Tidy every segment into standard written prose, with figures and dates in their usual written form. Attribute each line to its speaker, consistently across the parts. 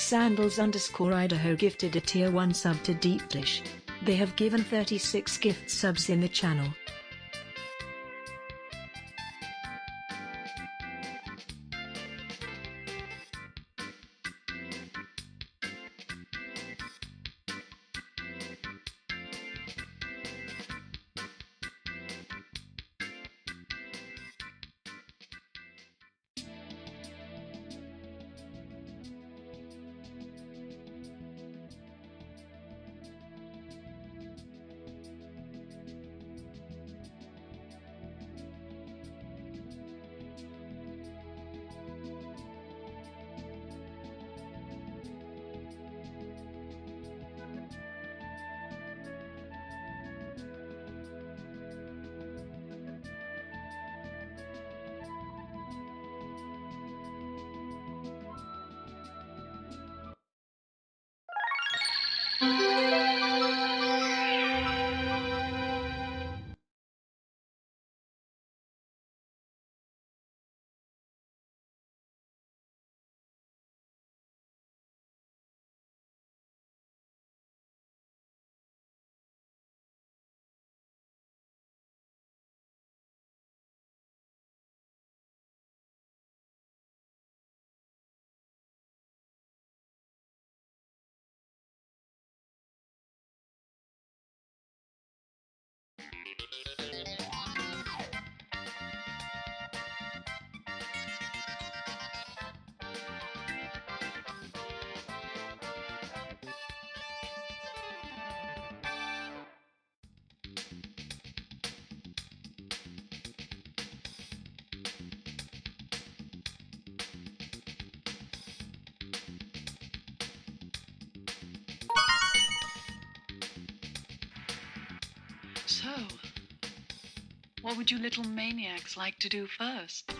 Speaker 1: Sandals_Idaho gifted a tier 1 sub to Deeplish. They have given 36 gift subs in the channel.
Speaker 2: So, what would you little maniacs like to do first?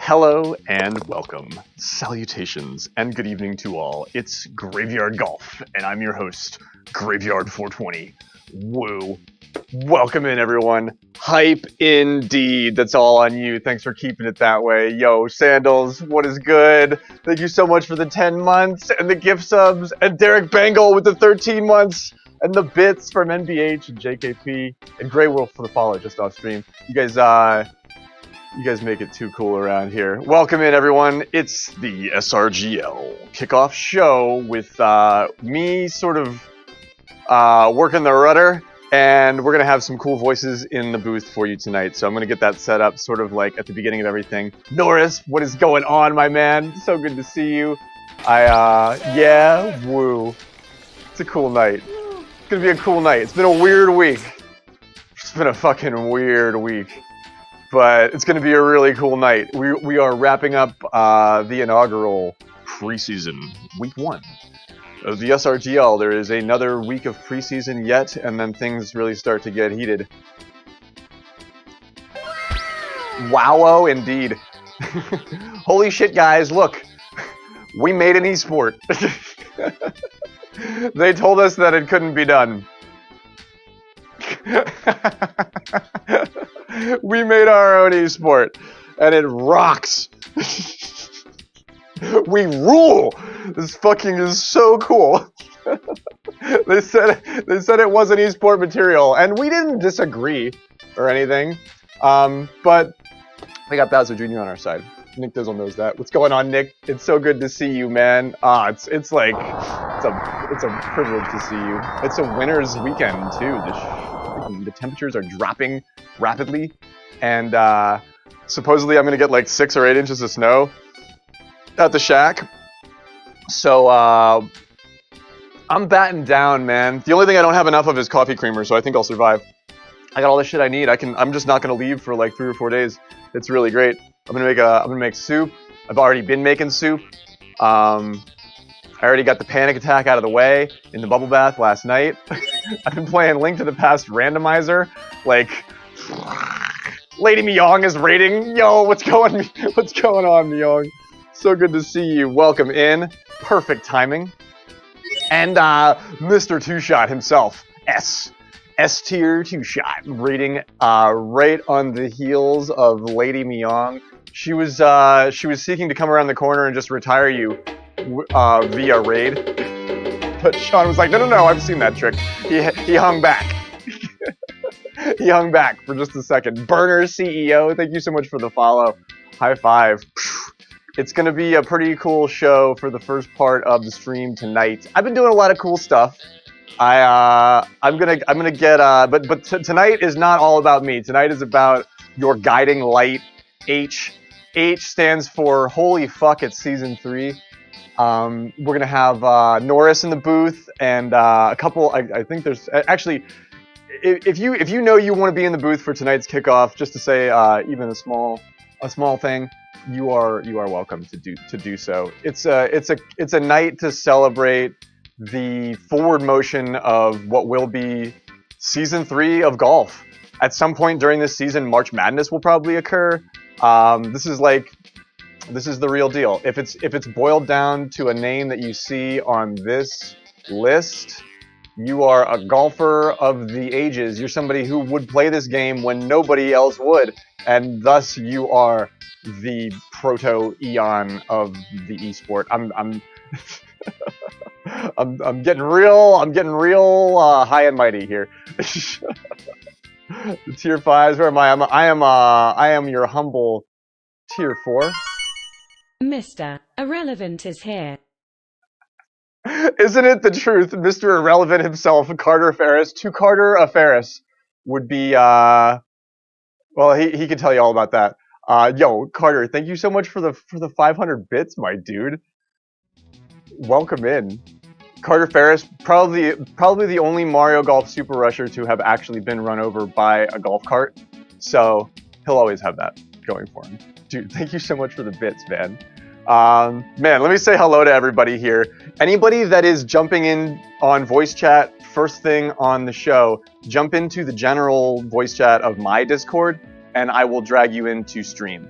Speaker 3: Hello and welcome, salutations, and good evening to all. It's Graveyard Golf, and I'm your host, Graveyard 420. Woo. Welcome in, everyone. Hype indeed. That's all on you. Thanks for keeping it that way. Yo, Sandals, what is good? Thank you so much for the 10 months and the gift subs, and Derek Bangle with the 13 months, and the bits from NBH and JKP, and Grey Wolf for the follow just off stream. You guys make it too cool around here. Welcome in, everyone. It's the SRGL Kickoff show with me sort of working the rudder, and we're going to have some cool voices in the booth for you tonight. So I'm going to get that set up sort of like at the beginning of everything. Norris, what is going on, my man? So good to see you. Yeah, woo. It's a cool night. It's going to be a cool night. It's been a weird week. It's been a fucking weird week. But it's going to be a really cool night. We are wrapping up the inaugural preseason, week 1 of the SRGL. There is another week of preseason yet, and then things really start to get heated. Wow-o, indeed. Holy shit, guys, look. We made an esport. They told us that it couldn't be done. We made our own esport, and it rocks. We rule. This fucking is so cool. They said it wasn't esport material, and we didn't disagree or anything. But we got Bowser Jr. on our side. Nick Dizzle knows that. What's going on, Nick? It's so good to see you, man. It's a privilege to see you. It's a winter's weekend too. The temperatures are dropping rapidly, and supposedly I'm gonna get like 6 or 8 inches of snow at the shack. So I'm batting down, man. The only thing I don't have enough of is coffee creamer, so I think I'll survive. I got all the shit I need. I'm just not gonna leave for like 3 or 4 days. It's really great. I'm gonna make soup. I've already been making soup. I already got the panic attack out of the way in the bubble bath last night. I've been playing Link to the Past randomizer. Like, Lady Myong is raiding. Yo, what's going on, Myong? So good to see you. Welcome in. Perfect timing. And Mr. Two Shot himself, S tier 2 shot, raiding right on the heels of Lady Myong. She was seeking to come around the corner and just retire you via raid, but Sean was like, no, I've seen that trick. He hung back. He hung back for just a second. Burner CEO, thank you so much for the follow. High five. It's gonna be a pretty cool show for the first part of the stream tonight. I've been doing a lot of cool stuff. I'm gonna get but tonight is not all about me. Tonight is about your guiding light. H stands for holy fuck, it's season 3. We're gonna have Norris in the booth and a couple. I think there's actually, if you know you want to be in the booth for tonight's kickoff, just to say even a small thing, you are welcome to do so. It's a night to celebrate the forward motion of what will be season 3 of golf. At some point during this season, March Madness will probably occur. This is the real deal. If it's boiled down to a name that you see on this list, you are a golfer of the ages. You're somebody who would play this game when nobody else would, and thus you are the proto-eon of the esport. I'm getting real high and mighty here. The tier 5s. Where am I? I am your humble tier 4.
Speaker 4: Mr. Irrelevant is here.
Speaker 3: Isn't it the truth? Mr. Irrelevant himself, Carter Ferris. To Carter a Ferris would be, well, he could tell you all about that. Yo, Carter, thank you so much for the 500 bits, my dude. Welcome in. Carter Ferris, probably the only Mario Golf Super Rusher to have actually been run over by a golf cart. So he'll always have that going for him. Dude, thank you so much for the bits, man. Man, let me say hello to everybody here. Anybody that is jumping in on voice chat first thing on the show, jump into the general voice chat of my Discord, and I will drag you into stream.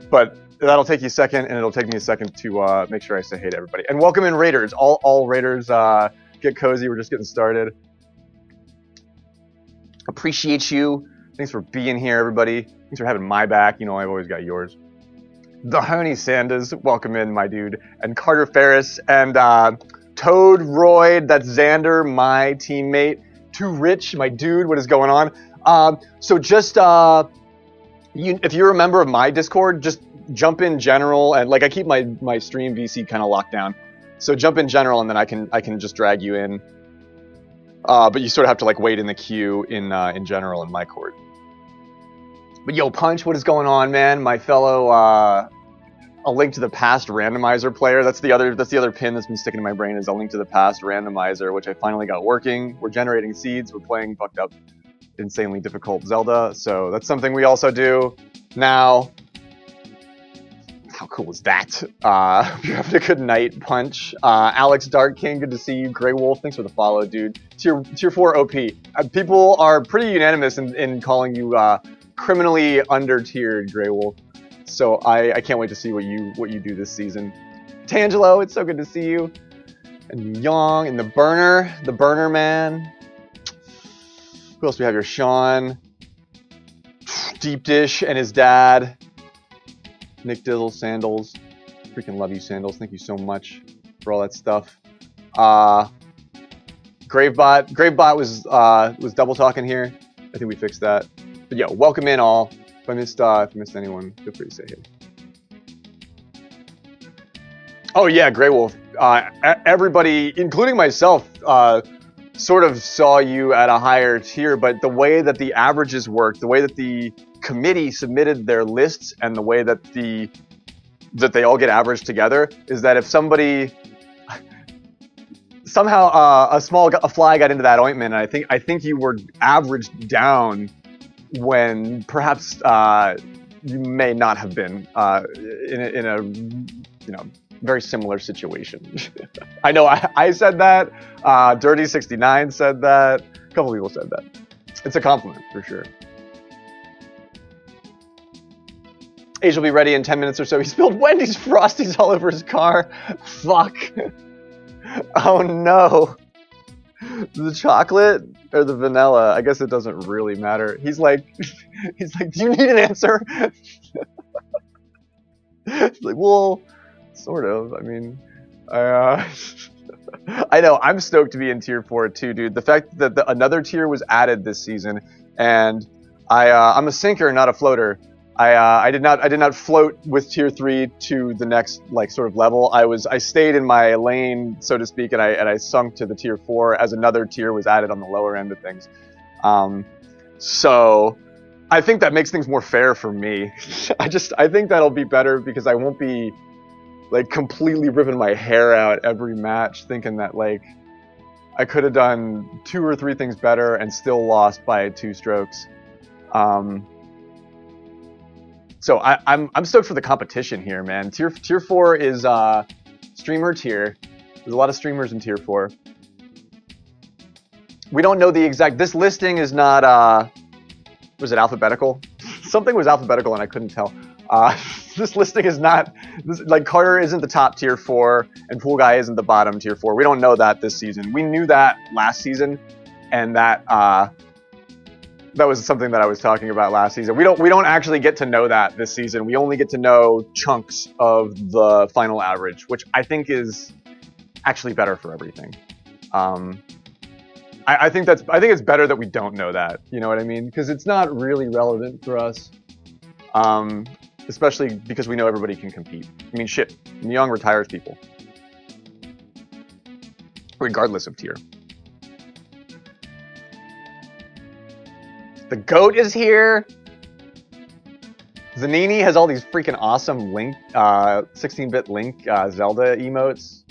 Speaker 3: but that'll take you a second, and it'll take me a second to make sure I say hey to everybody. And welcome in Raiders. All Raiders, get cozy. We're just getting started. Appreciate you. Thanks for being here, everybody. Thanks for having my back. You know I've always got yours. The Honey Sanders, welcome in, my dude. And Carter Ferris and Toad Royd, that's Xander, my teammate. Too Rich, my dude, what is going on? So just, if you're a member of my Discord, just jump in general, and like I keep my stream VC kind of locked down. So jump in general, and then I can just drag you in. But you sort of have to like wait in the queue in general in my court. But yo, Punch, what is going on, man? My fellow A Link to the Past randomizer player. That's the other pin that's been sticking in my brain, is A Link to the Past randomizer, which I finally got working. We're generating seeds. We're playing fucked up, insanely difficult Zelda. So that's something we also do now. How cool is that? You're having a good night, Punch. Alex Dark King, good to see you. Grey Wolf, thanks for the follow, dude. Tier 4 OP. People are pretty unanimous in calling you criminally under-tiered, Grey Wolf. So I can't wait to see what you do this season. Tangelo, it's so good to see you. And Yong and the Burner man. Who else do we have here? Sean, Deep Dish and his dad. Nick Dizzle, Sandals. Freaking love you, Sandals. Thank you so much for all that stuff. Gravebot was double talking here. I think we fixed that. But yo, welcome in all. If I missed anyone, feel free to say hey. Oh yeah, Grey Wolf. Everybody, including myself, sort of saw you at a higher tier, but the way that the averages work, the way that the committee submitted their lists, and the way that they all get averaged together is that if somebody somehow a fly got into that ointment, and I think you were averaged down when perhaps you may not have been in a very similar situation. I know I said that. Dirty69 said that. A couple people said that. It's a compliment for sure. Age will be ready in 10 minutes or so. He spilled Wendy's Frosties all over his car. Fuck. Oh no. The chocolate or the vanilla? I guess it doesn't really matter. He's like, do you need an answer? It's like, well, sort of. I mean, I know. I'm stoked to be in tier 4 too, dude. The fact that another tier was added this season, and I'm a sinker, not a floater. I did not float with tier 3 to the next like sort of level. I stayed in my lane, so to speak, and I sunk to the tier 4 as another tier was added on the lower end of things. So I think that makes things more fair for me. I think that'll be better because I won't be like completely ripping my hair out every match thinking that like I could have done 2 or 3 things better and still lost by 2 strokes. So I'm stoked for the competition here, man. Tier 4 is streamer tier. There's a lot of streamers in tier 4. We don't know the exact. This listing is not. Was it alphabetical? Something was alphabetical and I couldn't tell. This listing is not. Like Carter isn't the top tier 4 and Pool Guy isn't the bottom tier 4. We don't know that this season. We knew that last season, and that was something that I was talking about last season. We don't actually get to know that this season. We only get to know chunks of the final average, which I think is actually better for everything. I think it's better that we don't know that. You know what I mean? Because it's not really relevant for us, especially because we know everybody can compete. I mean, shit, Myung retires people, regardless of tier. The GOAT is here. Zanini has all these freaking awesome Link, 16-bit Link Zelda emotes.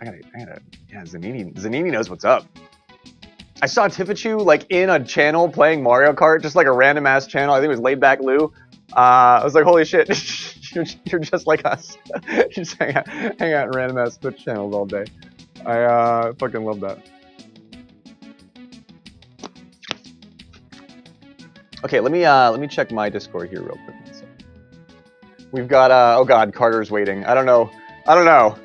Speaker 3: Yeah, Zanini knows what's up. I saw Tifachu like in a channel playing Mario Kart, just like a random ass channel. I think it was Laid Back Lou. I was like, holy shit, you're just like us. You just hang out in random ass Twitch channels all day. I fucking love that. Okay, let me check my Discord here real quick. We've got oh god, Carter's waiting. I don't know. I don't know.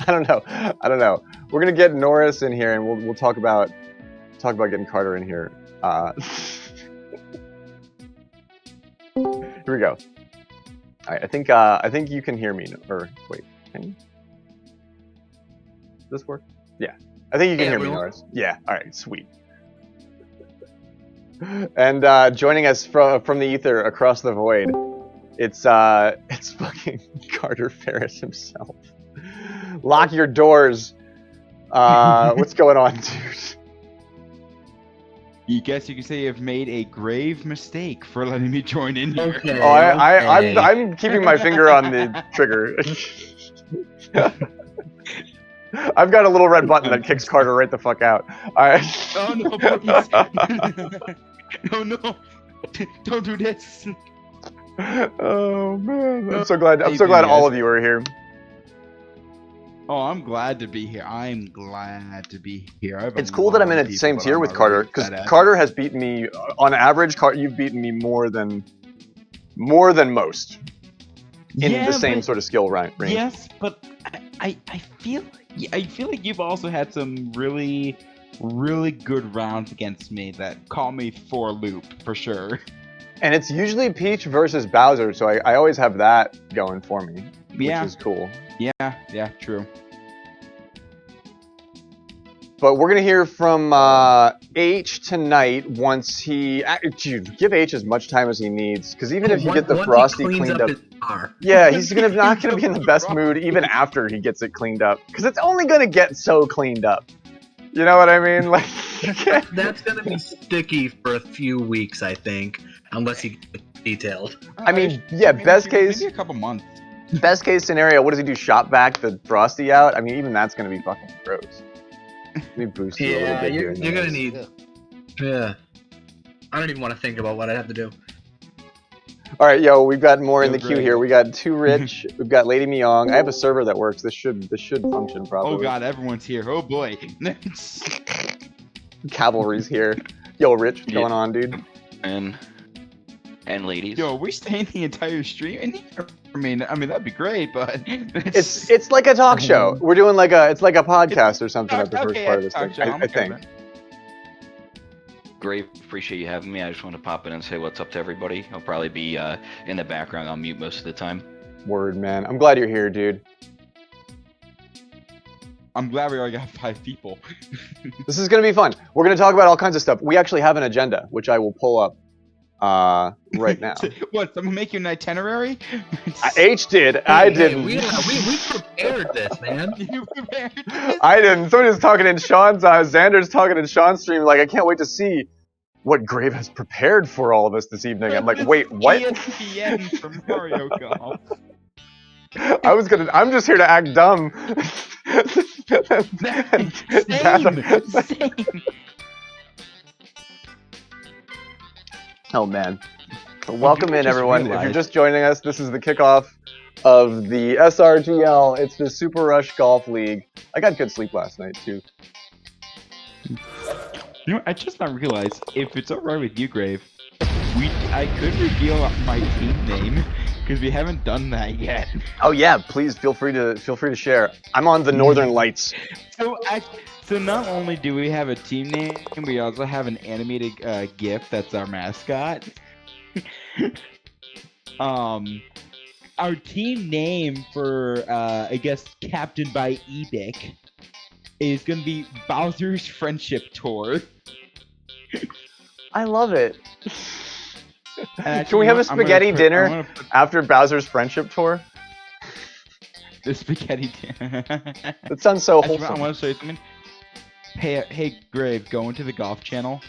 Speaker 3: I don't know. I don't know. We're gonna get Norris in here, and we'll talk about getting Carter in here. Here we go. All right, I think you can hear me. Or wait, can you? Does this work? Yeah, I think you can hear me, Norris. Yeah. All right, sweet. And joining us from the ether across the void, it's fucking Carter Ferris himself. Lock your doors. What's going on, dude?
Speaker 5: You guess you could say you've made a grave mistake for letting me join in here.
Speaker 6: Okay,
Speaker 3: Oh, I'm keeping my finger on the trigger. I've got a little red button that kicks Carter right the fuck out. All right.
Speaker 5: Oh no, please. Oh no. Don't do this.
Speaker 3: Oh man. I'm so glad all of you are here.
Speaker 5: Oh, I'm glad to be here. I'm glad to be here.
Speaker 3: It's cool that I'm in the same tier with Carter, because Carter has beaten me on average. You've beaten me more than most in the same sort of skill range.
Speaker 5: Yes, but I feel like you've also had some really good rounds against me that call me for a loop for sure. And
Speaker 3: it's usually Peach versus Bowser, so I always have that going for me, which is cool.
Speaker 5: Yeah, true.
Speaker 3: But we're gonna hear from H tonight once he. Dude, give H as much time as he needs, because even if you get the Frosty cleaned up, yeah, he's not gonna be in the best mood even after he gets it cleaned up, because it's only gonna get so cleaned up. You know what I mean? Like,
Speaker 6: that's gonna be sticky for a few weeks, I think, unless you get it detailed.
Speaker 3: I mean, yeah, best case,
Speaker 5: maybe a couple months.
Speaker 3: Best case scenario, what does he do? Shop back the Frosty out? I mean, even that's gonna be fucking gross. Let me boost you a little bit here.
Speaker 6: You're gonna need. Yeah. I don't even want to think about what I have to do.
Speaker 3: All right, yo, we've got more in the queue here. We got Too Rich. We've got Lady Myong. I have a server that works. This should function properly.
Speaker 5: Oh god, everyone's here. Oh boy.
Speaker 3: Cavalry's here. Yo, Rich, what's going on, dude?
Speaker 7: And ladies.
Speaker 5: Yo, are we staying the entire stream in here? I mean that'd be great, but
Speaker 3: it's like a talk show. We're doing it's like a podcast or something at the first part of this thing. I think.
Speaker 7: Great, appreciate you having me. I just want to pop in and say what's up to everybody. I'll probably be in the background on mute most of the time.
Speaker 3: Word, man. I'm glad you're here, dude.
Speaker 5: I'm glad we already got 5 people.
Speaker 3: This is gonna be fun. We're gonna talk about all kinds of stuff. We actually have an agenda, which I will pull up right now.
Speaker 5: What? Someone make you an itinerary?
Speaker 3: H did. I didn't.
Speaker 6: We prepared this, man.
Speaker 5: You prepared this?
Speaker 3: I didn't. Somebody's talking in Sean's. Xander's talking in Sean's stream. Like, I can't wait to see what Grave has prepared for all of us this evening. I'm like, wait, what?
Speaker 5: ESPN from Mario Golf.
Speaker 3: I'm just here to act dumb.
Speaker 5: Same.
Speaker 3: Oh man. Welcome in everyone. If you're just joining us, this is the kickoff of the SRGL. It's the Super Rush Golf League. I got good sleep last night too.
Speaker 5: You know, I just not realized, if it's alright with you, Grave, I could reveal my team name, because we haven't done that yet.
Speaker 3: Oh yeah, please feel free to share. I'm on the Northern Lights.
Speaker 5: So not only do we have a team name, we also have an animated GIF that's our mascot. Our team name for I guess captained by Edic is gonna be Bowser's Friendship Tour.
Speaker 3: I love it. Can we have a spaghetti dinner after Bowser's Friendship Tour?
Speaker 5: The spaghetti dinner.
Speaker 3: That sounds so wholesome.
Speaker 5: I want to say something. Hey, Grave, go into the golf channel.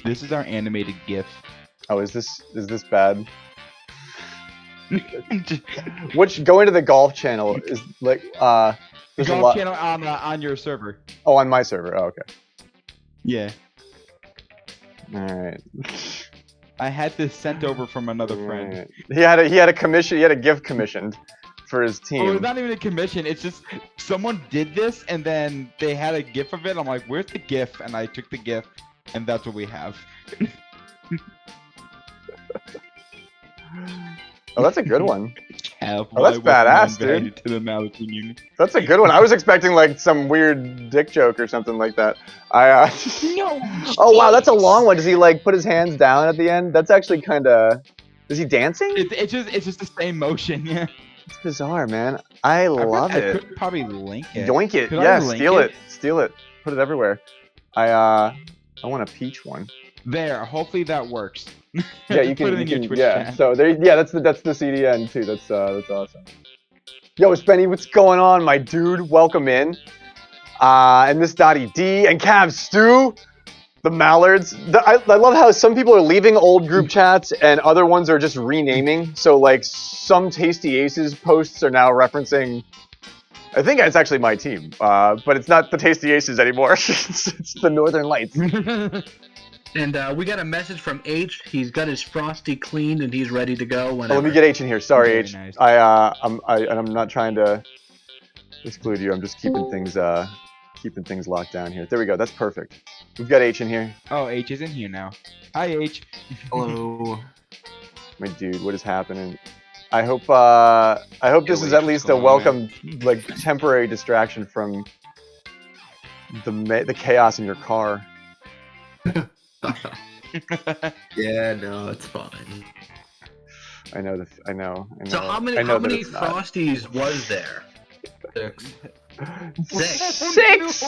Speaker 5: This is our animated GIF.
Speaker 3: Oh, is this bad? Go into the golf channel is like
Speaker 5: the golf channel on your server.
Speaker 3: Oh, on my server. Oh, okay.
Speaker 5: Yeah.
Speaker 3: All right.
Speaker 5: I had this sent over from another friend.
Speaker 3: Right. He had a commission. He had a gift commissioned for his team.
Speaker 5: Oh, it's not even a commission. It's just someone did this and then they had a GIF of it. I'm like, where's the GIF? And I took the GIF, and that's what we have.
Speaker 3: Oh, that's a good one.
Speaker 5: Cav,
Speaker 3: Oh, that's
Speaker 5: why
Speaker 3: badass,
Speaker 5: wasn't I
Speaker 3: dude.
Speaker 5: invited to the Malibu Union?
Speaker 3: That's a good one. I was expecting like some weird dick joke or something like that.
Speaker 5: No.
Speaker 3: Oh wow, that's a long one. Does he like put his hands down at the end? That's actually kind of. Is he dancing?
Speaker 5: It's just the same motion. Yeah.
Speaker 3: It's bizarre, man. I love
Speaker 5: I
Speaker 3: it.
Speaker 5: could probably link it.
Speaker 3: Yoink it.
Speaker 5: Could I
Speaker 3: Yeah,
Speaker 5: link
Speaker 3: steal it. Steal it. Put it everywhere. I want a peach one.
Speaker 5: There. Hopefully that works.
Speaker 3: Yeah, you
Speaker 5: Put
Speaker 3: can.
Speaker 5: it in
Speaker 3: You
Speaker 5: your
Speaker 3: can
Speaker 5: Twitch
Speaker 3: yeah.
Speaker 5: chat.
Speaker 3: So there. Yeah, that's the CDN too. That's awesome. Yo, Spenny, what's going on, my dude? Welcome in. And this Dottie D and Cav Stew, the Mallards. I love how some people are leaving old group chats and other ones are just renaming. So like some Tasty Aces posts are now referencing. I think it's actually my team, but it's not the Tasty Aces anymore. it's the Northern Lights.
Speaker 6: And we got a message from H. He's got his Frosty cleaned and he's ready to go
Speaker 3: Oh,
Speaker 6: whenever.
Speaker 3: let me get H in here. Sorry,
Speaker 5: Very
Speaker 3: H.
Speaker 5: nice.
Speaker 3: I'm not trying to exclude you. I'm just keeping things locked down here. There we go. That's perfect. We've got H in here.
Speaker 5: Oh, H is in here now. Hi, H.
Speaker 8: Hello.
Speaker 3: My dude, what is happening? I hope this is
Speaker 7: H,
Speaker 3: at least a
Speaker 7: what's going on,
Speaker 3: welcome, like temporary distraction from the chaos in your car.
Speaker 8: Yeah, no, it's fine.
Speaker 3: I know.
Speaker 6: So how many Frosties was there?
Speaker 8: 6.
Speaker 3: 6.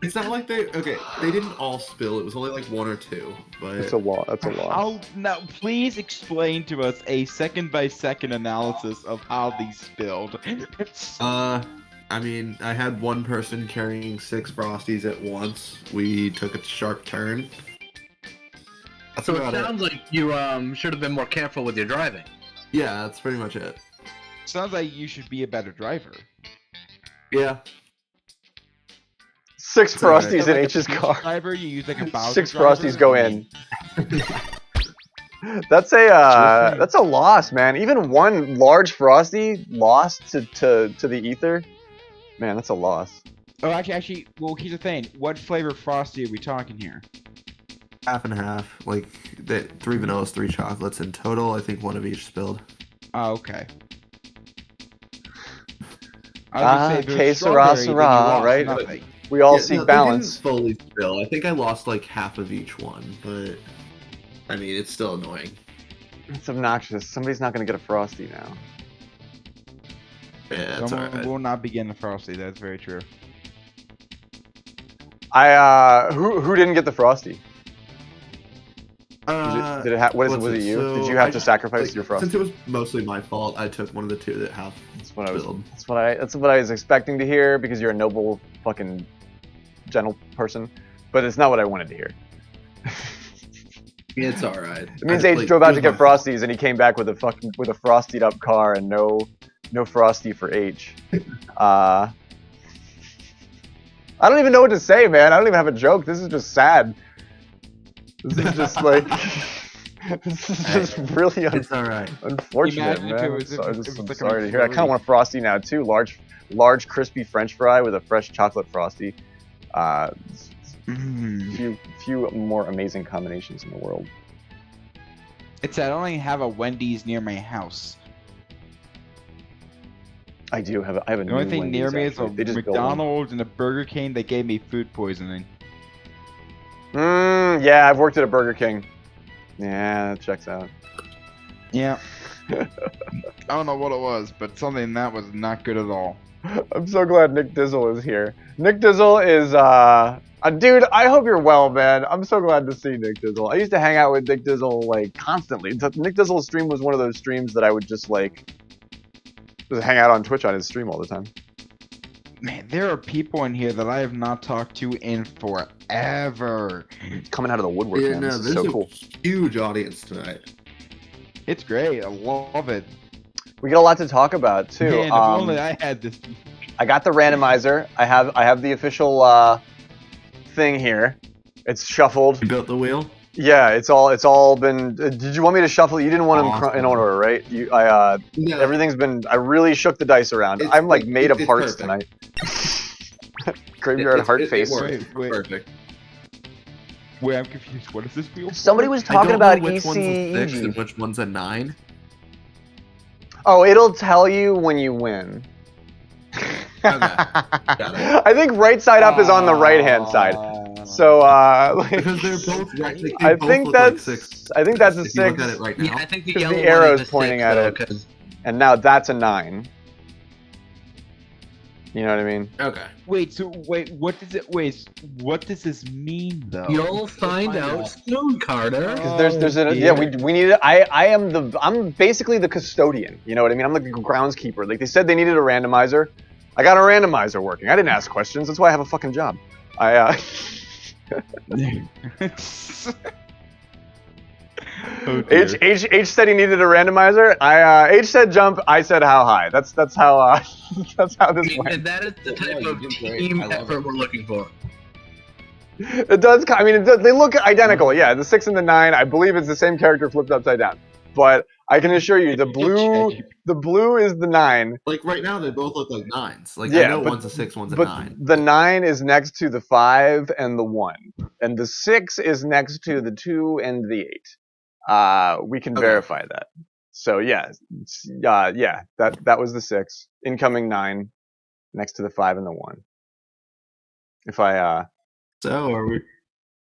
Speaker 8: It's not like they didn't all spill. It was only like 1 or 2. But
Speaker 3: That's a lot. That's a lot.
Speaker 5: Now, please explain to us a second-by-second analysis of how these spilled.
Speaker 8: I mean, I had one person carrying 6 Frosties at once. We took a sharp turn. That's
Speaker 6: So it
Speaker 8: about
Speaker 6: sounds like you should have been more careful with your driving.
Speaker 8: Yeah, that's pretty much it.
Speaker 5: Sounds like you should be a better driver.
Speaker 8: Yeah.
Speaker 3: 6
Speaker 8: alright.
Speaker 3: Frosties in H's car.
Speaker 5: Driver, you use like a Bowser
Speaker 3: 6
Speaker 5: driver?
Speaker 3: Frosties go in. That's a loss, man. Even one large Frosty lost to the ether. Man, that's a loss.
Speaker 5: Oh, actually, well, here's the thing. What flavor Frosty are we talking here?
Speaker 8: Half and half. Like, 3 vanillas, 3 chocolates in total. I think 1 of each spilled.
Speaker 5: Oh, okay. I was gonna say, if it was
Speaker 3: Que
Speaker 5: strawberry,
Speaker 3: sera,
Speaker 5: then you
Speaker 3: sera,
Speaker 5: lost
Speaker 3: right?
Speaker 5: nothing.
Speaker 3: We all
Speaker 8: Yeah,
Speaker 3: seek
Speaker 8: no,
Speaker 3: balance.
Speaker 8: They didn't fully spill. I think I lost like half of each one, but I mean, it's still annoying.
Speaker 3: It's obnoxious. Somebody's not gonna get a Frosty now.
Speaker 8: Yeah, it's
Speaker 5: Someone
Speaker 8: alright.
Speaker 5: will not be getting a Frosty. That's very true.
Speaker 3: Who didn't get the Frosty?
Speaker 8: Uh,
Speaker 3: Did it was
Speaker 8: what's
Speaker 3: it you?
Speaker 8: So
Speaker 3: Did you have
Speaker 8: I
Speaker 3: to
Speaker 8: just-
Speaker 3: sacrifice
Speaker 8: like,
Speaker 3: your Frosty?
Speaker 8: Since it was mostly my fault, I took one of the 2 that have
Speaker 3: That's what I was.
Speaker 8: spilled.
Speaker 3: That's what I was expecting to hear because you're a noble, fucking, gentle person. But it's not what I wanted to hear.
Speaker 8: It's alright.
Speaker 3: It means H drove out to get Frosties and he came back with a frosted up car and no Frosty for H. I don't even know what to say, man. I don't even have a joke. This is just sad. This is just like. This is just really
Speaker 8: It's alright.
Speaker 3: unfortunate,
Speaker 5: Imagine if
Speaker 3: man.
Speaker 5: it was-
Speaker 3: I'm
Speaker 5: if it was like a
Speaker 3: sorry to hear. I kind
Speaker 5: McFlurry.
Speaker 3: of want a Frosty now too. Large crispy French fry with a fresh chocolate Frosty. Few more amazing combinations in the world.
Speaker 5: It's that I only have a Wendy's near my house.
Speaker 3: I do have. I have a
Speaker 5: The only
Speaker 3: new
Speaker 5: thing
Speaker 3: Wendy's,
Speaker 5: near me is a
Speaker 3: actually. They just built one.
Speaker 5: McDonald's and a Burger King that gave me food poisoning.
Speaker 3: Yeah, I've worked at a Burger King. Yeah, that checks out.
Speaker 5: Yeah. I don't know what it was, but something that was not good at all.
Speaker 3: I'm so glad Nick Dizzle is here. Nick Dizzle is dude, I hope you're well, man. I'm so glad to see Nick Dizzle. I used to hang out with Nick Dizzle like constantly. Nick Dizzle's stream was one of those streams that I would just like just hang out on Twitch on his stream all the time.
Speaker 5: Man, there are people in here that I have not talked to in forever.
Speaker 3: It's coming out of the woodwork,
Speaker 8: Yeah,
Speaker 3: man.
Speaker 8: no,
Speaker 3: This is
Speaker 8: there's
Speaker 3: so
Speaker 8: a
Speaker 3: cool.
Speaker 8: huge audience tonight.
Speaker 5: It's great. I love it.
Speaker 3: We got a lot to talk about too.
Speaker 5: Man, if only I had this.
Speaker 3: I got the randomizer. I have the official thing here. It's shuffled.
Speaker 8: You built the wheel?
Speaker 3: Yeah, it's all been. Did you want me to shuffle? You didn't want them in order, right?
Speaker 8: No.
Speaker 3: Everything's been. I really shook the dice around.
Speaker 8: It's-
Speaker 3: I'm like made of
Speaker 8: it's
Speaker 3: hearts
Speaker 8: perfect.
Speaker 3: tonight. Graveyard heart face.
Speaker 8: It works.
Speaker 5: Wait.
Speaker 8: Perfect.
Speaker 5: Wait, I'm confused. What is this wheel?
Speaker 3: Somebody was
Speaker 8: I
Speaker 3: talking
Speaker 8: don't
Speaker 3: about
Speaker 8: know which one's a 6
Speaker 3: ECEG.
Speaker 8: and which one's a 9.
Speaker 3: Oh, it'll tell you when you win. I think right side up is on the right hand side. So like,
Speaker 8: Because they're both right. Like, they
Speaker 3: I
Speaker 8: both
Speaker 3: think
Speaker 8: look like
Speaker 3: that's
Speaker 8: 6.
Speaker 3: I think that's a
Speaker 8: If you look
Speaker 3: 6.
Speaker 8: at it right
Speaker 6: Yeah,
Speaker 8: now.
Speaker 6: I think the
Speaker 3: Because
Speaker 6: yellow
Speaker 3: the
Speaker 6: one
Speaker 3: arrow's
Speaker 6: is a
Speaker 3: pointing
Speaker 6: 6,
Speaker 3: at
Speaker 6: though,
Speaker 3: it.
Speaker 6: 'cause-
Speaker 3: And now that's a 9. You know what I mean?
Speaker 8: Okay.
Speaker 5: Wait, so what does it? Wait, what does this mean though?
Speaker 6: You'll find out soon, Carter.
Speaker 3: Because there's a yeah, we need it. I'm basically the custodian. You know what I mean? I'm the groundskeeper. Like they said they needed a randomizer. I got a randomizer working. I didn't ask questions. That's why I have a fucking job.
Speaker 5: Oh, dear.
Speaker 3: H said he needed a randomizer. H said jump. I said how high. That's how that's how this went.
Speaker 6: And that is the type
Speaker 8: you
Speaker 6: of
Speaker 8: did great.
Speaker 6: team
Speaker 8: I love
Speaker 6: effort
Speaker 8: it.
Speaker 6: we're looking for.
Speaker 3: It does. I mean, they look identical. Yeah, the 6 and the 9. I believe it's the same character flipped upside down. But I can assure you, the blue is the 9.
Speaker 8: Like right now, they both look like 9s. Like
Speaker 3: Yeah,
Speaker 8: I know
Speaker 3: but-
Speaker 8: one's a 6, one's a
Speaker 3: But
Speaker 8: 9.
Speaker 3: the 9 is next to the 5 and the 1, and the 6 is next to the 2 and the 8. We can
Speaker 8: Okay.
Speaker 3: verify that. So yeah, yeah, that was the 6. Incoming 9, next to the 5 and the 1. If I
Speaker 8: So are we?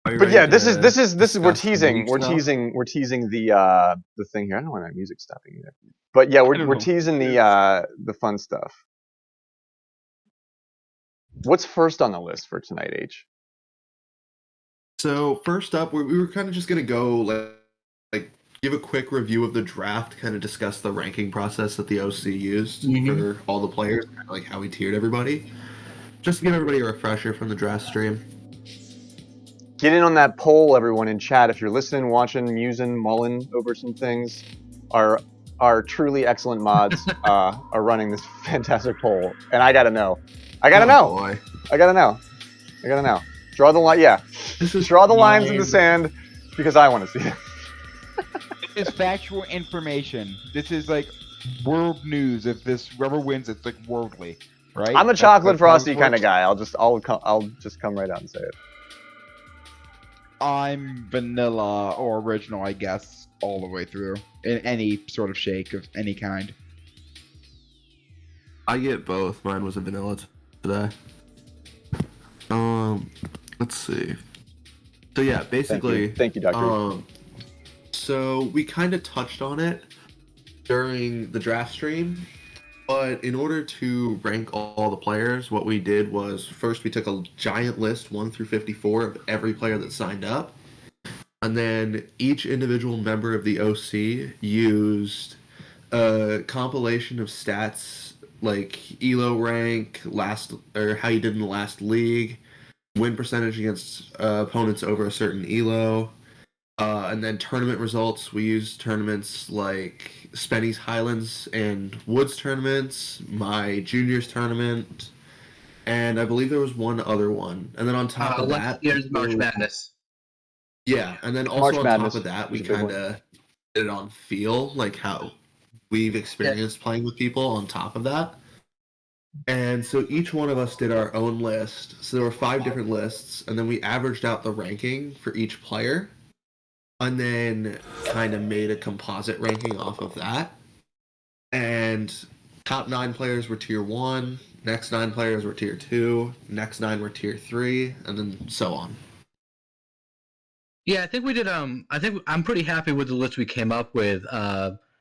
Speaker 8: Are you
Speaker 3: But
Speaker 8: ready
Speaker 3: yeah,
Speaker 8: to
Speaker 3: this is we're
Speaker 8: discuss the
Speaker 3: teasing
Speaker 8: league
Speaker 3: we're
Speaker 8: stuff?
Speaker 3: teasing the thing here. I don't know why my music's stopping either. But yeah,
Speaker 5: I don't
Speaker 3: we're
Speaker 5: know.
Speaker 3: teasing the fun stuff. What's first on the list for tonight, H?
Speaker 8: So first up, we were kind of just gonna go like give a quick review of the draft, kind of discuss the ranking process that the OC used for all the players, kinda like how we tiered everybody, just to give everybody a refresher from the draft stream.
Speaker 3: Get in on that poll, everyone in chat. If you're listening, watching, musing, mulling over some things, our truly excellent mods are running this fantastic poll, and I gotta know. I gotta know.
Speaker 8: Boy.
Speaker 3: I gotta know. Draw the line. Yeah,
Speaker 8: This is
Speaker 3: draw the lines in the
Speaker 8: mine.
Speaker 3: sand because I want to see it.
Speaker 5: This is factual information. This is like world news. If this whoever wins, it's like worldly, right?
Speaker 3: I'm a
Speaker 5: That's-
Speaker 3: chocolate
Speaker 5: that's how
Speaker 3: frosty
Speaker 5: this
Speaker 3: kind of
Speaker 5: works.
Speaker 3: guy. I'll just come right out and say it.
Speaker 5: I'm vanilla or original, I guess, all the way through in any sort of shake of any kind.
Speaker 8: I get both. Mine was a vanilla today. Let's see. So yeah, basically,
Speaker 3: Thank you, Doctor.
Speaker 8: So we kind of touched on it during the draft stream, but in order to rank all the players, what we did was first we took a giant list 1 through 54 of every player that signed up, and then each individual member of the OC used a compilation of stats like ELO rank, last or how you did in the last league, win percentage against opponents over a certain ELO. And then tournament results, we used tournaments like Spenny's Highlands and Woods tournaments, my juniors tournament, and I believe there was one other one. And then on top of that,
Speaker 6: Here's March Madness.
Speaker 8: yeah, and then also
Speaker 3: March
Speaker 8: on
Speaker 3: Madness
Speaker 8: top of that, we
Speaker 3: is a big one.
Speaker 8: kind of did it on feel, like how we've experienced playing with people on top of that. And so each one of us did our own list. So there were 5 different lists, and then we averaged out the ranking for each player, and then kind of made a composite ranking off of that. And top 9 players were tier 1, next 9 players were tier 2, next 9 were tier 3, and then so on.
Speaker 6: Yeah, I think we did. I think I'm pretty happy with the list we came up with,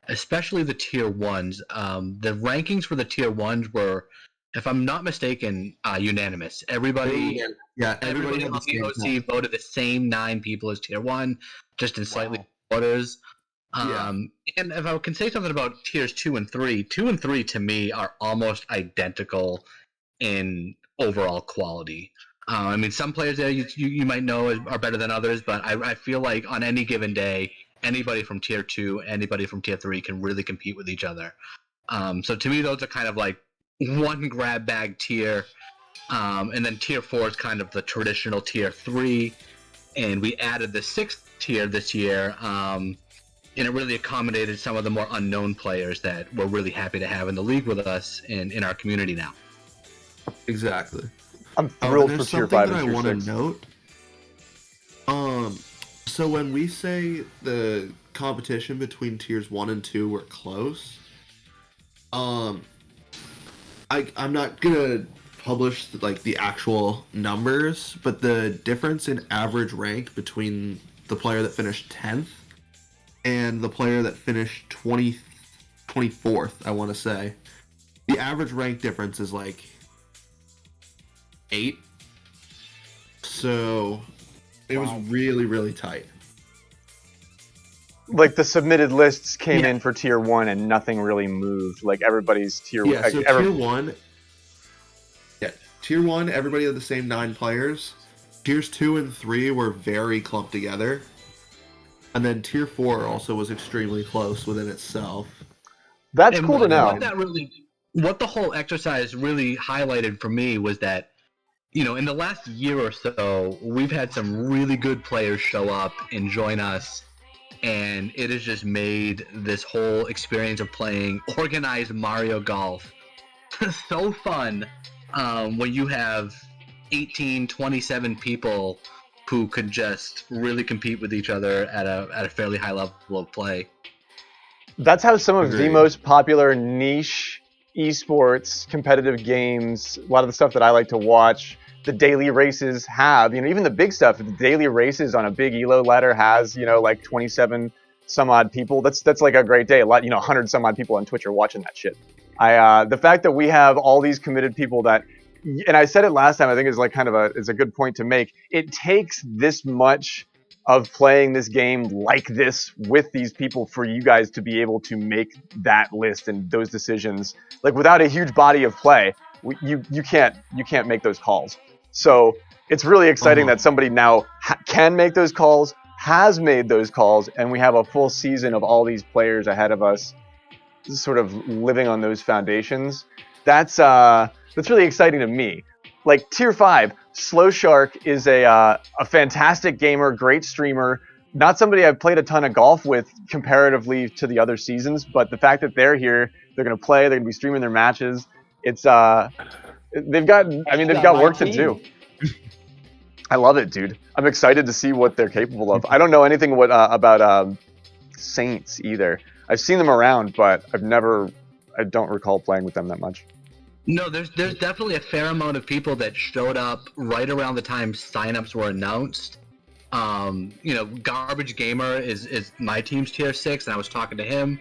Speaker 6: especially the tier 1s. The rankings for the tier 1s were, if I'm not mistaken, unanimous. Everybody
Speaker 8: Everybody
Speaker 6: on
Speaker 8: had the
Speaker 6: the
Speaker 8: same
Speaker 6: OC voted the same 9 people as tier 1, just in slightly orders. And if I can say something about tiers 2 and 3, 2 and 3 to me are almost identical in overall quality. I mean, some players there you might know are better than others, but I feel like on any given day, anybody from tier 2, anybody from tier 3 can really compete with each other. So to me, those are kind of like one grab bag tier. And then tier 4 is kind of the traditional tier 3. And we added the 6th tier this year. And it really accommodated some of the more unknown players that we're really happy to have in the league with us in our community now.
Speaker 8: Exactly.
Speaker 3: I'm thrilled
Speaker 8: and
Speaker 3: for
Speaker 8: there's
Speaker 3: tier
Speaker 8: something
Speaker 3: 5
Speaker 8: that
Speaker 3: and
Speaker 8: I
Speaker 3: tier
Speaker 8: want
Speaker 3: 6.
Speaker 8: to note. So when we say the competition between tiers 1 and 2 were close, I'm not gonna publish like the actual numbers, but the difference in average rank between the player that finished 10th and the player that finished 24th, I want to say, the average rank difference is like 8. So it was really, really tight.
Speaker 3: Like the submitted lists came in for tier 1 and nothing really moved. Like everybody's tier 1.
Speaker 8: Yeah, so tier 1. Yeah, tier 1, everybody had the same 9 players. Tiers 2 and 3 were very clumped together. And then tier 4 also was extremely close within itself.
Speaker 3: That's cool to know.
Speaker 6: What the whole exercise really highlighted for me was that, you know, in the last year or so, we've had some really good players show up and join us, and it has just made this whole experience of playing organized Mario Golf so fun when you have 18, 27 people who could just really compete with each other at a fairly high level of play.
Speaker 3: That's how some of the most popular niche esports competitive games, a lot of the stuff that I like to watch, the daily races have, you know, even the big stuff, the daily races on a big elo ladder has, you know, like 27 some odd people. That's like a great day. A lot, you know, 100 some odd people on Twitch are watching that shit. The fact that we have all these committed people that, and I said it last time, I think is like kind of is a good point to make. It takes this much of playing this game like this with these people for you guys to be able to make that list and those decisions. Like without a huge body of play, you can't make those calls. So it's really exciting that somebody now can make those calls, has made those calls, and we have a full season of all these players ahead of us, sort of living on those foundations. That's really exciting to me. Like tier 5, Slow Shark is a fantastic gamer, great streamer. Not somebody I've played a ton of golf with comparatively to the other seasons, but the fact that they're here, they're gonna play, they're gonna be streaming their matches. It's they've got work to do. I love it, dude. I'm excited to see what they're capable of. I don't know anything about Saints either. I've seen them around, but I don't recall playing with them that much.
Speaker 6: No, there's definitely a fair amount of people that showed up right around the time signups were announced. You know, Garbage Gamer is my team's tier 6, and I was talking to him.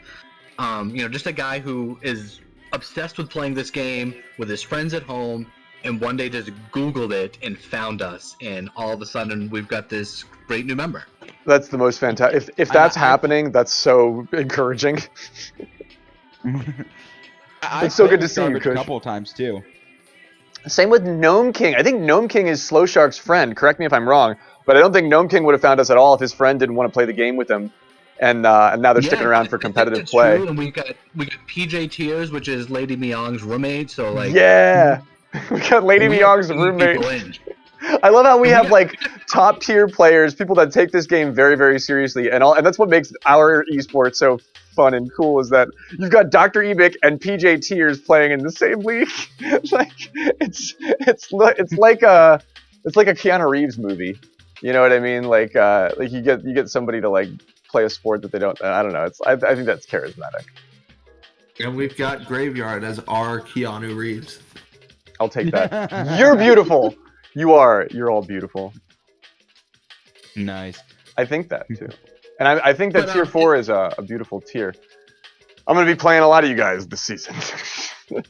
Speaker 6: You know, just a guy who is obsessed with playing this game with his friends at home, and one day just Googled it and found us, and all of a sudden we've got this great new member.
Speaker 3: That's the most fantastic. If that's happening, that's so encouraging. It's so good to see you, Kush.
Speaker 5: A couple of times too.
Speaker 3: Same with Gnome King. I think Gnome King is Slow Shark's friend. Correct me if I'm wrong, but I don't think Gnome King would have found us at all if his friend didn't want to play the game with him. And now they're sticking around for competitive play.
Speaker 6: True. And we got PJ Tears, which is Lady Myong's roommate. So like,
Speaker 3: yeah, we got Lady Myong's roommate. I love how we have like top tier players, people that take this game very, very seriously, and that's what makes our esports so fun and cool, is that you've got Dr. Ebic and PJ Tears playing in the same league. Like it's like a Keanu Reeves movie. You know what I mean? Like you get somebody to like play a sport that they don't. I don't know. I think that's charismatic.
Speaker 8: And we've got Graveyard as our Keanu Reeves.
Speaker 3: I'll take that. You're beautiful. You're all beautiful.
Speaker 5: Nice.
Speaker 3: I think that too. And I think that tier 4 is a beautiful tier. I'm going to be playing a lot of you guys this season.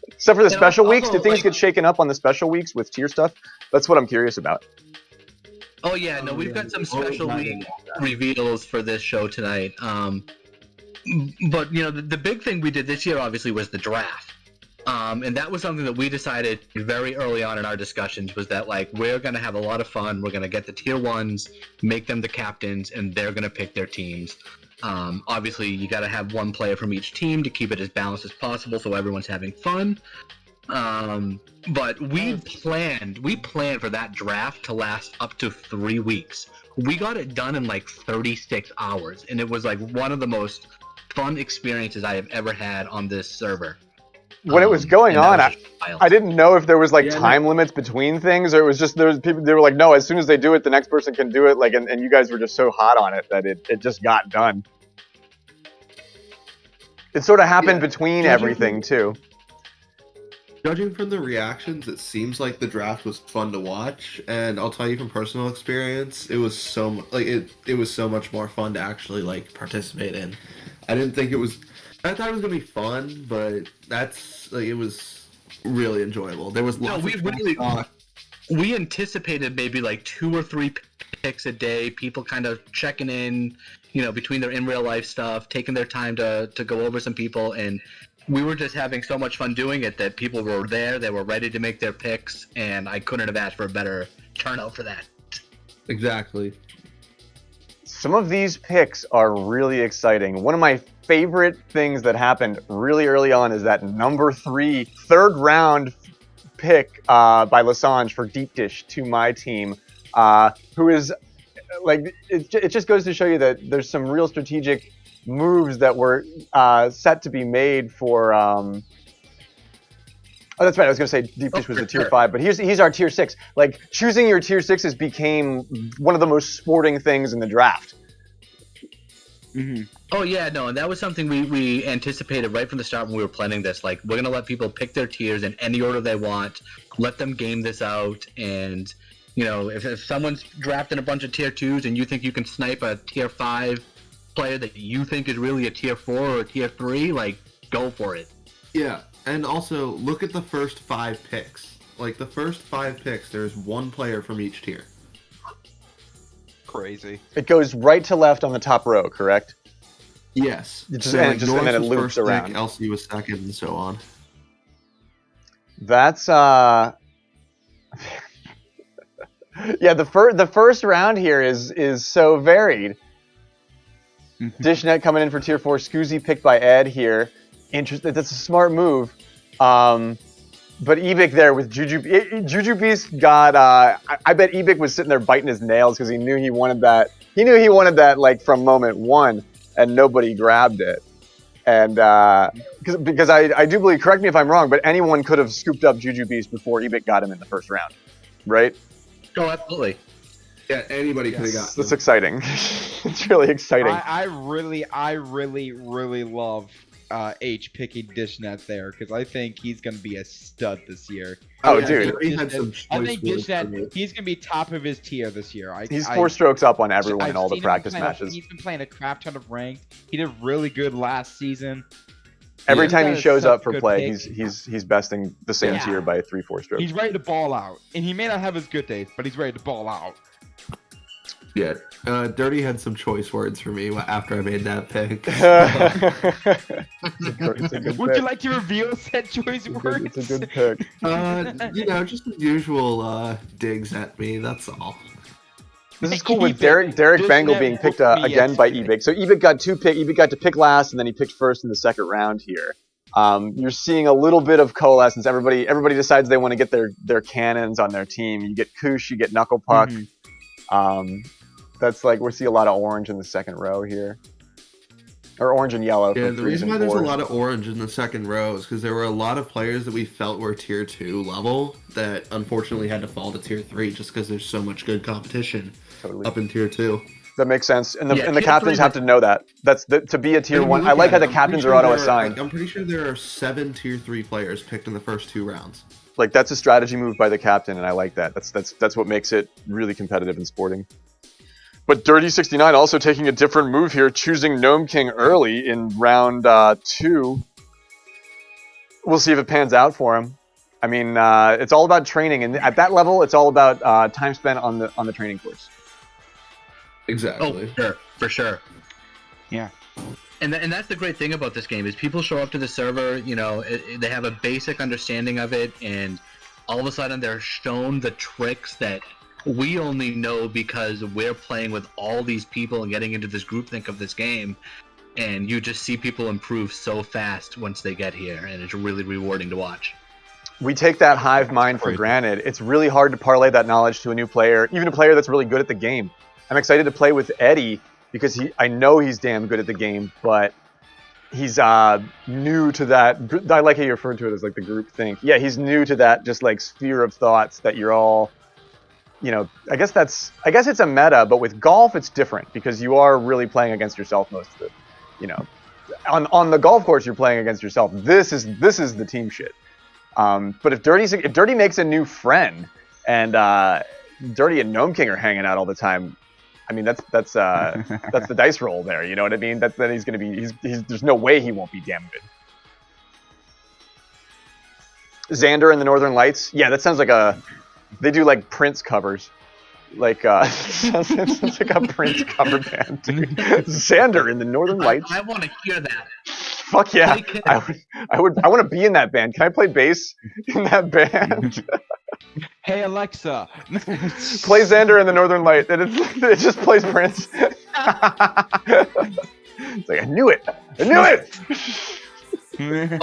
Speaker 3: Except for the special weeks. Do things get shaken up on the special weeks with tier stuff? That's what I'm curious about.
Speaker 6: Oh yeah, no, we've got some special week reveals for this show tonight. But you know, the big thing we did this year obviously was the draft. And that was something that we decided very early on in our discussions, was that like we're going to have a lot of fun. We're going to get the tier 1s, make them the captains, and they're going to pick their teams. Obviously, you got to have one player from each team to keep it as balanced as possible so everyone's having fun. But we planned for that draft to last up to 3 weeks. We got it done in like 36 hours, and it was like one of the most fun experiences I have ever had on this server.
Speaker 3: when it was going
Speaker 6: and that
Speaker 3: on,
Speaker 6: was just wild.
Speaker 3: I didn't know if there was like
Speaker 8: Yeah,
Speaker 3: time limits between things, or it was just there was people. They were like, no, as soon as they do it, the next person can do it. Like, and you guys were just so hot on it that it just got done. It sort of happened between everything too.
Speaker 8: Judging from the reactions, it seems like the draft was fun to watch, and I'll tell you from personal experience, it was it was so much more fun to actually like participate in. I didn't think it was. I thought it was gonna be fun, but that's like it was really enjoyable. There was lots of talk.
Speaker 6: We anticipated maybe like 2 or 3 picks a day, people kind of checking in, between their in real life stuff, taking their time to go over some people, and we were just having so much fun doing it that people were there, they were ready to make their picks, and I couldn't have asked for a better turnout for that.
Speaker 8: Exactly.
Speaker 3: Some of these picks are really exciting. One of my favorite things that happened really early on is that number 3, third round pick by Lasange for Deep Dish to my team, who is like, it just goes to show you that there's some real strategic moves that were set to be made for. Oh, that's right. I was going to say Deep Dish was a tier 5, but he's our tier 6. Like, choosing your tier 6s became one of the most sporting things in the draft.
Speaker 5: Mm-hmm.
Speaker 6: Oh yeah, no, and that was something we anticipated right from the start when we were planning this. Like, we're gonna let people pick their tiers in any order they want, let them game this out, and if someone's drafting a bunch of tier 2s and you think you can snipe a tier 5 player that you think is really a tier 4 or a tier 3, like, go for it.
Speaker 8: Yeah, and also look at the first 5 picks. Like, the first 5 picks, there's one player from each tier.
Speaker 5: Crazy.
Speaker 3: It goes right to left on the top row, correct?
Speaker 8: Yes.
Speaker 3: And then it
Speaker 8: was
Speaker 3: loops
Speaker 8: first
Speaker 3: around.
Speaker 8: pick, Elsie was second, and so on.
Speaker 3: That's yeah, the first round here is so varied. Dishnet coming in for tier 4, Scoozy picked by Ed here. Interesting. That's a smart move. But Ebik there with Juju Beast got. I bet Ebik was sitting there biting his nails because he knew he wanted that. He knew he wanted that like from moment 1, and nobody grabbed it. And because I do believe, correct me if I'm wrong, but anyone could have scooped up Juju Beast before Ebik got him in the first round, right?
Speaker 6: Oh, absolutely.
Speaker 8: Yeah, anybody could have got.
Speaker 3: That's exciting. It's really exciting.
Speaker 5: I really love H picking Dishnet there because I think he's gonna be a stud this year.
Speaker 3: Oh,
Speaker 8: yeah,
Speaker 3: dude.
Speaker 5: I think Dishnet, he's gonna be top of his tier this year.
Speaker 3: He's 4 strokes up on everyone in all the
Speaker 5: seen
Speaker 3: practice
Speaker 5: him
Speaker 3: matches.
Speaker 5: He's been playing a crap ton of ranked. He did really good last season.
Speaker 3: Every time he
Speaker 5: got
Speaker 3: shows
Speaker 5: such
Speaker 3: up for
Speaker 5: good
Speaker 3: play,
Speaker 5: picks.
Speaker 3: he's besting the same
Speaker 5: Yeah.
Speaker 3: tier by 3-4 strokes.
Speaker 5: He's ready to ball out, and he may not have his good days, but he's ready to ball out.
Speaker 8: Yeah, Dirty had some choice words for me after I made that pick.
Speaker 3: It's a good
Speaker 5: Would
Speaker 3: pick.
Speaker 5: you like to reveal said choice words?
Speaker 3: It's a good pick.
Speaker 8: Just the usual digs at me. That's all.
Speaker 3: This is cool with
Speaker 5: Keep it.
Speaker 3: Derek Bangle
Speaker 5: Dishnet
Speaker 3: being picked
Speaker 5: whooped me
Speaker 3: again by
Speaker 5: yesterday.
Speaker 3: Ebik. So Ebik got Ebik got to pick last, and then he picked first in the second round here. You're seeing a little bit of coalescence. Everybody decides they want to get their cannons on their team. You get Koosh, you get Knuckle Puck. That's like, we see a lot of orange in the second row here. Or orange and yellow.
Speaker 8: Yeah,
Speaker 3: for
Speaker 8: the
Speaker 3: 3s
Speaker 8: reason
Speaker 3: and
Speaker 8: why there's a
Speaker 3: 4s.
Speaker 8: lot of orange in the second row is because there were a lot of players that we felt were tier 2 level that unfortunately had to fall to tier 3 just because there's so much good competition up in tier 2.
Speaker 3: That makes sense. And the
Speaker 6: tier
Speaker 3: captains
Speaker 6: 3
Speaker 3: have to know that. To be a tier
Speaker 8: And
Speaker 3: 1.
Speaker 8: look
Speaker 3: I like
Speaker 8: at
Speaker 3: how
Speaker 8: it,
Speaker 3: the
Speaker 8: I'm
Speaker 3: captains
Speaker 8: pretty
Speaker 3: are
Speaker 8: sure
Speaker 3: auto-assigned.
Speaker 8: I'm pretty sure there are 7 tier 3 players picked in the first 2 rounds.
Speaker 3: Like, that's a strategy move by the captain, and I like that. That's what makes it really competitive and sporting. But Dirty69 also taking a different move here, choosing Gnome King early in round 2. We'll see if it pans out for him. I mean, it's all about training, and at that level, it's all about time spent on the training course.
Speaker 8: Exactly.
Speaker 6: Oh, for sure.
Speaker 5: Yeah.
Speaker 6: And that's the great thing about this game is people show up to the server, they have a basic understanding of it, and all of a sudden they're shown the tricks that we only know because we're playing with all these people and getting into this groupthink of this game, and you just see people improve so fast once they get here, and it's really rewarding to watch.
Speaker 3: We take that hive mind for granted. It's really hard to parlay that knowledge to a new player, even a player that's really good at the game. I'm excited to play with Eddie because I know he's damn good at the game, but he's new to that. I like how you referred to it as like the group think. Yeah, he's new to that just like sphere of thoughts that you're all, I guess it's a meta, but with golf it's different because you are really playing against yourself most of it. On the golf course you're playing against yourself. This is the team shit. But if Dirty makes a new friend and Dirty and Gnome King are hanging out all the time, I mean that's the dice roll there. You know what I mean? Then he's gonna be there's no way he won't be damn good. Xander and the Northern Lights. Yeah, that sounds like they do like Prince covers. Like sounds like a Prince cover band. Dude. Xander in the Northern Lights.
Speaker 6: I want to hear that.
Speaker 3: Fuck yeah! I want to be in that band. Can I play bass in that band?
Speaker 5: Hey Alexa,
Speaker 3: play Xander in the Northern Light, and it just plays Prince. It's like I knew it.
Speaker 6: Opening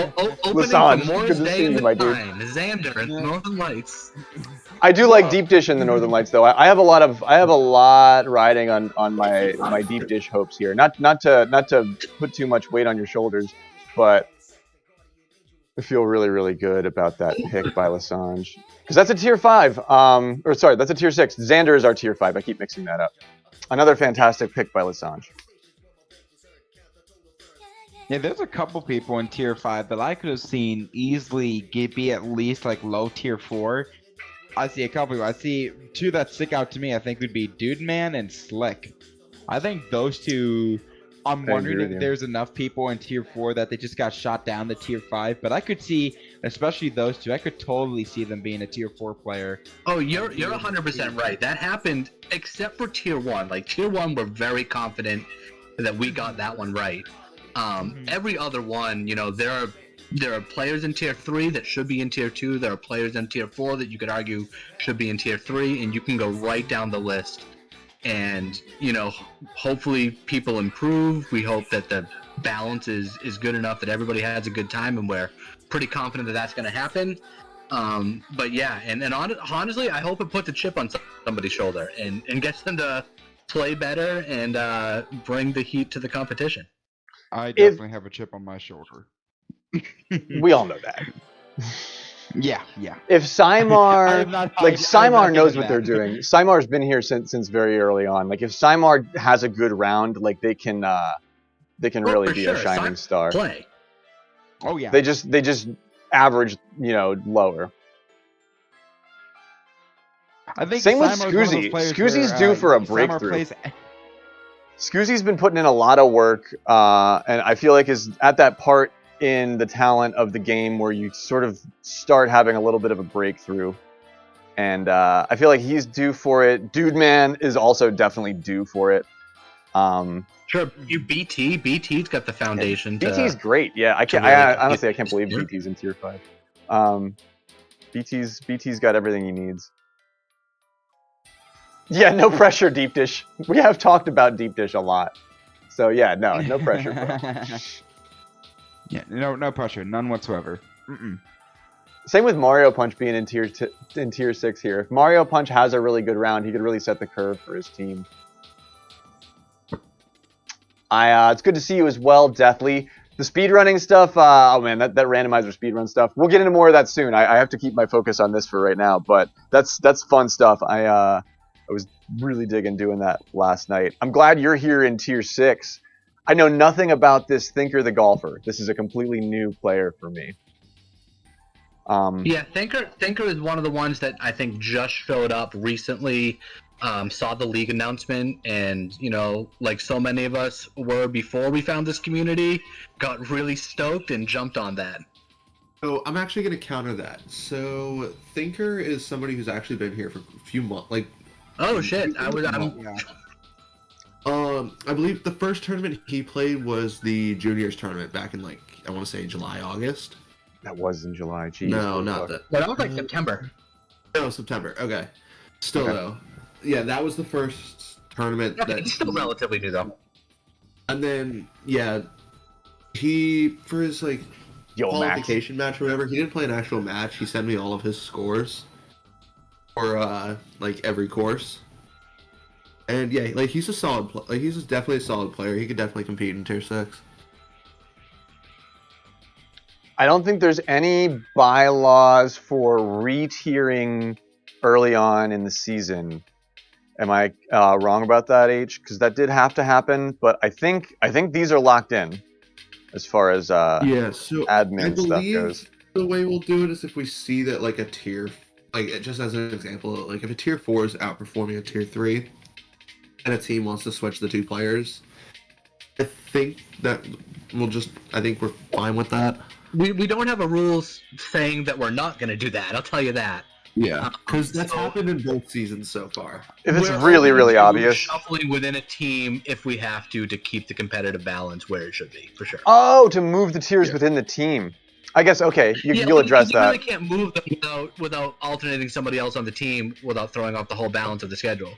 Speaker 3: Lasange,
Speaker 6: for Morris
Speaker 3: good to
Speaker 6: Day
Speaker 3: see
Speaker 6: in
Speaker 3: you,
Speaker 6: the
Speaker 3: my dude.
Speaker 6: Time, Xander and Northern Lights.
Speaker 3: I do like deep dish in the Northern Lights, though. I have a lot riding on my deep dish hopes here. Not to put too much weight on your shoulders, but I feel really, really good about that pick by Lasange. Because that's a tier 5. That's a tier 6. Xander is our tier 5. I keep mixing that up. Another fantastic pick by Lasange.
Speaker 5: Yeah, there's a couple people in tier 5 that I could have seen easily be at least like low tier 4. I see a couple. I see 2 that stick out to me. I think would be Dude Man and Slick. I think those 2. I'm wondering if there's enough people in tier 4 that they just got shot down to tier 5. But I could see, especially those 2, I could totally see them being a tier 4 player.
Speaker 6: Oh, you're 100% right. That happened, except for tier 1. Like tier 1, we're very confident that we got that one right. Every other one, there are players in tier 3 that should be in tier 2. There are players in tier 4 that you could argue should be in tier 3, and you can go right down the list. And, hopefully people improve. We hope that the balance is good enough that everybody has a good time, and we're pretty confident that that's going to happen. But yeah, and honestly, I hope it puts a chip on somebody's shoulder and gets them to play better and bring the heat to the competition.
Speaker 5: I definitely have a chip on my shoulder.
Speaker 3: We all know that.
Speaker 5: Yeah.
Speaker 3: If Simar, Simar knows what they're doing. Simar's been here since very early on. Like if Simar has a good round, like they can really be a shining star.
Speaker 6: Play.
Speaker 5: Oh yeah.
Speaker 3: They just average, lower.
Speaker 5: I think
Speaker 3: same with
Speaker 5: Simar's
Speaker 3: Scoozy. Scoozy's due for a breakthrough. Scoozy's been putting in a lot of work, and I feel like is at that part in the talent of the game where you sort of start having a little bit of a breakthrough. And I feel like he's due for it. Dude Man is also definitely due for it.
Speaker 6: Sure, BT's got the foundation.
Speaker 3: BT's great. Yeah, honestly I can't believe BT's in tier 5. BT's got everything he needs. Yeah, no pressure, Deep Dish. We have talked about Deep Dish a lot. So yeah, no pressure, bro.
Speaker 5: Yeah, no pressure, none whatsoever.
Speaker 3: Same with Mario Punch being in tier 6 here. If Mario Punch has a really good round, he could really set the curve for his team. It's good to see you as well, Deathly. The speedrunning stuff, oh man, that randomizer speedrun stuff. We'll get into more of that soon. I have to keep my focus on this for right now, but that's fun stuff. I was really digging doing that last night. I'm glad you're here in tier 6. I know nothing about this Thinker the Golfer. This is a completely new player for me.
Speaker 6: Yeah, Thinker is one of the ones that I think just showed up recently, saw the league announcement, and, like so many of us were before we found this community, got really stoked and jumped on that.
Speaker 8: So I'm actually going to counter that. So Thinker is somebody who's actually been here for a few months.
Speaker 6: Oh shit! I
Speaker 8: believe the first tournament he played was the juniors tournament back in I want to say July, August.
Speaker 3: That was in July. Jeez,
Speaker 8: no, not that.
Speaker 6: But that was September.
Speaker 8: No, September. Okay. Still though, yeah, that was the first tournament.
Speaker 6: Yeah, it's still relatively new though.
Speaker 8: And then he for his qualification match or whatever, he didn't play an actual match. He sent me all of his scores for every course. And yeah, he's a solid he's definitely a solid player. He could definitely compete in tier 6.
Speaker 3: I don't think there's any bylaws for re-tiering early on in the season. Am I wrong about that, H? Because that did have to happen, but I think these are locked in as far as
Speaker 8: Yeah, so I
Speaker 3: admin stuff
Speaker 8: believe
Speaker 3: goes.
Speaker 8: the way we'll do it is if we see that like a tier, like just as an example, like if a tier 4 is outperforming a tier 3, and a team wants to switch the 2 players, I think that I think we're fine with that.
Speaker 6: We don't have a rules saying that we're not going to do that. I'll tell you that.
Speaker 8: Yeah, because that's happened in both seasons so far.
Speaker 3: If it's
Speaker 6: We're
Speaker 3: really,
Speaker 6: open
Speaker 3: really
Speaker 6: to
Speaker 3: obvious.
Speaker 6: shuffling within a team if we have to keep the competitive balance where it should be, for sure.
Speaker 3: Oh, to move the tiers within the team. I guess, okay, you'll address that.
Speaker 6: You really can't move them without alternating somebody else on the team without throwing off the whole balance of the schedule.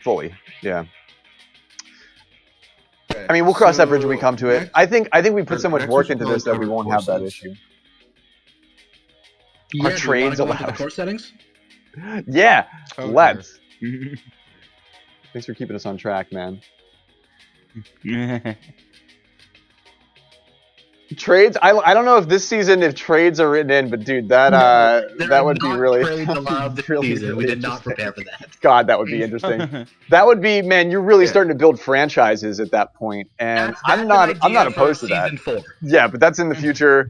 Speaker 3: Fully, yeah.
Speaker 8: Okay,
Speaker 3: I mean, we'll cross that bridge when we
Speaker 8: so
Speaker 3: come to it. I think we put so much
Speaker 8: next
Speaker 3: work
Speaker 8: we should
Speaker 3: into this that we
Speaker 8: probably
Speaker 3: won't
Speaker 8: cover
Speaker 3: have that
Speaker 8: courses.
Speaker 3: issue.
Speaker 6: Yeah,
Speaker 3: Are
Speaker 6: do you wanna
Speaker 3: trades
Speaker 6: go into the
Speaker 3: allowed?
Speaker 6: course settings?
Speaker 3: Yeah,
Speaker 5: Okay.
Speaker 3: let's. Thanks for keeping us on track, man. Trades. I don't know if this season if trades are written in, but dude, that
Speaker 6: There
Speaker 3: that
Speaker 6: are
Speaker 3: would be
Speaker 6: not
Speaker 3: really
Speaker 6: trades allowed this
Speaker 3: really,
Speaker 6: season. We
Speaker 3: really
Speaker 6: did not
Speaker 3: interesting.
Speaker 6: prepare for that.
Speaker 3: God, that would be interesting. That would be, man. You're really
Speaker 8: Yeah.
Speaker 3: starting to build franchises at that point, and
Speaker 6: That's
Speaker 3: I'm
Speaker 6: an
Speaker 3: not
Speaker 6: idea for
Speaker 3: opposed to that.
Speaker 6: season 4.
Speaker 3: Yeah, but that's in the future.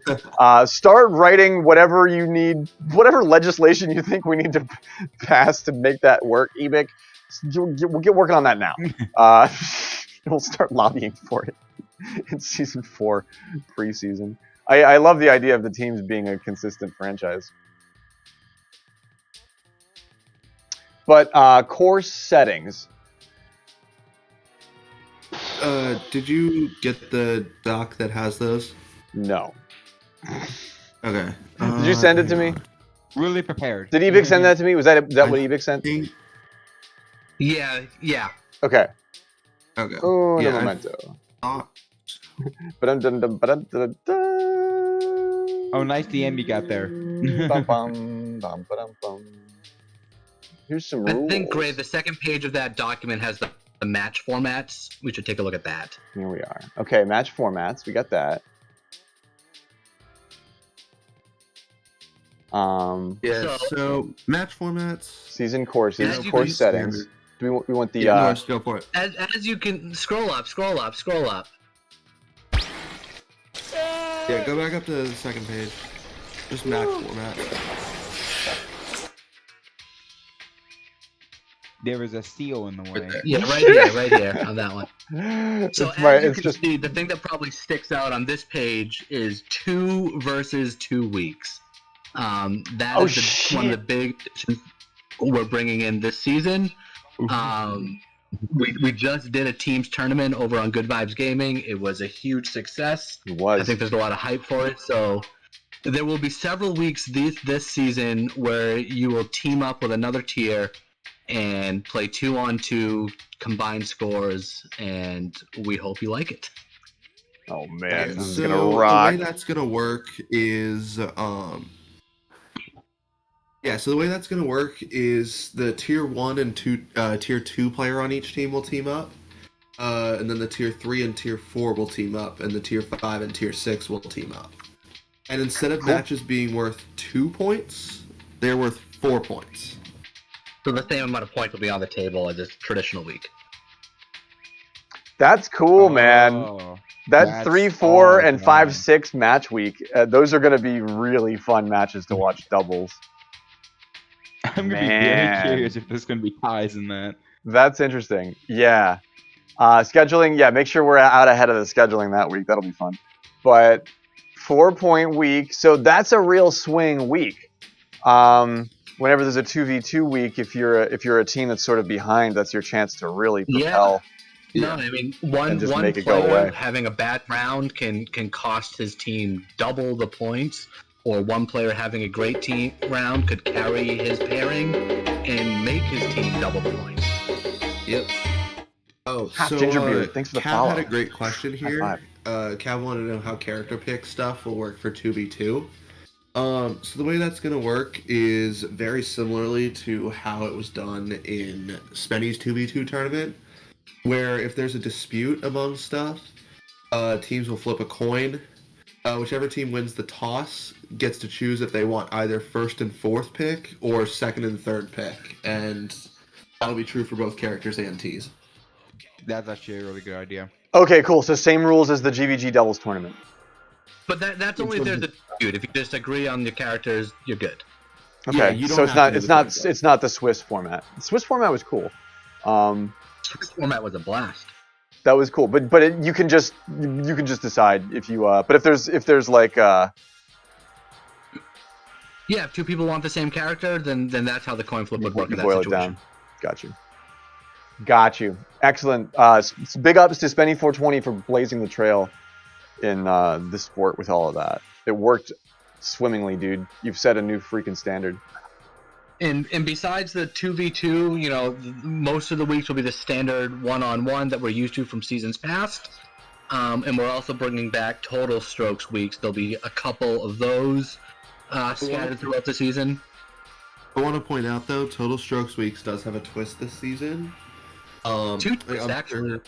Speaker 3: Start writing whatever you need, whatever legislation you think we need to pass to make that work, Ebic. We'll get working on that now. We'll start lobbying for it in season 4 preseason. I love the idea of the teams being a consistent franchise. But course settings.
Speaker 8: Did you get the doc that has those?
Speaker 3: No.
Speaker 8: Okay.
Speaker 3: Did you send it to me?
Speaker 5: Really prepared.
Speaker 3: Did Ebic send that to me? Was that what Ebic sent?
Speaker 6: Yeah.
Speaker 3: Okay.
Speaker 8: Okay.
Speaker 3: Oh,
Speaker 8: Yeah,
Speaker 3: no
Speaker 8: I
Speaker 3: momento.
Speaker 8: thought-
Speaker 5: Oh, nice DM you got there.
Speaker 3: Here's some
Speaker 6: I
Speaker 3: rules.
Speaker 6: think, Gray, the second page of that document has the match formats. We should take a look at that.
Speaker 3: Here we are. Okay, match formats. We got that.
Speaker 8: Yeah. So match formats.
Speaker 3: Season courses,
Speaker 6: As you
Speaker 3: course
Speaker 6: can-
Speaker 3: settings. Do we want the
Speaker 8: Yeah, Norris, go for it.
Speaker 6: As you can scroll up.
Speaker 8: Yeah, go back up to the second page. Just match format.
Speaker 5: There is a seal in the way.
Speaker 6: Yeah, right here on that one. So
Speaker 3: It's my-
Speaker 6: as you
Speaker 3: it's
Speaker 6: can
Speaker 3: just
Speaker 6: see, the thing that probably sticks out on this page is 2 versus 2 weeks. That is one of the big additions we're bringing in this season. We just did a teams tournament over on Good Vibes Gaming. It was a huge success.
Speaker 3: It was.
Speaker 6: I think there's a lot of hype for it. So there will be several weeks this season where you will team up with another tier and play 2-on-2 combined scores, and we hope you like it.
Speaker 3: Oh man, this is
Speaker 8: So
Speaker 3: gonna rock.
Speaker 8: the way that's gonna work is so the way that's gonna work is the tier 1 and tier 2 player on each team will team up. And then the tier 3 and tier 4 will team up, and the tier 5 and tier 6 will team up. And instead of matches being worth 2 points, they're worth 4 points.
Speaker 6: So the same amount of points will be on the table as a traditional week.
Speaker 3: That's cool, man.
Speaker 5: Oh,
Speaker 3: That
Speaker 5: that's
Speaker 3: 3, 4, and
Speaker 5: awesome.
Speaker 3: 5, 6 match week. Those are gonna be really fun matches to watch doubles.
Speaker 5: I'm gonna be
Speaker 3: Man.
Speaker 5: very curious if there's gonna be ties in that.
Speaker 3: That's interesting. Yeah. Scheduling, yeah, make sure we're out ahead of the scheduling that week. That'll be fun. But 4-point week, so that's a real swing week. Whenever there's a 2v2 week, if you're a team that's sort of behind, that's your chance to really propel.
Speaker 6: No, I mean one
Speaker 3: And just
Speaker 6: one
Speaker 3: make it go
Speaker 6: player
Speaker 3: away.
Speaker 6: having a bad round can cost his team double the points, or one player having a great team round could carry his pairing and make his team double the points.
Speaker 8: Yep. Oh,
Speaker 3: Half
Speaker 8: so
Speaker 3: Gingerbeard, thanks for the
Speaker 8: Cav
Speaker 3: follow.
Speaker 8: had a great question here.
Speaker 3: High
Speaker 8: Cav wanted to know how character pick stuff will work for 2v2. So the way that's going to work is very similarly to how it was done in Spenny's 2v2 tournament, where if there's a dispute among stuff, teams will flip a coin, whichever team wins the toss gets to choose if they want either first and fourth pick or second and third pick, and that'll be true for both characters and tees.
Speaker 5: That's actually a really good idea.
Speaker 3: Okay, cool. So same rules as the GVG doubles tournament.
Speaker 6: But that's only if there's a dispute. If you just agree on your characters, you're good.
Speaker 3: Okay,
Speaker 8: Yeah, you don't
Speaker 3: so it's
Speaker 8: have
Speaker 3: not
Speaker 8: to do
Speaker 3: it's
Speaker 8: the
Speaker 3: not
Speaker 8: same
Speaker 3: it's not the Swiss format. The Swiss format was cool.
Speaker 6: Swiss format was a blast.
Speaker 3: That was cool, but you can just decide if you but if there's like
Speaker 6: Yeah, if two people want the same character, then that's how the coin flip would work in that
Speaker 3: boil it
Speaker 6: situation.
Speaker 3: down. Got you. Excellent. Big ups to Spenny 420 for blazing the trail in this sport with all of that. It worked swimmingly, dude. You've set a new freaking standard.
Speaker 6: And besides the 2v2, you know, most of the weeks will be the standard one-on-one that we're used to from seasons past. And we're also bringing back total strokes weeks. There'll be a couple of those scattered throughout the season.
Speaker 8: I want to point out though, Total Strokes Weeks does have a twist this season.
Speaker 6: Two twists, actually.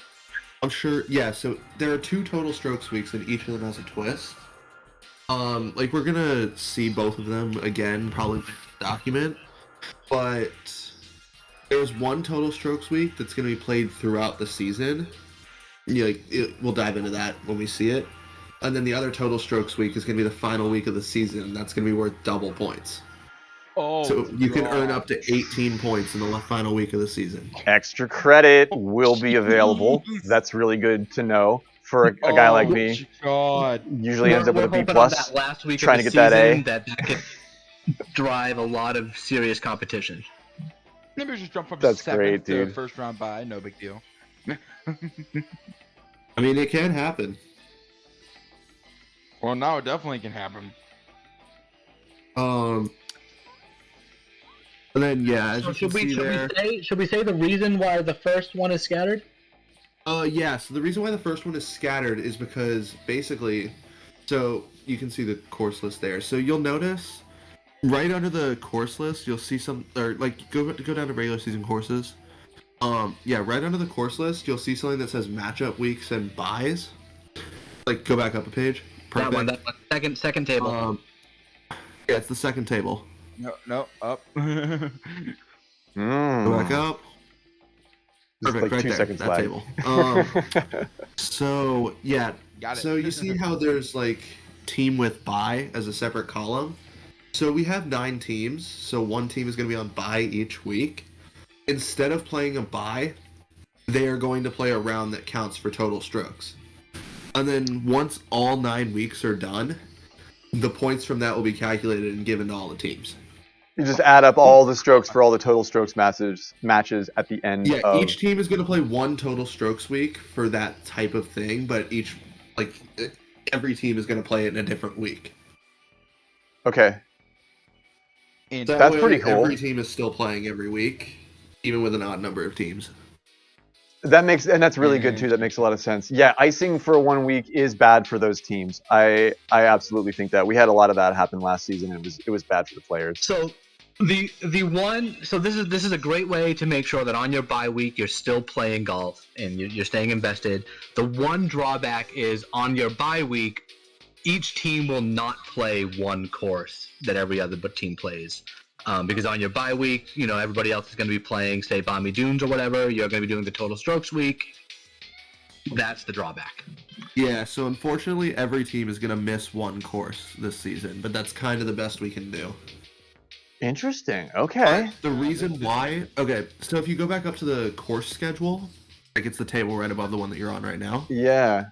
Speaker 8: I'm sure. Yeah, so there are 2 Total Strokes Weeks, and each of them has a twist. Like we're gonna see both of them again, probably in the document. But there's one Total Strokes Week that's gonna be played throughout the season. Yeah, we'll dive into that when we see it. And then the other Total Strokes Week is gonna be the final week of the season, and that's gonna be worth double points.
Speaker 5: Oh,
Speaker 8: So you can earn up to 18 points in the final week of the season.
Speaker 3: Extra credit will be available. That's really good to know for a guy like me.
Speaker 5: God.
Speaker 3: Usually ends up with a B
Speaker 6: Hoping on
Speaker 3: plus.
Speaker 6: that last week
Speaker 3: Trying
Speaker 6: of
Speaker 3: to
Speaker 6: the
Speaker 3: get that A.
Speaker 6: season, that could drive a lot of serious competition.
Speaker 5: Maybe just jump from
Speaker 3: That's
Speaker 5: second
Speaker 3: great,
Speaker 5: to
Speaker 3: dude.
Speaker 5: first round bye. No big deal.
Speaker 8: I mean, it can happen.
Speaker 5: Well, now it definitely can happen.
Speaker 8: And then yeah, as
Speaker 6: So
Speaker 8: you can see there.
Speaker 6: should we say the reason why the first one is scattered?
Speaker 8: Yeah, so the reason why the first one is scattered is because basically, so you can see the course list there. So you'll notice right under the course list, you'll see some, or like go down to regular season courses. Yeah, right under the course list, you'll see something that says matchup weeks and buys. Like go back up a page. Perfect.
Speaker 6: That one, second table.
Speaker 8: Yeah, it's the second table.
Speaker 5: No, up.
Speaker 8: Go back up.
Speaker 3: Just
Speaker 8: Perfect,
Speaker 3: like
Speaker 8: right
Speaker 3: 2
Speaker 8: there,
Speaker 3: seconds
Speaker 8: that
Speaker 3: lag.
Speaker 8: table. So yeah,
Speaker 5: Got it.
Speaker 8: so you see how there's like team with bye as a separate column. So we have 9 teams. So one team is going to be on bye each week. Instead of playing a bye, they are going to play a round that counts for total strokes. And then once all 9 weeks are done, the points from that will be calculated and given to all the teams.
Speaker 3: You just add up all the strokes for all the total strokes matches at the end
Speaker 8: Yeah,
Speaker 3: of...
Speaker 8: each team is going to play one total strokes week for that type of thing, but every team is going to play it in a different week.
Speaker 3: Okay.
Speaker 5: And
Speaker 8: That
Speaker 3: That's
Speaker 8: way,
Speaker 3: pretty cool.
Speaker 8: Every team is still playing every week, even with an odd number of teams.
Speaker 3: That's really good too. That makes a lot of sense. Yeah, icing for 1 week is bad for those teams. I absolutely think that. We had a lot of that happen last season. It was bad for the players.
Speaker 6: So this is a great way to make sure that on your bye week you're still playing golf and you're staying invested. The one drawback is on your bye week, each team will not play one course that every other team plays. Because on your bye week, you know, everybody else is going to be playing, say, Balmy Dunes or whatever. You're going to be doing the Total Strokes week. That's the drawback.
Speaker 8: Yeah, so unfortunately, every team is going to miss one course this season, but that's kind of the best we can do.
Speaker 3: Interesting. Okay.
Speaker 8: The reason why... Okay, so if you go back up to the course schedule, like it's the table right above the one that you're on right now.
Speaker 3: Yeah.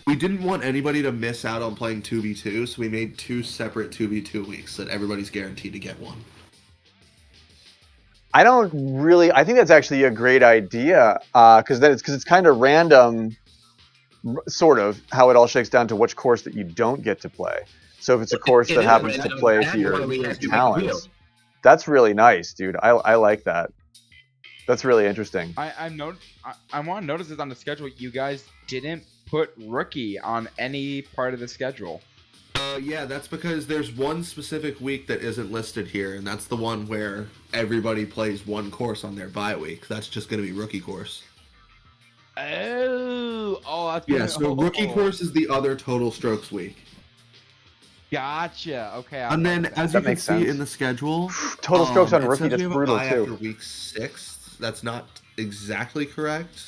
Speaker 8: We didn't want anybody to miss out on playing 2v2, so we made 2 separate 2v2 weeks that everybody's guaranteed to get one.
Speaker 3: I think that's actually a great idea because it's kind of random, sort of how it all shakes down to which course that you don't get to play. So if it's a course that happens to play to your talents, that's really nice, dude. I like that. That's really interesting.
Speaker 5: I want to notice this on the schedule. You guys didn't put rookie on any part of the schedule.
Speaker 8: Yeah, that's because there's one specific week that isn't listed here, and that's the one where everybody plays one course on their bye week. That's just going to be rookie course.
Speaker 5: That's
Speaker 8: Yeah, so rookie course is the other total strokes week.
Speaker 5: Gotcha. Okay.
Speaker 8: And then, as
Speaker 3: That
Speaker 8: you can
Speaker 3: makes
Speaker 8: see
Speaker 3: sense.
Speaker 8: in the schedule,
Speaker 3: Total strokes on
Speaker 8: it
Speaker 3: rookie,
Speaker 8: says
Speaker 3: that's
Speaker 8: we have
Speaker 3: brutal
Speaker 8: a bye
Speaker 3: too.
Speaker 8: after week 6. That's not exactly correct.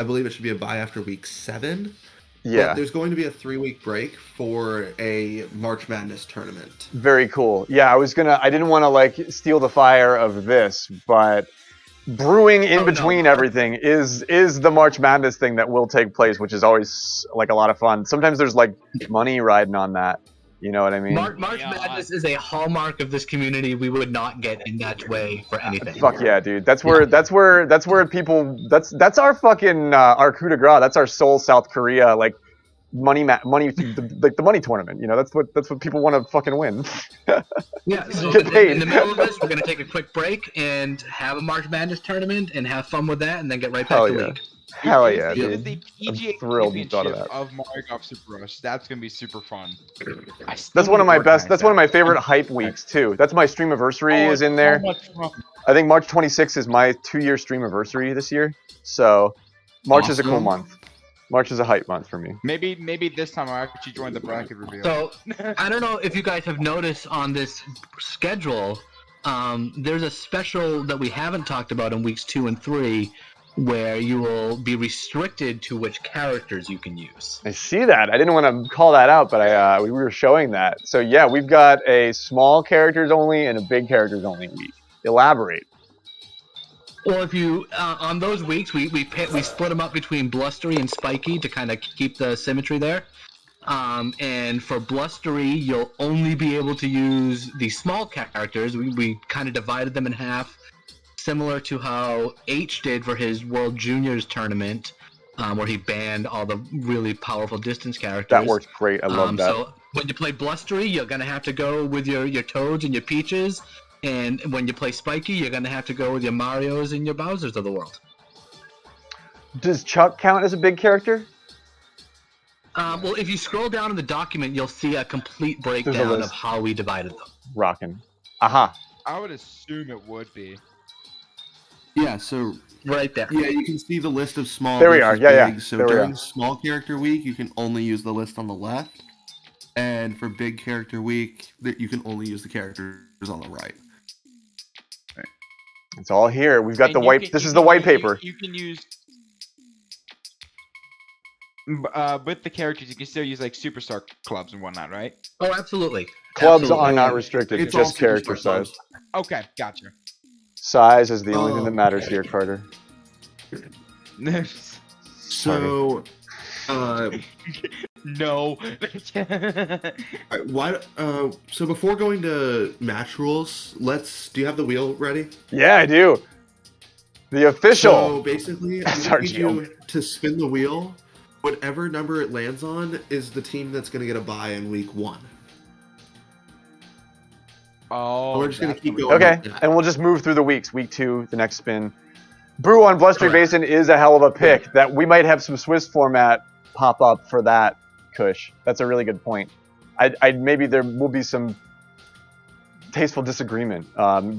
Speaker 8: I believe it should be a bye after week 7.
Speaker 3: Yeah.
Speaker 8: But there's going to be a 3-week break for a March Madness tournament.
Speaker 3: Very cool. Yeah, I didn't want to like steal the fire of this, but brewing in between everything is the March Madness thing that will take place, which is always like a lot of fun. Sometimes there's like money riding on that. You know what I mean?
Speaker 6: March Madness is a hallmark of this community. We would not get in that way for anything.
Speaker 3: Fuck yeah, dude. That's where people. That's our fucking our coup de grace. That's our Seoul, South Korea, like money, like the money tournament. You know, that's what people want to fucking win.
Speaker 6: Yeah. So
Speaker 3: Get paid.
Speaker 6: in the middle of this, we're gonna take a quick break and have a March Madness tournament and have fun with that, and then get right back to League.
Speaker 3: Hell yeah,
Speaker 5: It is
Speaker 3: dude.
Speaker 5: the PGA
Speaker 3: I'm thrilled you thought of
Speaker 5: Championship
Speaker 3: that.
Speaker 5: of Mario Golf Super Rush. That's gonna be super fun.
Speaker 3: That's one of my best. That's one of my favorite hype weeks too. That's my streamiversary is in there.
Speaker 5: So much fun.
Speaker 3: I think March 26th is my 2-year streamiversary this year. So March is a cool
Speaker 8: Awesome.
Speaker 3: month. March is a hype month for me.
Speaker 5: Maybe this time I'll actually join the bracket reveal.
Speaker 6: So I don't know if you guys have noticed on this schedule, there's a special that we haven't talked about in weeks 2 and 3, where you will be restricted to which characters you can use.
Speaker 3: I see that. I didn't want to call that out, but we were showing that. So yeah, we've got a small characters only and a big characters only week. Elaborate.
Speaker 6: Well, if you on those weeks we split them up between Blustery and Spiky to kind of keep the symmetry there. And for Blustery, you'll only be able to use the small characters. We kind of divided them in half, similar to how H did for his World Juniors tournament, where he banned all the really powerful distance characters.
Speaker 3: That works great. I love that.
Speaker 6: So when you play Blustery, you're gonna have to go with your Toads and your Peaches. And when you play Spiky, you're going to have to go with your Marios and your Bowsers of the world.
Speaker 3: Does Chuck count as a big character?
Speaker 6: Well, if you scroll down in the document, you'll see a complete breakdown of how we divided them.
Speaker 3: Rockin'. Aha.
Speaker 5: I would assume it would be.
Speaker 8: Yeah, so
Speaker 6: right there.
Speaker 8: Yeah, you can see the list of small.
Speaker 3: There we are. Yeah,
Speaker 8: big.
Speaker 3: yeah.
Speaker 8: So
Speaker 3: There we
Speaker 8: during
Speaker 3: are.
Speaker 8: small character week, you can only use the list on the left, and for big character week, you can only use the characters on the right.
Speaker 3: It's all here. We've got
Speaker 5: And
Speaker 3: the
Speaker 5: you
Speaker 3: white.
Speaker 5: can-
Speaker 3: This
Speaker 5: you
Speaker 3: is the
Speaker 5: can
Speaker 3: white
Speaker 5: use-
Speaker 3: paper.
Speaker 5: You can use. With the characters, you can still use like superstar clubs and whatnot, right?
Speaker 6: Oh, absolutely.
Speaker 3: Clubs
Speaker 6: Absolutely.
Speaker 3: are not restricted.
Speaker 8: It's all
Speaker 3: Just character
Speaker 8: superstar clubs.
Speaker 3: size.
Speaker 5: Okay, gotcha.
Speaker 3: Size is the only thing that matters here, Carter.
Speaker 8: So,
Speaker 5: no.
Speaker 8: why? So before going to match rules, do you have the wheel ready?
Speaker 3: Yeah, I do. The official.
Speaker 8: So basically, I need
Speaker 3: SRGL.
Speaker 8: you to spin the wheel. Whatever number it lands on is the team that's going to get a bye in week 1.
Speaker 5: Oh,
Speaker 8: We're just gonna
Speaker 5: that's
Speaker 8: keep
Speaker 5: what
Speaker 8: going.
Speaker 3: Okay,
Speaker 8: Yeah.
Speaker 3: and we'll just move through the weeks. Week 2, the next spin. Brew on Blustery
Speaker 8: Correct.
Speaker 3: Basin is a hell of a pick. That we might have some Swiss format pop up for that, Kush. That's a really good point. Maybe there will be some tasteful disagreement.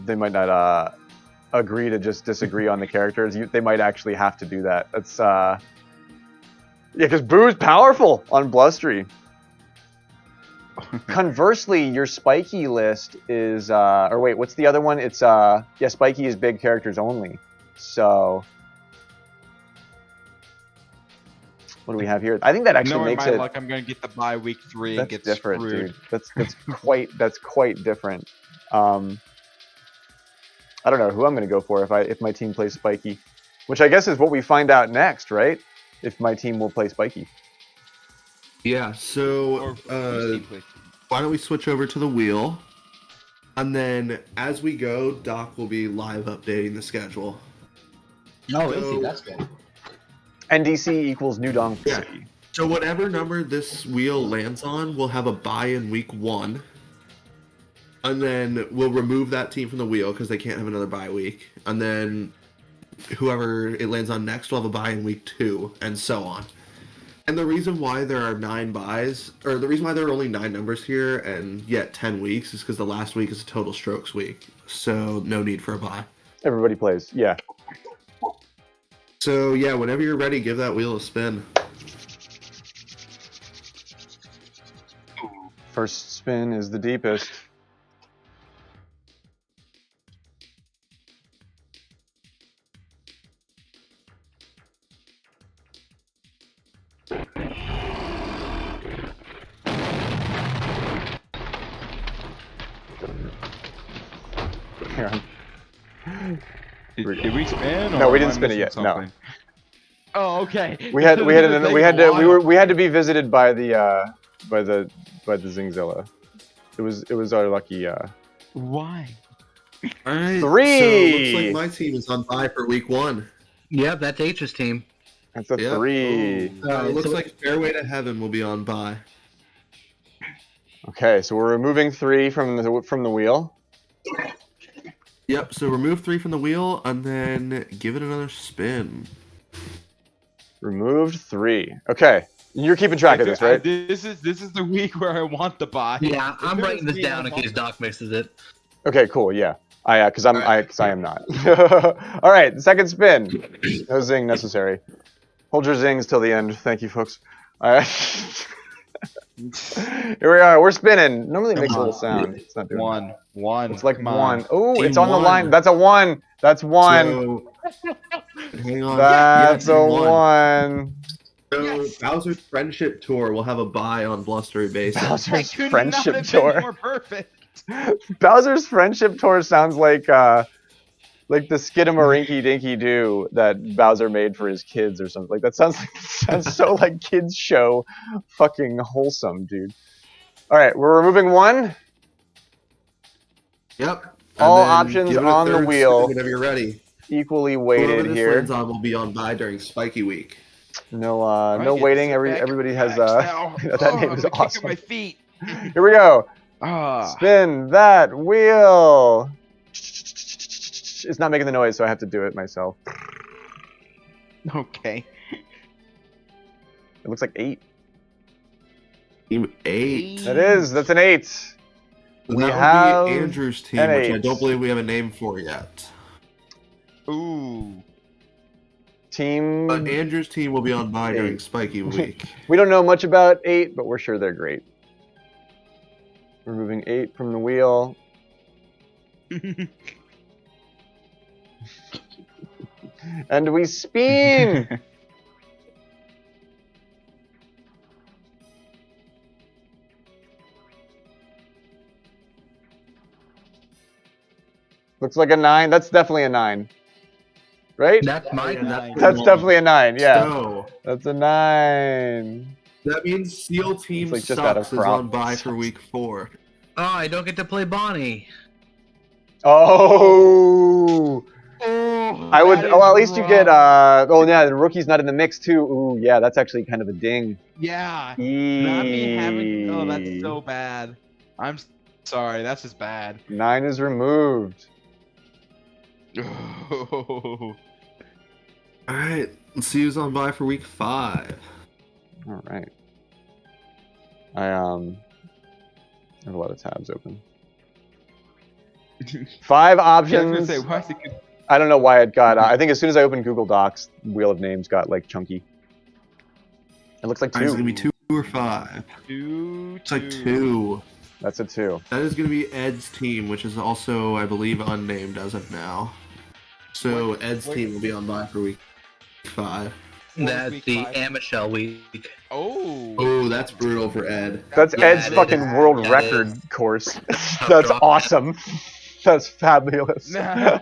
Speaker 3: They might not agree to just disagree on the characters. They might actually have to do that. That's yeah, because Boo's powerful on Blustery. Conversely, your Spiky list is or wait, what's the other one? It's yeah, Spiky is big characters only. So what do we have here? I think that actually
Speaker 5: Knowing
Speaker 3: makes
Speaker 5: my
Speaker 3: it
Speaker 5: luck, I'm gonna get the bye week 3 and
Speaker 3: that's
Speaker 5: get
Speaker 3: different,
Speaker 5: screwed.
Speaker 3: dude. That's quite different. I don't know who I'm gonna go for if my team plays Spiky, which I guess is what we find out next, right? If my team will play Spiky.
Speaker 8: Yeah. So why don't we switch over to the wheel, and then as we go, Doc will be live updating the schedule.
Speaker 6: Oh,
Speaker 8: So-
Speaker 6: easy. That's good.
Speaker 3: NDC equals New Dong
Speaker 8: Yeah.
Speaker 3: City.
Speaker 8: So whatever number this wheel lands on, we'll have a bye in week 1. And then we'll remove that team from the wheel because they can't have another bye week. And then whoever it lands on next will have a bye in week 2, and so on. And the reason why there are 9 buys, or the reason why there are only 9 numbers here and yet 10 weeks, is because the last week is a total strokes week. So no need for a bye.
Speaker 3: Everybody plays. Yeah.
Speaker 8: So yeah, whenever you're ready, give that wheel a spin.
Speaker 3: First spin is the deepest. Hang on.
Speaker 5: Did we spin?
Speaker 3: No,
Speaker 5: or
Speaker 3: we
Speaker 5: am I
Speaker 3: didn't spin it
Speaker 5: missing
Speaker 3: yet.
Speaker 5: something?
Speaker 3: No.
Speaker 5: Oh, okay.
Speaker 3: We had to be visited by the Zingzilla. It was our lucky
Speaker 5: Why?
Speaker 8: All right.
Speaker 3: 3.
Speaker 8: So it looks like my team is on bye for week 1.
Speaker 6: Yep, that's H's team.
Speaker 3: That's a
Speaker 8: Yep.
Speaker 3: 3.
Speaker 8: It looks like Fairway to Heaven will be on bye.
Speaker 3: Okay, so we're removing 3 from the wheel.
Speaker 8: Yep. So remove 3 from the wheel and then give it another spin.
Speaker 3: Removed 3. Okay, you're keeping track of this, right?
Speaker 5: This is the week where I want the buy.
Speaker 6: Yeah,
Speaker 5: If
Speaker 6: I'm
Speaker 5: it
Speaker 6: writing
Speaker 5: was
Speaker 6: this
Speaker 5: me,
Speaker 6: down
Speaker 5: I'd
Speaker 6: in
Speaker 5: want
Speaker 6: case
Speaker 5: the-
Speaker 6: Doc misses it.
Speaker 3: Okay, cool. Yeah, because I am not. All right, second spin. No zing necessary. Hold your zings till the end. Thank you, folks. All right. Here we are. We're spinning. Normally it makes a little sound. It's not doing that.
Speaker 5: One.
Speaker 3: It's like
Speaker 5: Come
Speaker 3: 1.
Speaker 5: on.
Speaker 3: Oh,
Speaker 8: Team
Speaker 3: it's on the
Speaker 8: 1.
Speaker 3: line. That's a 1. That's 1.
Speaker 8: So, hang on.
Speaker 3: That's
Speaker 8: Yeah,
Speaker 3: a
Speaker 8: team
Speaker 3: 1.
Speaker 8: So
Speaker 5: Yes.
Speaker 8: Bowser's Friendship Tour will have a bye on Blustery Basin.
Speaker 5: That
Speaker 3: Bowser's
Speaker 5: could
Speaker 3: Friendship
Speaker 5: not have
Speaker 3: Tour.
Speaker 5: been more perfect.
Speaker 3: Bowser's Friendship Tour sounds like the Skidamarinky Dinky Doo that Bowser made for his kids or something. Like that sounds so like kids show, fucking wholesome, dude. All right, we're removing 1.
Speaker 8: Yep. And
Speaker 3: All
Speaker 8: then
Speaker 3: options
Speaker 8: give it a
Speaker 3: on the
Speaker 8: third
Speaker 3: wheel.
Speaker 8: spin whenever you're ready.
Speaker 3: Equally
Speaker 8: Whoever
Speaker 3: weighted
Speaker 8: this
Speaker 3: here.
Speaker 8: lands on will be on bye during Spiky Week.
Speaker 3: No,
Speaker 5: I
Speaker 3: no
Speaker 5: get to
Speaker 3: waiting.
Speaker 5: sit back
Speaker 3: Everybody
Speaker 5: and
Speaker 3: has
Speaker 5: relax now.
Speaker 3: that name
Speaker 5: I'm
Speaker 3: is
Speaker 5: gonna kick up
Speaker 3: awesome.
Speaker 5: my feet.
Speaker 3: Here we go.
Speaker 5: Ah.
Speaker 3: Spin that wheel. It's not making the noise, so I have to do it myself.
Speaker 5: Okay.
Speaker 3: It looks like 8.
Speaker 8: Team 8.
Speaker 3: That is. That's an 8.
Speaker 8: So
Speaker 3: We
Speaker 8: that
Speaker 3: have
Speaker 8: would be Andrew's team,
Speaker 3: an
Speaker 8: which I
Speaker 3: 8.
Speaker 8: don't believe we have a name for yet.
Speaker 5: Ooh.
Speaker 3: Team.
Speaker 8: But Andrew's team will be on bye during Spiky Week.
Speaker 3: We don't know much about 8, but we're sure they're great. Removing 8 from the wheel. And we spin. Looks like a 9. That's definitely a 9. Right?
Speaker 6: That's my
Speaker 3: That's definitely a 9. Yeah.
Speaker 8: So,
Speaker 3: That's a 9.
Speaker 8: that means Seal Team
Speaker 3: like just out of
Speaker 8: Sucks is
Speaker 3: crop.
Speaker 8: on bye for week 4.
Speaker 6: Oh, I don't get to play Bonnie.
Speaker 3: Oh. I would.
Speaker 5: that is
Speaker 3: Well, at least you get.
Speaker 5: rough.
Speaker 3: Oh yeah, the rookie's not in the mix too. Ooh, yeah, that's actually kind of a ding.
Speaker 5: Yeah. Not me having. Oh, that's so bad. I'm sorry. That's just bad.
Speaker 3: 9 is removed.
Speaker 5: Oh.
Speaker 8: Alright, let's see who's on bye for week 5.
Speaker 3: All right. I have a lot of tabs open. 5
Speaker 5: Yeah, I was gonna
Speaker 3: options.
Speaker 5: say, why is it good?
Speaker 3: I don't know why it got. I think as soon as I opened Google Docs, Wheel of Names got like chunky. It looks like 2.
Speaker 8: It's gonna be 2 or 5. It's like 2.
Speaker 3: That's a 2.
Speaker 8: That is gonna be Ed's team, which is also, I believe, unnamed as of now. So Ed's team will be on bye for week 5.
Speaker 6: That's
Speaker 5: week
Speaker 6: the
Speaker 5: 5?
Speaker 6: Amichelle week.
Speaker 5: Oh.
Speaker 8: Oh, that's brutal for Ed.
Speaker 3: That's
Speaker 6: Yeah,
Speaker 3: Ed's
Speaker 6: it
Speaker 3: fucking
Speaker 6: is.
Speaker 3: world
Speaker 6: Yeah, it
Speaker 3: record
Speaker 6: is.
Speaker 3: course. That's
Speaker 6: drop.
Speaker 3: awesome. That's fabulous.
Speaker 5: Nah.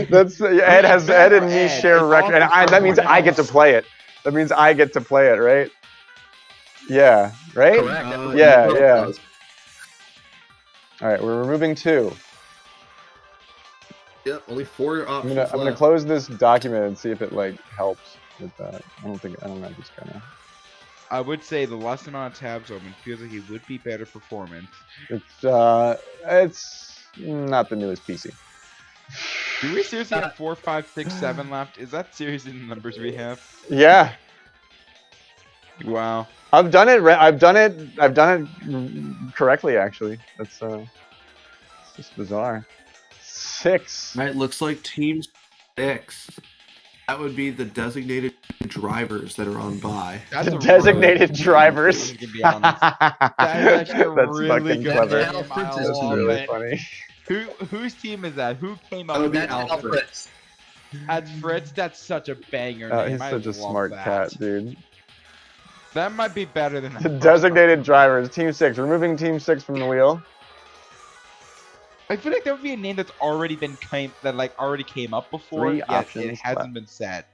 Speaker 3: That's Ed has Ed and me
Speaker 5: Ed
Speaker 3: share
Speaker 5: is
Speaker 3: record, and
Speaker 5: also
Speaker 3: that means I get to play it. That means I get to play it, right? Yeah, right.
Speaker 6: Correct.
Speaker 3: Yeah,
Speaker 8: he
Speaker 3: yeah.
Speaker 8: does.
Speaker 3: All right, we're removing 2.
Speaker 8: Yep, only 4
Speaker 3: I'm
Speaker 8: options
Speaker 3: gonna
Speaker 8: left.
Speaker 3: close this document and see if it like helps with that. I don't know. Just kind of.
Speaker 5: I would say the less amount of tabs open feels like it would be better performance.
Speaker 3: It's not the newest PC.
Speaker 5: Do we seriously have 4, 5, 6, 7 left? Is that seriously the numbers we have?
Speaker 3: Yeah,
Speaker 5: Wow.
Speaker 3: I've done it. I've done it correctly, actually. That's it's just bizarre. 6.
Speaker 8: Alright, looks like Team 6 That would be the designated drivers that are on bye.
Speaker 5: That's a
Speaker 3: Designated
Speaker 5: really
Speaker 3: drivers.
Speaker 5: to be honest. That is actually a
Speaker 3: That's
Speaker 5: really
Speaker 3: fucking
Speaker 5: good
Speaker 3: clever.
Speaker 5: name. I
Speaker 6: That's
Speaker 3: That's
Speaker 5: love
Speaker 3: really
Speaker 5: it.
Speaker 3: funny.
Speaker 5: Whose team is that? Who came up
Speaker 8: That would
Speaker 5: with
Speaker 8: be
Speaker 6: That's
Speaker 5: that?
Speaker 8: Alfred.
Speaker 6: Alfred's.
Speaker 5: At Fritz, that's such a banger
Speaker 3: Oh,
Speaker 5: name.
Speaker 3: he's
Speaker 5: I
Speaker 3: such a
Speaker 5: love
Speaker 3: smart
Speaker 5: that.
Speaker 3: cat, dude.
Speaker 5: That might be better than
Speaker 3: The designated drivers, Team 6. Removing Team 6 from the wheel.
Speaker 5: I feel like that would be a name that's already been already came up before.
Speaker 3: Three
Speaker 5: Yet
Speaker 3: options
Speaker 5: it hasn't
Speaker 3: left.
Speaker 5: been said.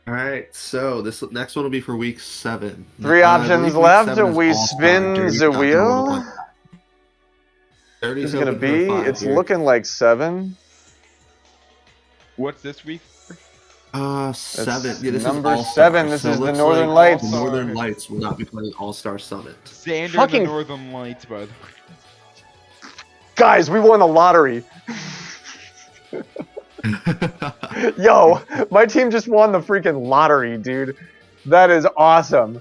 Speaker 8: All right, so this next one will be for week 7.
Speaker 3: Three
Speaker 8: I
Speaker 3: options
Speaker 8: believe week
Speaker 3: left.
Speaker 8: 7 is
Speaker 3: We
Speaker 8: All-Star.
Speaker 3: spin
Speaker 8: Dirty's
Speaker 3: the
Speaker 8: not gonna
Speaker 3: wheel.
Speaker 8: wanna play. Dirty's
Speaker 3: This is gonna
Speaker 8: hoping for a
Speaker 3: be.
Speaker 8: 5
Speaker 3: It's
Speaker 8: here.
Speaker 3: looking like 7.
Speaker 5: What's this week?
Speaker 8: 7. Yeah, this
Speaker 3: number
Speaker 8: is All-Star.
Speaker 3: 7. This
Speaker 8: So
Speaker 3: is the
Speaker 8: looks
Speaker 3: Northern
Speaker 8: like
Speaker 3: Lights.
Speaker 8: The Northern Lights will not be playing All-Star Summit.
Speaker 5: Xander
Speaker 3: Fucking-
Speaker 5: the Northern Lights, by the way.
Speaker 3: Guys, we won the lottery. Yo, my team just won the freaking lottery, dude. That is awesome.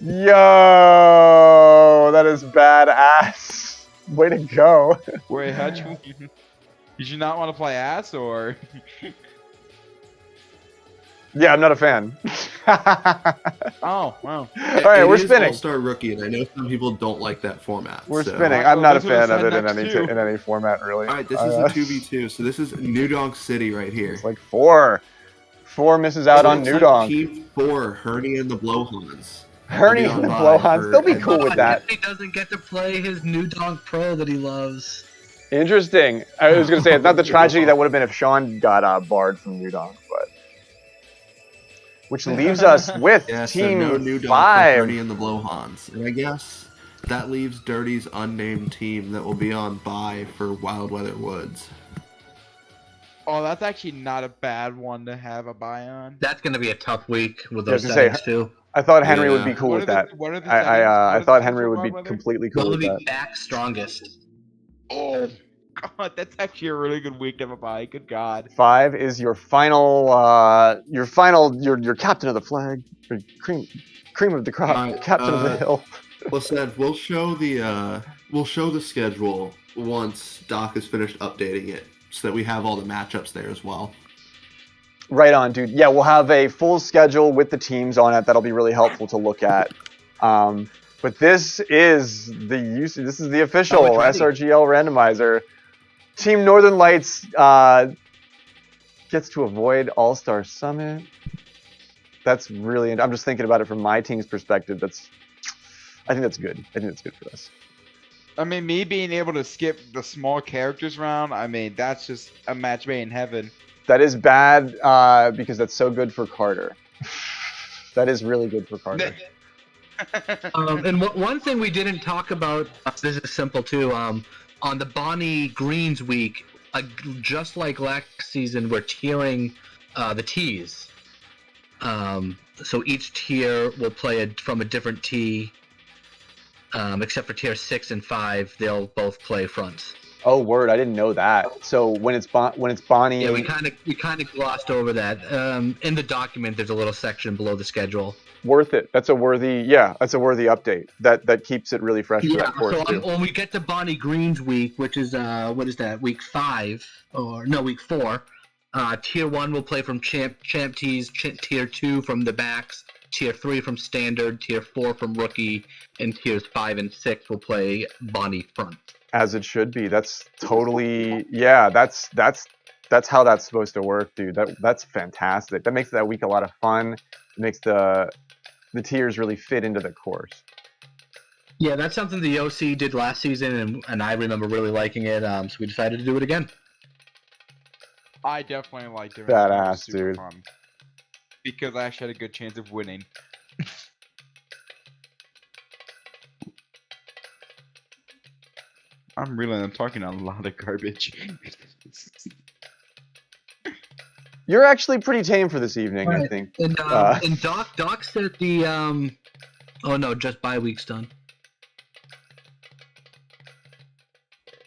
Speaker 3: Yo, that is badass. Way to go.
Speaker 5: Wait, how'd you? Did you not want to play ass or?
Speaker 3: Yeah, I'm not a fan.
Speaker 5: Oh, wow.
Speaker 3: All right,
Speaker 8: It
Speaker 3: we're
Speaker 8: is
Speaker 3: spinning.
Speaker 8: All-Star Rookie, and I know some people don't like that format.
Speaker 3: We're
Speaker 8: so.
Speaker 3: spinning.
Speaker 5: Alright,
Speaker 3: I'm not a
Speaker 5: well, this
Speaker 3: fan
Speaker 5: was
Speaker 3: of it
Speaker 5: next too.
Speaker 3: in any format, really.
Speaker 8: All right, this is a 2v2, so this is New Donk City right here.
Speaker 3: It's like 4. 4 misses out on
Speaker 8: Looks
Speaker 3: New
Speaker 8: like
Speaker 3: Donk.
Speaker 8: Team 4, Hernie and the Blowhans.
Speaker 3: Hernie
Speaker 8: They'll be
Speaker 3: and the
Speaker 8: on bye
Speaker 3: Blowhans.
Speaker 8: for-
Speaker 3: They'll be
Speaker 8: and-
Speaker 3: cool with that.
Speaker 6: He doesn't get to play his new Donk Pro that he loves.
Speaker 3: Interesting. I was gonna say it's not the tragedy that would have been if Sean got barred from New Donk, but which leaves us with
Speaker 8: Yeah, so
Speaker 3: Team
Speaker 8: no New Donk for
Speaker 3: 5.
Speaker 8: Hernie and the Blowhans. And I guess that leaves Dirty's unnamed team that will be on bye for Wild Weather Woods.
Speaker 5: Oh, that's actually not a bad one to have a buy on.
Speaker 6: That's going to be a tough week with
Speaker 3: Yeah, I was
Speaker 6: those
Speaker 3: gonna say,
Speaker 6: settings too.
Speaker 3: I thought Henry would
Speaker 8: Yeah.
Speaker 3: be cool
Speaker 5: What
Speaker 3: with
Speaker 5: are
Speaker 3: that.
Speaker 5: the- what are the
Speaker 3: I
Speaker 5: settings? What
Speaker 3: I
Speaker 5: are the
Speaker 3: thought
Speaker 5: settings
Speaker 3: Henry
Speaker 5: for
Speaker 3: would
Speaker 5: Wild
Speaker 3: be
Speaker 5: Weather?
Speaker 3: completely cool
Speaker 6: Will
Speaker 3: with
Speaker 6: be
Speaker 3: that.
Speaker 6: back strongest.
Speaker 5: Oh, God, that's actually a really good week to have a buy. Good God.
Speaker 3: 5 is your final, your captain of the flag, your cream of the crop,
Speaker 8: Alright,
Speaker 3: captain of the hill.
Speaker 8: Listen, we'll show the schedule once Doc has finished updating it, so that we have all the matchups there as well.
Speaker 3: Right on, dude. Yeah, we'll have a full schedule with the teams on it. That'll be really helpful to look at. But this is the official
Speaker 6: Oh, it's ready.
Speaker 3: SRGL randomizer. Team Northern Lights gets to avoid All-Star Summit. That's really. I'm just thinking about it from my team's perspective. I think that's good. I think that's good for us.
Speaker 5: I mean, me being able to skip the small characters round, I mean, that's just a match made in heaven.
Speaker 3: That is bad because that's so good for Carter. That is really good for Carter.
Speaker 6: And one thing we didn't talk about, this is simple too, on the Bonnie Greens week, just like last season, we're tiering the tees. So each tier will play from a different tee, except for tier 6 and 5, they'll both play fronts.
Speaker 3: Oh, word! I didn't know that. So when it's Bonnie,
Speaker 6: Yeah, we kind of glossed over that. In the document, there's a little section below the schedule.
Speaker 3: worth it. That's a worthy update. That keeps it really fresh for that course
Speaker 6: so
Speaker 3: too.
Speaker 6: when we get to Bonnie Green's week, which is what is that, week 5 or no, week 4? Tier 1 will play from champ tees, tier 2 from the backs, tier 3 from standard, tier 4 from rookie, and tiers 5 and 6 will play Bonnie front.
Speaker 3: As it should be. That's totally That's how that's supposed to work, dude. That's fantastic. That makes that week a lot of fun. It makes the tiers really fit into the course.
Speaker 6: Yeah, that's something the OC did last season, and I remember really liking it. So we decided to do it again.
Speaker 5: I definitely liked it. It was
Speaker 3: Badass,
Speaker 5: super
Speaker 3: dude.
Speaker 5: fun. Because I actually had a good chance of winning. I'm talking a lot of garbage.
Speaker 3: You're actually pretty tame for this evening, I
Speaker 6: Right.
Speaker 3: think.
Speaker 6: And Doc said the oh no, just bye week's done.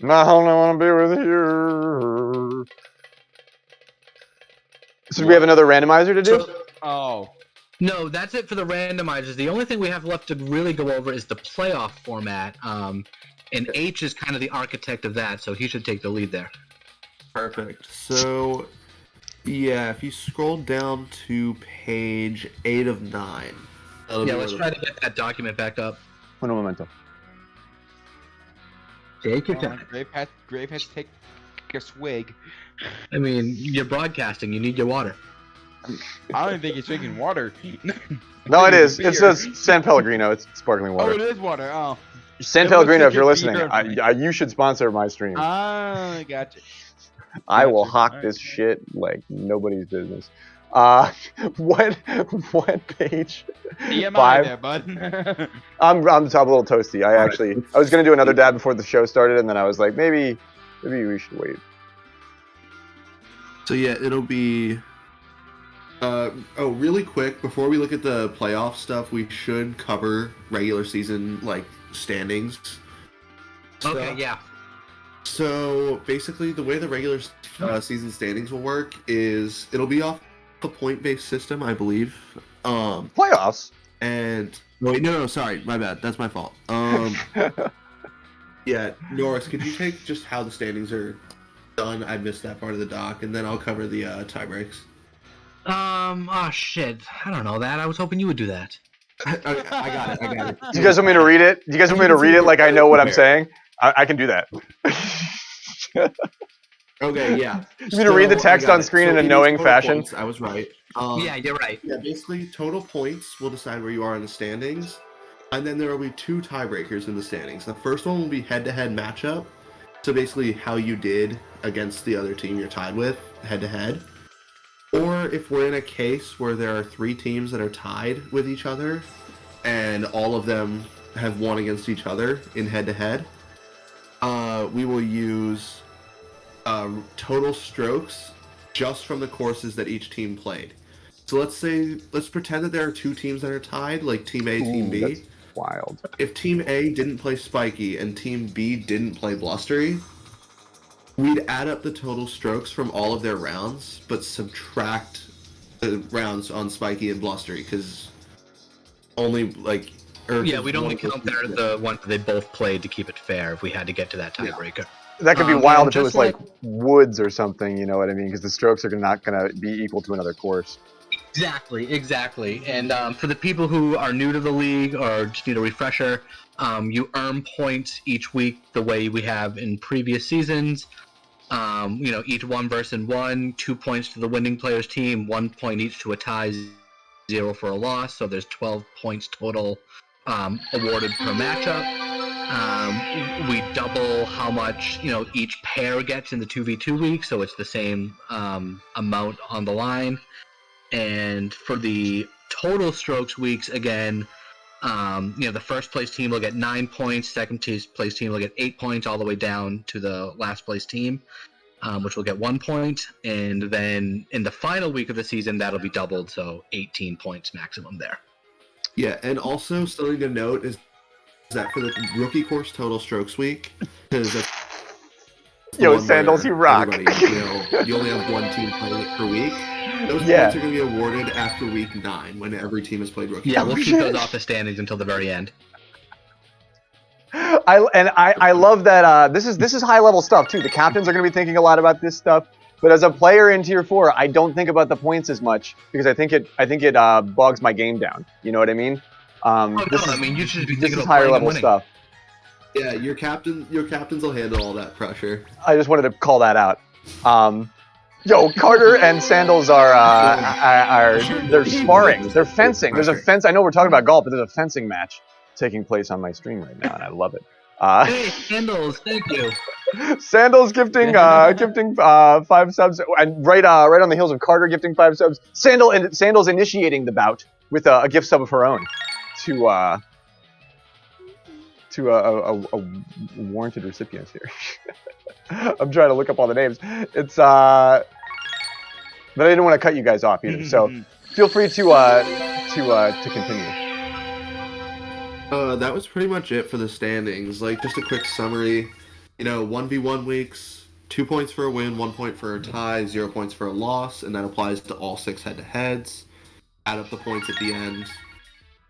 Speaker 3: I only want to be with you. So do we have another randomizer to do?
Speaker 5: Oh.
Speaker 6: No, that's it for the randomizers. The only thing we have left to really go over is the playoff format. And H is kind of the architect of that, so he should take the lead there.
Speaker 8: Perfect. So Yeah, if you scroll down to page 8 of 9.
Speaker 6: Yeah, let's try to get that document back up.
Speaker 3: Un momento.
Speaker 6: Take your
Speaker 5: Come on,
Speaker 6: time.
Speaker 5: Grave has take a swig.
Speaker 6: I mean, you're broadcasting. You need your water.
Speaker 5: I don't even think he's drinking water.
Speaker 3: No, it is.
Speaker 5: Beer.
Speaker 3: It says San Pellegrino. It's sparkling
Speaker 5: Oh,
Speaker 3: water.
Speaker 5: it is water. Oh.
Speaker 3: San
Speaker 5: It
Speaker 3: Pellegrino,
Speaker 5: looks
Speaker 3: if you're
Speaker 5: like
Speaker 3: listening,
Speaker 5: a beer.
Speaker 3: you should sponsor my stream.
Speaker 5: Ah, gotcha.
Speaker 3: I will
Speaker 5: Gotcha.
Speaker 3: hawk
Speaker 5: Alright.
Speaker 3: this shit like nobody's business. What page?
Speaker 5: TMI
Speaker 3: 5.
Speaker 5: there, bud.
Speaker 3: I'm a little toasty. I was gonna do another dab before the show started, and then I was like, maybe we should wait.
Speaker 8: So yeah, it'll be. Really quick before we look at the playoff stuff, we should cover regular season standings.
Speaker 6: Okay, yeah.
Speaker 8: So basically, the way the regular season standings will work is it'll be off a point-based system, I believe.
Speaker 3: Playoffs.
Speaker 8: And wait, no, sorry, my bad. That's my fault. Yeah, Norris, could you take just how the standings are done? I missed that part of the doc, and then I'll cover the tie breaks.
Speaker 6: Oh shit. I don't know that. I was hoping you would do that.
Speaker 8: I got it.
Speaker 3: Do you guys want me to read it? Do you guys want me to read it like I know what I'm saying? I can do that.
Speaker 8: Okay, yeah.
Speaker 3: You mean to read the text on screen in a
Speaker 8: it is
Speaker 3: knowing
Speaker 8: total
Speaker 3: fashion?
Speaker 8: points, I was right.
Speaker 6: Yeah, you're right.
Speaker 8: Yeah, basically, total points will decide where you are in the standings, and then there will be 2 tiebreakers in the standings. The first one will be head-to-head matchup, so basically how you did against the other team you're tied with, head-to-head. Or if we're in a case where there are 3 teams that are tied with each other, and all of them have won against each other in head-to-head, we will use total strokes just from the courses that each team played. So let's pretend that there are 2 teams that are tied, like Team A, Team B.
Speaker 3: That's wild.
Speaker 8: If Team A didn't play Spiky and Team B didn't play Blustery, we'd add up the total strokes from all of their rounds, but subtract the rounds on Spiky and Blustery, because only
Speaker 6: we'd only count the ones that they both played to keep it fair if we had to get to that tiebreaker.
Speaker 3: That could be wild if it
Speaker 6: just
Speaker 3: was like woods or something, you know what I mean? Because the strokes are not going to be equal to another course.
Speaker 6: Exactly. And for the people who are new to the league or just need a refresher, you earn points each week the way we have in previous seasons. Each 1 versus 1, 2 points to the winning player's team, 1 point each to a tie, 0 for a loss. So there's 12 points total awarded per matchup. We double how much each pair gets in the 2v2 week, so it's the same amount on the line. And for the total strokes weeks, again, the first place team will get 9 points, second place team will get 8 points, all the way down to the last place team, which will get 1 point. And then in the final week of the season, that'll be doubled, so 18 points maximum there.
Speaker 8: Yeah, and also something to note is that for the rookie course total strokes week, because that's
Speaker 3: Yo, Sandals, you rock.
Speaker 8: You only have 1 team playing it per week. Those points are going to be awarded after week 9 when every team has played rookie.
Speaker 6: Yeah, we'll keep those off the standings until the very end.
Speaker 3: I love that this is high level stuff too. The captains are going to be thinking a lot about this stuff. But as a player in Tier 4, I don't think about the points as much because I think it bogs my game down. You know what I mean?
Speaker 6: You should be thinking
Speaker 3: this is
Speaker 6: about
Speaker 3: higher
Speaker 6: playing
Speaker 3: level
Speaker 6: and winning.
Speaker 3: stuff.
Speaker 8: Yeah, your captains will handle all that pressure.
Speaker 3: I just wanted to call that out. Carter and Sandals they're sparring. They're fencing. There's a fence. I know we're talking about golf, but there's a fencing match taking place on my stream right now, and I love it.
Speaker 6: Hey, Sandals, thank you.
Speaker 3: Sandals gifting 5 subs, and right on the heels of Carter gifting 5 subs. Sandals initiating the bout with a gift sub of her own to a warranted recipient here. I'm trying to look up all the names. It's but I didn't want to cut you guys off either. So feel free to continue.
Speaker 8: That was pretty much it for the standings. Just a quick summary. 1v1 weeks, 2 points for a win, 1 point for a tie, 0 points for a loss, and that applies to all 6 head-to-heads. Add up the points at the end.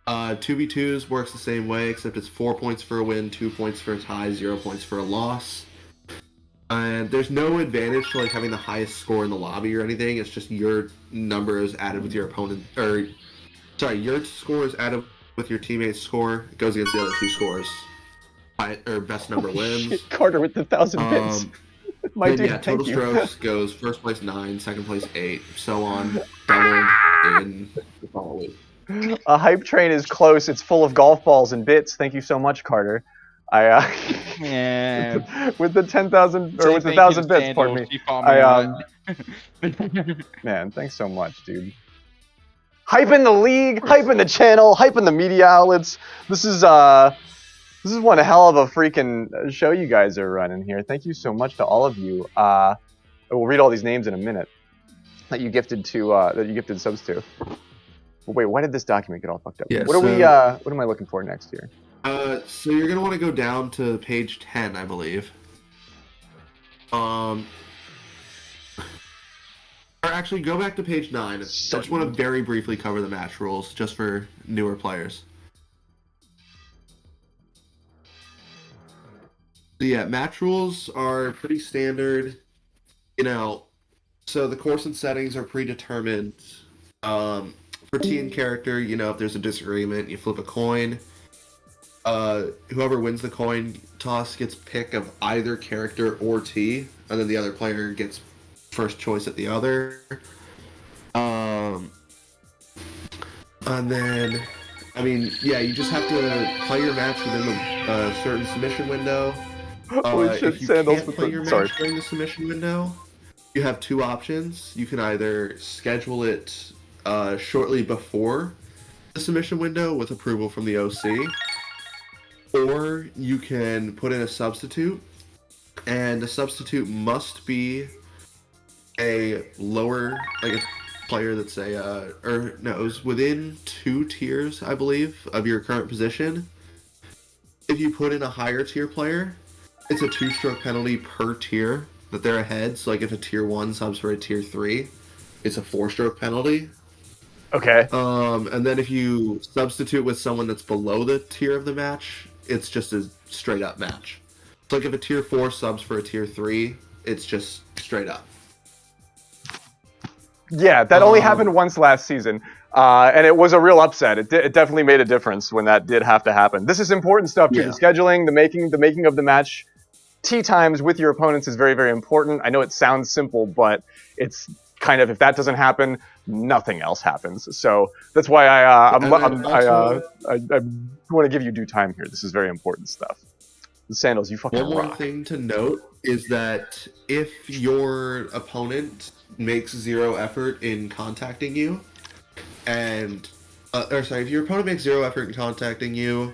Speaker 8: 2v2s works the same way, except it's 4 points for a win, 2 points for a tie, 0 points for a loss. And there's no advantage to like having the highest score in the lobby or anything. It's just your number is added with your opponent, or sorry, your score is added with your teammate's score. It goes against the other two scores. Or best number wins.
Speaker 3: Shit, Carter with the 1,000 bits. My
Speaker 8: Then,
Speaker 3: dude,
Speaker 8: yeah,
Speaker 3: thank
Speaker 8: total
Speaker 3: you.
Speaker 8: strokes goes first place 9, second place 8, so on, doubled in the following week.
Speaker 3: A hype train is close. It's full of golf balls and bits. Thank you so much, Carter.
Speaker 5: Yeah.
Speaker 3: With the 10,000 or
Speaker 5: Say
Speaker 3: with the
Speaker 5: thank you
Speaker 3: 1,000
Speaker 5: to
Speaker 3: bits,
Speaker 5: Sandals.
Speaker 3: pardon me.
Speaker 5: She fought me on
Speaker 3: Man, thanks so much, dude. Hyping the league, hyping the channel, hyping the media outlets. This is one hell of a freaking show you guys are running here. Thank you so much to all of you. I will read all these names in a minute that you gifted subs to. Wait, why did this document get all fucked up?
Speaker 8: Yeah,
Speaker 3: What am I looking for next here?
Speaker 8: So you're gonna want to go down to page 10, I believe. Or actually, go back to page 9. I just want to very briefly cover the match rules, just for newer players. So yeah, match rules are pretty standard. So the course and settings are predetermined. For T and character, if there's a disagreement, you flip a coin. Whoever wins the coin toss gets pick of either character or T, and then the other player gets first choice at the other. And then, you just have to play your match within a certain submission window.
Speaker 3: Holy shit,
Speaker 8: if you
Speaker 3: Sandals
Speaker 8: can't
Speaker 3: with
Speaker 8: play
Speaker 3: the...
Speaker 8: your
Speaker 3: Sorry.
Speaker 8: match during the submission window, you have two options. You can either schedule it shortly before the submission window with approval from the OC, or you can put in a substitute, and the substitute must be a lower, like a player that's it was within 2 tiers, I believe, of your current position. If you put in a higher tier player, it's a 2-stroke penalty per tier that they're ahead. So like if a tier 1 subs for a tier 3, it's a 4-stroke penalty.
Speaker 3: Okay.
Speaker 8: And then if you substitute with someone that's below the tier of the match, it's just a straight up match. So like if a tier 4 subs for a tier 3, it's just straight up.
Speaker 3: Yeah, that only happened once last season, and it was a real upset. It definitely made a difference when that did have to happen. This is important stuff too.
Speaker 8: Yeah.
Speaker 3: The scheduling, the making of the match, tee times with your opponents is very, very important. I know it sounds simple, but it's kind of, if that doesn't happen, nothing else happens. So that's why I want to give you due time here. This is very important stuff. The Sandals, you fucking
Speaker 8: One
Speaker 3: rock.
Speaker 8: more thing to note is that if your opponent makes 0 effort in contacting you, if your opponent makes 0 effort in contacting you,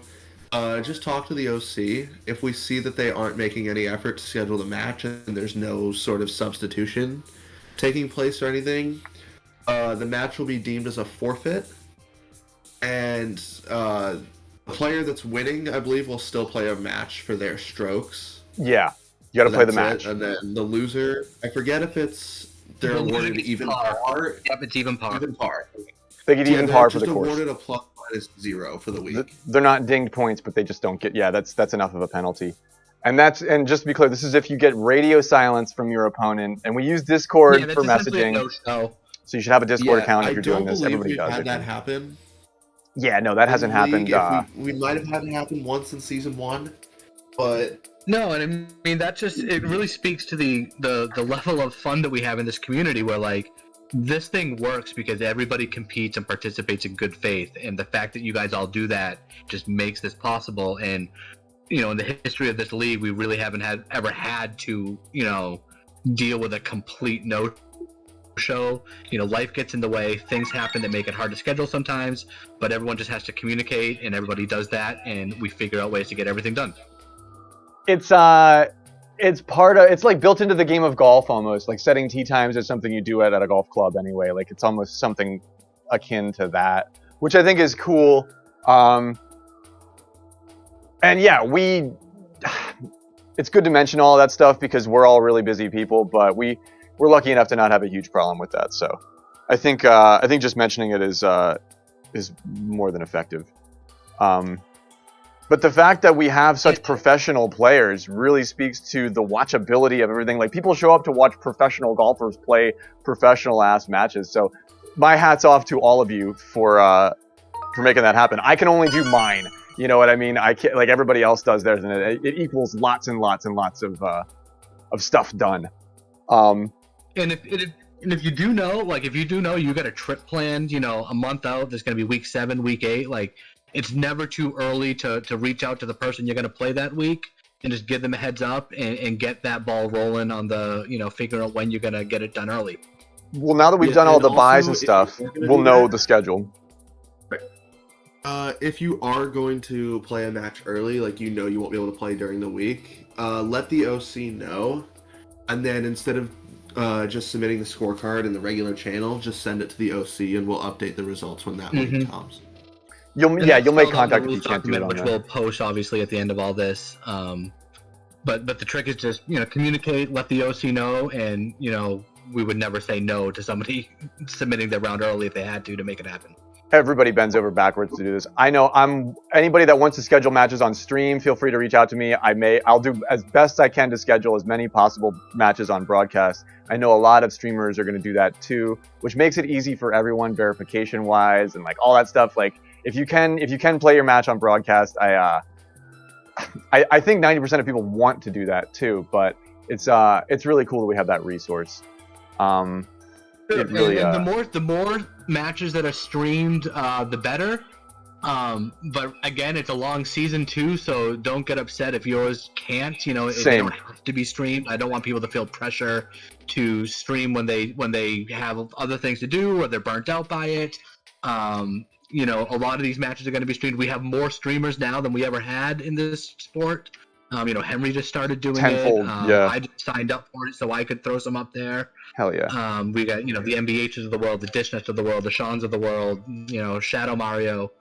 Speaker 8: just talk to the OC. If we see that they aren't making any effort to schedule the match and there's no sort of substitution taking place or anything, the match will be deemed as a forfeit, and the player that's winning, I believe, will still play a match for their strokes.
Speaker 3: Yeah, you got to play the
Speaker 8: That's
Speaker 3: match.
Speaker 8: And then the loser, I forget if they're awarded even par.
Speaker 6: Yep, it's even par.
Speaker 8: Even par.
Speaker 3: They get even par for the course.
Speaker 8: They're just awarded a +/- for the week.
Speaker 3: They're not dinged points, but they just don't get. Yeah, that's enough of a penalty. And just to be clear, this is if you get radio silence from your opponent, and we use Discord for messaging.
Speaker 6: No-show.
Speaker 3: So you should have a Discord account if you're doing this. Everybody does.
Speaker 8: Had that happen.
Speaker 3: Yeah, no, that hasn't happened.
Speaker 8: We might have had it happen once in season 1, but
Speaker 6: No, and I mean that it really speaks to the level of fun that we have in this community, where like this thing works because everybody competes and participates in good faith, and the fact that you guys all do that just makes this possible. And in the history of this league, we really haven't ever had to deal with a complete no-show. Life gets in the way, things happen that make it hard to schedule sometimes, but everyone just has to communicate, and everybody does that, and we figure out ways to get everything done.
Speaker 3: It's like built into the game of golf almost. Like setting tee times is something you do at a golf club anyway. Like it's almost something akin to that, which I think is cool. And yeah, it's good to mention all of that stuff because we're all really busy people, but we're lucky enough to not have a huge problem with that. So I think just mentioning it is more than effective. But the fact that we have such professional players really speaks to the watchability of everything. Like, people show up to watch professional golfers play professional ass matches. So my hat's off to all of you for making that happen. I can only do mine. You know what I mean? I can't, like everybody else does theirs, and it equals lots and lots and lots of stuff done.
Speaker 6: And if you do know, like, if you do know you got a trip planned, you know, a month out, there's going to be week 7, week 8, like, it's never too early to reach out to the person you're going to play that week and just give them a heads up and get that ball rolling on the, you know, figuring out when you're going to get it done early.
Speaker 3: Well, now that we've done all the buys and stuff, we'll know the schedule.
Speaker 8: If you are going to play a match early, like, you won't be able to play during the week, let the OC know, and then instead of just submitting the scorecard in the regular channel, just send it to the OC and we'll update the results when that week comes.
Speaker 3: You'll make contact if you can't do it on
Speaker 6: which we'll post obviously at the end of all this. But the trick is just, you know, communicate, let the OC know, and, you know, we would never say no to somebody submitting their round early if they had to make it happen.
Speaker 3: Everybody bends over backwards to do this. I know anybody that wants to schedule matches on stream, feel free to reach out to me. I'll do as best I can to schedule as many possible matches on broadcast. I know a lot of streamers are going to do that too, which makes it easy for everyone verification wise and like all that stuff. Like, if you can play your match on broadcast, I think 90% of people want to do that too, but it's really cool that we have that resource. It really,
Speaker 6: and the more matches that are streamed, the better. But again, it's a long season too, so don't get upset if yours can't. You know, they don't have to be streamed. I don't want people to feel pressure to stream when they have other things to do or they're burnt out by it. You know, a lot of these matches are going to be streamed. We have more streamers now than we ever had in this sport. You know, Henry just started doing
Speaker 3: Tenfold,
Speaker 6: it.
Speaker 3: yeah.
Speaker 6: I just signed up for it so I could throw some up there.
Speaker 3: Hell yeah.
Speaker 6: We got, you know, the MBHs of the world, the Dishnets of the world, the Seans of the world, you know, Shadow Mario.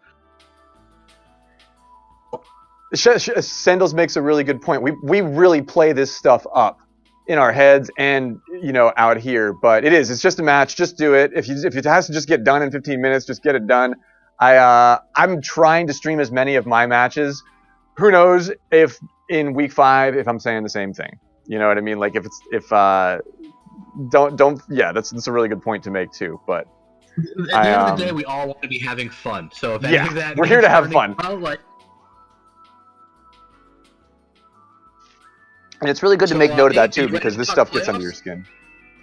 Speaker 3: Sandals makes a really good point. We really play this stuff up in our heads and, you know, out here, but it's just a match. Just do it. If it has to just get done in 15 minutes, just get it done. I'm trying to stream as many of my matches. Who knows if in week 5 if I'm saying the same thing. You know what I mean? Like, that's a really good point to make too. But
Speaker 6: at the end of the day, we all want to be having fun. So if any of that,
Speaker 3: we're here to have fun. And it's really good to make note of that too, because this stuff gets under your skin.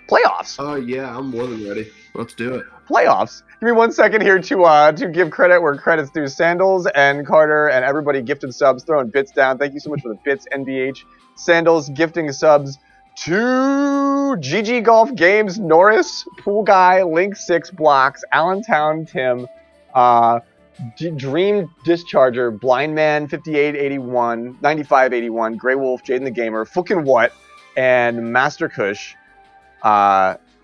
Speaker 3: Playoffs.
Speaker 8: Oh yeah, I'm more than ready. Let's do it.
Speaker 3: Playoffs. Give me 1 second here to give credit where credit's due. Sandals and Carter and everybody gifted subs, throwing bits down. Thank you so much for the bits, NBH. Sandals gifting subs to GG Golf Games, Norris, Pool Guy, Link 6 Blocks, Allentown Tim, Dream Discharger, Blind Man 5881, 9581, Grey Wolf, Jaden the Gamer, Fucking What, and Master Kush.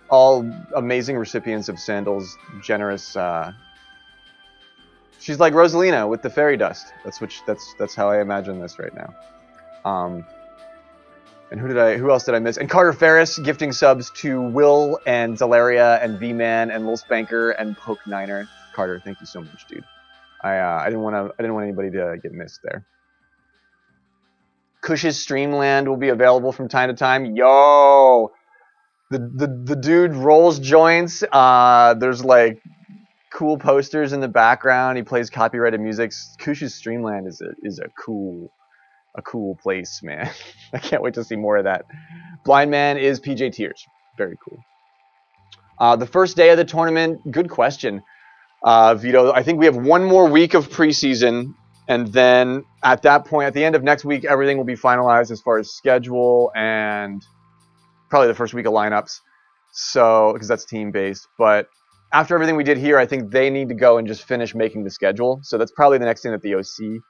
Speaker 3: All amazing recipients of Sandals' generous. She's like Rosalina with the fairy dust. That's how I imagine this right now. And who else did I miss? And Carter Ferris gifting subs to Will and Zalaria and V-Man and Lil Spanker and Poke Niner. Carter, thank you so much, dude. I didn't want anybody to get missed there. Kush's Streamland will be available from time to time. Yo, the dude rolls joints. There's like cool posters in the background. He plays copyrighted music. Kush's Streamland is a cool place, man. I can't wait to see more of that. Blind Man is PJ Tears. Very cool. The first day of the tournament. Good question. Vito, I think we have 1 more week of preseason, and then at that point, at the end of next week, everything will be finalized as far as schedule and probably the first week of lineups. So, because that's team-based. But after everything we did here, I think they need to go and just finish making the schedule. So that's probably the next thing that the OC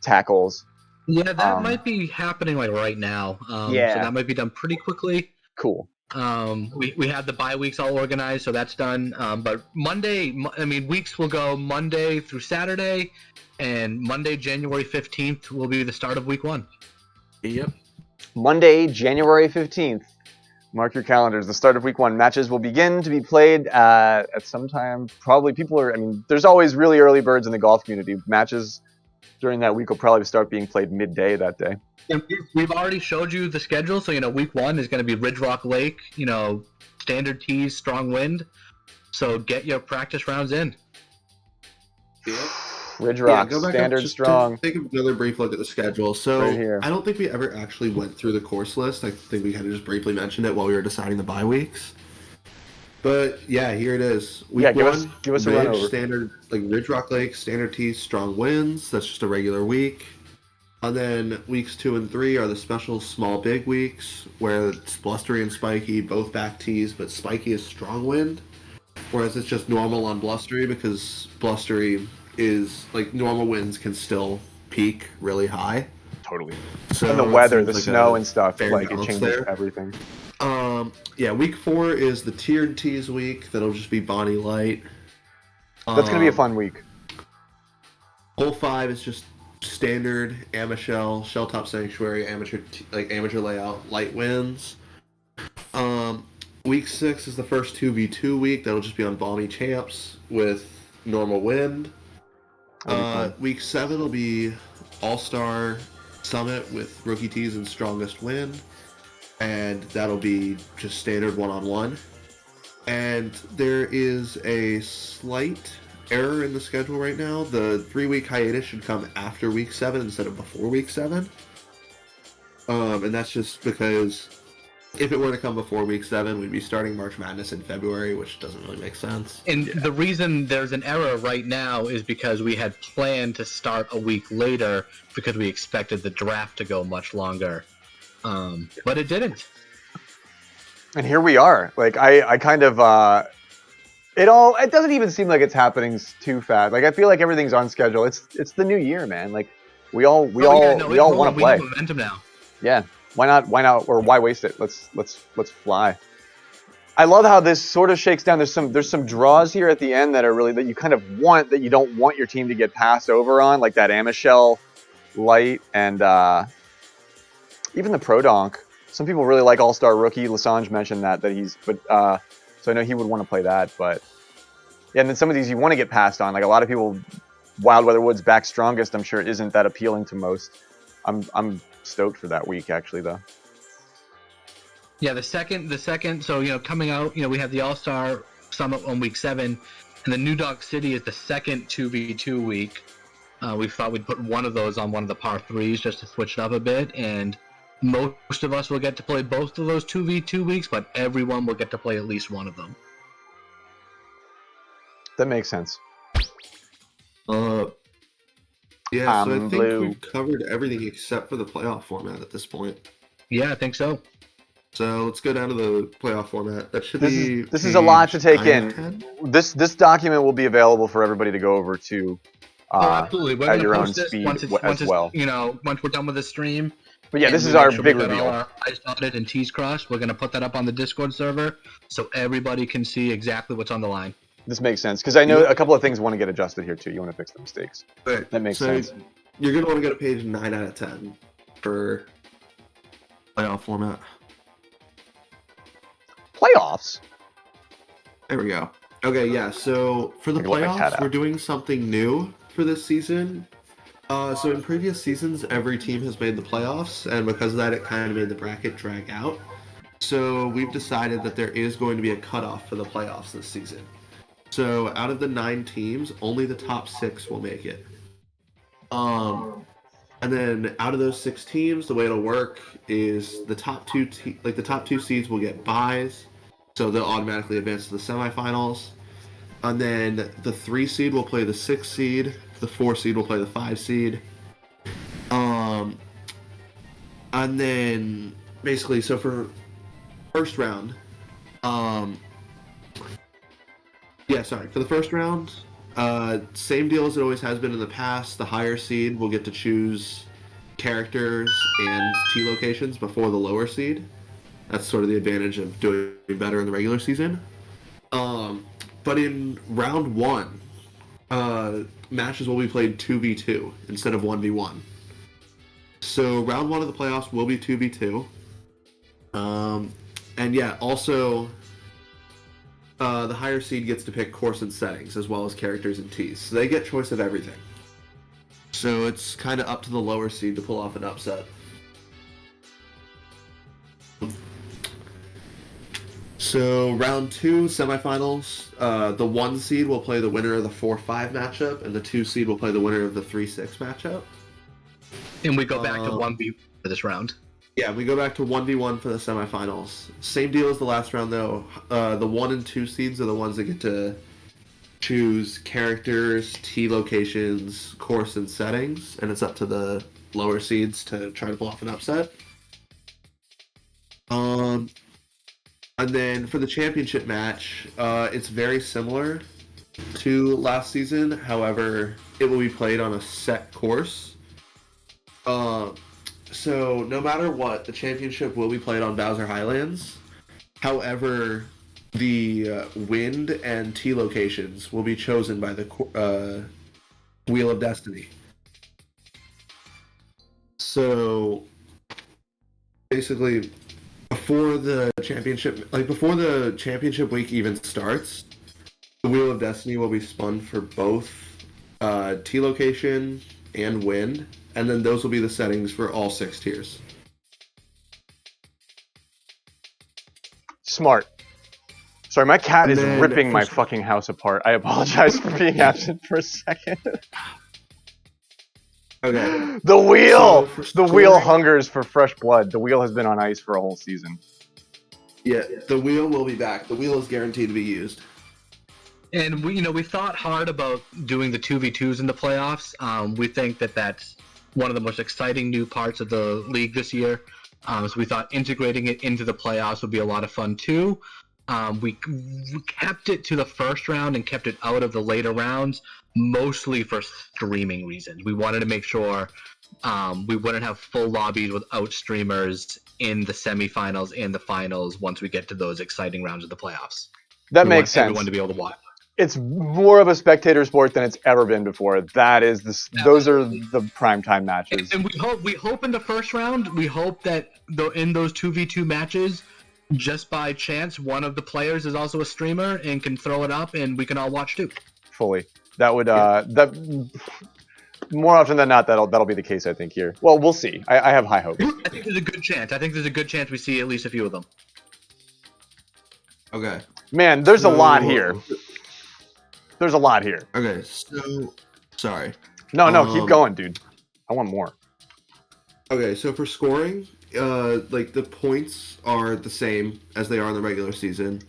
Speaker 3: tackles.
Speaker 6: Yeah, that might be happening like right now. So that might be done pretty quickly.
Speaker 3: Cool.
Speaker 6: We have the bye weeks all organized, so that's done. But weeks will go Monday through Saturday, and Monday, January 15th, will be the start of week 1.
Speaker 8: Yep.
Speaker 3: Monday, January 15th. Mark your calendars. The start of week 1. Matches will begin to be played at some time. Probably there's always really early birds in the golf community. Matches during that week will probably start being played midday that day.
Speaker 6: And we've already showed you the schedule, so week 1 is going to be Ridge Rock Lake, standard tees, strong wind. So get your practice rounds in.
Speaker 8: Yeah.
Speaker 3: Ridge Rock,
Speaker 8: go back
Speaker 3: standard
Speaker 8: up, just
Speaker 3: strong.
Speaker 8: Take another brief look at the schedule. So
Speaker 3: Right here.
Speaker 8: I don't think we ever actually went through the course list. I think we kind of just briefly mentioned it while we were deciding the bye weeks. But yeah, here it is. Week
Speaker 3: Yeah, give
Speaker 8: one,
Speaker 3: us a run over.
Speaker 8: standard, like Ridge Rock Lake, standard tees, strong winds. That's just a regular week. And then weeks 2 and 3 are the special small big weeks where it's blustery and spiky, both back tees, but spiky is strong wind. Whereas it's just normal on blustery because blustery is like normal winds can still peak really high.
Speaker 3: Totally.
Speaker 8: So
Speaker 3: and the weather, the snow and stuff,
Speaker 8: fair
Speaker 3: like it
Speaker 8: balance
Speaker 3: changes
Speaker 8: there.
Speaker 3: everything.
Speaker 8: Yeah, week 4 is the tiered tees week. That'll just be Bonnie Light.
Speaker 3: That's gonna be a fun week.
Speaker 8: Hole 5 is just standard Amashell, Shell Top Sanctuary, amateur layout, light winds. Week 6 is the first 2v2 week. That'll just be on Balmy Champs with normal wind. Week 7 will be All-Star Summit with rookie tees and strongest wind. And that'll be just standard one-on-one. And there is a slight error in the schedule right now. The 3-week hiatus should come after week 7 instead of before week 7. And that's just because if it were to come before week 7, we'd be starting March Madness in February, which doesn't really make sense.
Speaker 6: And the reason there's an error right now is because we had planned to start a week later because we expected the draft to go much longer. But it didn't.
Speaker 3: And here we are. Like I kind of it doesn't even seem like it's happening too fast. Like I feel like everything's on schedule. It's the new year, man. Like we all want to play.
Speaker 6: We have momentum now.
Speaker 3: Yeah. Why not or why waste it? Let's fly. I love how this sort of shakes down. There's some draws here at the end that are really that you kind of want, that you don't want your team to get passed over on, like that Amashell Light and even the Pro Donk. Some people really like All-Star Rookie. Lasange mentioned that so I know he would want to play that. But yeah, and then some of these you want to get passed on. Like a lot of people, Wild Weather Woods back strongest. I'm sure it isn't that appealing to most. I'm stoked for that week actually though.
Speaker 6: Yeah, the second. So coming out, we have the All-Star Summit on week 7, and the New Dog City is the second 2v2 week. We thought we'd put one of those on one of the par 3s just to switch it up a bit, and most of us will get to play both of those 2v2 weeks, but everyone will get to play at least one of them.
Speaker 3: That makes sense.
Speaker 8: Yeah, so I think we've covered everything except for the playoff format at this point.
Speaker 6: Yeah, I think so.
Speaker 8: So let's go down to the playoff format. That should be.
Speaker 3: This is a lot to take in.
Speaker 8: 10?
Speaker 3: This document will be available for everybody to go over to.
Speaker 6: Absolutely. We're
Speaker 3: at
Speaker 6: gonna
Speaker 3: your
Speaker 6: post
Speaker 3: own
Speaker 6: this
Speaker 3: speed
Speaker 6: once we're done with the stream.
Speaker 3: But yeah, this
Speaker 6: And
Speaker 3: is
Speaker 6: we
Speaker 3: our
Speaker 6: make sure
Speaker 3: big
Speaker 6: we got
Speaker 3: reveal.
Speaker 6: all our I's dotted and T's crossed. We're gonna put that up on the Discord server so everybody can see exactly what's on the line.
Speaker 3: This makes sense because I know a couple of things want to get adjusted here too. You want to fix the mistakes.
Speaker 8: Right.
Speaker 3: That makes sense.
Speaker 8: You're going to want to go to page 9 out of 10 for playoff format.
Speaker 3: Playoffs?
Speaker 8: There we go. Okay, yeah, so for the playoffs, we're doing something new for this season. So in previous seasons, every team has made the playoffs, and because of that, it kind of made the bracket drag out. So we've decided that there is going to be a cutoff for the playoffs this season. So out of the 9 teams, only the top 6 will make it. And then out of those 6 teams, the way it'll work is the top 2 the top 2 seeds will get buys, so they'll automatically advance to the semifinals. And then the 3 seed will play the 6 seed, the 4 seed will play the 5 seed. And then basically, so for first round, for the first round, same deal as it always has been in the past. The higher seed will get to choose characters and T locations before the lower seed. That's sort of the advantage of doing better in the regular season. But in round 1, matches will be played 2v2 instead of 1v1. So round 1 of the playoffs will be 2v2. And yeah, also the higher seed gets to pick course and settings as well as characters and tees. So they get choice of everything. So it's kind of up to the lower seed to pull off an upset. So round 2 semifinals, the 1 seed will play the winner of the 4-5 matchup, and the 2 seed will play the winner of the 3-6 matchup.
Speaker 6: And we go back to 1v for this round.
Speaker 8: Yeah, we go back to 1v1 for the semifinals. Same deal as the last round, though. The 1 and 2 seeds are the ones that get to choose characters, T locations, course, and settings, and it's up to the lower seeds to try to pull off an upset. And then for the championship match, it's very similar to last season. However, it will be played on a set course. So no matter what, the championship will be played on Bowser Highlands. However, the wind and T locations will be chosen by the Wheel of Destiny. So basically, before the championship week even starts, the Wheel of Destiny will be spun for both T location and wind, and then those will be the settings for all 6 tiers.
Speaker 3: Smart. Sorry, my cat is ripping my fucking house apart. I apologize for being absent for a second.
Speaker 8: Okay.
Speaker 3: The wheel!
Speaker 8: So
Speaker 3: The wheel hungers for fresh blood. The wheel has been on ice for a whole season.
Speaker 8: Yeah, the wheel will be back. The wheel is guaranteed to be used.
Speaker 6: And we thought hard about doing the 2v2s in the playoffs. We think that that's one of the most exciting new parts of the league this year. So we thought integrating it into the playoffs would be a lot of fun too. We kept it to the first round and kept it out of the later rounds, mostly for streaming reasons. We wanted to make sure we wouldn't have full lobbies without streamers in the semifinals and the finals once we get to those exciting rounds of the playoffs.
Speaker 3: That makes sense.
Speaker 6: Everyone to be able to watch.
Speaker 3: It's more of a spectator sport than it's ever been before. That is those are the primetime matches.
Speaker 6: And we hope in the first round, we hope that in those 2v2 matches, just by chance, one of the players is also a streamer and can throw it up, and we can all watch too.
Speaker 3: Fully. That would that more often than not that'll be the case, I think, here. Well, we'll see. I have high hopes.
Speaker 6: I think there's a good chance. We see at least a few of them.
Speaker 8: Okay.
Speaker 3: Man, there's a lot here. There's a lot here.
Speaker 8: Okay, so sorry.
Speaker 3: No, keep going, dude. I want more.
Speaker 8: Okay, so for scoring, the points are the same as they are in the regular season.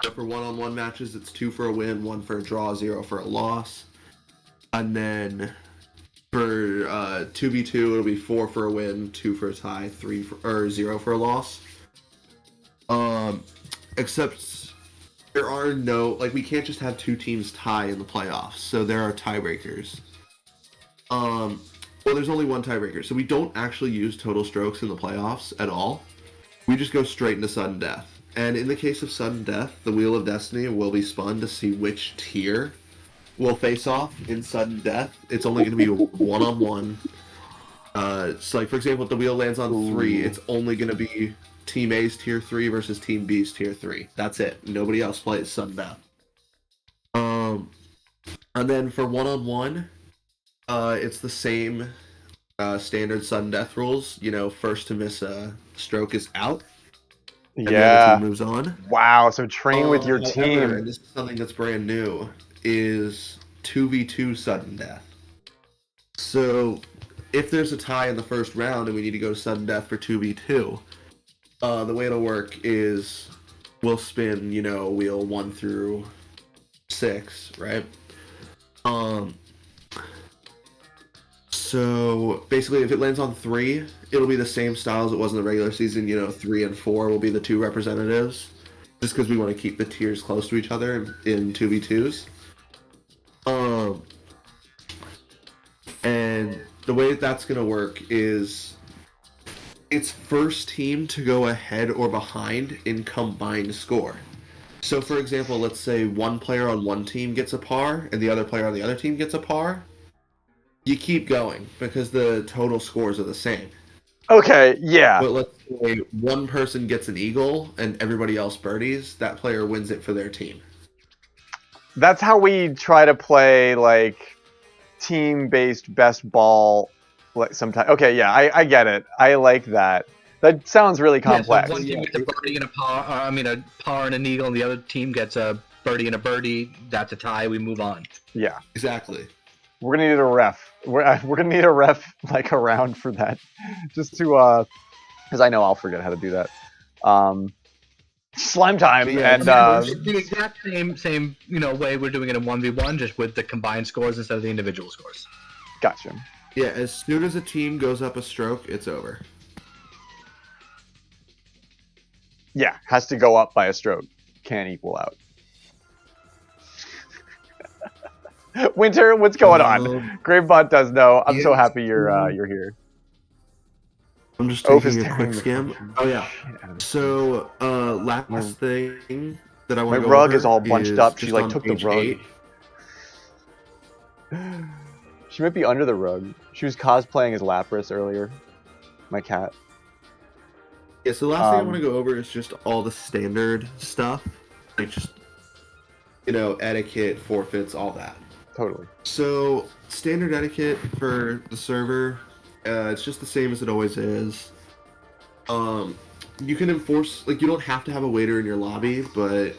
Speaker 8: So for one-on-one matches, it's 2 for a win, 1 for a draw, 0 for a loss. And then for 2v2, it'll be 4 for a win, 2 for a tie, 0 for a loss. Except there are we can't just have 2 teams tie in the playoffs, so there are tiebreakers. Well, there's only one tiebreaker, so we don't actually use total strokes in the playoffs at all. We just go straight into sudden death. And in the case of sudden death, the Wheel of Destiny will be spun to see which tier will face off in sudden death. It's only going to be one-on-one. So, for example, if the wheel lands on 3, it's only going to be Team A's Tier 3 versus Team B's Tier 3. That's it. Nobody else plays sudden death. And then for one-on-one, it's the same standard sudden death rules. First to miss a stroke is out. And the other team moves on.
Speaker 3: Wow, so train with your team.
Speaker 8: And this is something that's brand new, is 2v2 sudden death. So if there's a tie in the first round and we need to go to sudden death for 2v2, the way it'll work is we'll spin, wheel 1 through 6, right? So basically, if it lands on 3, it'll be the same style as it was in the regular season. 3 and 4 will be the 2 representatives, just because we want to keep the tiers close to each other in 2v2s. And the way that's going to work is it's first team to go ahead or behind in combined score. So, for example, let's say one player on one team gets a par and the other player on the other team gets a par. You keep going because the total scores are the same.
Speaker 3: Okay, yeah.
Speaker 8: But let's say one person gets an eagle and everybody else birdies, that player wins it for their team.
Speaker 3: That's how we try to play, team-based best ball. Like sometimes. Okay, yeah, I get it. I like that. That sounds really complex.
Speaker 6: Yeah, so one team gets a birdie and a par. A par and an eagle, and the other team gets a birdie and a birdie. That's a tie. We move on.
Speaker 3: Yeah,
Speaker 8: Exactly.
Speaker 3: we're gonna need a ref. We're gonna need a ref like around for that, just to because I know I'll forget how to do that. Slime time
Speaker 8: Yeah,
Speaker 3: and
Speaker 6: It's the exact same way we're doing it in 1v1, just with the combined scores instead of the individual scores.
Speaker 3: gotcha.
Speaker 8: Yeah, as soon as a team goes up a stroke, it's over.
Speaker 3: Yeah, has to go up by a stroke. Can't equal out. Winter, what's going on? Gravebot does know. I'm so happy you're here.
Speaker 8: I'm just
Speaker 3: Oaf is
Speaker 8: taking a quick
Speaker 3: tearing the
Speaker 8: skim. Oh yeah. So last thing that I
Speaker 3: My
Speaker 8: want to go
Speaker 3: rug
Speaker 8: over
Speaker 3: is all bunched up. She
Speaker 8: just
Speaker 3: like
Speaker 8: on
Speaker 3: took the
Speaker 8: page
Speaker 3: rug.
Speaker 8: 8.
Speaker 3: She might be under the rug. She was cosplaying as Lapras earlier. My cat.
Speaker 8: Yeah, so the last thing I want to go over is just all the standard stuff. Like just, etiquette, forfeits, all that.
Speaker 3: Totally.
Speaker 8: So, standard etiquette for the server, it's just the same as it always is. You can enforce, you don't have to have a waiter in your lobby, but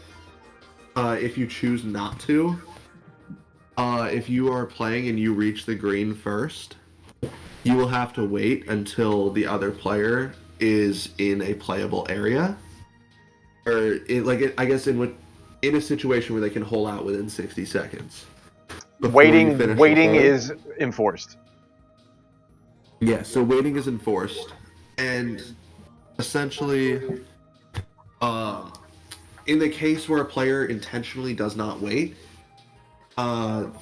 Speaker 8: if you choose not to, if you are playing and you reach the green first, you will have to wait until the other player is in a playable area, or I guess in a situation where they can hold out within 60 seconds.
Speaker 3: Waiting is enforced.
Speaker 8: Yeah, so waiting is enforced, and essentially, in the case where a player intentionally does not wait,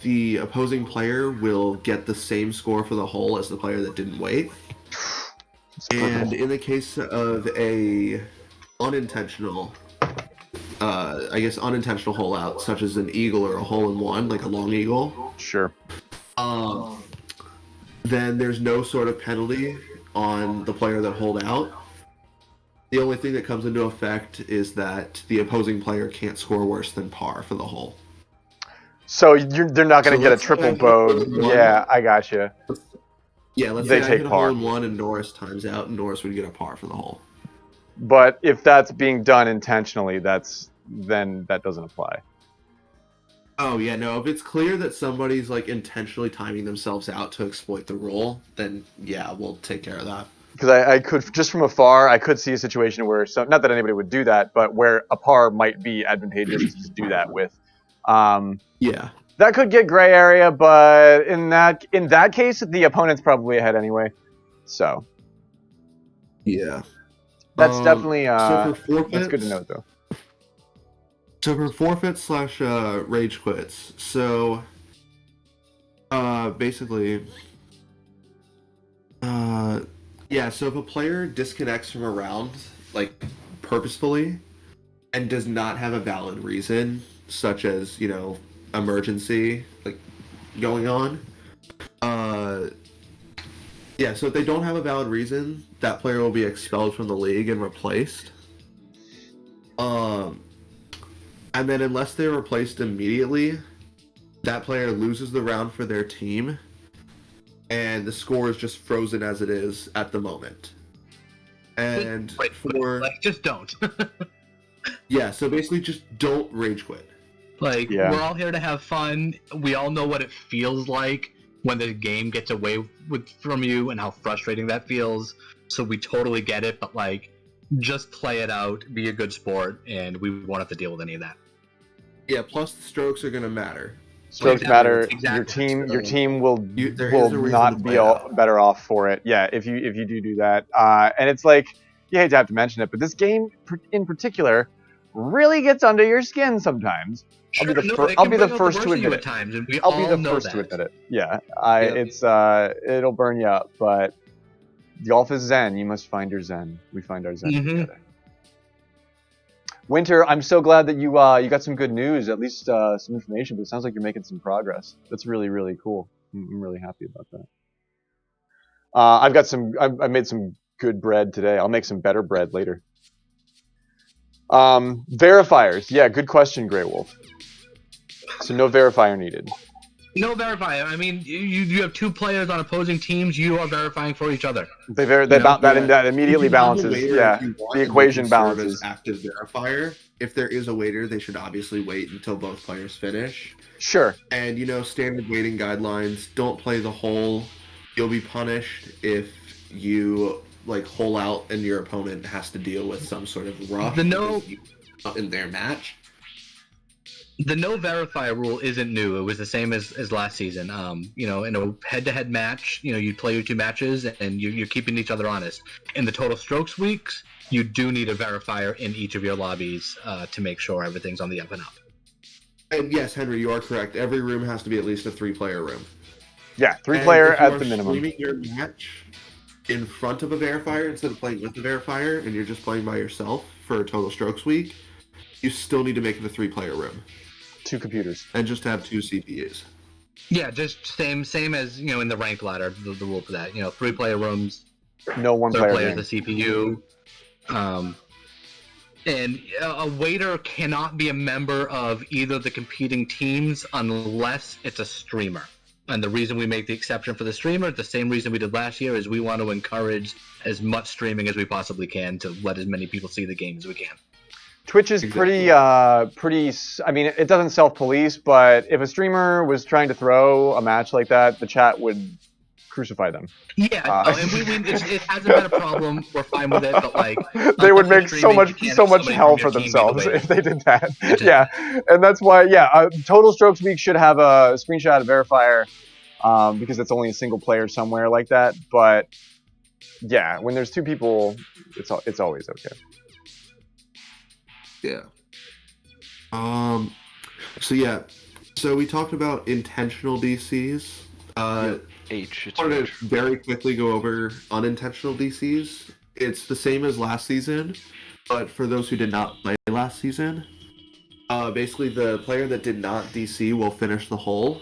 Speaker 8: the opposing player will get the same score for the hole as the player that didn't wait. And in the case of a unintentional hole out, such as an eagle or a hole in one, like a long eagle.
Speaker 3: Sure.
Speaker 8: Then there's no sort of penalty on the player that holed out. The only thing that comes into effect is that the opposing player can't score worse than par for the hole.
Speaker 3: So they're not going to get a triple bowed. Yeah, I gotcha.
Speaker 8: Yeah, let's say I hit a hole in one and Norris times out, and Norris would get a par for the hole.
Speaker 3: But if that's being done intentionally, then that doesn't apply.
Speaker 8: Oh yeah, no. If it's clear that somebody's intentionally timing themselves out to exploit the rule, then yeah, we'll take care of that.
Speaker 3: Because I could, just from afar, I could see a situation where, not that anybody would do that, but where a par might be advantageous to do that with.
Speaker 8: Yeah.
Speaker 3: That could get gray area, but in that case, the opponent's probably ahead anyway. So.
Speaker 8: Yeah.
Speaker 3: That's definitely
Speaker 8: so for forfeits,
Speaker 3: that's good to know though.
Speaker 8: So for forfeits / rage quits, so basically, yeah. So if a player disconnects from a round purposefully and does not have a valid reason, such as emergency going on, yeah. So if they don't have a valid reason, that player will be expelled from the league and replaced. And then unless they're replaced immediately, that player loses the round for their team, and the score is just frozen as it is at the moment. And
Speaker 6: just don't.
Speaker 8: Yeah, so basically just don't rage quit.
Speaker 6: We're all here to have fun. We all know what it feels like when the game gets away from you and how frustrating that feels. So we totally get it, but just play it out, be a good sport, and we won't have to deal with any of that.
Speaker 8: Yeah, plus the strokes are gonna matter.
Speaker 3: Strokes matter. Exactly. Your team will not be better off for it. Yeah, if you do that, and it's you hate to have to mention it, but this game in particular really gets under your skin sometimes.
Speaker 6: Sure,
Speaker 3: I'll be the first to admit it.
Speaker 6: Times, and we
Speaker 3: I'll
Speaker 6: all
Speaker 3: be the
Speaker 6: know
Speaker 3: first
Speaker 6: that.
Speaker 3: to admit it. Yeah, it'll burn you up, but golf is zen. You must find your zen. We find our zen together. Winter, I'm so glad that you got some good news, at least some information, but it sounds like you're making some progress. That's really, really cool. I'm really happy about that. I made some good bread today. I'll make some better bread later. Verifiers. Yeah, good question, Grey Wolf. So no verifier needed.
Speaker 6: No verify. I mean, you have two players on opposing teams. You are verifying for each other.
Speaker 3: That immediately
Speaker 8: You can have a
Speaker 3: balances.
Speaker 8: waiter
Speaker 3: Yeah,
Speaker 8: if you want,
Speaker 3: the
Speaker 8: and they
Speaker 3: equation
Speaker 8: can serve
Speaker 3: balances.
Speaker 8: as active verifier. If there is a waiter, they should obviously wait until both players finish.
Speaker 3: Sure.
Speaker 8: And standard waiting guidelines: don't play the hole. You'll be punished if you hole out, and your opponent has to deal with some sort of rush in their match.
Speaker 6: The no verify rule isn't new. It was the same as last season. In a head-to-head match, you play your two matches and you're keeping each other honest. In the total strokes weeks, you do need a verifier in each of your lobbies to make sure everything's on the up and up.
Speaker 8: And yes, Henry, you are correct. Every room has to be at least a 3-player room.
Speaker 3: Yeah, 3-player
Speaker 8: at
Speaker 3: the minimum.
Speaker 8: Streaming your match in front of a verifier instead of playing with the verifier, and you're just playing by yourself for a total strokes week, you still need to make it a 3-player room.
Speaker 3: 2 computers.
Speaker 8: And just have 2 CPUs.
Speaker 6: Yeah, just same as in the rank ladder, the rule for that. 3-player rooms.
Speaker 3: No 1-player
Speaker 6: player the CPU. And a waiter cannot be a member of either the competing teams unless it's a streamer. And the reason we make the exception for the streamer, the same reason we did last year, is we want to encourage as much streaming as we possibly can to let as many people see the game as we can.
Speaker 3: Twitch is pretty. I mean, it doesn't self-police, but if a streamer was trying to throw a match like that, the chat would crucify them.
Speaker 6: Yeah, and it hasn't been a problem. We're fine with it, but
Speaker 3: they would make so much hell for themselves if they did that. Yeah, and that's why. Yeah, Total Strokes Week should have a screenshot of verifier because it's only a single player somewhere like that. But yeah, when there's 2 people, it's always okay.
Speaker 8: Yeah. So we talked about intentional DCs. I wanted to very quickly go over unintentional DCs. It's the same as last season, but for those who did not play last season, basically the player that did not DC will finish the hole,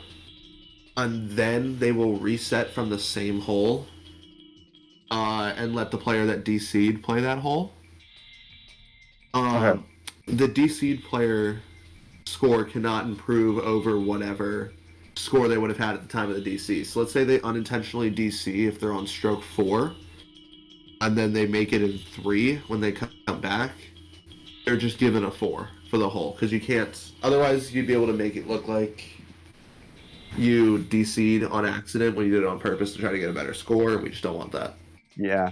Speaker 8: and then they will reset from the same hole, and let the player that DC'd play that hole.
Speaker 3: Okay.
Speaker 8: The DC'd player score cannot improve over whatever score they would have had at the time of the DC. So let's say they unintentionally DC if they're on stroke 4, and then they make it in 3 when they come back. They're just given a 4 for the hole, because you can't. Otherwise, you'd be able to make it look like you DC'd on accident when you did it on purpose to try to get a better score, and we just don't want that.
Speaker 3: Yeah.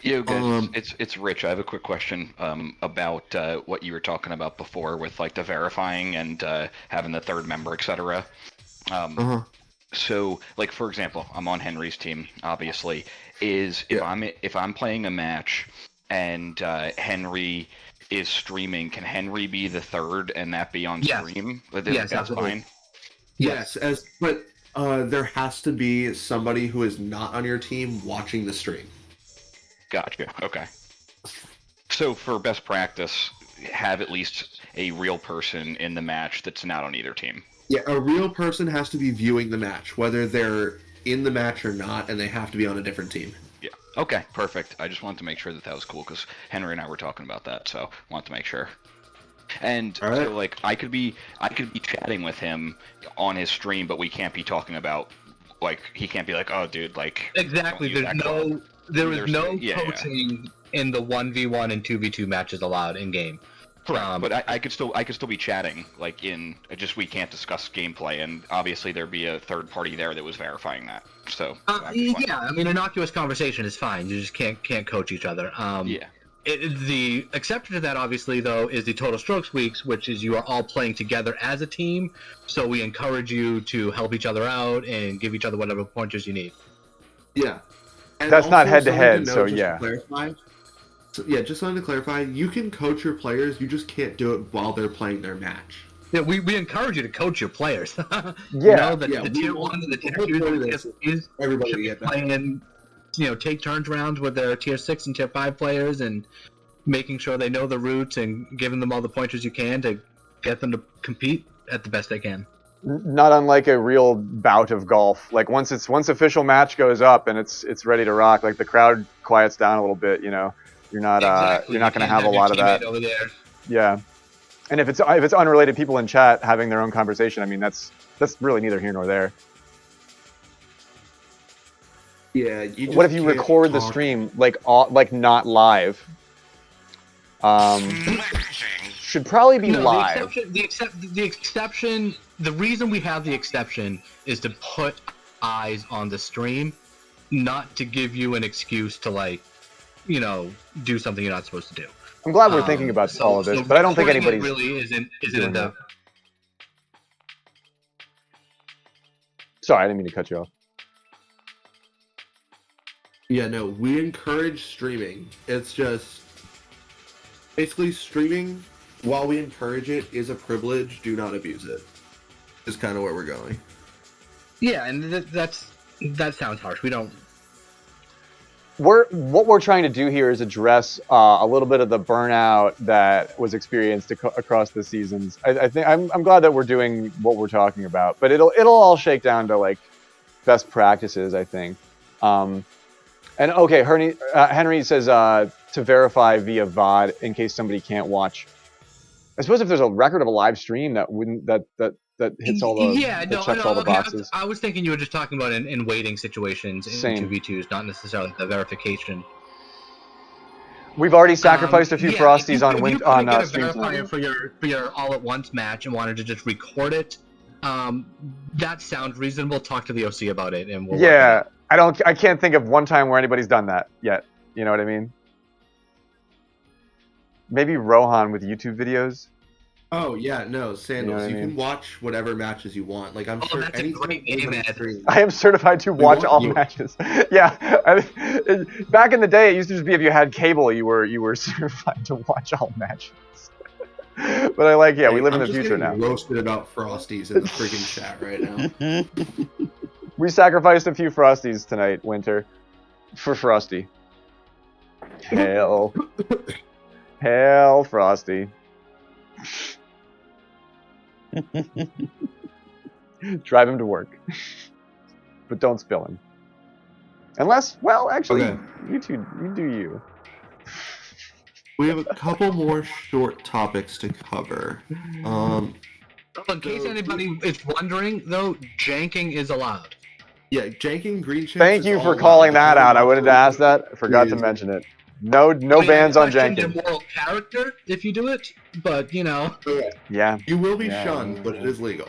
Speaker 7: Yo, guys, it's Rich. I have a quick question about what you were talking about before with the verifying and having the third member, etc. So, for example, I'm on Henry's team. Obviously, if I'm playing a match and Henry is streaming, can Henry be the third and that be on stream?
Speaker 6: Yes,
Speaker 7: that's fine.
Speaker 8: Yes, but there has to be somebody who is not on your team watching the stream.
Speaker 7: Gotcha. Okay. So for best practice, have at least a real person in the match that's not on either team.
Speaker 8: Yeah, a real person has to be viewing the match, whether they're in the match or not, and they have to be on a different team.
Speaker 7: Yeah. Okay. Perfect. I just wanted to make sure that was cool because Henry and I were talking about that, so I wanted to make sure. And so I could be chatting with him on his stream, but we can't be talking about he can't be oh dude
Speaker 6: exactly. There is no coaching in the 1v1 and 2v2 matches allowed in game.
Speaker 7: Correct, but I could still be chatting we can't discuss gameplay, and obviously there'd be a third party there that was verifying that. So
Speaker 6: innocuous conversation is fine. You just can't coach each other. The exception to that, obviously, though, is the total strokes weeks, which is you are all playing together as a team. So we encourage you to help each other out and give each other whatever pointers you need.
Speaker 8: Yeah. And
Speaker 3: that's not
Speaker 8: also,
Speaker 3: head-to-head, so
Speaker 8: yeah. Just something to clarify, you can coach your players, you just can't do it while they're playing their match.
Speaker 6: Yeah, we encourage you to coach your players.
Speaker 3: The
Speaker 6: tier 1 and the tier 2
Speaker 8: everybody
Speaker 6: should be playing, take turns rounds with their tier 6 and tier 5 players and making sure they know the routes and giving them all the pointers you can to get them to compete at the best they can.
Speaker 3: Not unlike a real bout of golf. Once official match goes up and it's ready to rock, the crowd quiets down a little bit. You're not going to have a lot of that
Speaker 6: over there.
Speaker 3: Yeah. And if it's unrelated people in chat having their own conversation, I mean that's really neither here nor there.
Speaker 8: Yeah.
Speaker 3: What if you record the stream like not live? Should probably be live.
Speaker 6: The exception. The reason we have the exception is to put eyes on the stream, not to give you an excuse to do something you're not supposed to do.
Speaker 3: I'm glad we're thinking about all of this, but I don't think anybody's
Speaker 6: really isn't in the.
Speaker 3: Sorry, I didn't mean to cut you off.
Speaker 8: Yeah, no, we encourage streaming. It's just basically streaming, while we encourage it, is a privilege. Do not abuse it. Is kind of where we're going.
Speaker 6: Yeah, and that sounds harsh. We don't.
Speaker 3: What we're trying to do here is address a little bit of the burnout that was experienced across the seasons. I think I'm glad that we're doing what we're talking about, but it'll all shake down to like best practices, I think. And okay, Henry says to verify via VOD in case somebody can't watch. I suppose if there's a record of a live stream that hits all the checks all the boxes.
Speaker 6: I was thinking you were just talking about in waiting situations
Speaker 3: Same.
Speaker 6: in 2v2s, not necessarily the verification.
Speaker 3: We've already sacrificed a few Frosties on
Speaker 6: streams. For your all at once match and wanted to just record it. That sounds reasonable. Talk to the OC about it, and we'll.
Speaker 3: Yeah, I can't think of one time where anybody's done that yet. You know what I mean? Maybe Rohan with YouTube videos.
Speaker 8: Oh yeah, no, Sandals. You can watch whatever matches you want. Like I'm sure anything.
Speaker 3: I am certified to watch all matches. Yeah, back in the day, it used to just be if you had cable, you were certified to watch all matches. But we live in the future now.
Speaker 8: Roasted about Frosties in the freaking chat right now.
Speaker 3: We sacrificed a few Frosties tonight, Winter, for Frosty. Hail Frosty. Drive him to work, but don't spill him. Unless, well, actually,
Speaker 8: okay.
Speaker 3: You do you.
Speaker 8: We have a couple more short topics to cover.
Speaker 6: In case anybody is wondering, though, janking is allowed.
Speaker 8: Yeah, janking green chips.
Speaker 3: Thank you for calling that out. I wanted to ask that. I forgot to mention it. No bans on janking.
Speaker 6: Your moral character if you do it, but
Speaker 3: Yeah.
Speaker 8: You will be shunned, but it is legal.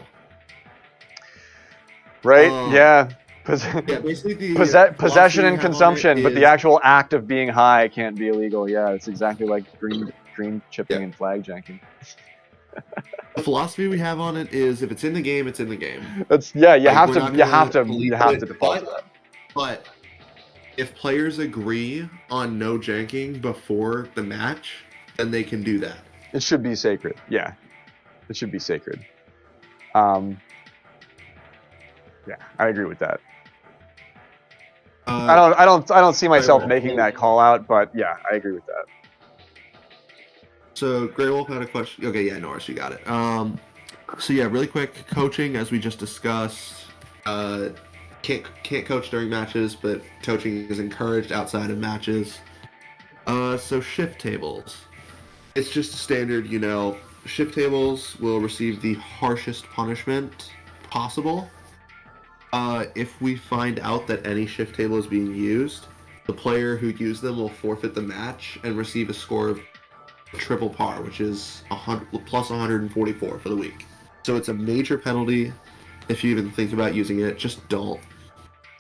Speaker 3: Right? Yeah.
Speaker 8: Basically
Speaker 3: Possession and consumption, but the actual act of being high can't be illegal. Yeah, it's exactly like green chipping and flag janking.
Speaker 8: The philosophy we have on it is if it's in the game, it's in the game.
Speaker 3: You have to default that.
Speaker 8: But if players agree on no janking before the match, then they can do that.
Speaker 3: It should be sacred. Yeah, it should be sacred. Yeah, I agree with that. I don't see myself making that call out, but yeah, I agree with that.
Speaker 8: So Grey Wolf had a question. Okay, yeah, Norris, you got it. So yeah, really quick, coaching as we just discussed. Can't coach during matches, but coaching is encouraged outside of matches. So shift tables. It's just standard, shift tables will receive the harshest punishment possible. If we find out that any shift table is being used, the player who used them will forfeit the match and receive a score of triple par, which is plus 144 for the week. So it's a major penalty. If you even think about using it, just don't.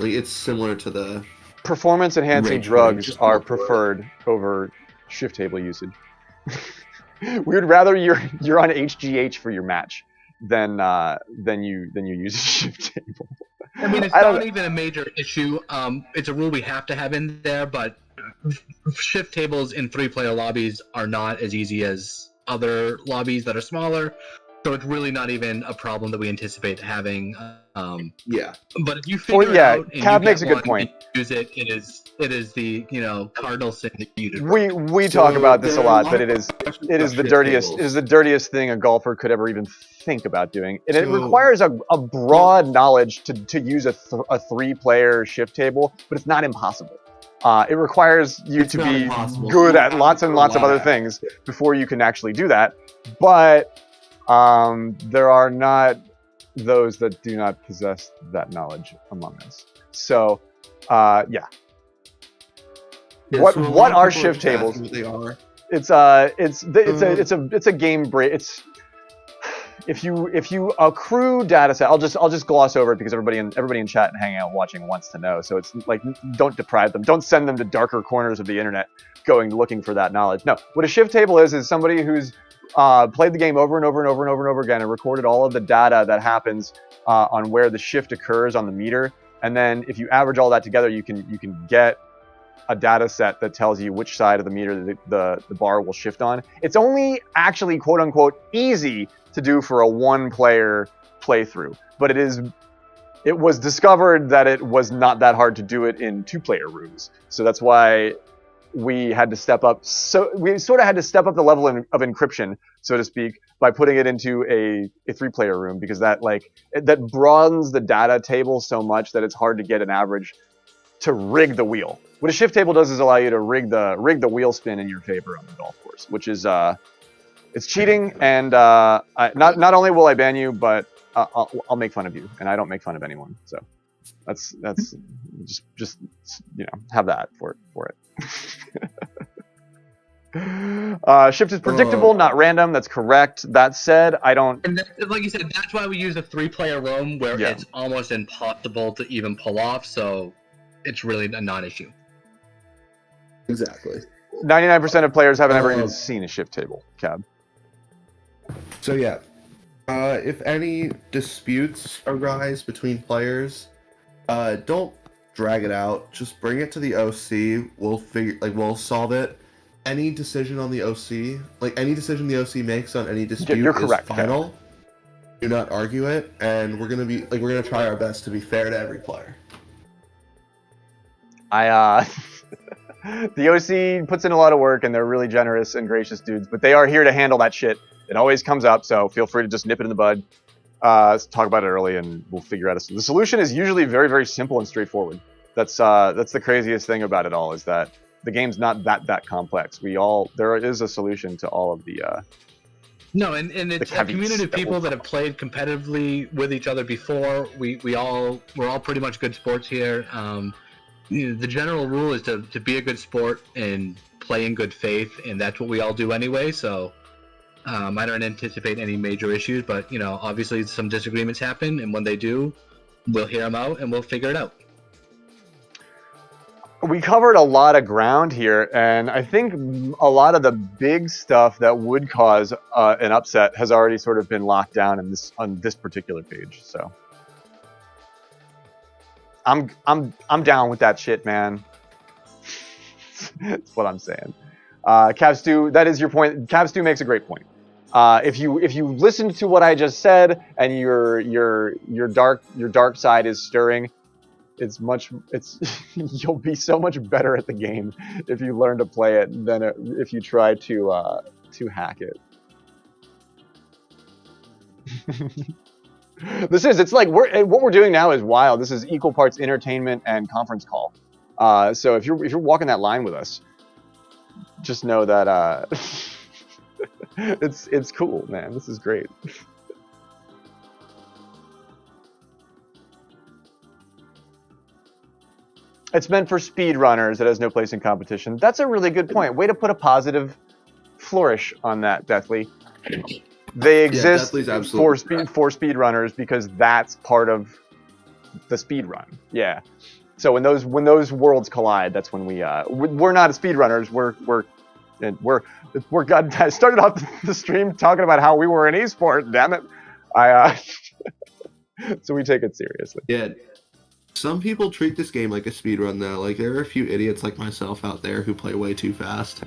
Speaker 8: It's similar to the
Speaker 3: performance-enhancing drugs are preferred over shift table usage. We would rather you're on HGH for your match than you use a shift table.
Speaker 6: I mean, it's not even a major issue. It's a rule we have to have in there, but shift tables in 3-player lobbies are not as easy as other lobbies that are smaller. So it's really not even a problem that we anticipate having.
Speaker 8: Yeah.
Speaker 6: But if you figure it out and
Speaker 3: Cav
Speaker 6: you
Speaker 3: makes a good point.
Speaker 6: Use it. It is the cardinal sin that you do.
Speaker 3: We talk about this a lot, but it is the dirtiest thing a golfer could ever even think about doing. And it requires a broad knowledge to use a 3-player shift table, but it's not impossible. It requires you
Speaker 8: It's
Speaker 3: to
Speaker 8: not
Speaker 3: be
Speaker 8: impossible.
Speaker 3: good
Speaker 8: You
Speaker 3: at
Speaker 8: have
Speaker 3: lots
Speaker 8: to
Speaker 3: and
Speaker 8: throw
Speaker 3: lots of
Speaker 8: a lot
Speaker 3: other
Speaker 8: at it.
Speaker 3: things before you can actually do that. But there are not those that do not possess that knowledge among us. So, yeah.
Speaker 8: Yeah,
Speaker 3: What
Speaker 8: so a lot
Speaker 3: what
Speaker 8: of
Speaker 3: are
Speaker 8: people
Speaker 3: shift
Speaker 8: just asking
Speaker 3: tables?
Speaker 8: What they are.
Speaker 3: It's a game break. It's if you accrue data set, I'll just gloss over it because everybody in chat and hanging out watching wants to know. So it's like, don't deprive them. Don't send them to darker corners of the internet going looking for that knowledge. No, what a shift table is somebody who's played the game over and over and over and over and over again and recorded all of the data that happens on where the shift occurs on the meter. And then if you average all that together, you can get a data set that tells you which side of the meter the bar will shift on. It's only actually quote unquote easy to do for a one player playthrough, but it was discovered that it was not that hard to do it in 2-player rooms. So that's why we had to step up. So we sort of had to step up the level of encryption, so to speak, by putting it into a 3-player room, because that broadens the data table so much that it's hard to get an average to rig the wheel. What a shift table does is allow you to rig the wheel spin in your favor on the golf course, which is it's cheating, and not only will I ban you, but I'll make fun of you, and I don't make fun of anyone. So that's just have that for it. Shift is predictable, not random. That's correct. That said, I don't.
Speaker 6: And like you said, that's why we use a 3-player room where it's almost impossible to even pull off. So it's really a non-issue.
Speaker 8: Exactly.
Speaker 3: 99% of players haven't ever even seen a shift table, Cab.
Speaker 8: So yeah, if any disputes arise between players, don't drag it out. Just bring it to the OC. We'll solve it. Any decision on the OC, any decision the OC makes on any dispute
Speaker 3: You're correct,
Speaker 8: is final. Do not argue it, and we're gonna try our best to be fair to every player.
Speaker 3: The OC puts in a lot of work, and they're really generous and gracious dudes, but they are here to handle that shit. It always comes up, so feel free to just nip it in the bud. Let's talk about it early, and we'll figure out the solution is usually very, very simple and straightforward. That's the craziest thing about it all, is that the game's not that complex. There is a solution to all of the
Speaker 6: no, and it's a community of people that have played competitively with each other before. We're all pretty much good sports here. The general rule is to be a good sport and play in good faith, and that's what we all do anyway. So I don't anticipate any major issues, but obviously some disagreements happen, and when they do, we'll hear them out and we'll figure it out.
Speaker 3: We covered a lot of ground here, and I think a lot of the big stuff that would cause an upset has already sort of been locked down on this particular page. So I'm down with that shit, man. That's what I'm saying. Cavstew, that is your point. Cavstew makes a great point. If you listened to what I just said and your dark side is stirring, you'll be so much better at the game if you learn to play it than if you try to hack it. It's like what we're doing now is wild. This is equal parts entertainment and conference call. So if you're walking that line with us, just know that it's cool, man. This is great. It's meant for speedrunners. It has no place in competition. That's a really good point. Way to put a positive flourish on that, Deathly. They exist for speedrunners because that's part of the speed run. Yeah. So when those worlds collide, that's when we're not speedrunners. I started off the stream talking about how we were an esport. Damn it. So we take it seriously.
Speaker 8: Yeah. Some people treat this game like a speedrun, though. There are a few idiots like myself out there who play way too fast.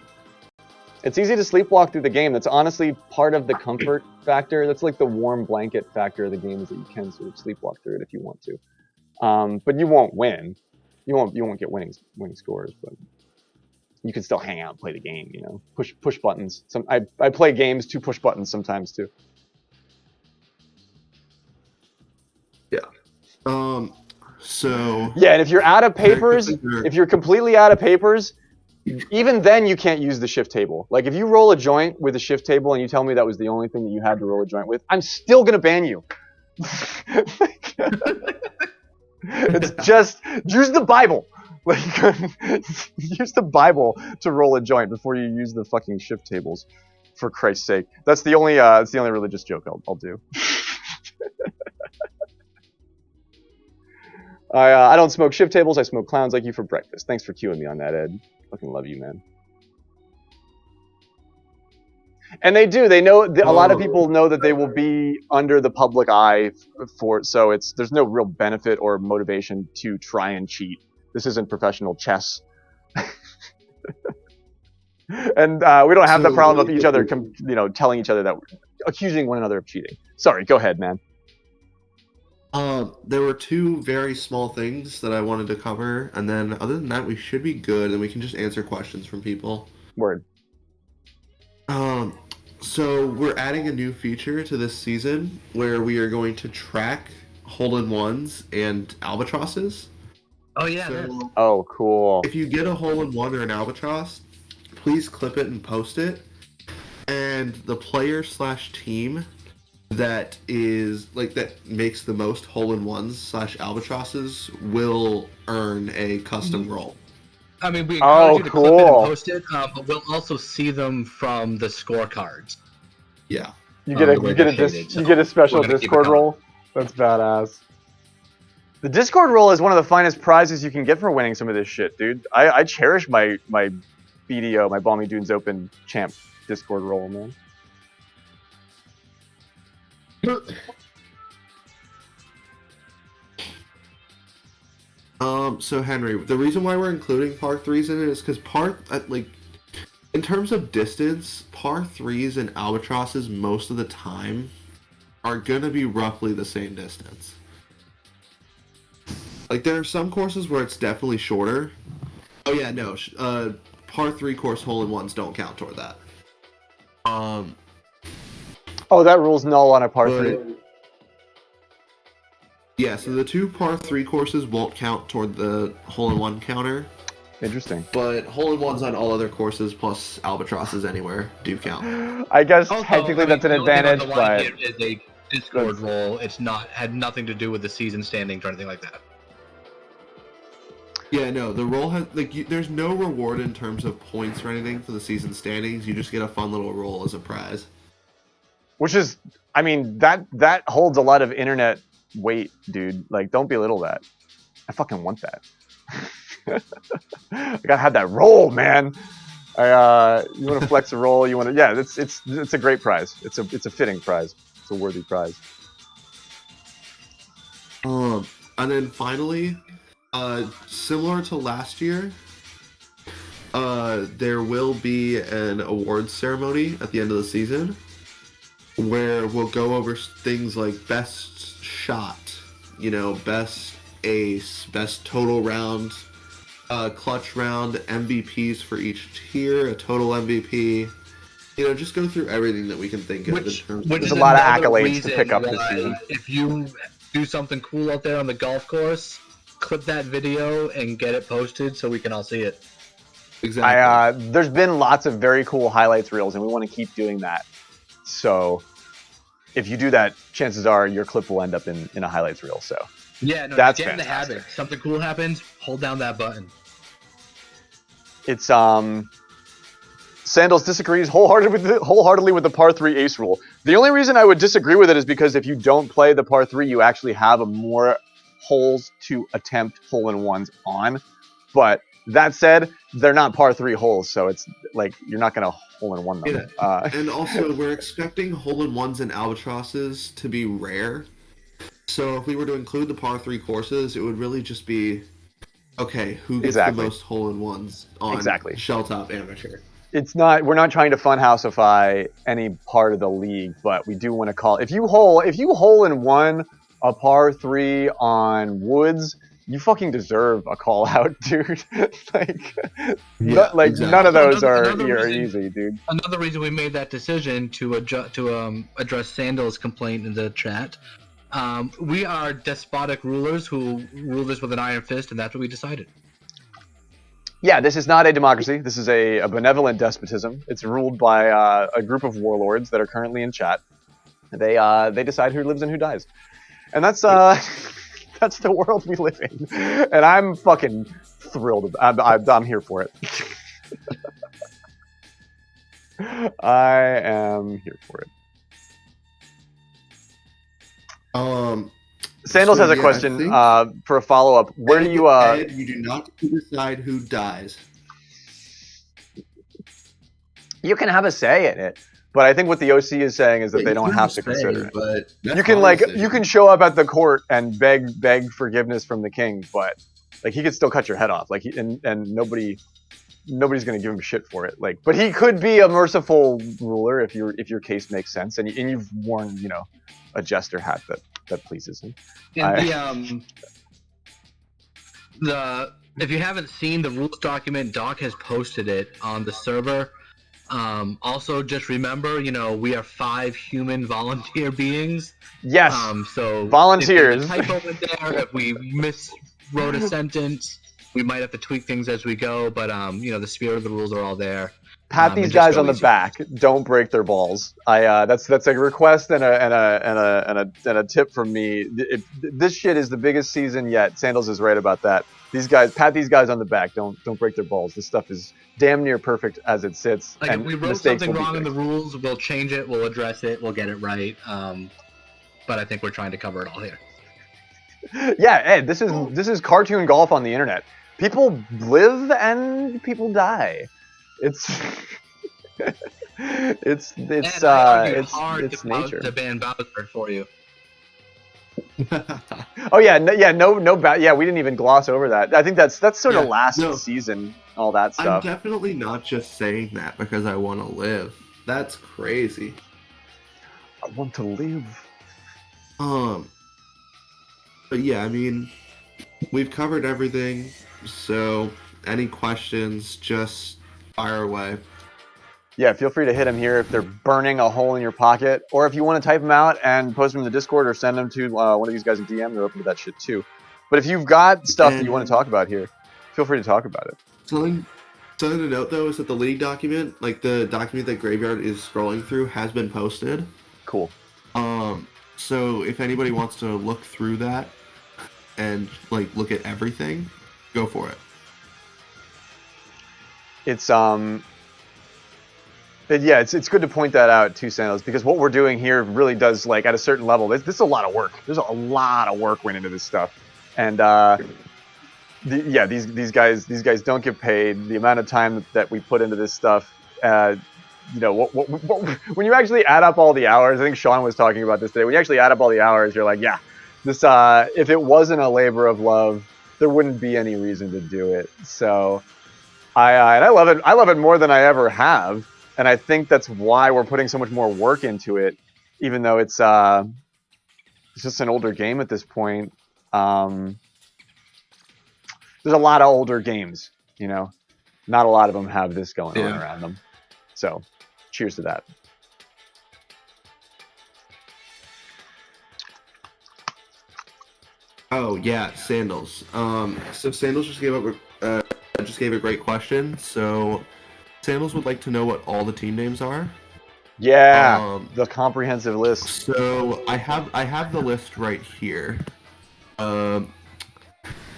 Speaker 3: It's easy to sleepwalk through the game. That's honestly part of the comfort factor. That's like the warm blanket factor of the game, is that you can sort of sleepwalk through it if you want to. But you won't win. You won't get winning scores, but you can still hang out and play the game. Push buttons. I play games to push buttons sometimes too.
Speaker 8: Yeah. So
Speaker 3: Yeah, and if you're out of papers,
Speaker 8: Very quickly,
Speaker 3: if you're completely out of papers, even then you can't use the shift table. Like if you roll a joint with a shift table and you tell me that was the only thing that you had to roll a joint with, I'm still gonna ban you. It's just use the Bible. Like use the Bible to roll a joint before you use the fucking shift tables. For Christ's sake, that's the only religious joke I'll do. I don't smoke shift tables. I smoke clowns like you for breakfast. Thanks for cueing me on that, Ed. Fucking love you, man. And they do. They know. A lot of people know that they will be under the public eye for. So there's no real benefit or motivation to try and cheat. This isn't professional chess. And we don't have the problem of each other, telling each other that, accusing one another of cheating. Sorry, go ahead, man.
Speaker 8: There were two very small things that I wanted to cover, and then other than that, we should be good, and we can just answer questions from people.
Speaker 3: Word.
Speaker 8: So we're adding a new feature to this season where we are going to track hole-in-ones and albatrosses.
Speaker 6: Oh yeah.
Speaker 8: So
Speaker 3: Oh, cool.
Speaker 8: if you get a hole-in-one or an albatross, please clip it and post it. And the player/team that makes the most hole-in-ones/albatrosses will earn a custom roll.
Speaker 6: I mean, we encourage you to
Speaker 3: cool.
Speaker 6: clip it and post it, but we'll also see them from the scorecards.
Speaker 8: Yeah.
Speaker 3: You get a special Discord roll. That's badass. The Discord roll is one of the finest prizes you can get for winning some of this shit, dude. I cherish my BDO, my Balmy Dunes Open champ Discord roll, man.
Speaker 8: So Henry, the reason why we're including par 3s in it is because in terms of distance, par 3s and albatrosses most of the time are gonna be roughly the same distance. Like there are some courses where it's definitely shorter. Oh yeah, no, par 3 course hole-in-ones don't count toward that.
Speaker 3: Oh, that rule's null on a par 3.
Speaker 8: Yeah, so the 2 par 3 courses won't count toward the hole-in-one counter.
Speaker 3: Interesting.
Speaker 8: But hole-in-ones on all other courses plus albatrosses anywhere do count.
Speaker 3: I guess
Speaker 6: Also,
Speaker 3: technically that's an advantage,
Speaker 6: the line
Speaker 3: but
Speaker 6: here is a Discord roll. It's had nothing to do with the season standings or anything like that.
Speaker 8: Yeah, no, the roll has there's no reward in terms of points or anything for the season standings. You just get a fun little roll as a prize.
Speaker 3: which is, I mean, that holds a lot of internet weight, dude. Like, don't belittle that. I fucking want that. I gotta have that roll, man. You want to flex a roll? You want to? Yeah, it's a great prize. It's a fitting prize. It's a worthy prize.
Speaker 8: And then finally, similar to last year, there will be an awards ceremony at the end of the season where we'll go over things like best shot, best ace, best total round, clutch round, MVPs for each tier, a total MVP. Just go through everything that we can think of.
Speaker 6: Which
Speaker 3: There's
Speaker 6: is
Speaker 3: a lot of
Speaker 6: another
Speaker 3: accolades to
Speaker 6: reason
Speaker 3: pick up this
Speaker 6: why
Speaker 3: season.
Speaker 6: If you do something cool out there on the golf course, clip that video and get it posted so we can all see it.
Speaker 8: Exactly.
Speaker 3: There's been lots of very cool highlights reels, and we want to keep doing that. So if you do that, chances are your clip will end up in a highlights reel. So
Speaker 6: Yeah, no,
Speaker 3: That's
Speaker 6: get in the
Speaker 3: fantastic.
Speaker 6: habit. Something cool happens, hold down that button.
Speaker 3: it's Sandals disagrees wholeheartedly with the par 3 ace rule. The only reason I would disagree with it is because if you don't play the par 3, you actually have more holes to attempt hole-in-ones on. But that said, they're not par 3 holes, so it's like you're not going to hole-in-one them.
Speaker 8: Yeah. And also, we're expecting hole-in-ones and albatrosses to be rare. So if we were to include the par 3 courses, it would really just be, okay, who gets the most hole-in-ones on Shelltop Amateur?
Speaker 3: We're not trying to funhouseify any part of the league, but we do want to call, if you hole-in-one a par 3 on woods, you fucking deserve a call out, dude. None of those are easy, dude.
Speaker 6: Another reason we made that decision to address Sandal's complaint in the chat We are despotic rulers who rule this with an iron fist, and that's what we decided.
Speaker 3: Yeah, this is not a democracy. This is a benevolent despotism. It's ruled by a group of warlords that are currently in chat. They decide who lives and who dies, and that's that's the world we live in. And I'm fucking thrilled. I'm here for it. I am here for it. Sandals has a question for a follow-up. Where do you...
Speaker 8: Ed, you do not decide who dies.
Speaker 3: You can have a say in it, but I think what the OC is saying is that they don't have to consider it.
Speaker 8: But
Speaker 3: you can you can show up at the court and beg forgiveness from the king, but like he could still cut your head off. Like and nobody's gonna give him shit for it. Like, but he could be a merciful ruler if your case makes sense, and you've worn a jester hat that pleases him.
Speaker 6: And if you haven't seen the rules document, Doc has posted it on the server. Also, just remember, we are 5 human volunteer beings.
Speaker 3: Yes.
Speaker 6: So
Speaker 3: volunteers.
Speaker 6: If there's a typo in there, if we miswrote a sentence, we might have to tweak things as we go. But the spirit of the rules are all there.
Speaker 3: Pat these guys on the back. Don't break their balls. That's a request and a tip from me. This shit is the biggest season yet. Sandals is right about that. Pat these guys on the back. Don't break their balls. This stuff is damn near perfect as it sits.
Speaker 6: Like if we wrote something wrong in the rules, we'll change it. We'll address it. We'll get it right. But I think we're trying to cover it all here.
Speaker 3: Yeah, Ed. This is cartoon golf on the internet. People live and people die. It's nature.
Speaker 6: To ban Bowser for you.
Speaker 3: Oh yeah, yeah. We didn't even gloss over that. I think that's sort of last season, all that stuff.
Speaker 8: I'm definitely not just saying that because I want to live. That's crazy.
Speaker 3: I want to live.
Speaker 8: But yeah, I mean, we've covered everything. So any questions, just fire away.
Speaker 3: Yeah, feel free to hit them here if they're burning a hole in your pocket, or if you want to type them out and post them in the Discord or send them to one of these guys in DM. They're open to that shit too. But if you've got stuff that you want to talk about here, feel free to talk about it.
Speaker 8: Something to note though is that the league document, like the document that Graveyard is scrolling through, has been posted.
Speaker 3: Cool.
Speaker 8: So if anybody wants to look through that and look at everything, go for it.
Speaker 3: It's it's good to point that out too, Sandals, because what we're doing here really does, at a certain level, this is a lot of work. There's a lot of work went into this stuff, and these guys don't get paid. The amount of time that we put into this stuff, when you actually add up all the hours, I think Sean was talking about this today. When you actually add up all the hours, you're like, yeah, this if it wasn't a labor of love, there wouldn't be any reason to do it. So I love it. I love it more than I ever have. And I think that's why we're putting so much more work into it, even though it's just an older game at this point. There's a lot of older games, not a lot of them have this going on around them. So, cheers to that.
Speaker 8: Oh yeah, Sandals. So Sandals just gave a great question. So Sandals would like to know what all the team names are.
Speaker 3: Yeah, the comprehensive list.
Speaker 8: So I have the list right here.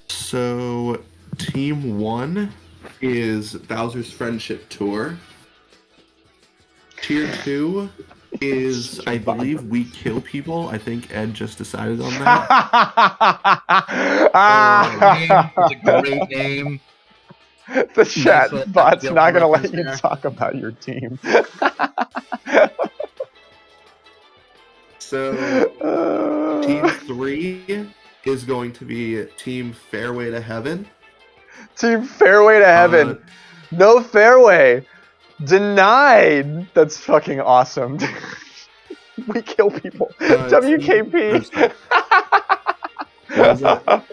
Speaker 8: So Team 1 is Bowser's Friendship Tour. Tier 2 is, I believe, We Kill People. I think Ed just decided on that.
Speaker 6: It's a great name.
Speaker 3: The chat bot's not going to let you talk about your team.
Speaker 8: So, Team 3 is going to be Team Fairway to Heaven.
Speaker 3: Team Fairway to Heaven. No fairway. Denied. That's fucking awesome. We kill people. WKP.
Speaker 8: WKP.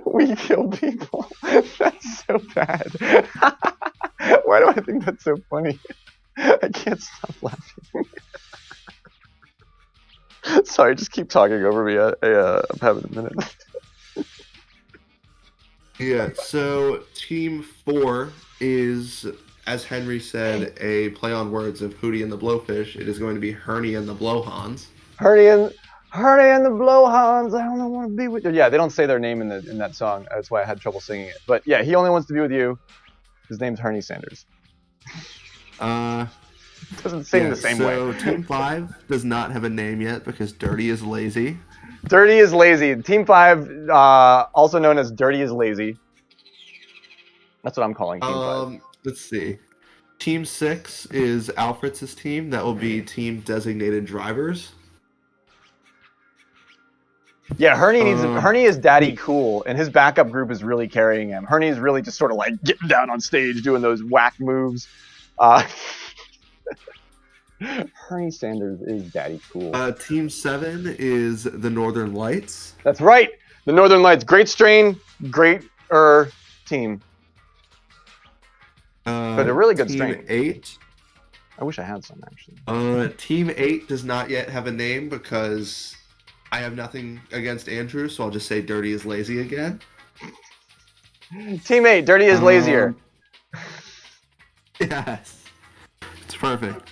Speaker 3: We kill people. That's so bad. Why do I think that's so funny? I can't stop laughing. Sorry, just keep talking over me. I'm having a minute.
Speaker 8: Yeah, so Team 4 is, as Henry said, a play on words of Hootie and the Blowfish. It is going to be Herney and the Blowhans.
Speaker 3: Herney and the Blowhans. I only want to be with you. Yeah, they don't say their name in that song. That's why I had trouble singing it. But yeah, he only wants to be with you. His name's Herney Sanders. Doesn't sing the same way.
Speaker 8: So Team 5 does not have a name yet because Dirty is lazy.
Speaker 3: Dirty is lazy. Team 5, also known as Dirty is lazy. That's what I'm calling Team 5.
Speaker 8: Let's see. Team 6 is Alfred's team. That will be Team Designated Drivers.
Speaker 3: Yeah, Herney is daddy cool, and his backup group is really carrying him. Herney is really just sort of like getting down on stage, doing those whack moves. Herney Sanders is daddy cool.
Speaker 8: Team 7 is the Northern Lights.
Speaker 3: That's right, the Northern Lights. Great strain, great team. But a really good strain.
Speaker 8: Team 8.
Speaker 3: I wish I had some actually.
Speaker 8: Team 8 does not yet have a name because I have nothing against Andrew, so I'll just say Dirty is lazy again.
Speaker 3: Team 8, Dirty is lazier.
Speaker 8: Yes. It's perfect.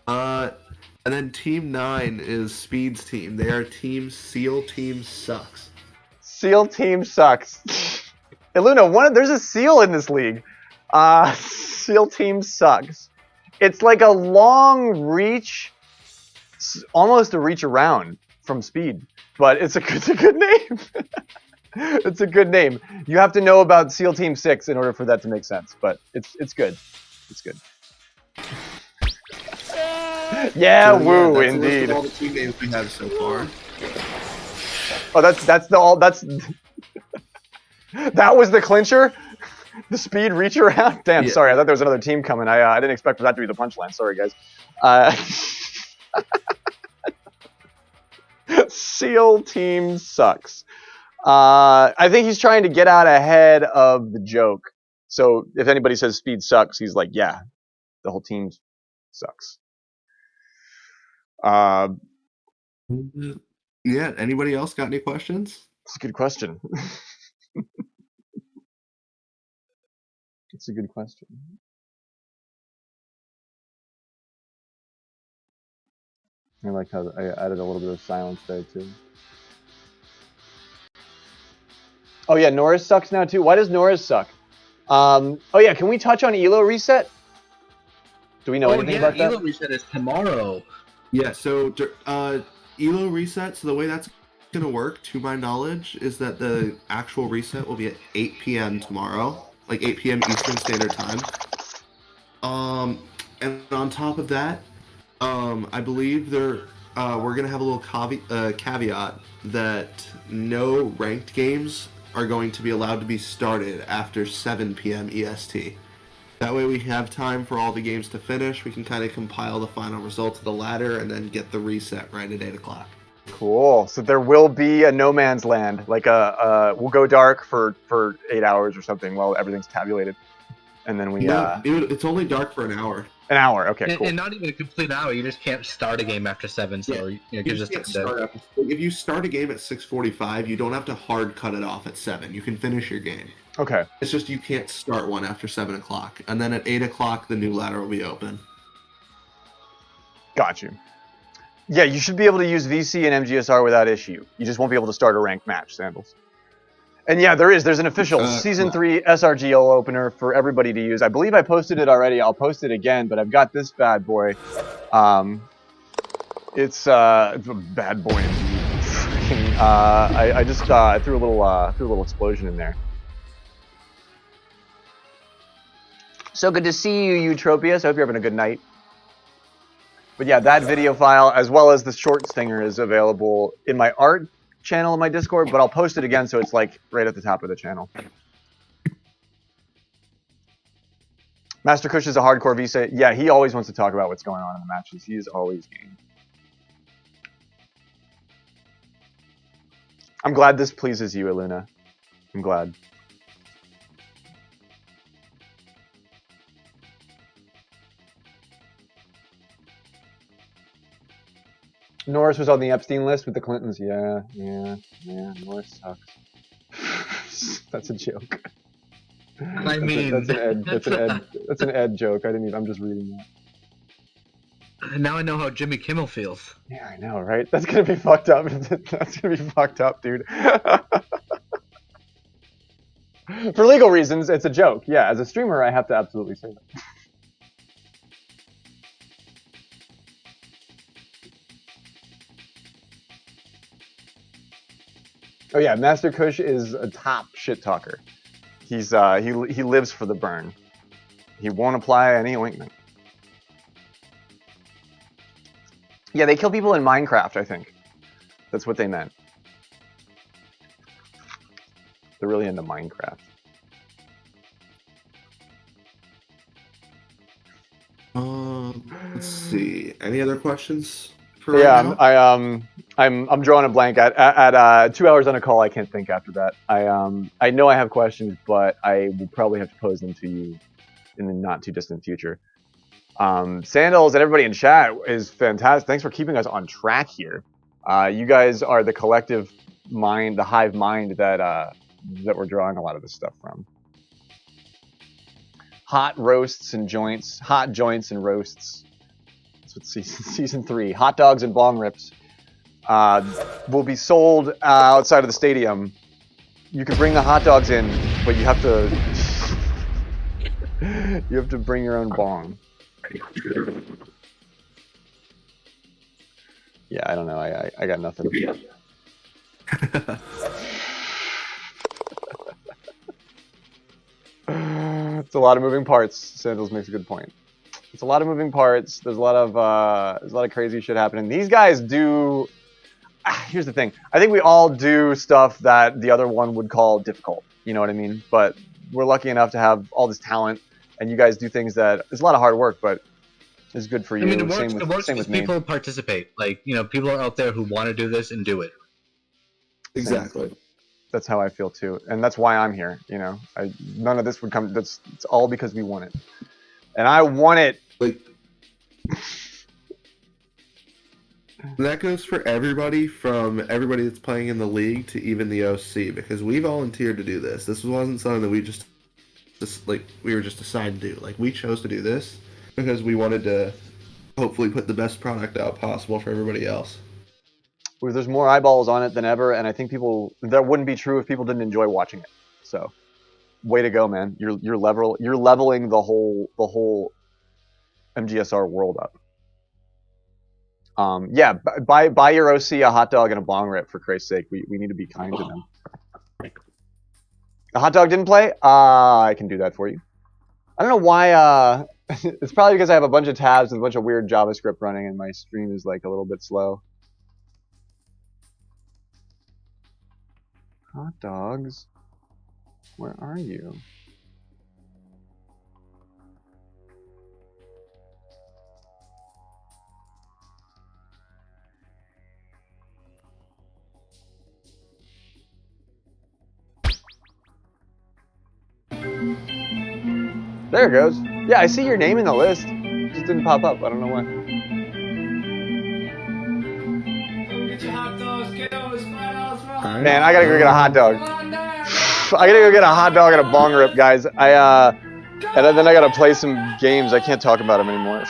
Speaker 8: And then Team 9 is Speed's team. They are Team SEAL Team Sucks.
Speaker 3: SEAL Team Sucks. Hey, Luna, there's a SEAL in this league. SEAL Team Sucks. It's like a long reach, almost a reach around from Speed, but it's a good name. It's a good name. You have to know about SEAL Team 6 in order for that to make sense, but it's good. It's good. Yeah,
Speaker 8: So,
Speaker 3: woo,
Speaker 8: that's
Speaker 3: indeed.
Speaker 8: A list of all the team names we have so far.
Speaker 3: Oh, that's that was the clincher. The Speed reach around. Damn,
Speaker 8: Yeah.
Speaker 3: Sorry, I thought there was another team coming. I didn't expect for that to be the punchline. Sorry, guys. SEAL Team Sucks. I think he's trying to get out ahead of the joke. So if anybody says Speed sucks, he's like, yeah, the whole team sucks.
Speaker 8: Yeah. Anybody else got any questions?
Speaker 3: It's a good question. It's a good question. I like how I added a little bit of silence there too. Oh yeah, Norris sucks now too. Why does Norris suck? Oh yeah, can we touch on ELO reset? Do we know anything about that?
Speaker 6: ELO reset is tomorrow.
Speaker 8: Yeah, so ELO reset, so the way that's going to work, to my knowledge, is that the actual reset will be at 8 p.m. tomorrow, like 8 p.m. Eastern Standard Time. And on top of that, I believe we're going to have a little caveat that no ranked games are going to be allowed to be started after 7 p.m. EST. That way we have time for all the games to finish. We can kind of compile the final results of the ladder and then get the reset right at 8 o'clock.
Speaker 3: Cool. So there will be a no man's land, like we'll go dark for 8 hours or something while everything's tabulated, and then we.
Speaker 8: No, it's only dark for an hour.
Speaker 3: An hour. Okay, cool.
Speaker 6: And not even a complete hour. You just can't start a game after 7. So it gives us
Speaker 8: if you start a game at 6:45, you don't have to hard cut it off at 7. You can finish your game.
Speaker 3: Okay.
Speaker 8: It's just you can't start one after 7 o'clock, and then at 8 o'clock the new ladder will be open.
Speaker 3: Got you. Yeah, you should be able to use VC and MGSR without issue. You just won't be able to start a ranked match, Sandals. And yeah, there's an official Season 3 SRGL opener for everybody to use. I believe I posted it already. I'll post it again, but I've got this bad boy. It's a bad boy indeed. I just threw a little explosion in there. So good to see you, Eutropius. I hope you're having a good night. But yeah, that video file, as well as the short stinger, is available in my art channel in my Discord, but I'll post it again so it's like right at the top of the channel. Master Kush is a hardcore Visa. Yeah, he always wants to talk about what's going on in the matches. He is always game. I'm glad this pleases you, Iluna. I'm glad. Norris was on the Epstein list with the Clintons. Yeah. Norris sucks. That's a joke.
Speaker 6: I mean,
Speaker 3: that's an Ed. That's an Ed joke. I didn't even. I'm just reading that.
Speaker 6: now I know how Jimmy Kimmel feels.
Speaker 3: Yeah, I know, right? That's gonna be fucked up. That's gonna be fucked up, dude. For legal reasons, it's a joke. Yeah, as a streamer, I have to absolutely say that. Oh yeah, Master Kush is a top shit talker. He's he lives for the burn. He won't apply any ointment. Yeah, they kill people in Minecraft, I think. That's what they meant. They're really into Minecraft.
Speaker 8: Let's see. Any other questions?
Speaker 3: Yeah, I'm drawing a blank at 2 hours on a call. I can't think after that. I know I have questions, but I will probably have to pose them to you in the not too distant future. Sandals and everybody in chat is fantastic. Thanks for keeping us on track here. You guys are the collective mind, the hive mind that we're drawing a lot of this stuff from. Hot roasts and joints, hot joints and roasts. That's what season 3. Hot dogs and bong rips will be sold outside of the stadium. You can bring the hot dogs in, but you have to bring your own bong. Yeah, I don't know. I got nothing. It's a lot of moving parts. Sandals makes a good point. It's a lot of moving parts. There's a lot of crazy shit happening. These guys do. Here's the thing. I think we all do stuff that the other one would call difficult. You know what I mean? But we're lucky enough to have all this talent, and you guys do things that it's a lot of hard work, but it's good for you.
Speaker 6: I mean, it works.
Speaker 3: Same
Speaker 6: It works
Speaker 3: with me.
Speaker 6: people participate. Like, you know, people are out there who want to do this and do it.
Speaker 8: Exactly.
Speaker 3: That's how I feel too, and that's why I'm here. You know, none of this would come. It's all because we want it, and I want it.
Speaker 8: Like that goes for everybody, from everybody that's playing in the league to even the OC, because we volunteered to do this. This wasn't something that we just we were just assigned to do. Like, we chose to do this because we wanted to hopefully put the best product out possible for everybody else.
Speaker 3: There's more eyeballs on it than ever, and I think that wouldn't be true if people didn't enjoy watching it. So, way to go, man! You're leveling the whole MGSR world up. Yeah, buy your OC a hot dog and a bong rip, for Christ's sake. We need to be kind to them. The hot dog didn't play? I can do that for you. I don't know why. It's probably because I have a bunch of tabs and a bunch of weird JavaScript running, and my stream is like a little bit slow. Hot dogs, where are you? There it goes. Yeah, I see your name in the list. It just didn't pop up. I don't know why. Man, I gotta go get a hot dog. I gotta go get a hot dog and a bong rip, guys. And then I gotta play some games. I can't talk about them anymore.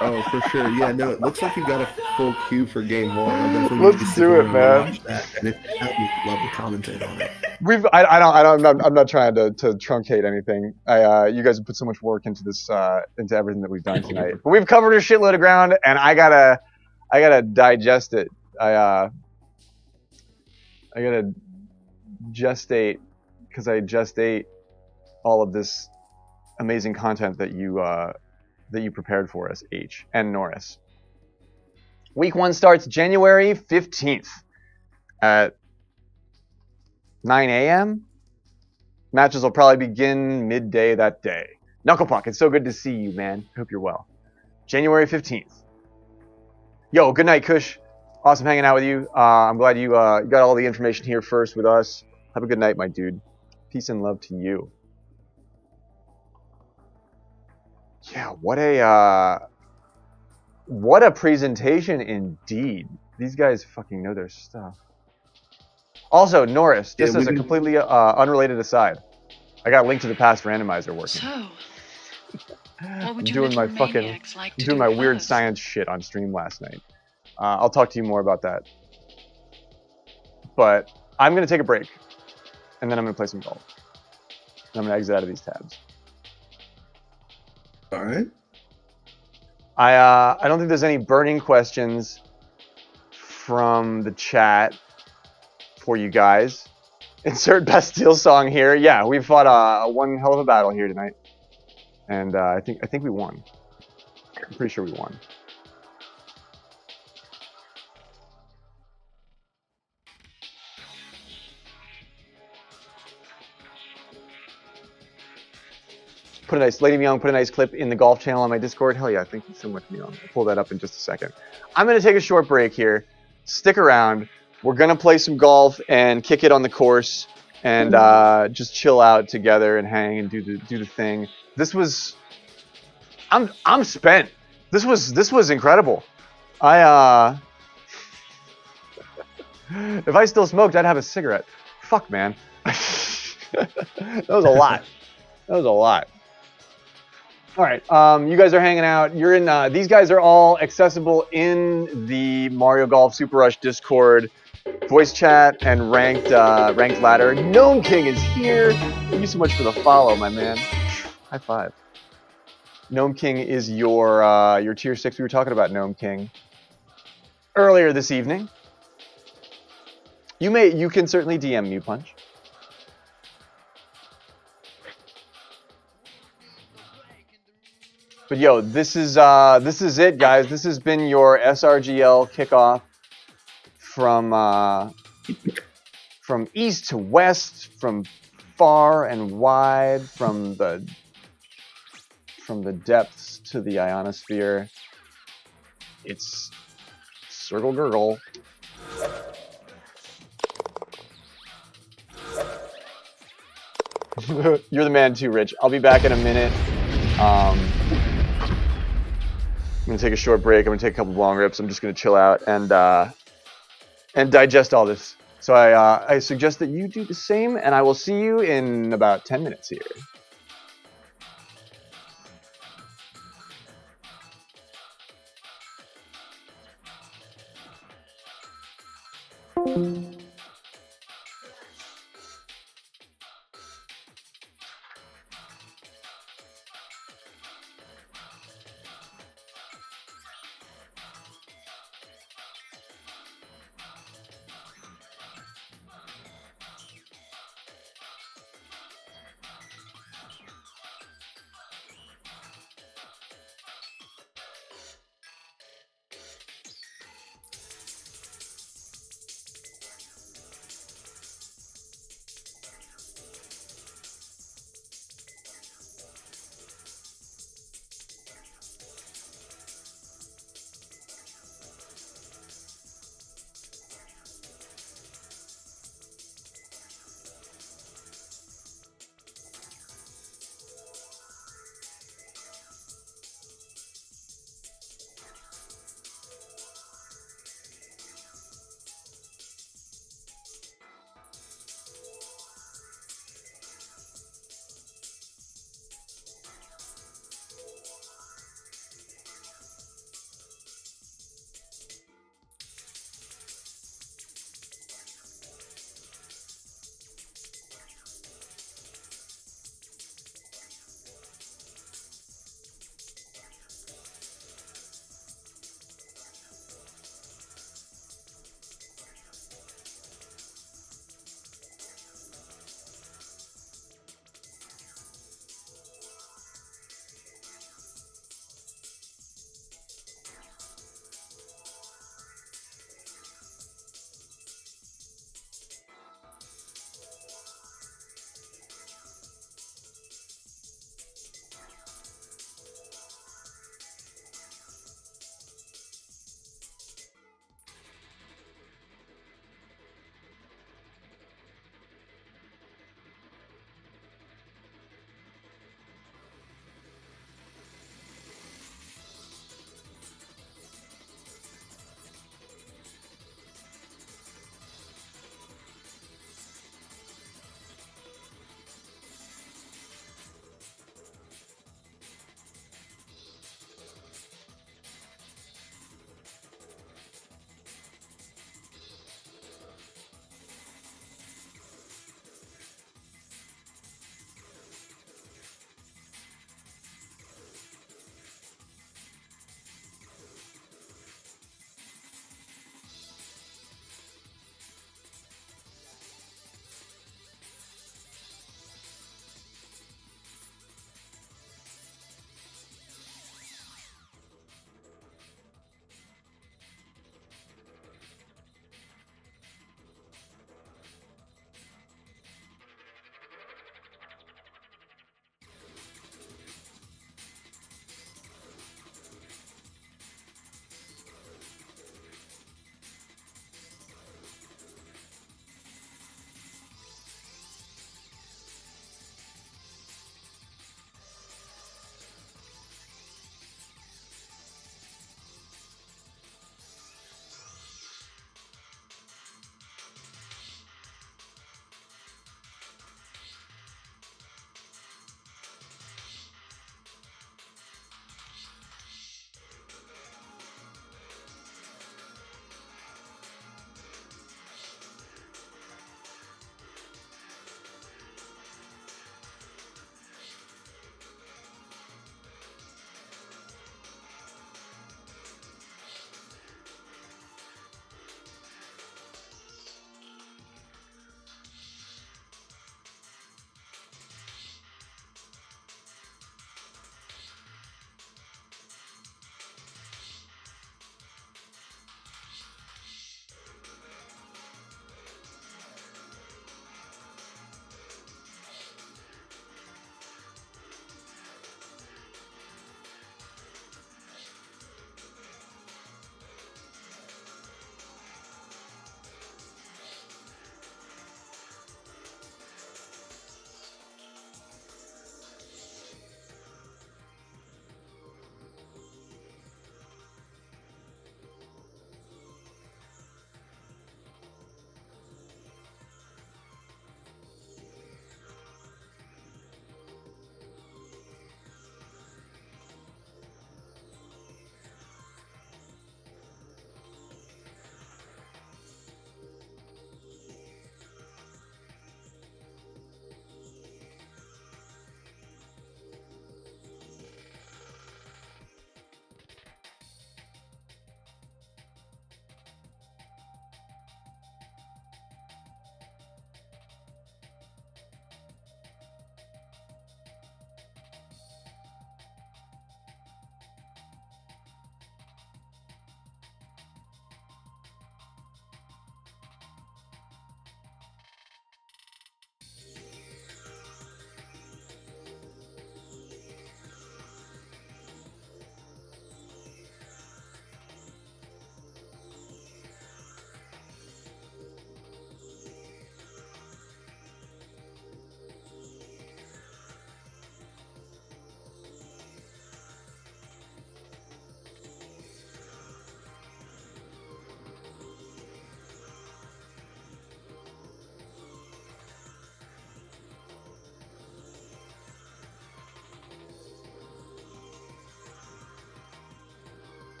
Speaker 8: Oh, for sure. Yeah, no, it looks like you got a full queue for game 1.
Speaker 3: Let's do it, man.
Speaker 8: And if you have, we'd love to commentate on it.
Speaker 3: I'm not trying to truncate anything. You guys have put so much work into this, into everything that we've done tonight. But we've covered a shitload of ground, and I gotta digest it. I gotta gestate, because I just ate all of this amazing content that you prepared for us, H and Norris. Week 1 starts January 15th at 9 a.m. Matches will probably begin midday that day. Knucklepuck, it's so good to see you, man. Hope you're well. January 15th. Yo, good night, Kush. Awesome hanging out with you. I'm glad you got all the information here first with us. Have a good night, my dude. Peace and love to you. Yeah, what What a presentation indeed. These guys fucking know their stuff. Also, Norris, just as a completely unrelated aside, I got Link to the Past randomizer working.
Speaker 2: So, what would
Speaker 3: I'm
Speaker 2: you
Speaker 3: doing my
Speaker 2: little
Speaker 3: fucking,
Speaker 2: maniacs like
Speaker 3: I'm
Speaker 2: to
Speaker 3: doing
Speaker 2: do
Speaker 3: my weird
Speaker 2: first?
Speaker 3: science shit on stream last night. I'll talk to you more about that. But I'm gonna take a break, and then I'm gonna play some golf. And I'm gonna exit out of these tabs.
Speaker 8: All right.
Speaker 3: I don't think there's any burning questions from the chat for you guys. Insert Bastille song here. Yeah, we fought one hell of a battle here tonight, and I think we won. I'm pretty sure we won. Put a nice, Lady Myung, put a nice clip in the golf channel on my Discord. Hell yeah, thank you so much, Myung. I'll pull that up in just a second. I'm going to take a short break here. Stick around. We're going to play some golf and kick it on the course and just chill out together and hang and do the thing. This was, I'm spent. This was incredible. If I still smoked, I'd have a cigarette. Fuck, man. That was a lot. That was a lot. All right, you guys are hanging out. You're in. These guys are all accessible in the Mario Golf Super Rush Discord, voice chat, and ranked ladder. Gnome King is here. Thank you so much for the follow, my man. High five. Gnome King is your tier 6. We were talking about Gnome King earlier this evening. You can certainly DM Mew Punch. But yo, this is it, guys. This has been your SRGL kickoff from east to west, from far and wide, from the depths to the ionosphere. It's Circle Gurgle. You're the man too, Rich. I'll be back in a minute. I'm gonna take a short break. I'm gonna take a couple long rips. I'm just gonna chill out and digest all this. So I suggest that you do the same, and I will see you in about 10 minutes here.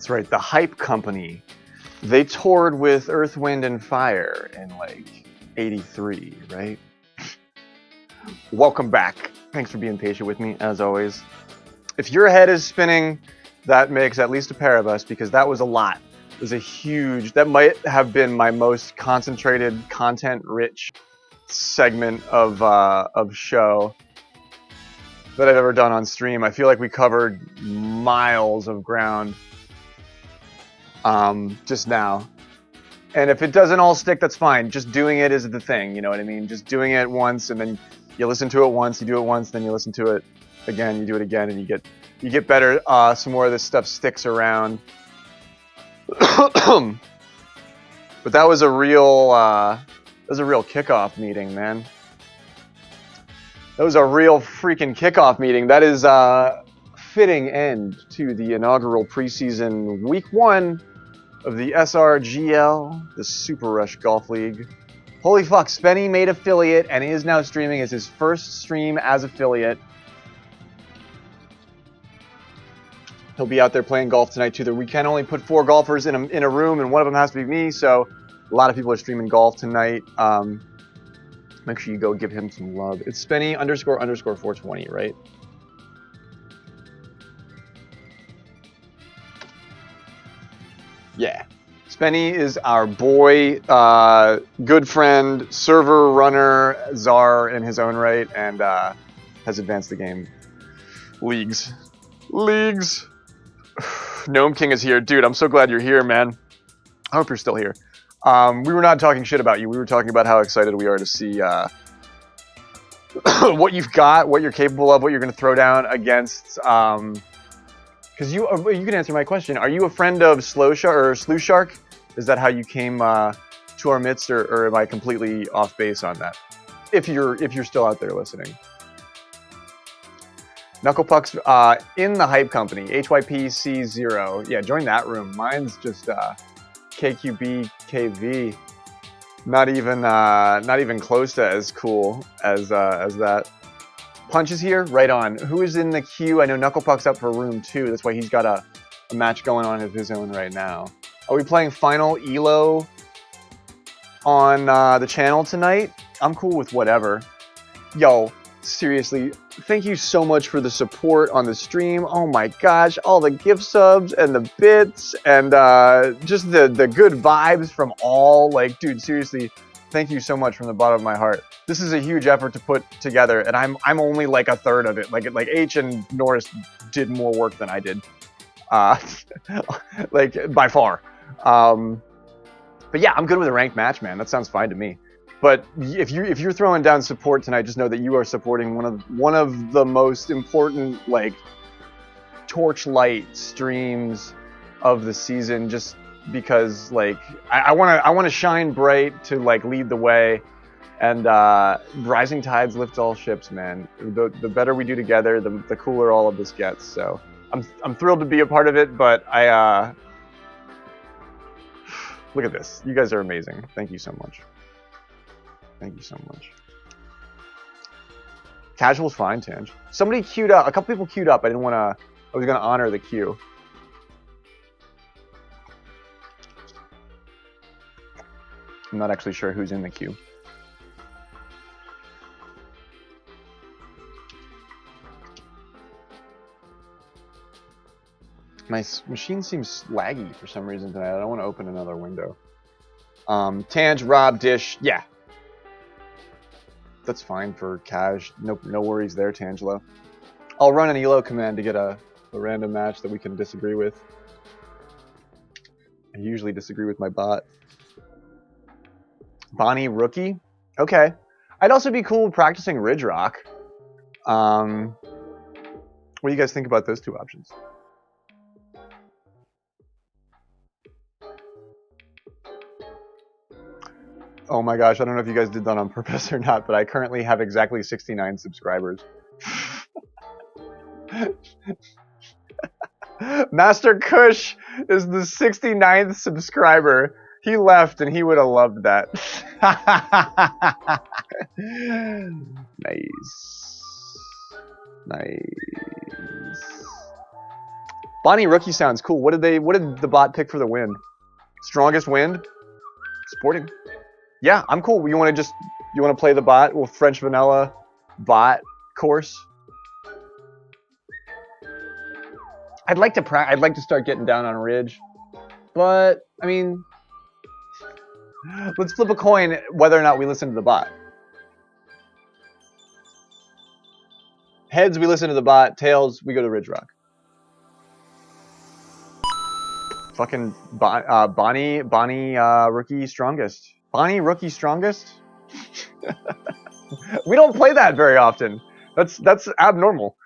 Speaker 3: That's right, the Hype Company. They toured with Earth, Wind, and Fire in like 83, right? Welcome back. Thanks for being patient with me, as always. If your head is spinning, that makes at least a pair of us, because that was a lot. It was a huge, that might have been my most concentrated, content-rich segment of show that I've ever done on stream. I feel like we covered miles of ground just now. And if it doesn't all stick, that's fine. Just doing it is the thing, you know what I mean? Just doing it once, and then you listen to it once, you do it once, then you listen to it again, you do it again, and you get better. Some more of this stuff sticks around. But that was a real kickoff meeting, man. That was a real freaking kickoff meeting. That is fitting end to the inaugural preseason week 1 of the SRGL, the Super Rush Golf League. Holy fuck, Spenny made affiliate and is now streaming as his first stream as affiliate. He'll be out there playing golf tonight too. We can only put 4 golfers in a room, and one of them has to be me, so a lot of people are streaming golf tonight. Make sure you go give him some love. It's Spenny __420, right? Yeah. Spenny is our boy, good friend, server runner, czar in his own right, and has advanced the game. Leagues. Gnome King is here. Dude, I'm so glad you're here, man. I hope you're still here. We were not talking shit about you. We were talking about how excited we are to see what you've got, what you're capable of, what you're going to throw down against. Because you can answer my question. Are you a friend of Slow Shark? Is that how you came to our midst, or am I completely off base on that? If you're still out there listening. Knucklepuck's in the Hype Company, HYPC0. Yeah, join that room. Mine's just KQBKV. Not even close to as cool as that. Punch is here? Right on. Who is in the queue? I know Knucklepuck's up for room 2. That's why he's got a match going on of his own right now. Are we playing final Elo on the channel tonight? I'm cool with whatever. Yo, seriously, thank you so much for the support on the stream. Oh my gosh, all the gift subs and the bits and just the good vibes from all. Like, dude, seriously, thank you so much from the bottom of my heart. This is a huge effort to put together, and I'm only like a third of it. Like H and Norris did more work than I did, like by far. But yeah, I'm good with a ranked match, man. That sounds fine to me. But if you're throwing down support tonight, just know that you are supporting one of the most important, like, torchlight streams of the season. Just because, like, I want to shine bright to, like, lead the way, and rising tides lift all ships, man. The better we do together, the cooler all of this gets. So I'm thrilled to be a part of it. But look at this. You guys are amazing. Thank you so much. Thank you so much. Casual's fine, Tange. Somebody queued up. A couple people queued up. I was gonna honor the queue. I'm not actually sure who's in the queue. My machine seems laggy for some reason tonight. I don't want to open another window. Tange, Rob, Dish, yeah. That's fine for Cash. No worries there, Tangelo. I'll run an elo command to get a random match that we can disagree with. I usually disagree with my bot. Bonnie Rookie? Okay. I'd also be cool with practicing Ridge Rock. What do you guys think about those two options? Oh my gosh, I don't know if you guys did that on purpose or not, but I currently have exactly 69 subscribers. Master Kush is the 69th subscriber. He left and he would have loved that. Nice. Nice. Bonnie rookie sounds cool. What did the bot pick for the win? Strongest wind? Sporting. Yeah, I'm cool. You want to play the bot with French vanilla bot course? I'd like to start getting down on Ridge, but I mean, let's flip a coin whether or not we listen to the bot. Heads, we listen to the bot. Tails, we go to Ridge Rock. Fucking Bonnie rookie strongest. Bonnie rookie strongest. We don't play that very often. That's abnormal.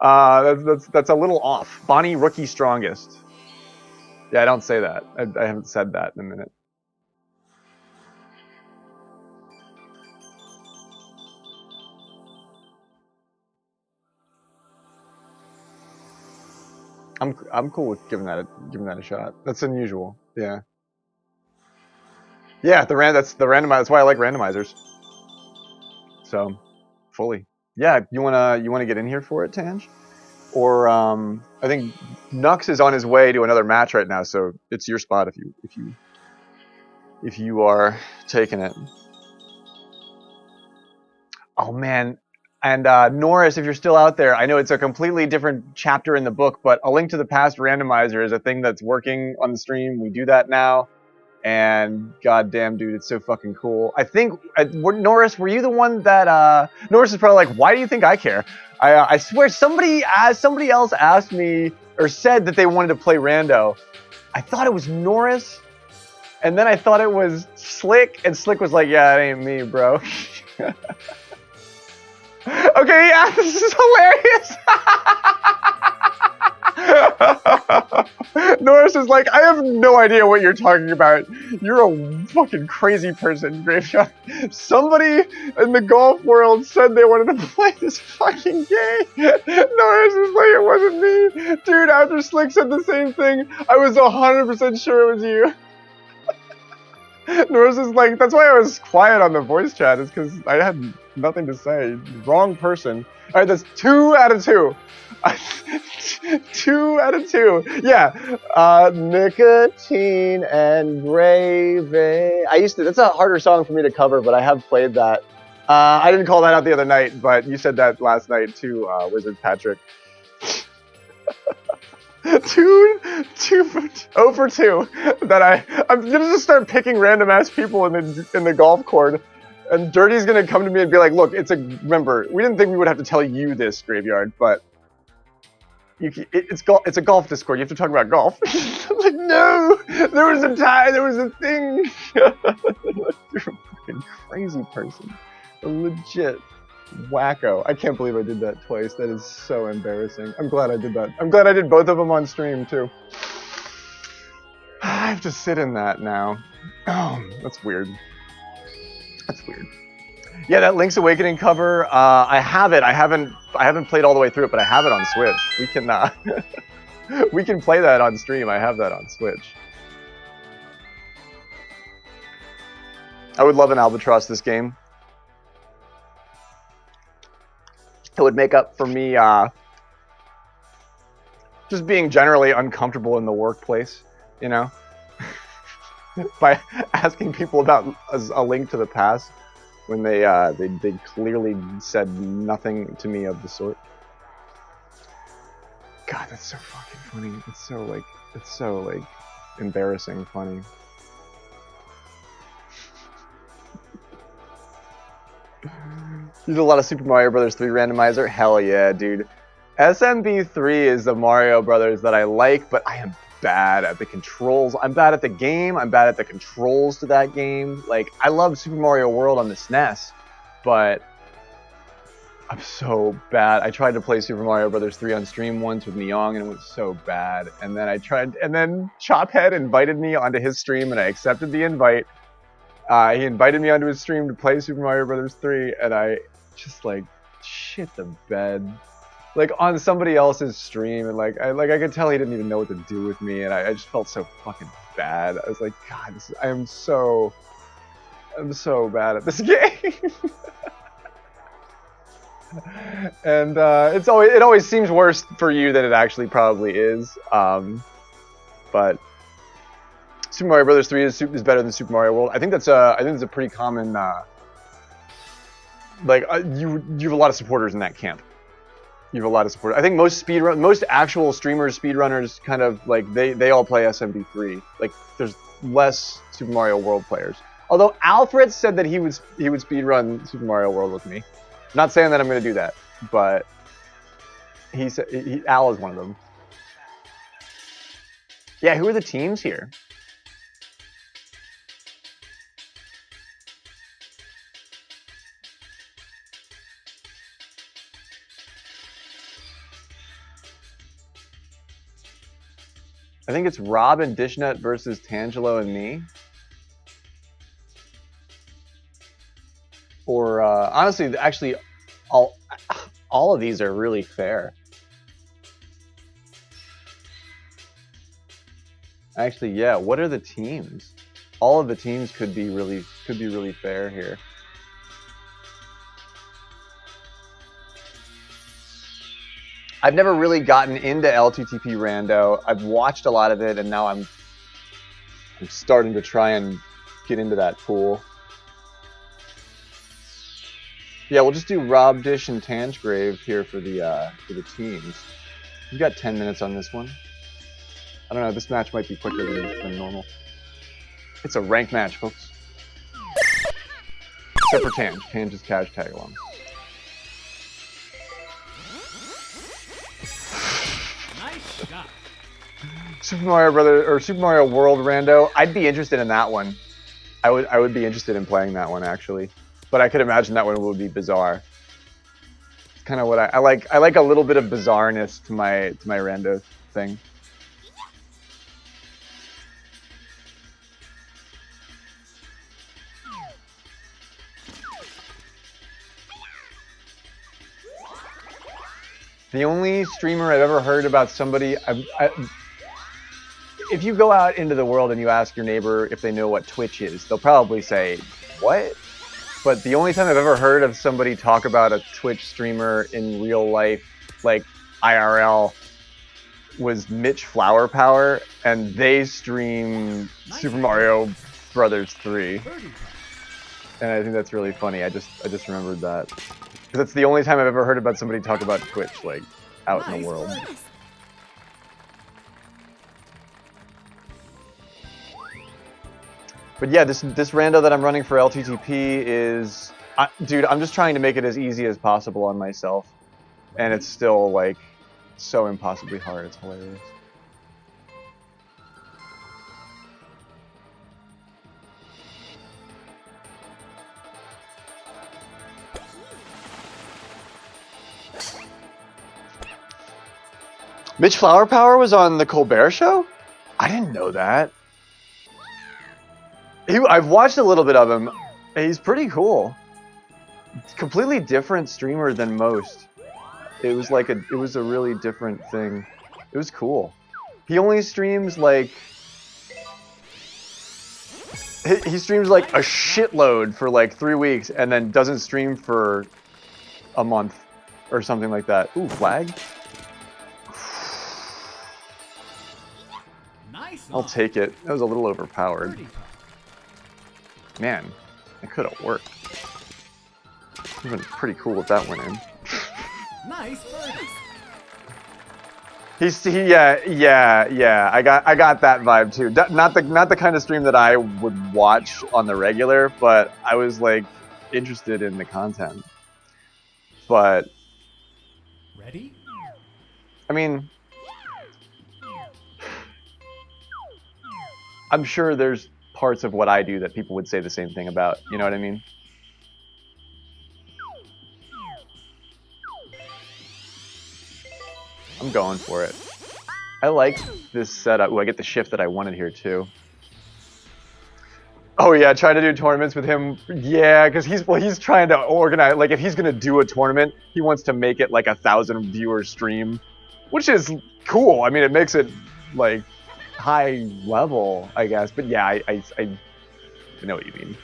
Speaker 3: That's a little off. Bonnie rookie strongest. Yeah, I don't say that. I haven't said that in a minute. I'm cool with giving that a shot. That's unusual. Yeah. Yeah, that's the randomizer. That's why I like randomizers. So, fully. Yeah, you wanna get in here for it, Tanj? Or I think Nux is on his way to another match right now, so it's your spot if you are taking it. Oh man. And Norris, if you're still out there, I know it's a completely different chapter in the book, but A Link to the Past randomizer is a thing that's working on the stream. We do that now. And goddamn, dude, it's so fucking cool. I think, Norris, were you the one that, Norris is probably like, why do you think I care? I swear somebody else asked me, or said that they wanted to play rando. I thought it was Norris, and then I thought it was Slick, and Slick was like, yeah, it ain't me, bro. Okay, yeah, this is hilarious. Norris is like, I have no idea what you're talking about. You're a fucking crazy person, Graveshot. Somebody in the golf world said they wanted to play this fucking game. Norris is like, it wasn't me. Dude, after Slick said the same thing, I was 100% sure it was you. Norris is like, that's why I was quiet on the voice chat, is because I had nothing to say. Wrong person. Alright, that's 2 out of 2. 2 out of 2. Yeah. Nicotine and Gravy. That's a harder song for me to cover, but I have played that. I didn't call that out the other night, but you said that last night too, Wizard Patrick. 0 for 2. That I'm gonna just start picking random ass people in the golf court, and Dirty's gonna come to me and be like, "Look, remember, we didn't think we would have to tell you this, Graveyard, but it's a golf Discord. You have to talk about golf." I'm like, no, there was a thing. You're a fucking crazy person, a legit wacko. I can't believe I did that twice. That is so embarrassing. I'm glad I did that. I'm glad I did both of them on stream too. I have to sit in that now. Oh, that's weird. That's weird. Yeah, that Link's Awakening cover. I have it. I haven't played all the way through it, but I have it on Switch. We can we can play that on stream. I have that on Switch. I would love an Albatross this game. It would make up for me just being generally uncomfortable in the workplace, you know, by asking people about A Link to the Past when they clearly said nothing to me of the sort. God, that's so fucking funny. It's so like embarrassing funny. You did a lot of Super Mario Bros. 3 randomizer? Hell yeah, dude. SMB3 is the Mario Brothers that I like, but I am bad at the controls. I'm bad at the game. I'm bad at the controls to that game. Like, I love Super Mario World on the SNES, but I'm so bad. I tried to play Super Mario Bros. 3 on stream once with Myong, and it was so bad. And then Chophead invited me onto his stream, and I accepted the invite. He invited me onto his stream to play Super Mario Bros. 3, and I just like shit the bed, like on somebody else's stream, and like I could tell he didn't even know what to do with me, and I just felt so fucking bad. I was like, God, I'm so bad at this game. And it always seems worse for you than it actually probably is. But Super Mario Brothers 3 is better than Super Mario World. I think that's a pretty common. You have a lot of supporters in that camp. You have a lot of support. I think most actual streamers, speedrunners, kind of like they all play SMB3. Like there's less Super Mario World players. Although Alfred said that he would speedrun Super Mario World with me. I'm not saying that I'm going to do that, but he said Al is one of them. Yeah, who are the teams here? I think it's Rob and Dishnut versus Tangelo and me. Or honestly, actually, all of these are really fair. Actually, yeah. What are the teams? All of the teams could be really fair here. I've never really gotten into LTTP Rando. I've watched a lot of it, and now I'm starting to try and get into that pool. Yeah, we'll just do Rob, Dish, and Tangegrave here for the teams. You got 10 minutes on this one. I don't know. This match might be quicker than normal. It's a rank match, folks. Except for Tange. Tange is cash tag along. Super Mario World Rando. I'd be interested in that one. I would be interested in playing that one actually, but I could imagine that one would be bizarre. It's kind of what I like. I like a little bit of bizarreness to my Rando thing. The only streamer I've ever heard about somebody, if you go out into the world and you ask your neighbor if they know what Twitch is, they'll probably say, what? But the only time I've ever heard of somebody talk about a Twitch streamer in real life, like IRL, was Mitch Flower Power, and they stream Super Mario Brothers 3. And I think that's really funny. I just remembered that. Because that's the only time I've ever heard about somebody talk about Twitch, like, out in the world. But yeah, this rando that I'm running for LTTP is... dude, I'm just trying to make it as easy as possible on myself. And it's still, like, so impossibly hard. It's hilarious. Mitch Flower Power was on the Colbert Show? I didn't know that. I've watched a little bit of him. He's pretty cool. Completely different streamer than most. It was like it was a really different thing. It was cool. He only streams like he streams like a shitload for like 3 weeks and then doesn't stream for a month or something like that. Ooh, flag. I'll take it. That was a little overpowered. Man, it could have worked. It would have been pretty cool if that went in.
Speaker 9: Nice birdie.
Speaker 3: Yeah. I got that vibe too. Not the kind of stream that I would watch on the regular, but I was like interested in the content. But
Speaker 9: ready?
Speaker 3: I mean, I'm sure there's parts of what I do that people would say the same thing about. You know what I mean? I'm going for it. I like this setup. Ooh, I get the shift that I wanted here too. Oh yeah, trying to do tournaments with him. Yeah, because he's trying to organize. Like if he's gonna do a tournament, he wants to make it like 1,000 viewer stream, which is cool. I mean, it makes it like high level, I guess. But yeah, I know what you mean.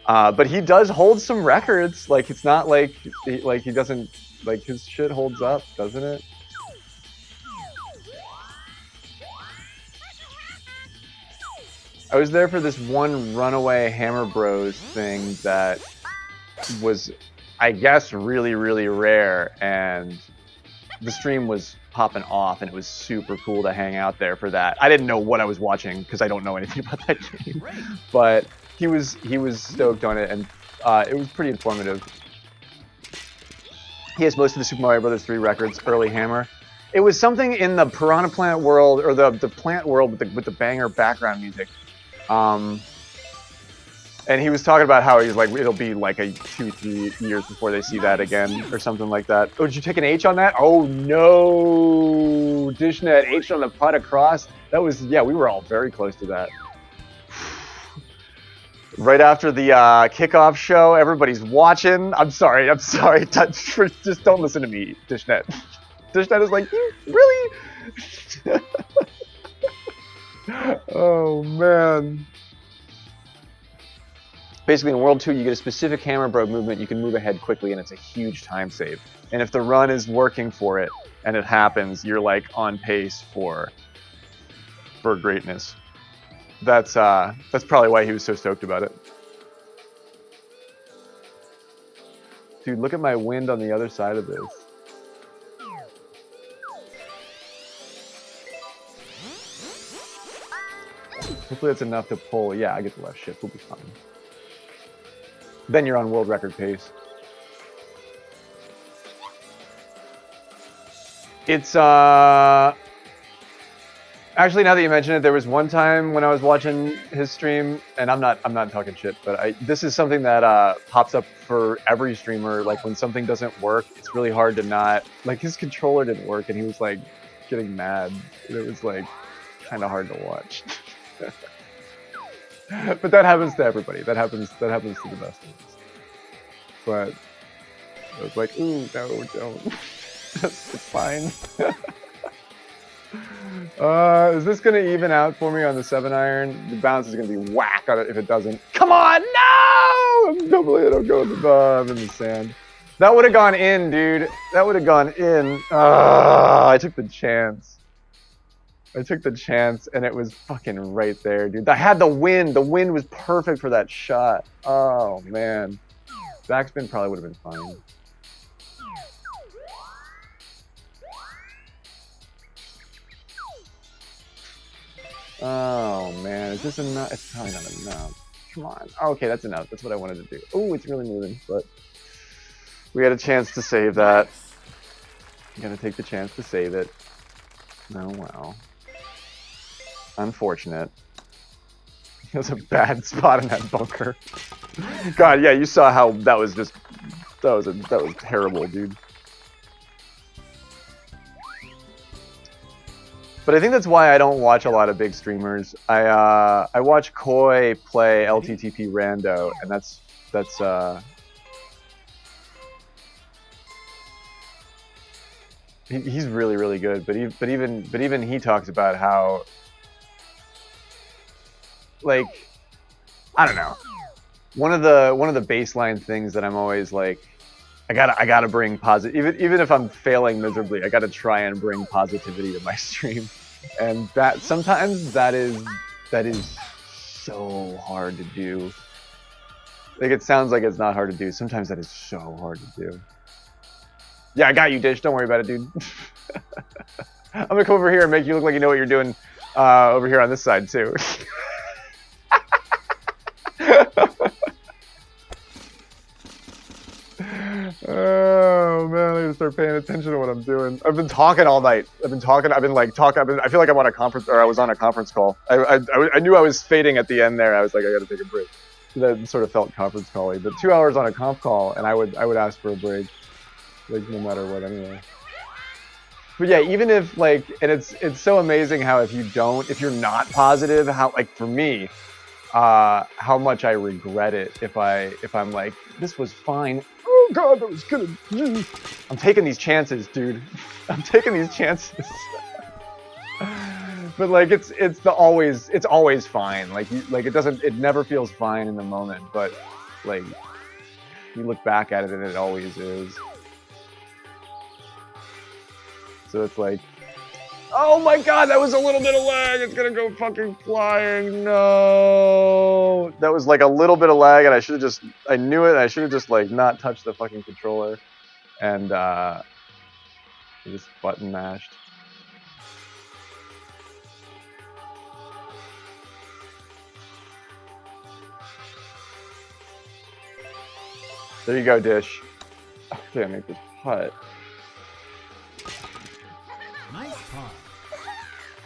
Speaker 3: But he does hold some records. Like it's not like he doesn't like his shit holds up, doesn't it? I was there for this one runaway Hammer Bros thing that was, I guess, really, really rare, and the stream was popping off, and it was super cool to hang out there for that. I didn't know what I was watching because I don't know anything about that game, but he was stoked on it, and it was pretty informative. He has most of the Super Mario Bros. 3 records, early Hammer. It was something in the Piranha Plant world, or the plant world with the banger background music. And he was talking about how he's like, it'll be like 2-3 years before they see that again, or something like that. Oh, did you take an H on that? Oh no, Dishnet, H on the putt across. That was, yeah, we were all very close to that. Right after the kickoff show, everybody's watching. I'm sorry. Just don't listen to me, Dishnet. Dishnet is like, really? Oh man. Basically, in World 2, you get a specific Hammer Bro movement, you can move ahead quickly, and it's a huge time save. And if the run is working for it, and it happens, you're like on pace for greatness. That's probably why he was so stoked about it. Dude, look at my wind on the other side of this. Hopefully that's enough to pull. Yeah, I get the left shift. We'll be fine. Then you're on world record pace. It's actually, now that you mention it, there was one time when I was watching his stream, and I'm not talking shit, but this is something that pops up for every streamer. Like when something doesn't work, it's really hard to not, like his controller didn't work, and he was like getting mad. It was like kind of hard to watch. But that happens to everybody. That happens to the best of us. But I was like, ooh, no, don't. It's fine. Is this gonna even out for me on the 7-iron? The bounce is gonna be whack on it if it doesn't. Come on, no! Hopefully I don't go in the sand. That would have gone in, dude. That would have gone in. I took the chance. And it was fucking right there, dude. I had the wind. The wind was perfect for that shot. Oh, man. Backspin probably would have been fine. Oh, man. Is this enough? It's probably not enough. Come on. Oh, okay, that's enough. That's what I wanted to do. Oh, it's really moving, but we had a chance to save that. I'm gonna take the chance to save it. Oh, well. Unfortunate. It was a bad spot in that bunker. God, yeah, you saw how that was just that was terrible, dude. But I think that's why I don't watch a lot of big streamers. I watch Koi play LTTP Rando, and that's he's really, really good. But even he talks about how, like, I don't know. One of the baseline things that I'm always like, I gotta bring positive. Even if I'm failing miserably, I gotta try and bring positivity to my stream. And that sometimes that is so hard to do. Like, it sounds like it's not hard to do. Sometimes that is so hard to do. Yeah, I got you, Dish. Don't worry about it, dude. I'm gonna come over here and make you look like you know what you're doing over here on this side too. Oh man, I gotta start paying attention to what I'm doing. I've been talking all night. I feel like I'm on a conference, or I was on a conference call. I knew I was fading at the end there. I was like, I gotta take a break. That sort of felt conference call-y. But 2 hours on a conf call, and I would ask for a break, like no matter what anyway. But yeah, even if like, and it's so amazing how if you're not positive, how, like, for me, how much I regret it if I'm like, this was fine. Oh god, that was good. I'm taking these chances, dude. I'm taking these chances. But like, it's always fine. Like it never feels fine in the moment. But like, you look back at it and it always is. So it's like, oh my god, that was a little bit of lag. It's gonna go fucking flying. No. That was like a little bit of lag, and I should have just, I knew it. I should have just like not touched the fucking controller, and just button mashed. There you go, Dish. I can't make this putt.
Speaker 9: Nice par.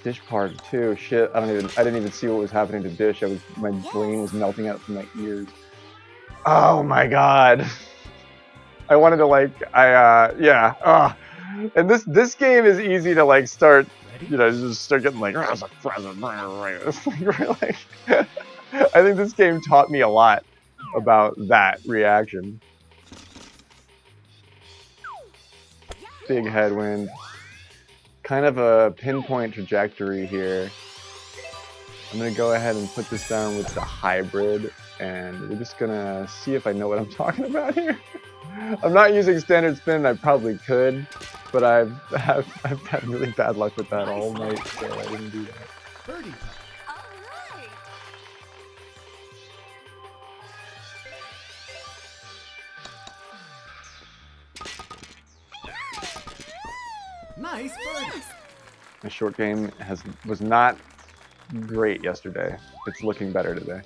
Speaker 3: Dish part too. Shit, I didn't even see what was happening to Dish. My brain was melting out from my ears. Oh my god. I wanted to like, yeah. And this game is easy to like start, you know, just start getting like, it's like really. I think this game taught me a lot about that reaction. Big headwind. Kind of a pinpoint trajectory here. I'm gonna go ahead and put this down with the hybrid, and we're just gonna see if I know what I'm talking about here. I'm not using standard spin. I probably could, but I've had really bad luck with that all night, so I didn't do that.
Speaker 9: Birdie putt. Nice birdie.
Speaker 3: My short game was not great yesterday. It's looking better today.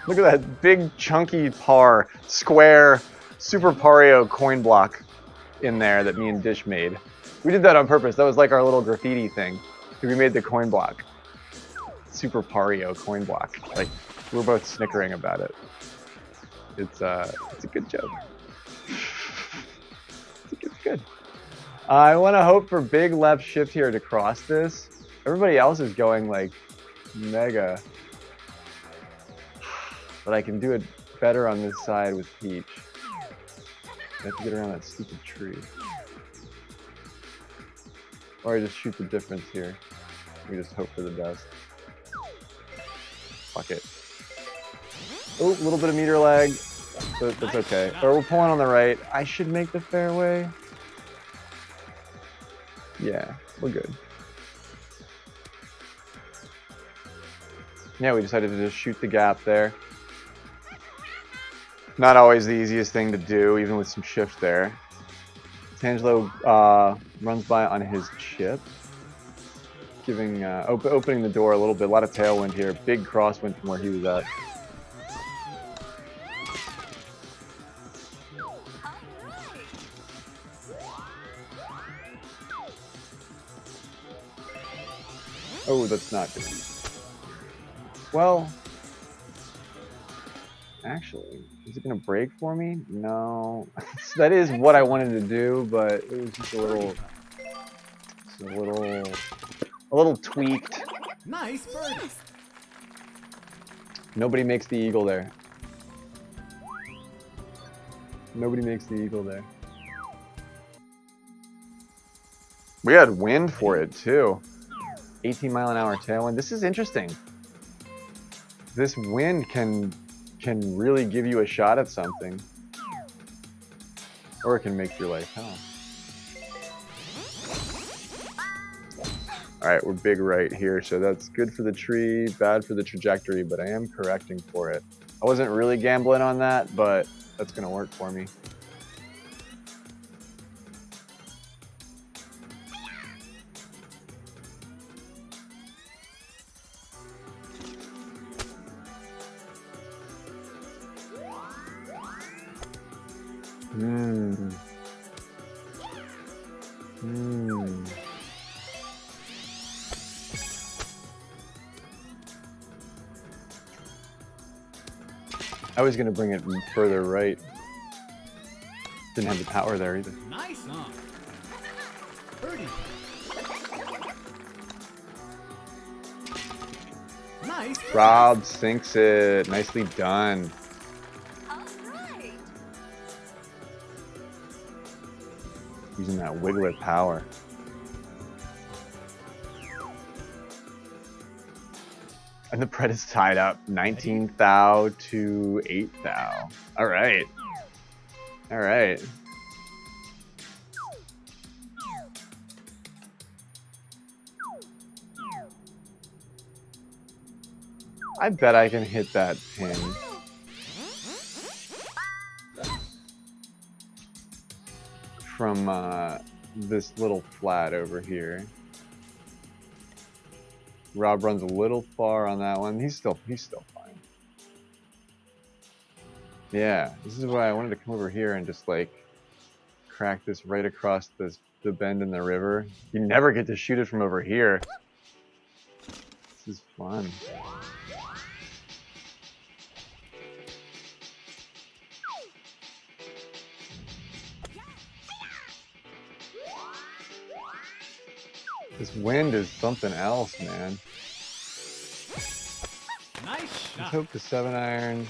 Speaker 3: Look at that big chunky par square Super Pario coin block in there that me and Dish made. We did that on purpose. That was like our little graffiti thing. We made the coin block. Super Pario coin block. Like, we're both snickering about it. It's a good joke. It's good. I want to hope for big left shift here to cross this. Everybody else is going like mega. But I can do it better on this side with Peach. I have to get around that stupid tree. Or I just shoot the difference here. We just hope for the best. Fuck it. Oh, a little bit of meter lag. But that's okay. Or we're pulling on the right. I should make the fairway. Yeah, we're good. Yeah, we decided to just shoot the gap there. Not always the easiest thing to do, even with some shift there. Tangelo runs by on his chip, giving opening the door a little bit. A lot of tailwind here. Big crosswind from where he was at. Oh, that's not good. Well, actually, is it gonna break for me? No. That is what I wanted to do, but it was just a little tweaked.
Speaker 9: Nice birdie.
Speaker 3: Nobody makes the eagle there. Nobody makes the eagle there. We had wind for it too. 18-mile-an-hour tailwind. This is interesting. This wind can really give you a shot at something. Or it can make your life hell. Alright, we're big right here, so that's good for the tree, bad for the trajectory, but I am correcting for it. I wasn't really gambling on that, but that's going to work for me. I was going to bring it further right. Didn't have the power there either.
Speaker 9: Nice on. Birdie. Nice. Birdie.
Speaker 3: Rob sinks it. Nicely done.
Speaker 10: Alright.
Speaker 3: Using that wiggler power. And the pred is tied up 19 thou to 8 thou. All right. All right. I bet I can hit that pin. From this little flat over here. Rob runs a little far on that one. He's still fine. Yeah, this is why I wanted to come over here and just like crack this right across the bend in the river. You never get to shoot it from over here. This is fun. This wind is something else, man.
Speaker 9: Nice shot.
Speaker 3: Let's hope the 7-iron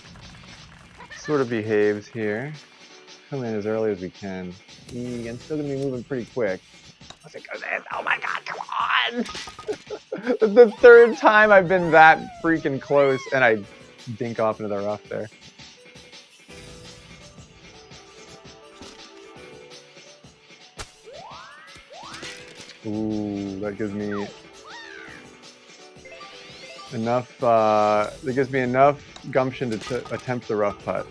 Speaker 3: sort of behaves here. Come in as early as we can. I'm still gonna be moving pretty quick. Once it goes in, oh my god, come on! The third time I've been that freaking close, and I dink off into the rough there. Ooh, that gives me enough. That gives me enough gumption to attempt the rough putt.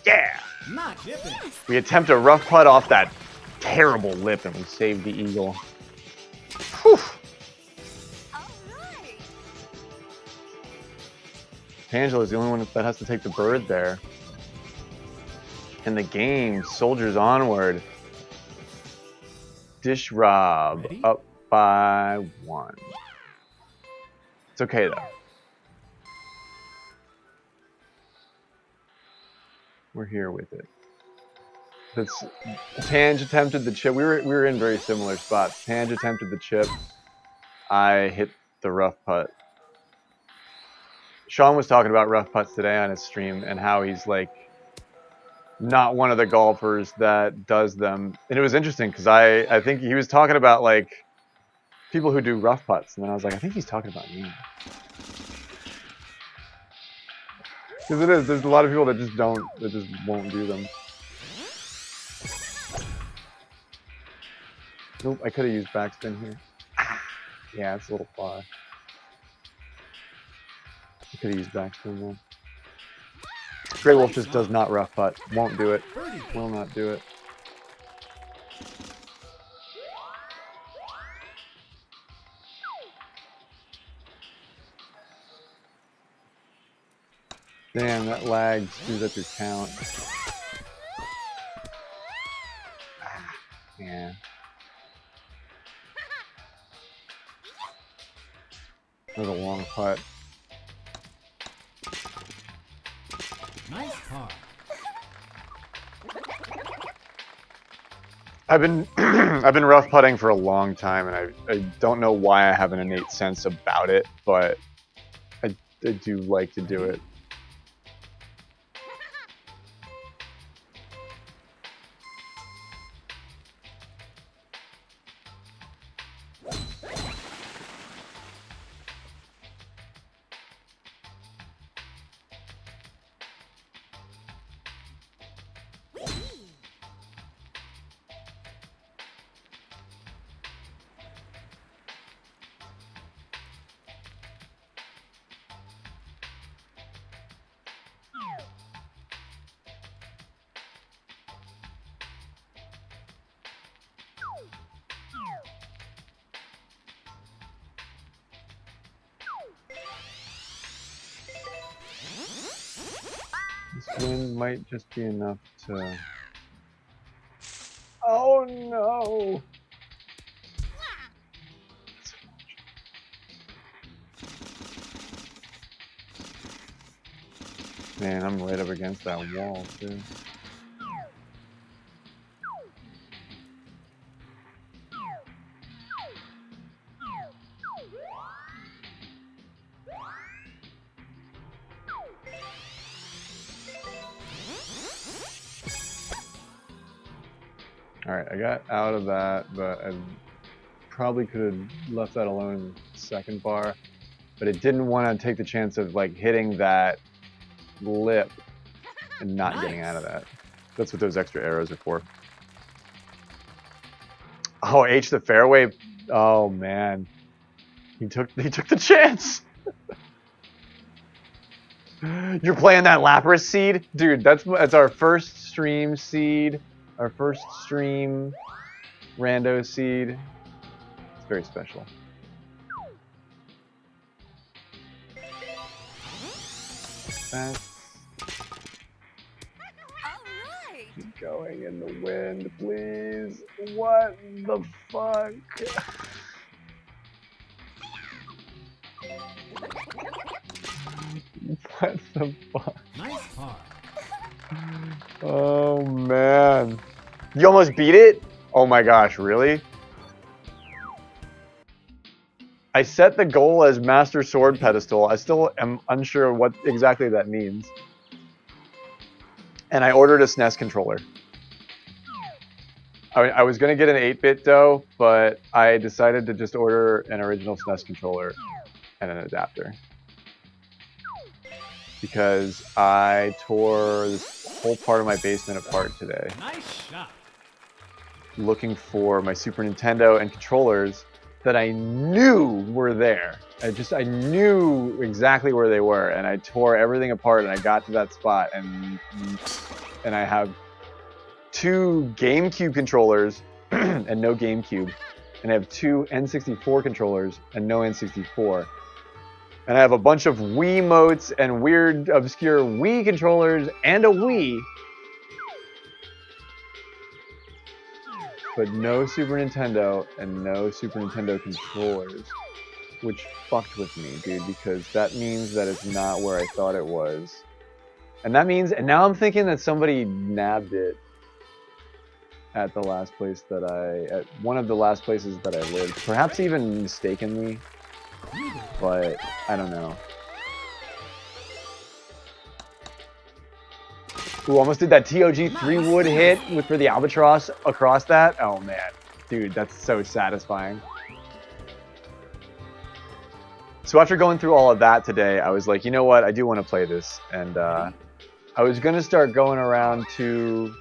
Speaker 3: Yeah.
Speaker 9: Not dipping.
Speaker 3: We attempt a rough putt off that terrible lip, and we save the eagle. Whew.
Speaker 10: Alright.
Speaker 3: Angela's the only one that has to take the bird there. And the game soldiers onward. Dish Rob
Speaker 9: Ready?
Speaker 3: up by 1. It's okay though. We're here with it. Tange attempted the chip. We were in very similar spots. Tange attempted the chip. I hit the rough putt. Sean was talking about rough putts today on his stream and how he's like not one of the golfers that does them. And it was interesting because I think he was talking about like people who do rough putts, and then I was like, I think he's talking about me. Because there's a lot of people that just won't do them. Nope, I could have used backspin here. Yeah, it's a little far. I could have used backspin though. Grey Wolf just does not rough putt. Won't do it. Will not do it. Damn, that lag screws up your count. Yeah. That was a long putt.
Speaker 9: Nice par.
Speaker 3: I've been I've been rough putting for a long time, and I don't know why I have an innate sense about it, but I do like to do it. This wind might just be enough to... Oh no! Man, I'm right up against that wall too. Alright, I got out of that, but I probably could have left that alone in the second bar. but it didn't want to take the chance of like hitting that lip and not getting out of that. That's what those extra arrows are for. Oh, H the fairway. Oh man, he took the chance. You're playing that Lapras seed, dude. That's our first stream seed, our first stream rando seed. It's very special. That's
Speaker 10: Alright!
Speaker 3: going in the wind, please. What the fuck? What the fuck?
Speaker 9: Nice par.
Speaker 3: Oh man. You almost beat it? Oh my gosh, really? I set the goal as Master Sword Pedestal. I still am unsure what exactly that means. And I ordered a SNES controller. I was going to get an 8-bit though, but I decided to just order an original SNES controller and an adapter. Because I tore this whole part of my basement apart today.
Speaker 9: Nice shot.
Speaker 3: Looking for my Super Nintendo and controllers that I knew were there. I knew exactly where they were, and I tore everything apart, and I got to that spot, and I have 2 GameCube controllers and no GameCube, and I have 2 N64 controllers and no N64, and I have a bunch of Wiimotes and weird, obscure Wii controllers and a Wii, but no Super Nintendo and no Super Nintendo controllers, which fucked with me, dude, because that means that it's not where I thought it was. And that means, and now I'm thinking that somebody nabbed it at the last place that at one of the last places that I lived. Perhaps even mistakenly, but I don't know. Ooh, almost did that TOG 3-wood hit for the albatross across that. Oh man, dude, that's so satisfying. So after going through all of that today, I was like, you know what, I do want to play this, and I was gonna start going around to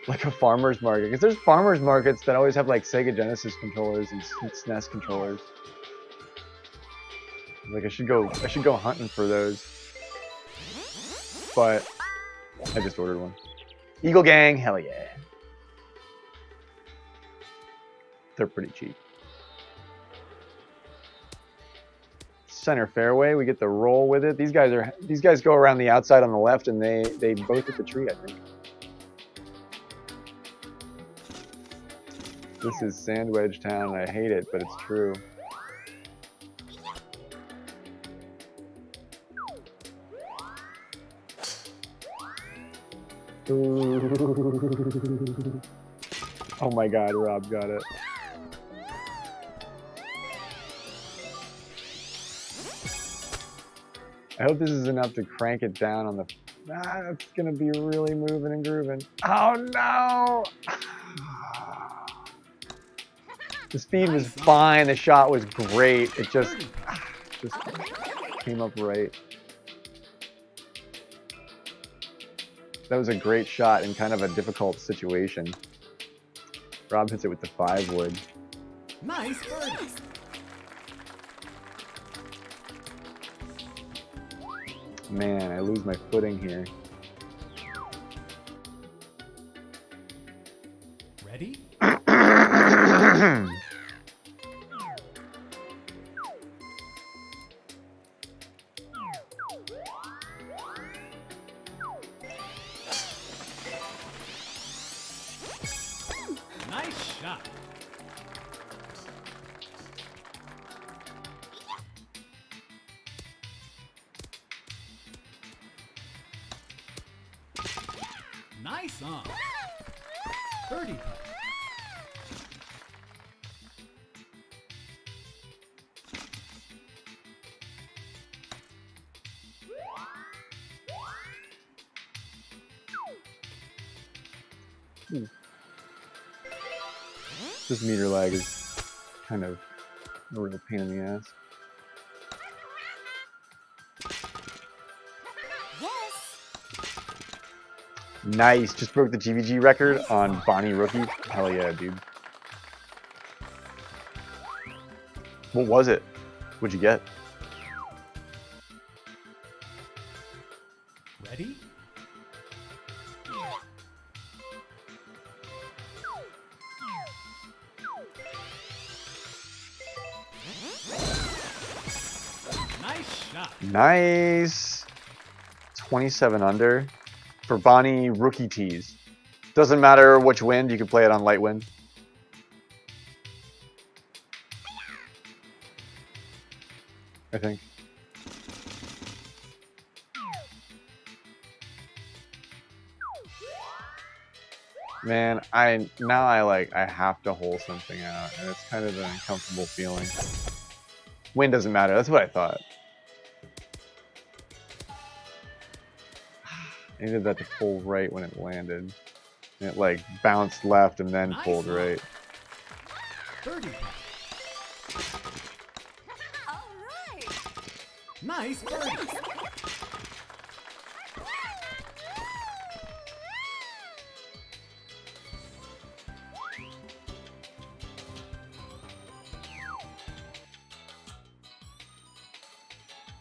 Speaker 3: like a farmer's market, because there's farmer's markets that always have like Sega Genesis controllers and SNES controllers. Like I should go hunting for those, but I just ordered one. Eagle Gang, hell yeah. They're pretty cheap. Center fairway, we get the roll with it. These guys go around the outside on the left, and they both hit the tree, I think. This is Sandwedge Town, and I hate it, but it's true. Ooh. Oh my god, Rob got it. I hope this is enough to crank it down on the... it's gonna be really moving and grooving. Oh no! The speed was fine, the shot was great. It just came up right. That was a great shot in kind of a difficult situation. Rob hits it with the 5-wood.
Speaker 9: Nice birdie.
Speaker 3: Man, I lose my footing here.
Speaker 9: Ready? Nice shot. Nice on. Birdie putt.
Speaker 3: This meter lag is kind of a real pain in the ass. Nice. Just broke the GVG record on Bonnie Rookie. Hell yeah, dude. What was it? What'd you get?
Speaker 9: Ready? Nice shot.
Speaker 3: Nice. 27 under for Bonnie Rookie tees. Doesn't matter which wind, you can play it on light wind. I think. Man, I have to hole something out, and it's kind of an uncomfortable feeling. Wind doesn't matter. That's what I thought. I needed that to pull right when it landed. And it like bounced left and then pulled right.
Speaker 9: Birdie.
Speaker 10: All right.
Speaker 9: Nice birdie.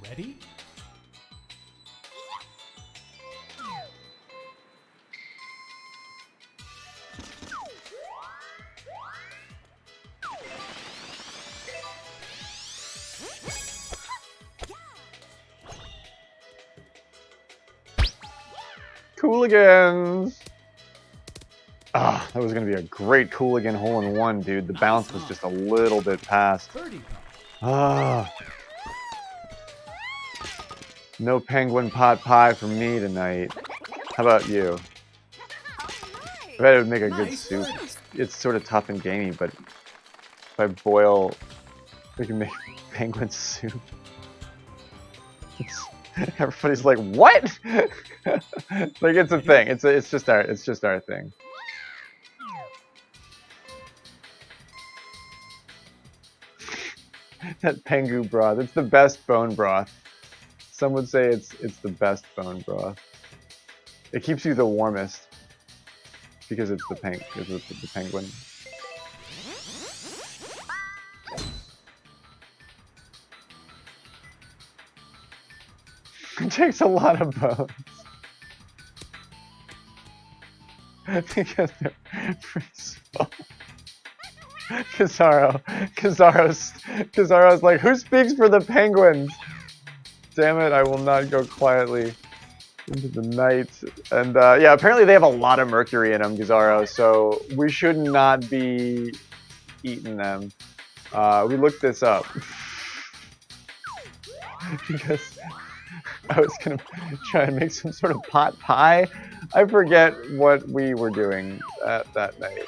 Speaker 9: Ready?
Speaker 3: Cooligans! Ah, that was going to be a great Cooligan hole-in-one, dude. The bounce was just a little bit past. Ah. No penguin pot pie for me tonight. How about you? I bet it would make a good soup. It's sort of tough and gamey, but if I boil, we can make penguin soup. Everybody's like, what? Like it's a thing. It's just our thing. That pengu broth. It's the best bone broth. Some would say it's the best bone broth. It keeps you the warmest because it's the penguin. It takes a lot of bones. Because they're pretty small. Kizaro's like, who speaks for the penguins? Damn it, I will not go quietly into the night. And yeah, apparently they have a lot of mercury in them, Gizaro, so we should not be eating them. We looked this up. Because I was gonna try and make some sort of pot pie. I forget what we were doing that night.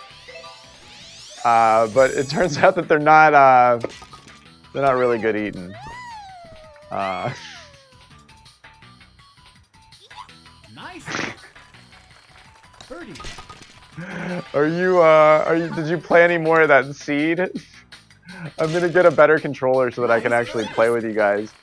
Speaker 3: But it turns out that they're not really good eating.
Speaker 9: Nice. Birdie.
Speaker 3: Did you play any more of that seed? I'm gonna get a better controller so that I can actually play with you guys.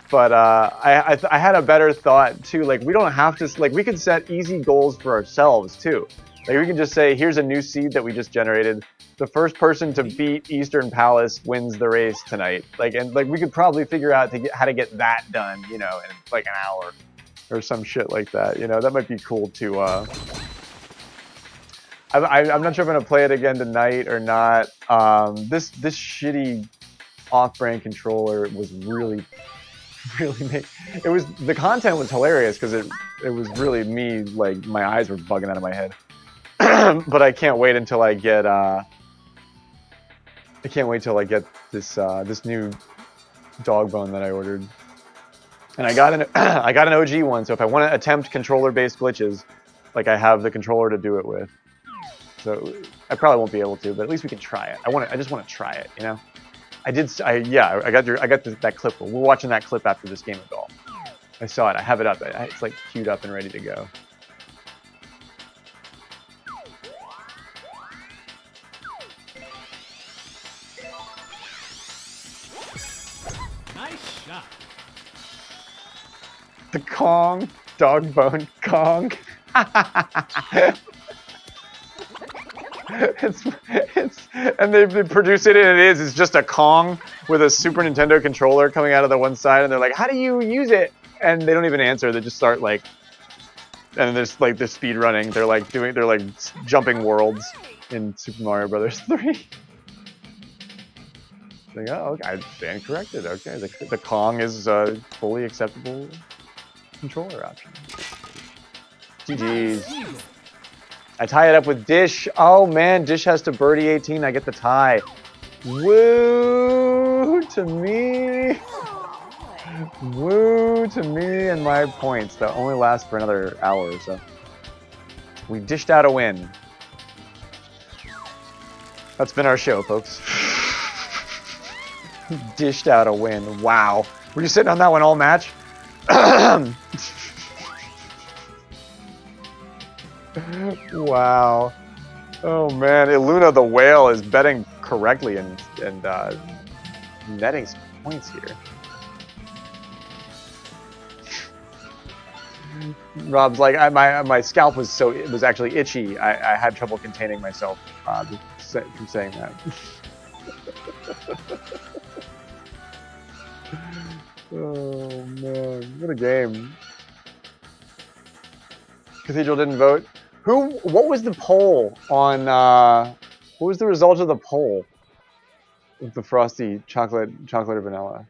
Speaker 3: But I had a better thought too. Like we don't have to. Like we can set easy goals for ourselves too. Like we can just say, here's a new seed that we just generated. The first person to beat Eastern Palace wins the race tonight. Like we could probably figure out how to get that done, you know, in like an hour or some shit like that. You know, that might be cool to. I'm not sure if I'm gonna play it again tonight or not. This shitty off-brand controller was really the content was hilarious because it was really me, like my eyes were bugging out of my head. But I can't wait until I get this new dog bone that I ordered. And I got an OG one, so if I want to attempt controller-based glitches, like I have the controller to do it with. So I probably won't be able to, but at least we can try it. I just want to try it, you know. I got that clip. We're watching that clip after this game of golf. I saw it. I have it up. It's like queued up and ready to go.
Speaker 9: Nice shot.
Speaker 3: The Kong, dog bone Kong. And they produce it, and it's just a Kong with a Super Nintendo controller coming out of the one side, and they're like, "How do you use it?" And they don't even answer. They just start like, and there's like they're speed running. They're like jumping worlds in Super Mario Brothers 3. Like, oh, okay, I stand corrected. Okay, the Kong is a fully acceptable controller option. GG's. I tie it up with Dish. Oh man, Dish has to birdie 18. I get the tie. Woo to me. Woo to me and my points that only last for another hour or so. We dished out a win. That's been our show, folks. Dished out a win. Wow. Were you sitting on that one all match? Wow. Oh man, Iluna the whale is betting correctly and netting some points here. Rob's like, my scalp was actually itchy. I had trouble containing myself from saying that. Oh man, what a game. Cathedral didn't vote. What was the poll on, what was the result of the poll with the frosty chocolate or vanilla?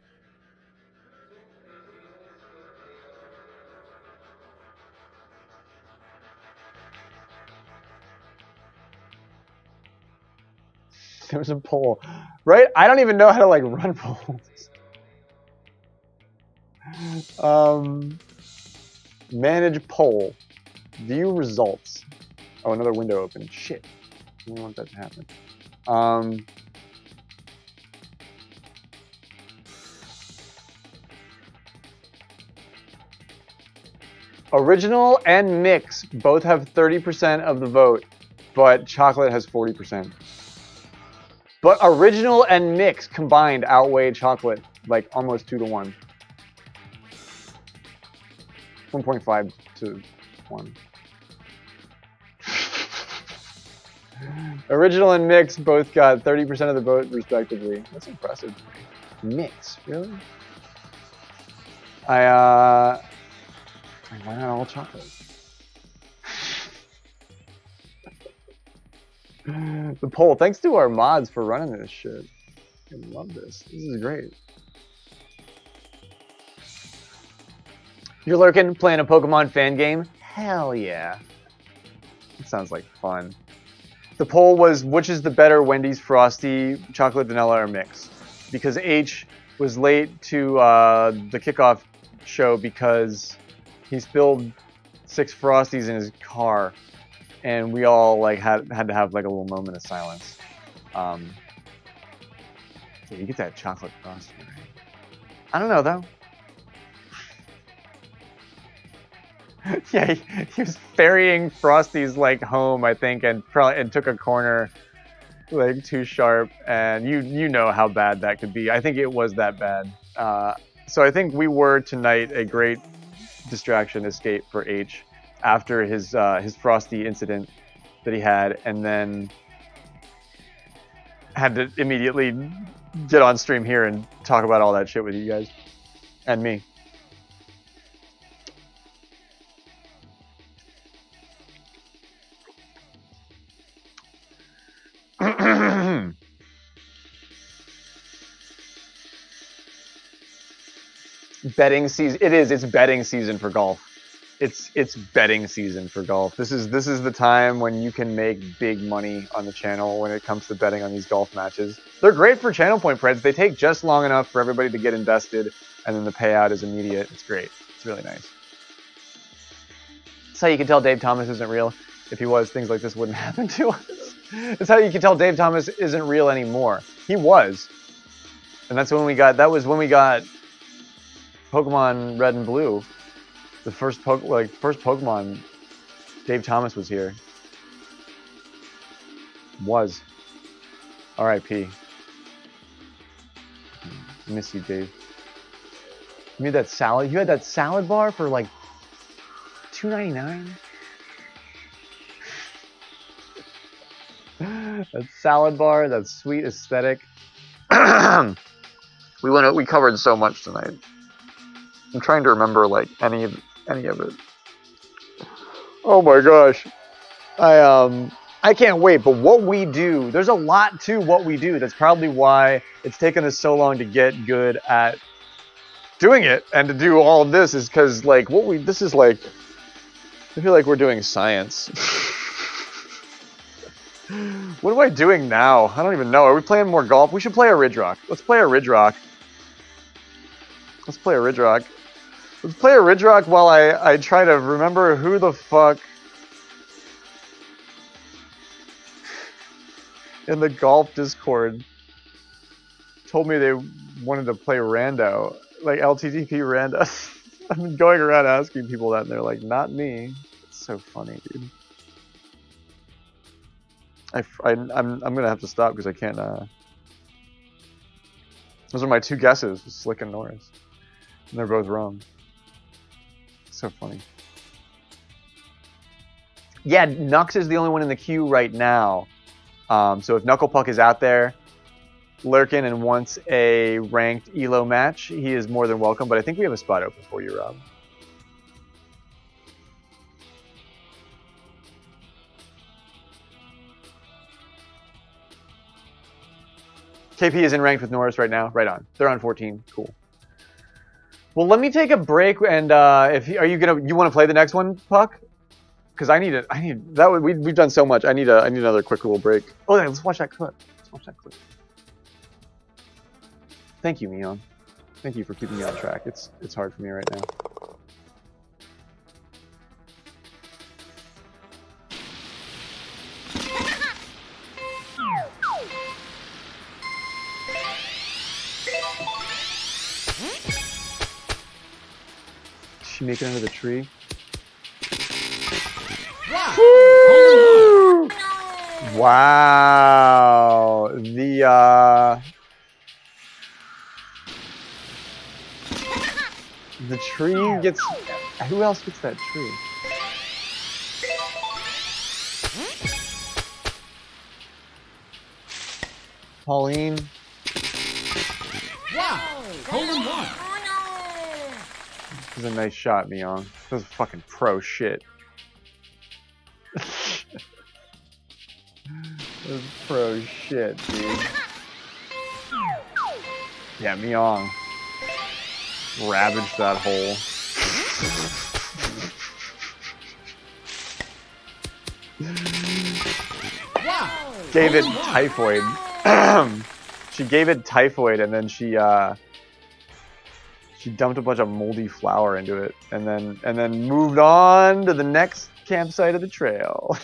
Speaker 3: There was a poll, right? I don't even know how to like run polls. Manage poll. View results. Oh, another window open. Shit. I don't want that to happen. Original and mix both have 30% of the vote, but chocolate has 40%. But original and mix combined outweigh chocolate like almost 2 to 1. 1.5 to 1. Original and mix both got 30% of the vote respectively. That's impressive. Mix, really? Why not all chocolate? The poll. Thanks to our mods for running this shit. I love this. This is great. You're lurking, playing a Pokemon fan game? Hell yeah. It sounds like fun. The poll was, which is the better Wendy's Frosty, chocolate, vanilla, or mix? Because H was late to the kickoff show because he spilled 6 Frosties in his car, and we all like had to have like a little moment of silence. Yeah, you get that chocolate Frosty, right? I don't know though. Yeah, he was ferrying Frosty's like home, I think, and took a corner like too sharp, and you know how bad that could be. I think it was that bad. So I think we were tonight a great distraction escape for H after his Frosty incident that he had, and then had to immediately get on stream here and talk about all that shit with you guys and me. Betting season. It's betting season for golf. It's betting season for golf. This is the time when you can make big money on the channel when it comes to betting on these golf matches. They're great for channel point spreads. They take just long enough for everybody to get invested, and then the payout is immediate. It's great. It's really nice. That's how you can tell Dave Thomas isn't real. If he was, things like this wouldn't happen to us. That's how you can tell Dave Thomas isn't real anymore. He was, and that's when we got. That was when we got Pokemon Red and Blue. The first Pokemon, Dave Thomas was here. Was. R.I.P. Miss you, Dave. You made that salad. You had that salad bar for like $2.99. That salad bar, that sweet aesthetic. We covered so much tonight. I'm trying to remember like any of it. Oh my gosh. I can't wait, but what we do, there's a lot to what we do. That's probably why it's taken us so long to get good at doing it and to do all of this is because like this is like, I feel like we're doing science. What am I doing now? I don't even know. Are we playing more golf? We should play a Ridge Rock. Let's play a Ridge Rock. Let's play a Ridge Rock. Let's play a Ridge Rock while I try to remember who the fuck in the golf Discord told me they wanted to play Rando, like LTTP Rando. I've been going around asking people that, and they're like, "Not me." It's so funny, dude. I'm gonna have to stop because I can't. Those are my two guesses, Slick and Norris, and they're both wrong. It's so funny. Yeah, Nux is the only one in the queue right now. So if Knucklepuck is out there lurking and wants a ranked ELO match, he is more than welcome. But I think we have a spot open for you, Rob. KP is in ranked with Norris right now. Right on. They're on 14. Cool. Well, let me take a break. And you want to play the next one, Puck? Because we've done so much. I need another quick little break. Oh, yeah, let's watch that clip. Thank you, Mion. Thank you for keeping me on track. It's hard for me right now. Did she make it under the tree?
Speaker 9: Wow!
Speaker 3: Wow. The tree gets... Who else gets that tree? Pauline.
Speaker 9: Wow! Hole in one!
Speaker 3: This is a nice shot, Mion. This is fucking pro shit. This is pro shit, dude. Yeah, Mion. Ravaged that hole.
Speaker 9: Wow!
Speaker 3: Gave it typhoid. She gave it typhoid, and then she dumped a bunch of moldy flour into it, and then moved on to the next campsite of the trail.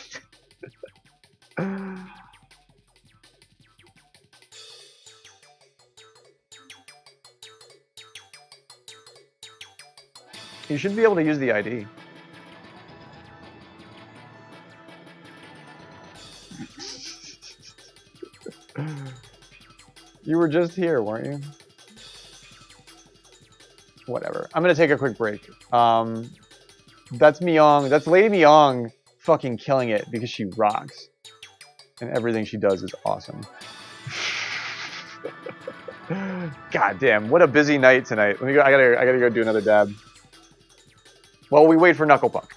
Speaker 3: You should be able to use the ID. You were just here, weren't you? Whatever. I'm gonna take a quick break. That's Miong. That's Lady Miong fucking killing it because she rocks. And everything she does is awesome. God damn, what a busy night tonight. Let me go, I gotta go do another dab. While we wait for Knucklepuck.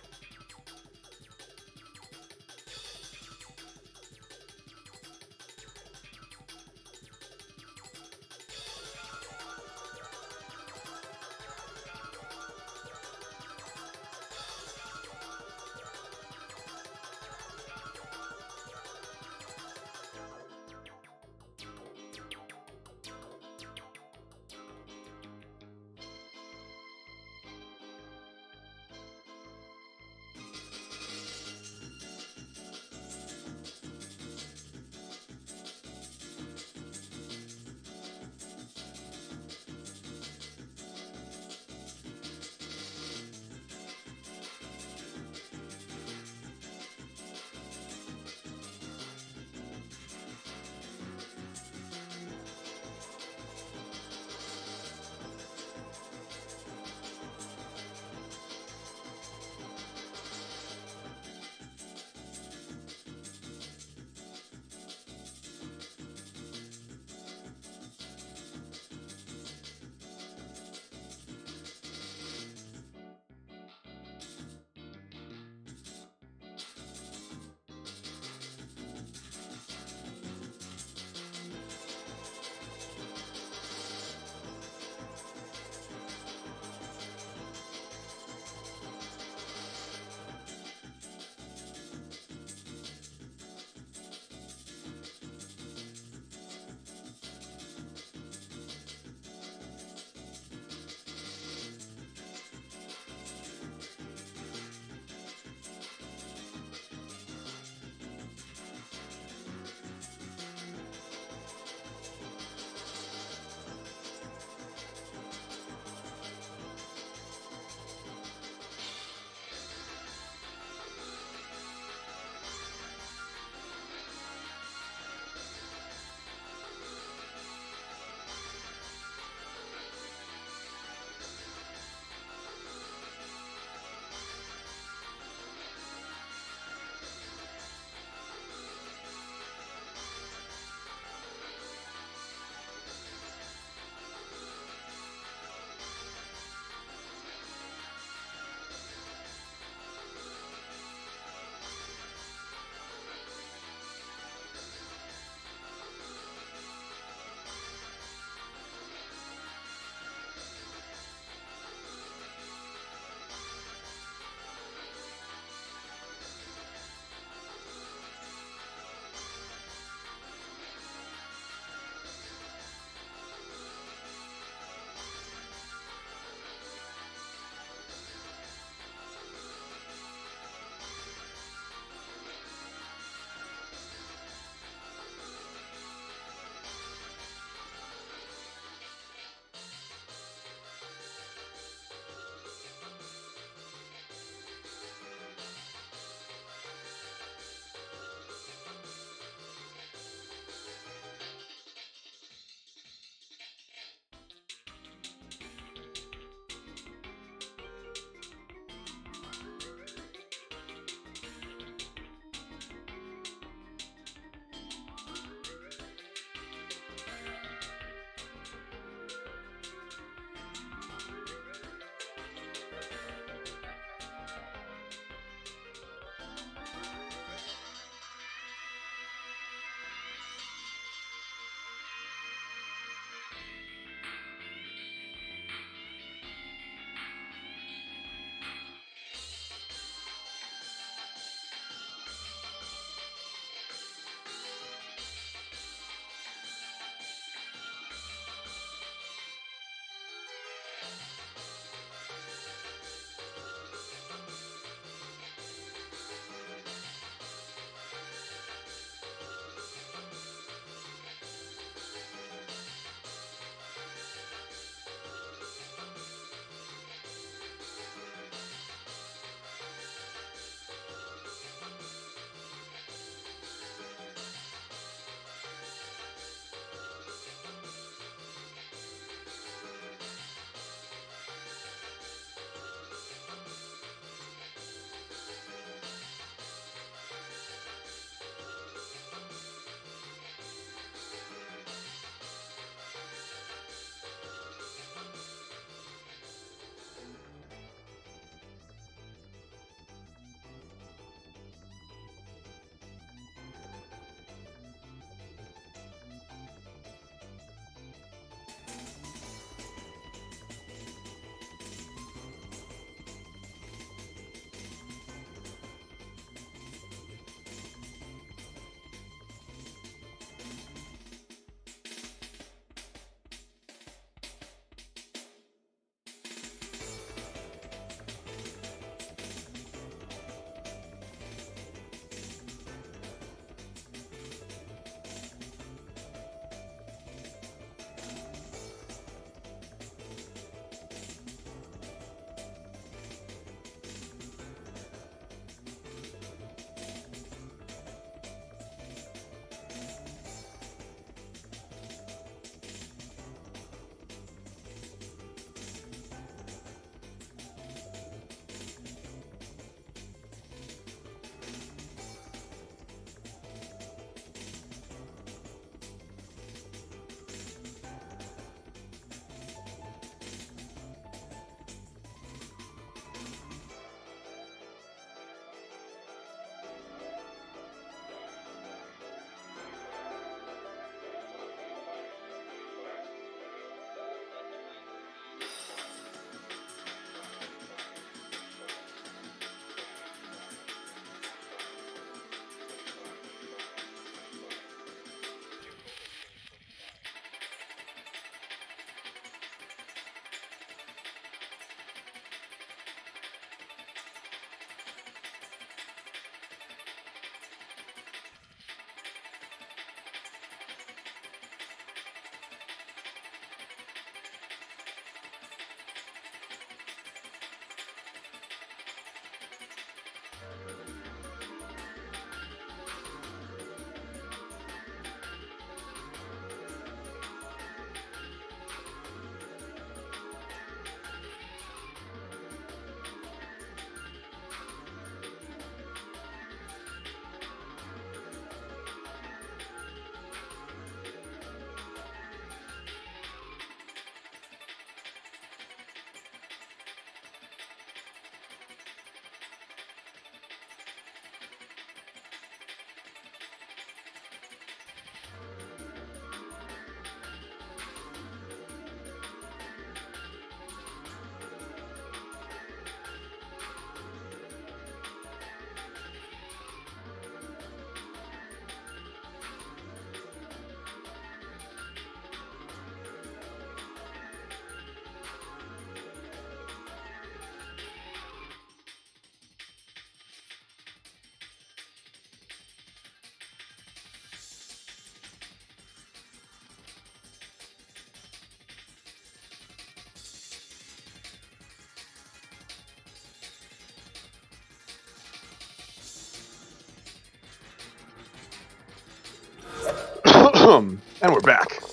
Speaker 3: And we're back.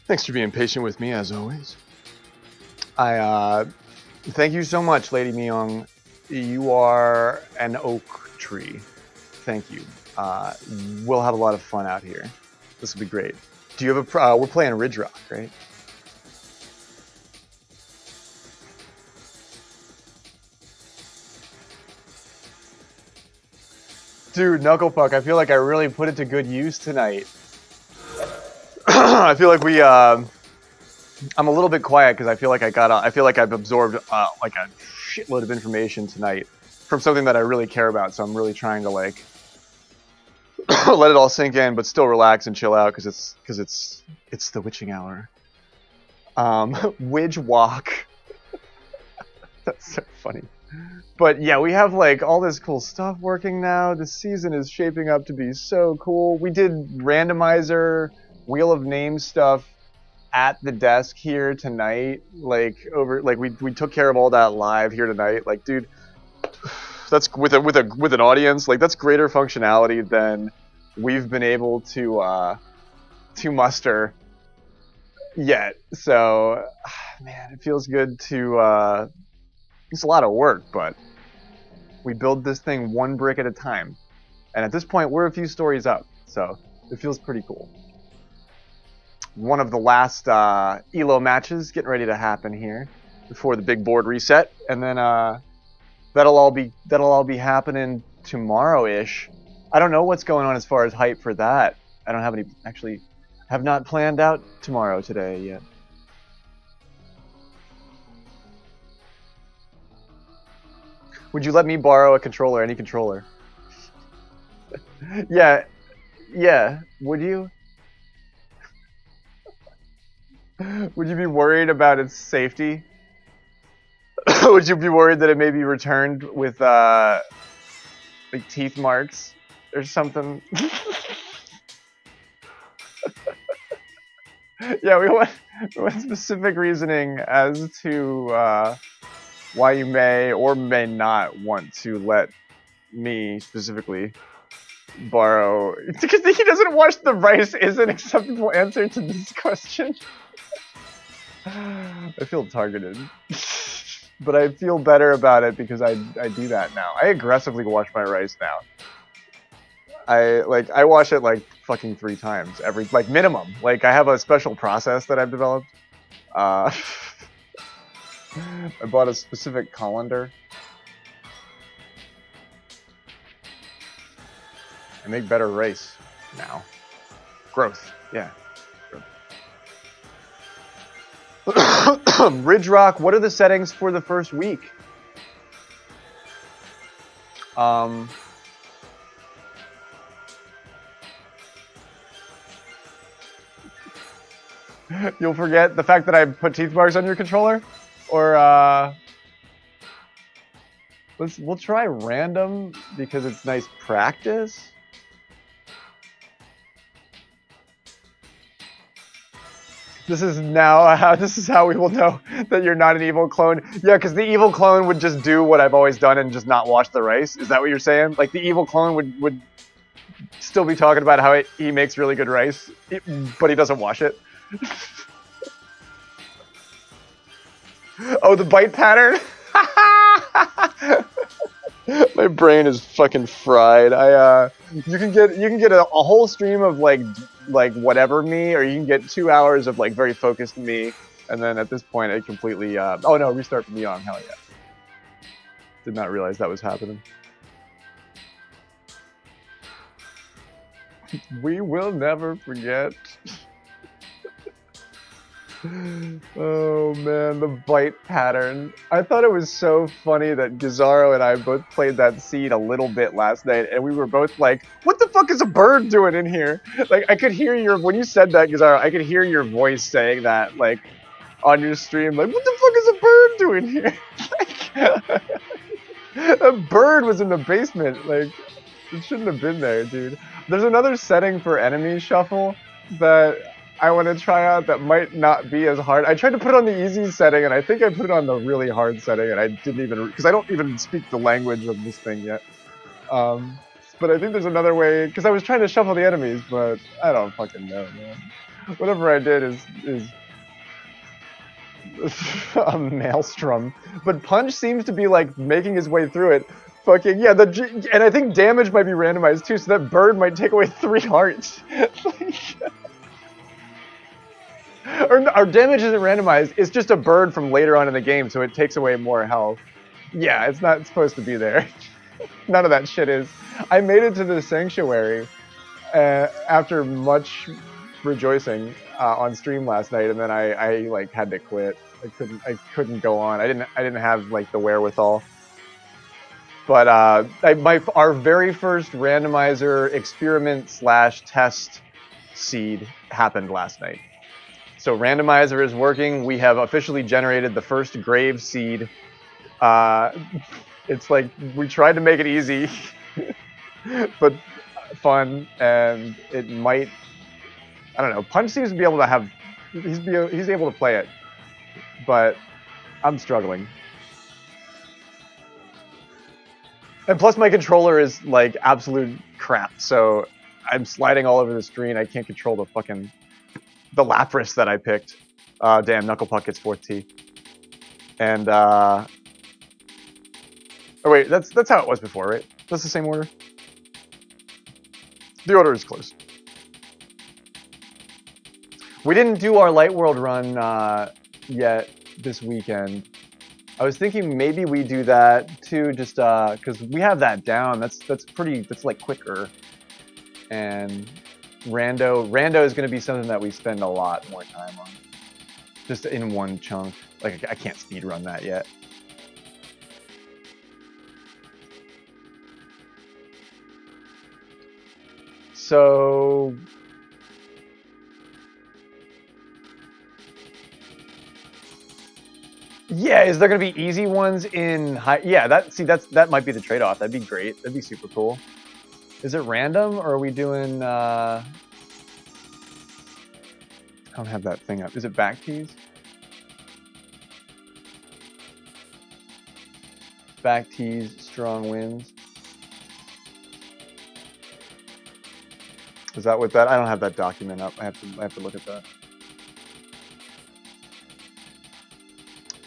Speaker 3: Thanks for being patient with me, as always. Thank you so much, Lady Myung. You are an oak tree. Thank you. We'll have a lot of fun out here. This will be great. Do you have a? We're playing Ridge Rock, right? Dude, Knucklepuck, I feel like I really put it to good use tonight. I feel like I'm a little bit quiet because I feel like I feel like I've absorbed like a shitload of information tonight from something that I really care about. So I'm really trying to like let it all sink in, but still relax and chill out because it's the witching hour. Widge walk. That's so funny. But yeah, we have like all this cool stuff working now. The season is shaping up to be so cool. We did randomizer, Wheel of Names stuff at the desk here tonight. Like we took care of all that live here tonight. Like, dude, that's with an audience. Like, that's greater functionality than we've been able to muster yet. So, man, it feels good to. It's a lot of work, but we build this thing one brick at a time. And at this point, we're a few stories up, so it feels pretty cool. One of the last ELO matches getting ready to happen here before the big board reset, and then that'll all be happening tomorrow-ish. I don't know what's going on as far as hype for that. I don't have have not planned out tomorrow today yet. Would you let me borrow a controller, any controller? Yeah, would you? Would you be worried about its safety? Would you be worried that it may be returned with, like, teeth marks or something? Yeah, we want specific reasoning as to, why you may or may not want to let me specifically borrow. Because he doesn't watch the rice is an acceptable answer to this question. I feel targeted. But I feel better about it because I do that now. I aggressively wash my rice now. I wash it like fucking 3 times every, like, minimum. Like, I have a special process that I've developed. I bought a specific colander. I make better rice now. Growth, yeah. Growth. Ridge Rock, what are the settings for the first week? You'll forget the fact that I put teeth marks on your controller? Or, we'll try random because it's nice practice. This is how we will know that you're not an evil clone. Yeah, because the evil clone would just do what I've always done and just not wash the rice. Is that what you're saying? Like, the evil clone would still be talking about how he makes really good rice, but he doesn't wash it. Oh, the bite pattern? My brain is fucking fried. You can get a whole stream of like whatever me, or you can get 2 hours of like very focused me, and then at this point I completely oh no, restart from Myung, hell yeah. Did not realize that was happening. We will never forget. Oh man, the bite pattern. I thought it was so funny that Gizaro and I both played that scene a little bit last night, and we were both like, what the fuck is a bird doing in here? Like, I could hear when you said that, Gizaro, I could hear your voice saying that, like, on your stream, like, what the fuck is a bird doing here? Like, a bird was in the basement, like, it shouldn't have been there, dude. There's another setting for enemy shuffle that I want to try out that might not be as hard. I tried to put it on the easy setting, and I think I put it on the really hard setting, and I didn't even, because I don't even speak the language of this thing yet. but I think there's another way, because I was trying to shuffle the enemies, but I don't fucking know, man. Whatever I did is a maelstrom. But Punch seems to be like making his way through it. Fucking yeah, and I think damage might be randomized too, so that bird might take away 3 hearts. Or our damage isn't randomized. It's just a bird from later on in the game, so it takes away more health. Yeah, it's not supposed to be there. None of that shit is. I made it to the sanctuary after much rejoicing on stream last night, and then I like had to quit. I couldn't go on. I didn't have like the wherewithal. But our very first randomizer experiment / test seed happened last night. So randomizer is working. We have officially generated the first grave seed. It's like we tried to make it easy, but fun, and it might. I don't know. Punch seems to be able to have. He's able to play it, but I'm struggling. And plus, my controller is like absolute crap. So I'm sliding all over the screen. I can't control the Lapras that I picked. Damn, Knuckle Puck gets 4th T. And oh wait, that's how it was before, right? That's the same order. The order is close. We didn't do our Light World run yet this weekend. I was thinking maybe we do that too, just because we have that down. That's like quicker. And Rando is going to be something that we spend a lot more time on, just in one chunk. Like I can't speed run that yet. So yeah, is there gonna be easy ones in high? Yeah, that might be the trade-off. That'd be great. That'd be super cool. Is it random, or are we doing? I don't have that thing up. Is it back tees? Back tees, strong wins. Is that what that? I don't have that document up. I have to look at that.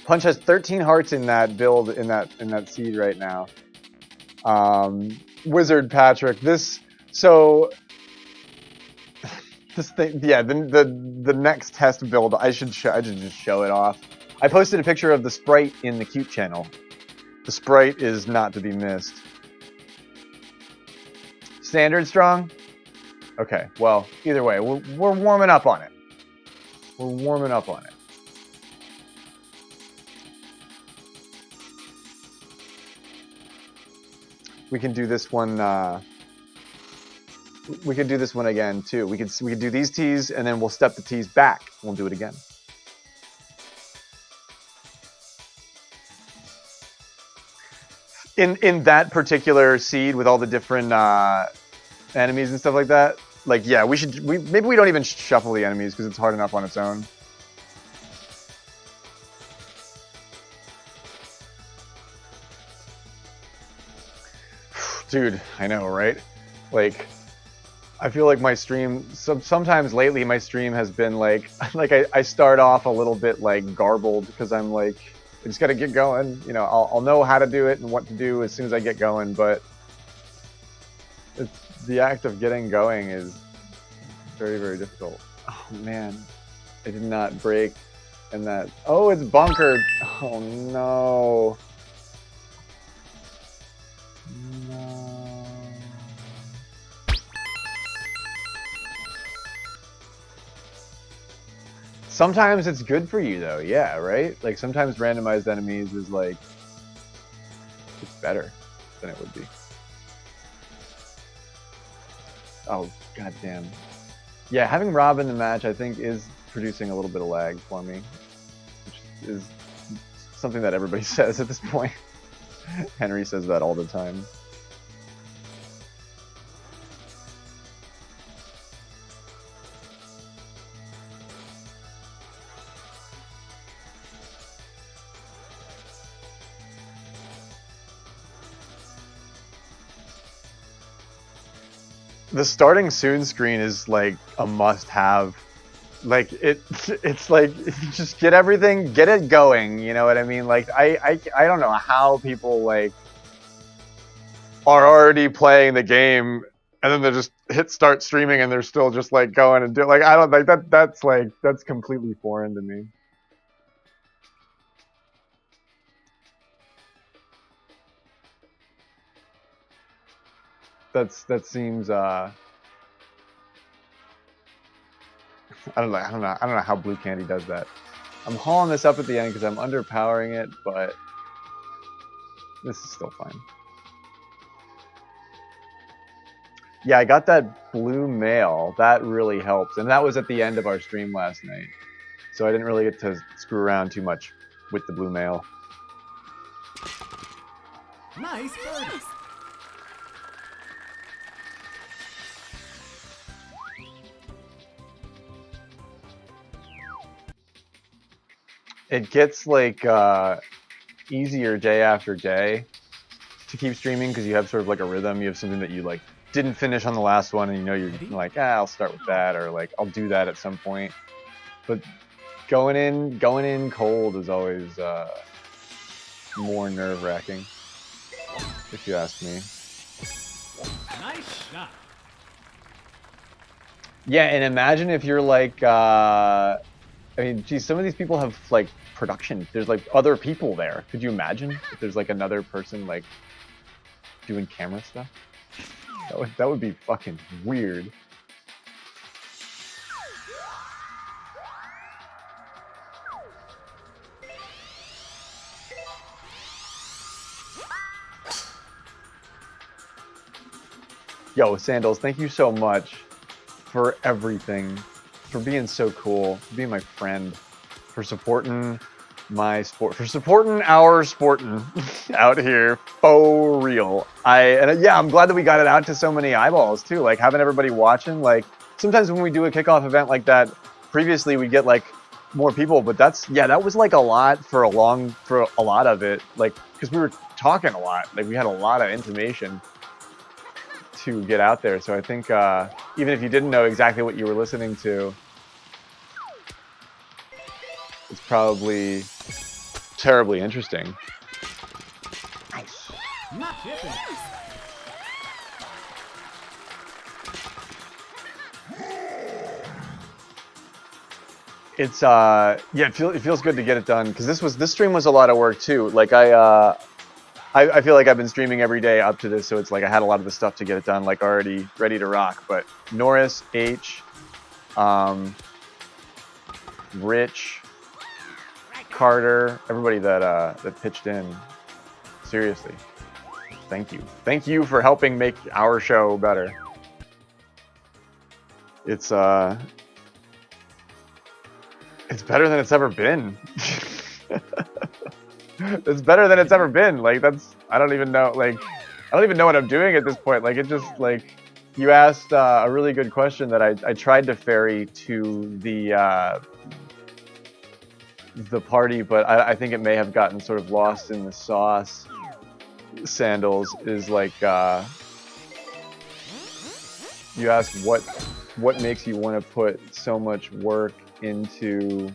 Speaker 3: Punch has 13 hearts in that build in that seed right now. Wizard Patrick, this thing, yeah, the next test build, I should just show it off. I posted a picture of the sprite in the cute channel. The sprite is not to be missed. Standard strong? Okay, well, either way, we're warming up on it. We're warming up on it. We can do this one. We could do this one again too. We could do these tees, and then we'll step the tees back. We'll do it again. In that particular seed with all the different enemies and stuff like that. Like, yeah, maybe we don't even shuffle the enemies because it's hard enough on its own. Dude, I know, right? Like, I feel like my stream, sometimes lately my stream has been like I start off a little bit like garbled because I'm like, I just got to get going. You know, I'll know how to do it and what to do as soon as I get going, but the act of getting going is very, very difficult. Oh man, I did not break, and that, oh, it's bunkered. Oh no. No. Sometimes it's good for you though, yeah, right? Like sometimes randomized enemies is like, it's better than it would be. Oh, goddamn. Yeah, having Rob in the match, I think, is producing a little bit of lag for me, which is something that everybody says at this point. Henry says that all the time. the starting soon screen is like a must-have. Like it's like just get everything, get it going. You know what I mean? Like I don't know how people like are already playing the game and then they just hit start streaming and they're still just like going and do like I don't like that. That's completely foreign to me. That seems I don't know how Blue Candy does that. I'm hauling this up at the end because I'm underpowering it, but this is still fine. Yeah, I got that blue mail. That really helps, and that was at the end of our stream last night, so I didn't really get to screw around too much with the blue mail.
Speaker 9: Nice birdie.
Speaker 3: It gets like easier day after day to keep streaming because you have sort of like a rhythm. You have something that you like didn't finish on the last one, and you know you're like, I'll start with that, or like I'll do that at some point. But going in cold is always more nerve-wracking, if you ask me.
Speaker 9: Nice shot.
Speaker 3: Yeah, and imagine if you're like, I mean, geez, some of these people have like production. There's like other people there. Could you imagine if there's like another person like doing camera stuff? That would be fucking weird. Yo, Sandals, thank you so much for everything, for being so cool, for being my friend, for supporting my sport, for supporting our sporting out here for real. Yeah, I'm glad that we got it out to so many eyeballs too. Like having everybody watching. Like sometimes when we do a kickoff event like that, previously we get like more people, but that was like a lot for a lot of it. Like because we were talking a lot. Like we had a lot of information to get out there. So I think even if you didn't know exactly what you were listening to, it's probably terribly interesting.
Speaker 9: Nice. Not chipping.
Speaker 3: It's yeah, it feels good to get it done because this stream was a lot of work too. Like I feel like I've been streaming every day up to this, so it's like I had a lot of the stuff to get it done, like already ready to rock. But Norris, H, Rich, Carter, everybody that pitched in, seriously, thank you for helping make our show better. It's better than it's ever been. It's better than it's ever been. Like I don't even know what I'm doing at this point. Like it just like you asked a really good question that I tried to ferry to the party, but I think it may have gotten sort of lost in the sauce. Sandals is like you asked what makes you want to put so much work into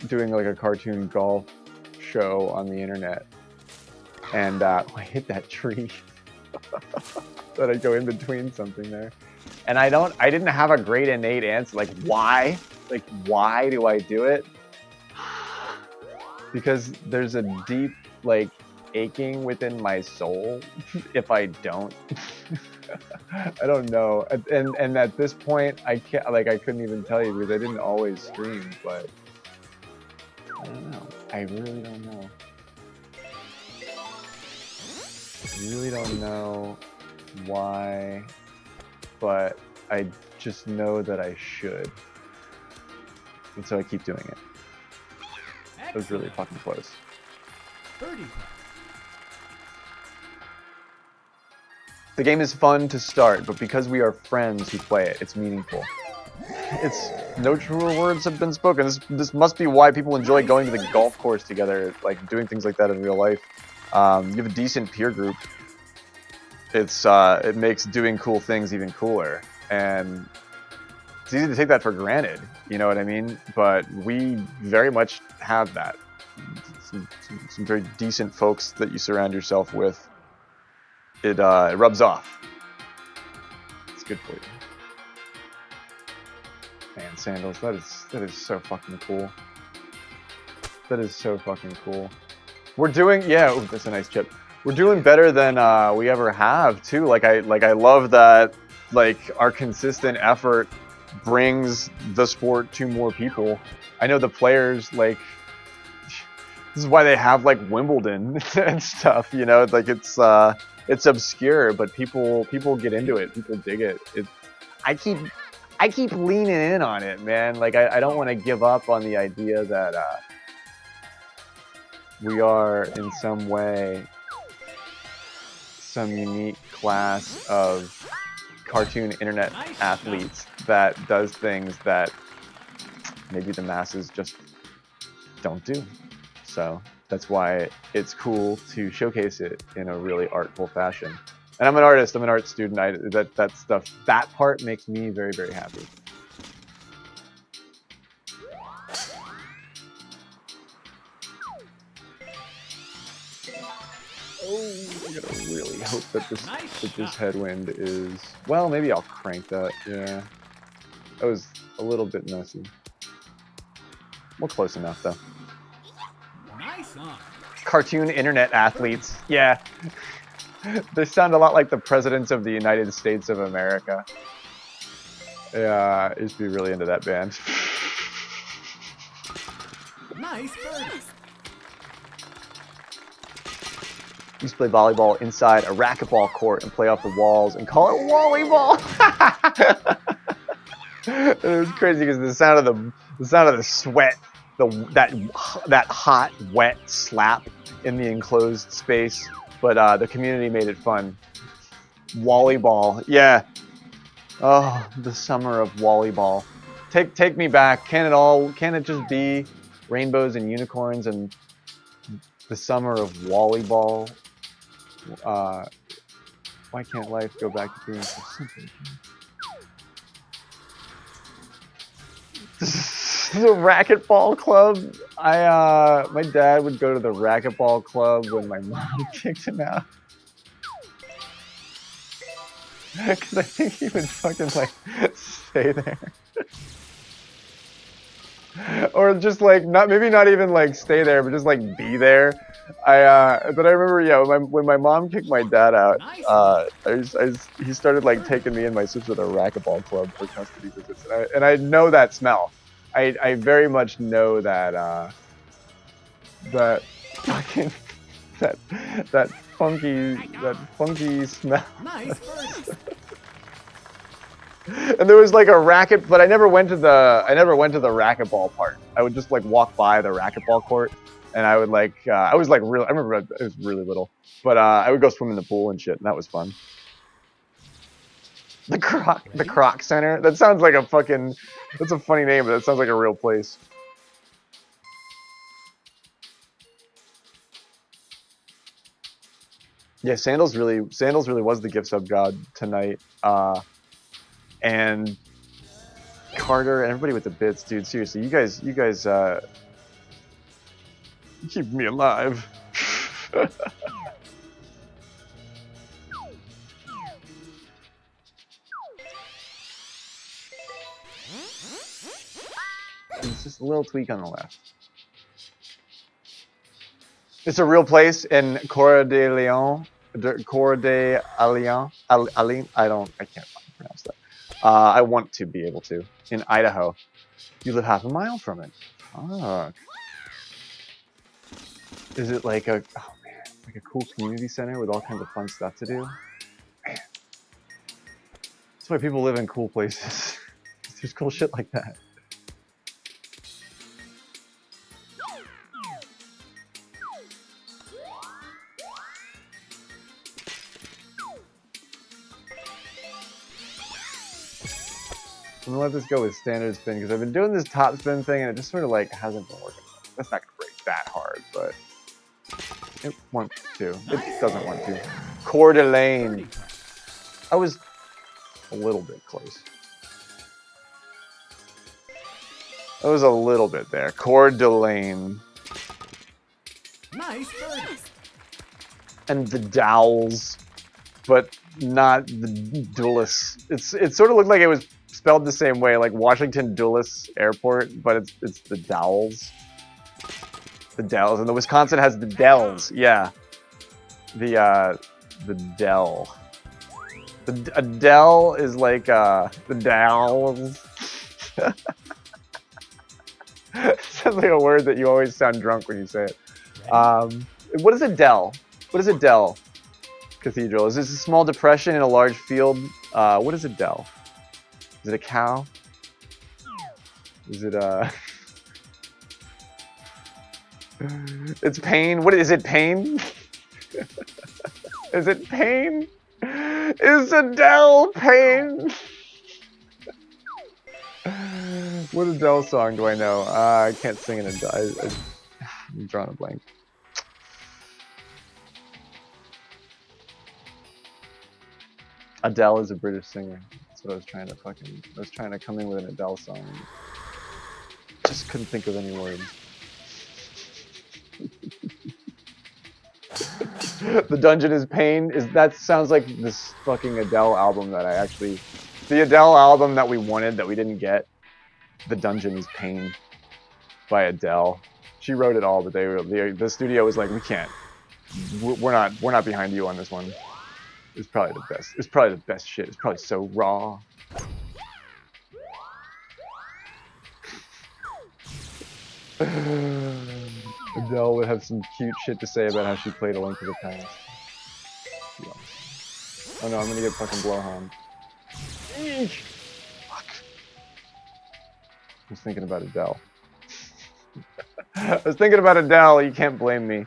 Speaker 3: doing like a cartoon golf show on the internet, and I hit that tree. That I go in between something there, and I didn't have a great innate answer. Like why do I do it? Because there's a deep like aching within my soul if I don't. I don't know, and at this point I couldn't even tell you because I didn't always stream, but I don't know. I really don't know. I really don't know why, but I just know that I should. And so I keep doing it. It was really fucking close.
Speaker 9: Birdie.
Speaker 3: The game is fun to start, but because we are friends who play it, it's meaningful. It's no truer words have been spoken. This must be why people enjoy going to the golf course together, like doing things like that in real life. You have a decent peer group. it makes doing cool things even cooler, and it's easy to take that for granted. You know what I mean? But we very much have that. Some very decent folks that you surround yourself with. It rubs off. It's good for you. Man, Sandals, that is so fucking cool. That is so fucking cool. We're doing, yeah, ooh, that's a nice chip. We're doing better than we ever have too. Like I love that, like, our consistent effort brings the sport to more people. I know the players, like, this is why they have like Wimbledon and stuff, you know, like it's obscure, but people get into it, people dig it. I keep leaning in on it, man. Like I don't want to give up on the idea that we are in some way some unique class of cartoon internet athletes that does things that maybe the masses just don't do. So that's why it's cool to showcase it in a really artful fashion. And I'm an artist, I'm an art student. That part makes me very, very happy. Oh, I gotta really hope that this headwind is... Well, maybe I'll crank that, yeah. That was a little bit messy. Well, close enough, though.
Speaker 9: Nice on.
Speaker 3: Cartoon internet athletes, yeah. They sound a lot like the presidents of the United States of America. Yeah, I used to be really into that band.
Speaker 9: Nice birdie.
Speaker 3: Used to play volleyball inside a racquetball court and play off the walls and call it volleyball. It was crazy because the sound of the sweat, that hot, wet slap in the enclosed space. But the community made it fun. Volleyball, yeah. Oh, the summer of volleyball. Take me back. Can it just be rainbows and unicorns and the summer of volleyball? Why can't life go back to being so simple? The racquetball club. My dad would go to the racquetball club when my mom kicked him out. Because I think he would fucking like stay there. Or just like maybe not even like stay there, but just like be there. But I remember, yeah, when my mom kicked my dad out, he started like taking me and my sister to the racquetball club for custody visits, and I know that smell. I very much know that that fucking that funky smell.
Speaker 9: Nice birdie.
Speaker 3: And there was like a racket, but I never went to the racquetball part. I would just like walk by the racquetball court, and I would like I was like real. I remember I was really little, but I would go swim in the pool and shit, and that was fun. The Croc Center. That sounds like a fucking. That's a funny name, but that sounds like a real place. Yeah, Sandals really was the gift sub god tonight. And Carter and everybody with the bits, dude. Seriously, you guys keep me alive. It's just a little tweak on the left. It's a real place in Coeur d'Allion. Coeur d'Allion. I can't fucking pronounce that. I want to be able to. In Idaho. You live half a mile from it. Fuck. Is it like a, oh man, like a cool community center with all kinds of fun stuff to do? Man. That's why people live in cool places. There's cool shit like that. I'm gonna let this go with standard spin because I've been doing this top spin thing and it just sort of like hasn't been working. That's not gonna break that hard, but it wants to. It doesn't want to. Coeur d'Alene. I was a little bit close. I was a little bit there. Coeur d'Alene.
Speaker 9: Nice birdie.
Speaker 3: And the Dowels, but not the Dulles. It sort of looked like it was spelled the same way, like Washington Dulles Airport, but it's the Dowels. The Dells, and the Wisconsin has the Dells. Yeah, the Dell. A Dell is like the Dells. Sounds like a word that you always sound drunk when you say it. What is a Dell? What is a Dell Cathedral? Is this a small depression in a large field? What is a Dell? Is it a cow? Is it It's pain. What is it? Pain? Is it pain? Is Adele pain? What Adele song do I know? I can't sing an Adele. I'm drawing a blank. Adele is a British singer. That's what I was trying to I was trying to come in with an Adele song. Just couldn't think of any words. The Dungeon is Pain. That sounds like this fucking Adele album that I actually... The Adele album that we wanted that we didn't get. The Dungeon is Pain by Adele. She wrote it all, but the studio was like, we can't. We're not behind you on this one. It's probably the best. It's probably the best shit. It's probably so raw. Adele would have some cute shit to say about how she played A Link to the Past. Yeah. Oh no, I'm gonna get fucking blowhorn. Fuck. I was thinking about Adele. I was thinking about Adele, you can't blame me.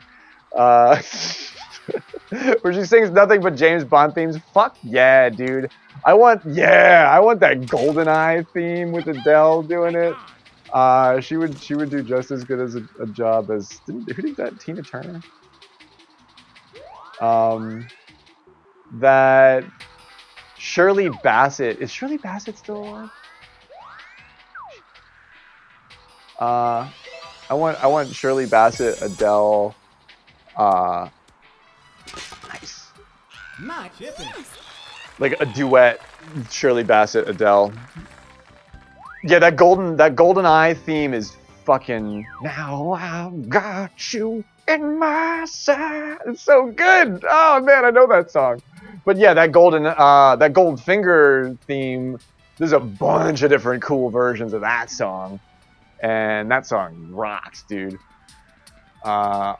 Speaker 3: Where she sings nothing but James Bond themes. Fuck yeah, dude. I want that GoldenEye theme with Adele doing it. She would do just as good as a job as who did that? Tina Turner. That Shirley Bassey. Is Shirley Bassey still alive? I want Shirley Bassey, Adele. Nice.
Speaker 9: Nice chipping.
Speaker 3: Like a duet, Shirley Bassey, Adele. Yeah, that GoldenEye theme is fucking. Now I've got you in my sight. It's so good. Oh man, I know that song. But yeah, that Goldfinger theme. There's a bunch of different cool versions of that song, and that song rocks, dude. I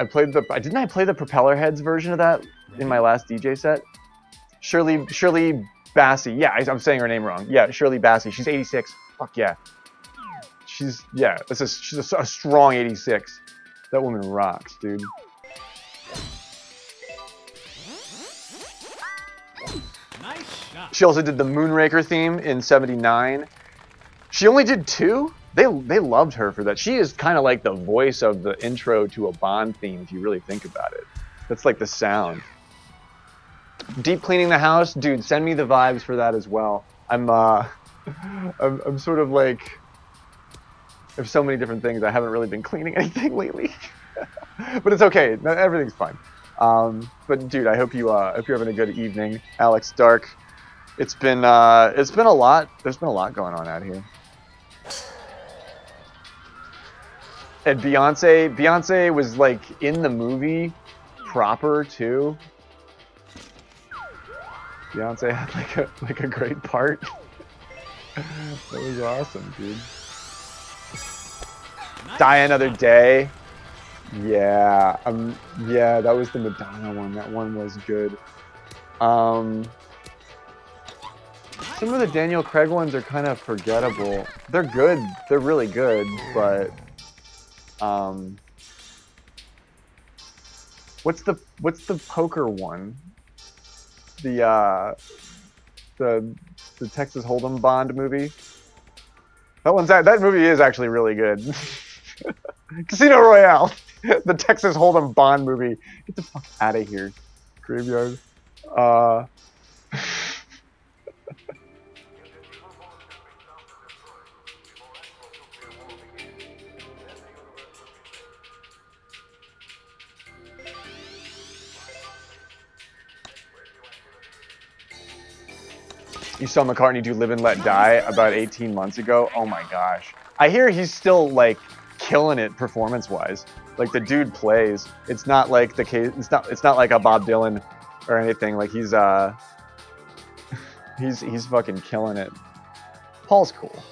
Speaker 3: play the Propellerheads version of that in my last DJ set. Shirley Bassey. Yeah, I'm saying her name wrong. Yeah, Shirley Bassey. She's 86. Fuck yeah. She's a strong 86. That woman rocks, dude.
Speaker 9: Nice shot.
Speaker 3: She also did the Moonraker theme in '79. She only did 2. They loved her for that. She is kind of like the voice of the intro to a Bond theme if you really think about it. That's like the sound. Deep cleaning the house, dude. Send me the vibes for that as well. I'm sort of like, there's so many different things. I haven't really been cleaning anything lately, but it's okay. Everything's fine. But dude, I hope you're having a good evening, Alex Dark. It's been a lot. There's been a lot going on out here. And Beyonce was like in the movie proper too. Beyonce had like a great part. That was awesome, dude.
Speaker 9: Nice
Speaker 3: Die Another Day. Yeah, yeah, that was the Madonna one. That one was good. Some of the Daniel Craig ones are kind of forgettable. They're good. They're really good, but what's the poker one? The Texas Hold'em Bond movie. That movie is actually really good. Casino Royale, the Texas Hold'em Bond movie. Get the fuck out of here, Graveyard. You saw McCartney do Live and Let Die about 18 months ago. Oh my gosh. I hear he's still like killing it performance-wise. Like the dude plays. It's not like the case. It's not like a Bob Dylan or anything. Like he's he's fucking killing it. Paul's cool.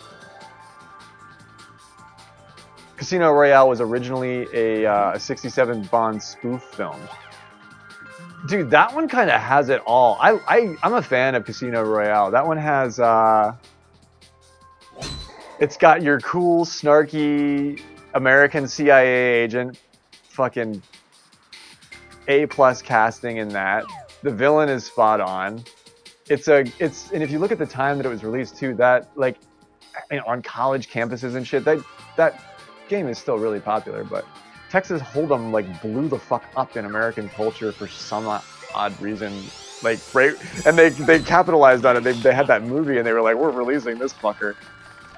Speaker 3: Casino Royale was originally a 67 Bond spoof film. Dude, that one kind of has it all. I'm a fan of Casino Royale. That one has it's got your cool, snarky American CIA agent, fucking A+ casting in that. The villain is spot on. And if you look at the time that it was released too, that like on college campuses and shit, that game is still really popular. But Texas Hold'em like blew the fuck up in American culture for some odd reason. Like right, and they capitalized on it. They had that movie and they were like, we're releasing this fucker.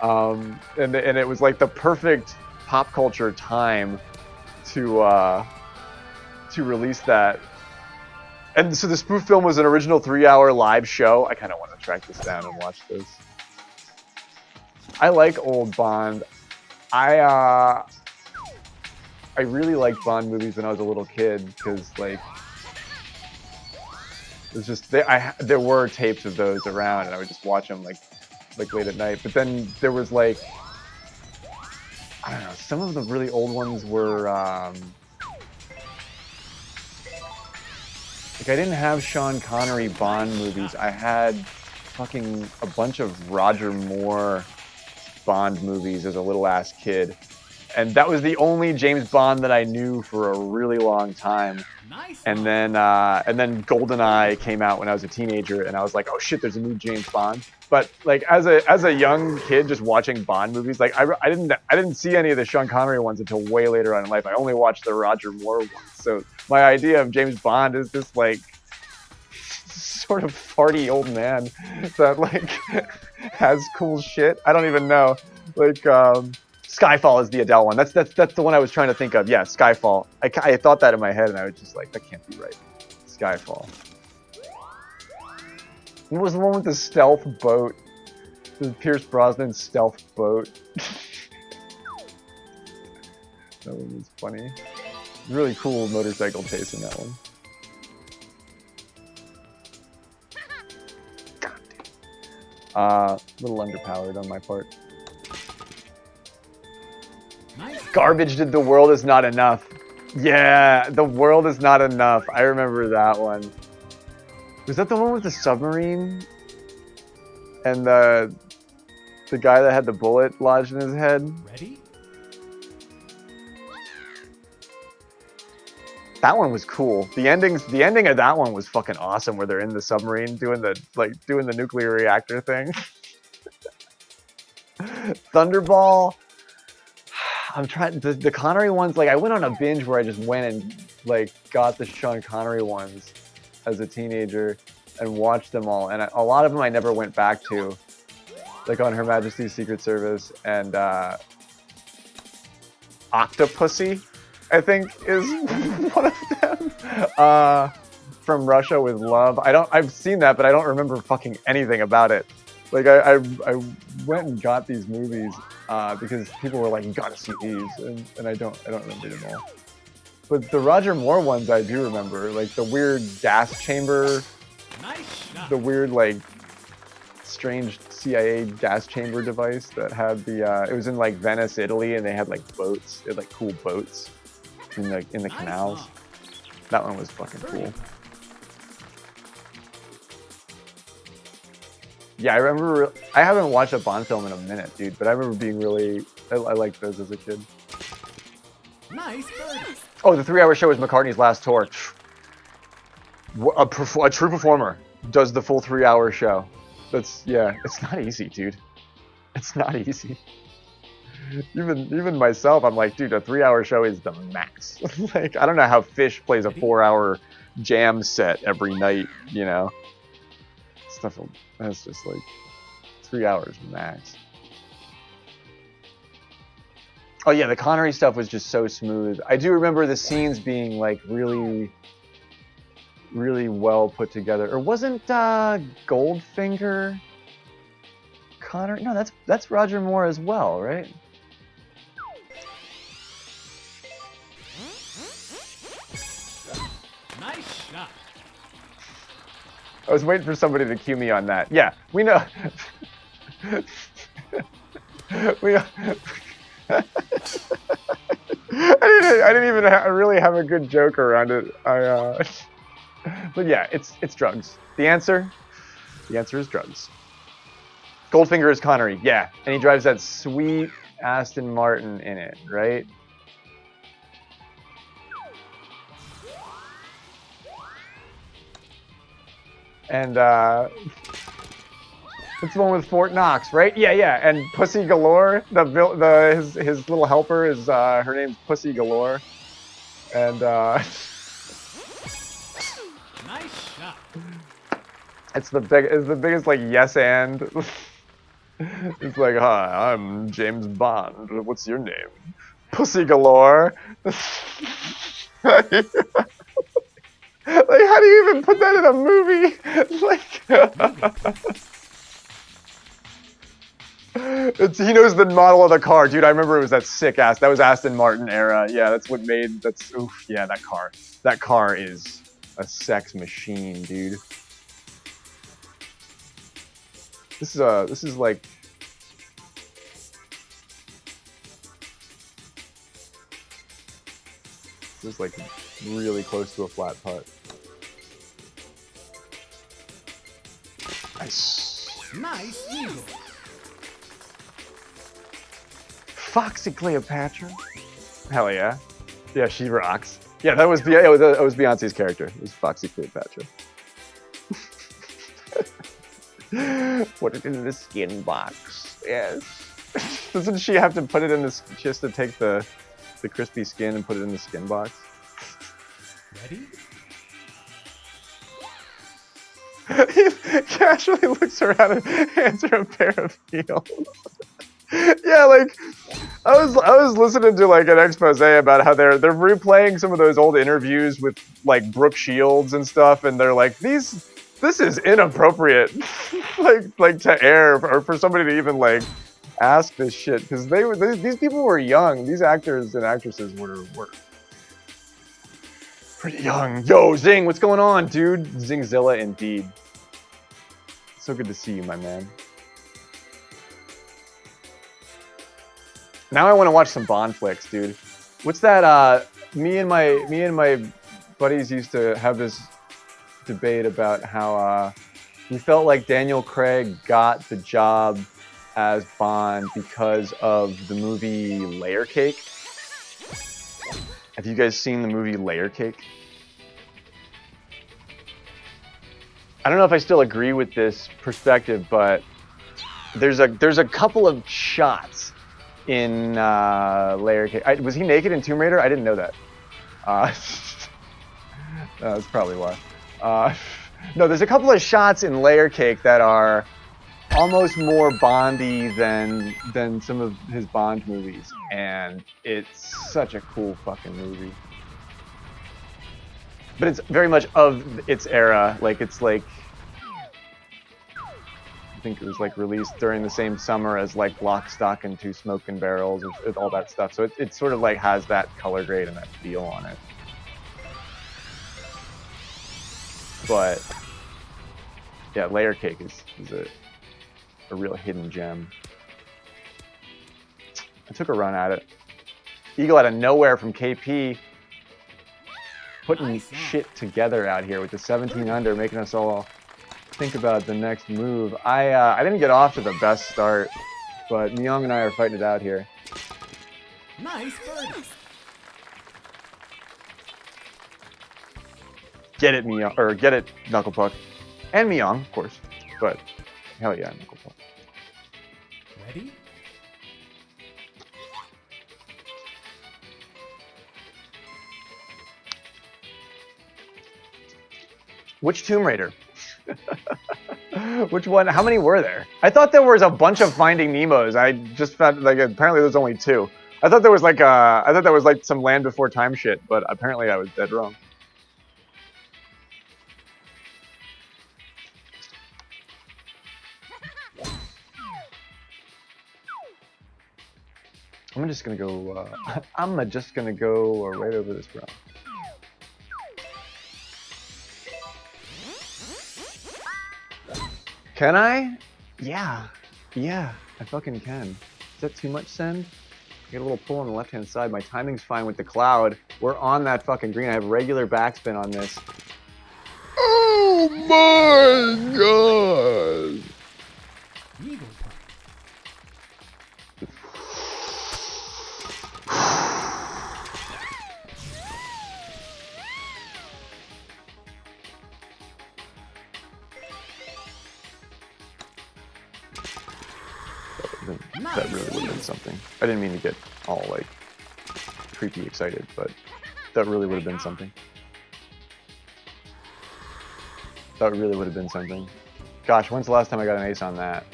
Speaker 3: And it was like the perfect pop culture time to release that. And so the spoof film was an original 3-hour live show. I kind of want to track this down and watch this. I like old Bond. I really liked Bond movies when I was a little kid because like it was just there were tapes of those around and I would just watch them like late at night. But then there was like I don't know, some of the really old ones were like I didn't have Sean Connery Bond movies. I had fucking a bunch of Roger Moore Bond movies as a little ass kid. And that was the only James Bond that I knew for a really long time.
Speaker 9: Nice.
Speaker 3: And then GoldenEye came out when I was a teenager, and I was like, "Oh shit, there's a new James Bond." But like as a young kid, just watching Bond movies, like I didn't see any of the Sean Connery ones until way later on in life. I only watched the Roger Moore ones. So my idea of James Bond is this like sort of farty old man that like has cool shit. I don't even know. Like Skyfall is the Adele one. That's the one I was trying to think of. Yeah, Skyfall. I thought that in my head, and I was just like, that can't be right. Skyfall. What was the one with the stealth boat? The Pierce Brosnan stealth boat. That one was funny. Really cool motorcycle chase in that one. God damn. Little underpowered on my part.
Speaker 9: Nice.
Speaker 3: Garbage did The World Is Not Enough. Yeah, The World Is Not Enough. I remember that one. Was that the one with the submarine? And the guy that had the bullet lodged in his head?
Speaker 9: Ready?
Speaker 3: That one was cool. The ending of that one was fucking awesome, where they're in the submarine doing the nuclear reactor thing. Thunderball. I'm trying the Connery ones. Like I went on a binge where I just went and like got the Sean Connery ones as a teenager and watched them all. And a lot of them I never went back to, like on Her Majesty's Secret Service and Octopussy, I think is one of them. From Russia with Love. I've seen that, but I don't remember fucking anything about it. Like I went and got these movies because people were like, "You gotta see these," and I don't remember them all. But the Roger Moore ones I do remember, like the weird gas chamber, the weird like strange CIA gas chamber device that had the. It was in like Venice, Italy, and they had like boats. They had like cool boats in the canals. That one was fucking cool. Yeah, I remember. I haven't watched a Bond film in a minute, dude. But I remember being really. I liked those as a kid.
Speaker 9: Nice birdie.
Speaker 3: Oh, the 3-hour show was McCartney's last tour. A true performer does the full 3-hour show. It's not easy, dude. It's not easy. Even myself, I'm like, dude, a 3-hour show is the max. Like, I don't know how Fish plays a 4-hour jam set every night, you know. Stuff that's just like 3 hours max. Oh yeah, the Connery stuff was just so smooth. I do remember the scenes being like really, really well put together. Or wasn't Goldfinger Connor? No, that's Roger Moore as well, right?
Speaker 9: Nice shot.
Speaker 3: I was waiting for somebody to cue me on that. Yeah, we know. we. I didn't even really have a good joke around it. But yeah, it's drugs. The answer is drugs. Goldfinger is Connery, yeah, and he drives that sweet Aston Martin in it, right? And it's the one with Fort Knox, right? Yeah, yeah. And Pussy Galore, his little helper is her name's Pussy Galore, and
Speaker 9: Nice shot.
Speaker 3: it's the biggest like yes and. It's like, hi, I'm James Bond. What's your name? Pussy Galore. Like, how do you even put that in a movie? Like, he knows the model of the car, dude. I remember it was that sick ass. That was Aston Martin era. Yeah, that's what made. That's oof. Yeah, that car. That car is a sex machine, dude. This is like. This is like really close to a flat putt. Nice.
Speaker 9: Nice eagle.
Speaker 3: Foxy Cleopatra. Hell yeah. Yeah, she rocks. Yeah, that was Beyonce's character. It was Foxy Cleopatra. Put it in the skin box. Yes. Doesn't she have to put it in this? She has to take the crispy skin and put it in the skin box.
Speaker 9: Ready?
Speaker 3: He casually looks around and hands her a pair of heels. Yeah, like I was listening to like an expose about how they're replaying some of those old interviews with like Brooke Shields and stuff, and they're like, this is inappropriate, like to air or for somebody to even like ask this shit, because these people were young. These actors and actresses were pretty young. Yo, Zing, what's going on, dude? Zingzilla indeed. So good to see you, my man. Now I want to watch some Bond flicks, dude. What's that? Me and my buddies used to have this debate about how we felt like Daniel Craig got the job as Bond because of the movie Layer Cake. Have you guys seen the movie Layer Cake? I don't know if I still agree with this perspective, but there's a couple of shots in Layer Cake. Was he naked in Tomb Raider? I didn't know that. That's probably why. No, there's a couple of shots in Layer Cake that are almost more Bondy than some of his Bond movies, and it's such a cool fucking movie. But it's very much of its era. Like it's like, I think it was like released during the same summer as like Lock, Stock, and Two Smoking Barrels, and all that stuff. So it sort of like has that color grade and that feel on it. But yeah, Layer Cake is a real hidden gem. I took a run at it. Eagle out of nowhere from KP. Putting shit together out here with the 17 under, making us all think about the next move. I didn't get off to the best start, but Myung and I are fighting it out here.
Speaker 9: Nice birdie.
Speaker 3: Get it, Myung, or get it, Knucklepuck, and Myung, of course. But hell yeah, Knucklepuck.
Speaker 9: Ready?
Speaker 3: Which Tomb Raider? Which one? How many were there? I thought there was a bunch of Finding Nemos. I just found like apparently there's only 2. I thought there was like some Land Before Time shit, but apparently I was dead wrong. I'm just gonna go. I'm just gonna go right over this round. Can I? Yeah, yeah, I fucking can. Is that too much send? Get a little pull on the left-hand side. My timing's fine with the cloud. We're on that fucking green. I have regular backspin on this. Oh my god!
Speaker 9: Eagle putt.
Speaker 3: That really would have been something. I didn't mean to get all like creepy excited, but that really would have been something. That really would have been something. Gosh, when's the last time I got an ace on that?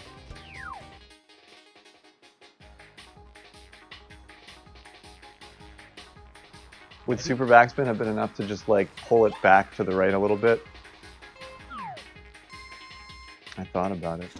Speaker 3: Would super backspin have been enough to just like pull it back to the right a little bit? I thought about it.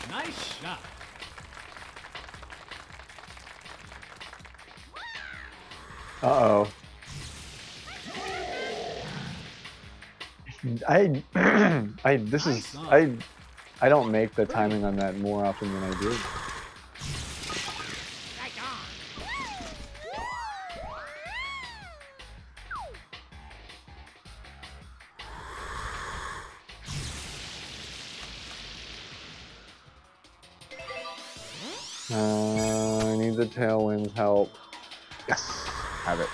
Speaker 9: Nice shot.
Speaker 3: Uh-oh. I don't make the timing on that more often than I do. I need the tailwind's help. Yes, have it.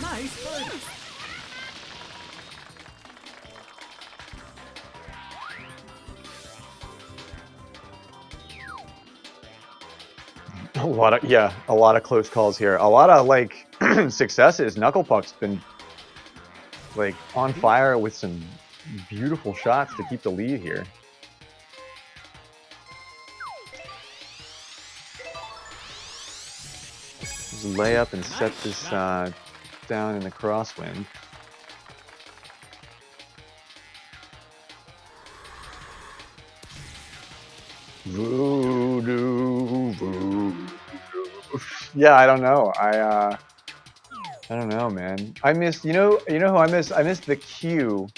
Speaker 9: Nice birdie.
Speaker 3: A lot of close calls here. A lot of like successes. Knucklepuck's been like on fire with some beautiful shots to keep the lead here. Just lay up and set this down in the crosswind. Voodoo, voodoo. Yeah, I don't know. I don't know, man. I missed. You know who I missed? I missed the cue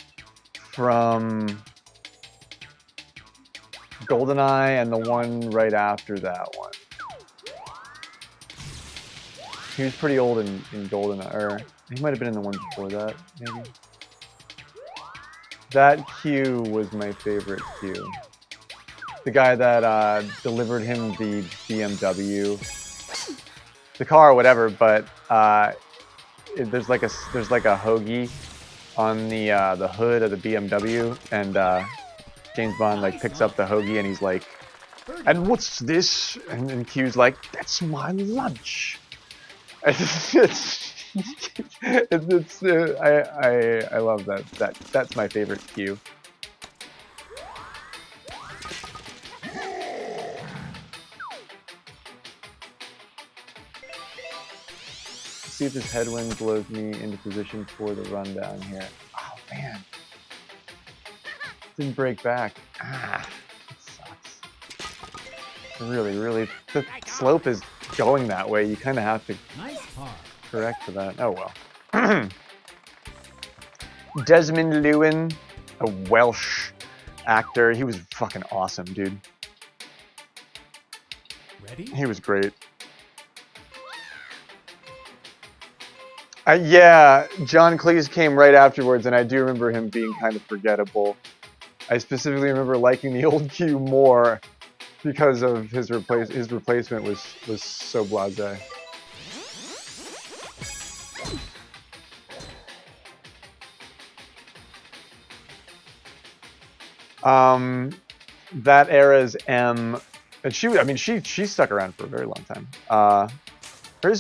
Speaker 3: from GoldenEye and the one right after that one. He was pretty old in GoldenEye, or he might have been in the one before that, maybe. That cue was my favorite cue. The guy that delivered him the BMW, the car or whatever, but there's like a hoagie on the hood of the BMW, and James Bond like picks up the hoagie and he's like, "And what's this?" And Q's like, "That's my lunch." I love that. That's my favorite cue. See if this headwind blows me into position for the rundown here. Oh man, didn't break back. Ah, it sucks. Really, the slope is going that way. You kind of have to correct for that. Oh well. Desmond Lewin, a Welsh actor. He was fucking awesome, dude.
Speaker 9: Ready?
Speaker 3: He was great. Yeah, John Cleese came right afterwards, and I do remember him being kind of forgettable. I specifically remember liking the old Q more because of his replacement was so blasé. That era's M, and she stuck around for a very long time.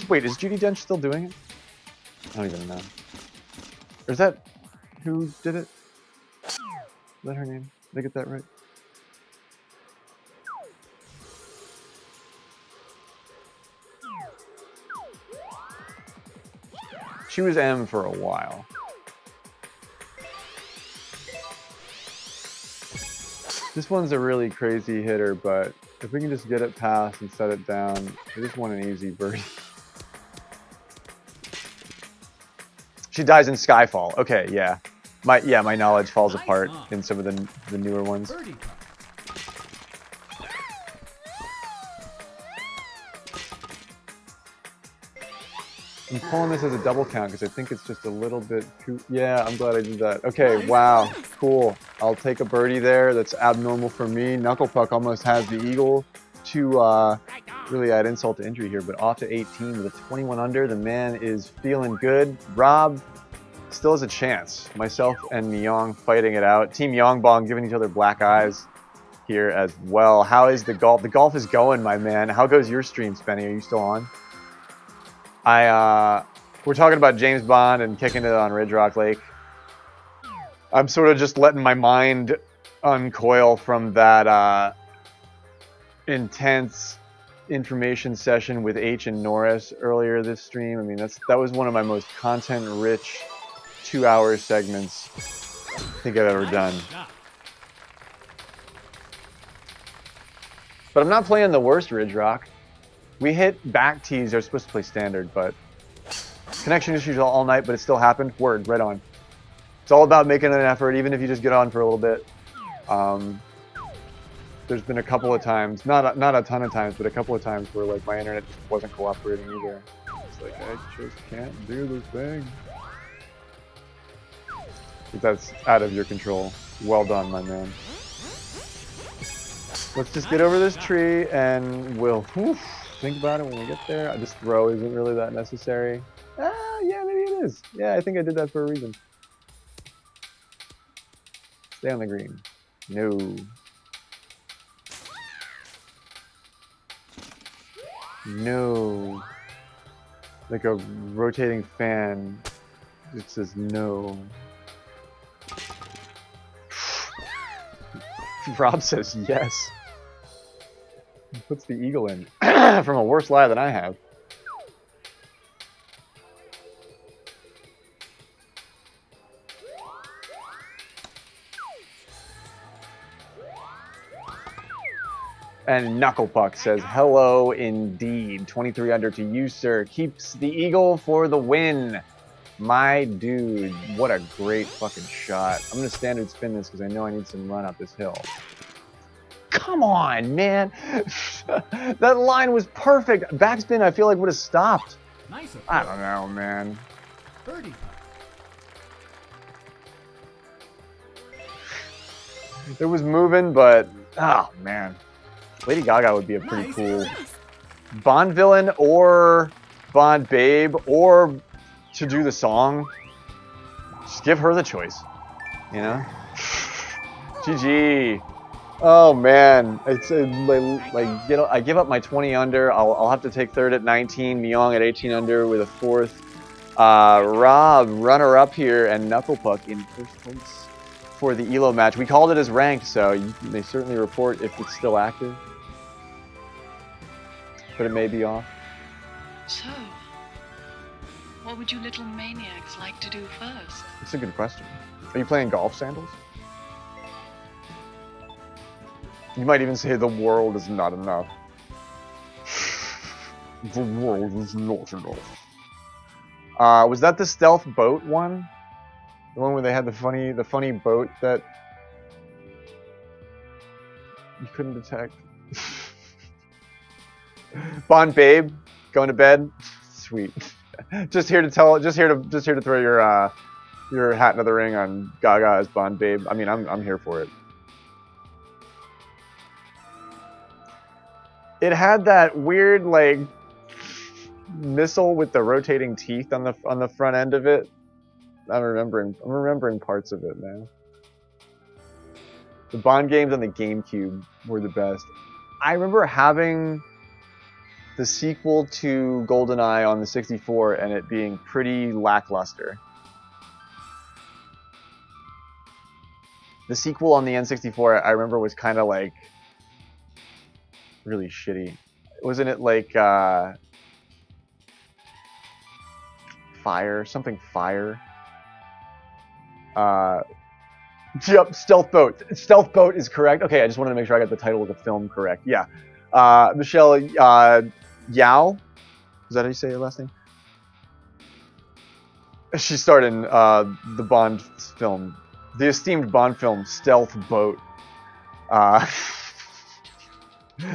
Speaker 3: Wait, is Judi Dench still doing it? I don't even know. Or is that who did it? Is that her name? Did I get that right? She was M for a while. This one's a really crazy hitter, but if we can just get it past and set it down, I just want an easy birdie. She dies in Skyfall. Okay, yeah. My knowledge falls apart in some of the newer ones. I'm pulling this as a double count because I think it's just a little bit too... Yeah, I'm glad I did that. Okay, wow, cool. I'll take a birdie there. That's abnormal for me. Knucklepuck almost has the eagle to really add insult to injury here, but off to 18 with a 21 under. The man is feeling good. Rob still has a chance. Myself and Myong fighting it out. Team Yongbong giving each other black eyes here as well. How is the golf? The golf is going, my man. How goes your stream, Spenny? Are you still on? We're talking about James Bond and kicking it on Ridge Rock Lake. I'm sort of just letting my mind uncoil from that intense information session with H and Norris earlier this stream. I mean, that was one of my most content-rich 2-hour segments I think I've ever done. But I'm not playing the worst Ridge Rock. We hit back tees. They're supposed to play standard, but connection issues all night, but it still happened. Word, right on. It's all about making an effort, even if you just get on for a little bit. There's been a couple of times, not a ton of times, but a couple of times where like my internet just wasn't cooperating either. It's like I just can't do this thing. But that's out of your control. Well done, my man. Let's just get over this tree and we'll think about it when we get there. This throw isn't really that necessary. Yeah, maybe it is. Yeah, I think I did that for a reason. Stay on the green. No. No. Like a rotating fan. It says no. Rob says yes. He puts the eagle in from a worse lie than I have. And Knucklepuck says, hello indeed. 23 under to you, sir. Keeps the eagle for the win. My dude, what a great fucking shot. I'm going to standard spin this because I know I need some run up this hill. Come on, man. That line was perfect. Backspin, I feel like, would have stopped.
Speaker 9: Nice.
Speaker 3: I don't know, man.
Speaker 9: Birdie putt.
Speaker 3: It was moving, but, oh, man. Lady Gaga would be a pretty cool Bond villain or Bond babe or to do the song. Just give her the choice, you know? GG. Oh man, it's like you know, I give up my 20 under. I'll have to take third at 19. Myong at 18 under with a fourth. Rob runner up here and Knucklepuck in first place for the ELO match. We called it as ranked, so you may certainly report if it's still active, but it may be off.
Speaker 2: So, what would you little maniacs like to do first?
Speaker 3: It's a good question. Are you playing golf, Sandals? You might even say the world is not enough. The world is not enough. Was that the stealth boat one? The one where they had the funny boat that you couldn't detect? Bond babe, going to bed. Sweet. Just here to throw your hat into the ring on Gaga as Bond babe. I mean, I'm here for it. It had that weird like missile with the rotating teeth on the front end of it. I'm remembering parts of it now. The Bond games on the GameCube were the best. I remember having the sequel to GoldenEye on the 64 and it being pretty lackluster. The sequel on the N64 I remember was kind of like really shitty. Wasn't it like fire, something fire. Yep, Stealth Boat. Stealth Boat is correct. Okay, I just wanted to make sure I got the title of the film correct. Yeah. Michelle Yao. Is that how you say your last name? She starred in the Bond film, the esteemed Bond film, Stealth Boat.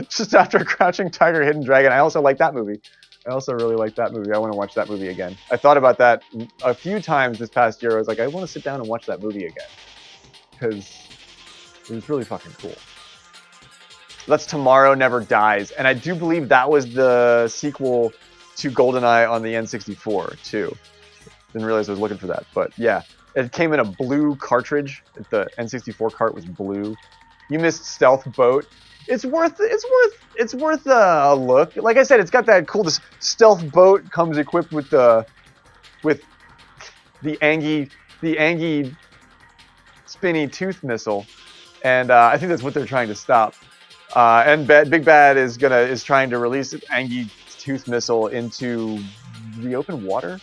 Speaker 3: Just after Crouching Tiger, Hidden Dragon. I also like that movie. I also really like that movie. I want to watch that movie again. I thought about that a few times this past year. I was like, I want to sit down and watch that movie again. Because it was really fucking cool. That's Tomorrow Never Dies. And I do believe that was the sequel to GoldenEye on the N64, too. Didn't realize I was looking for that. But yeah, it came in a blue cartridge. The N64 cart was blue. You missed Stealth Boat. It's worth a look. Like I said, it's got that cool. This Stealth Boat comes equipped with the Angie spinny tooth missile, and I think that's what they're trying to stop. And Big Bad is trying to release Angie's tooth missile into the open water,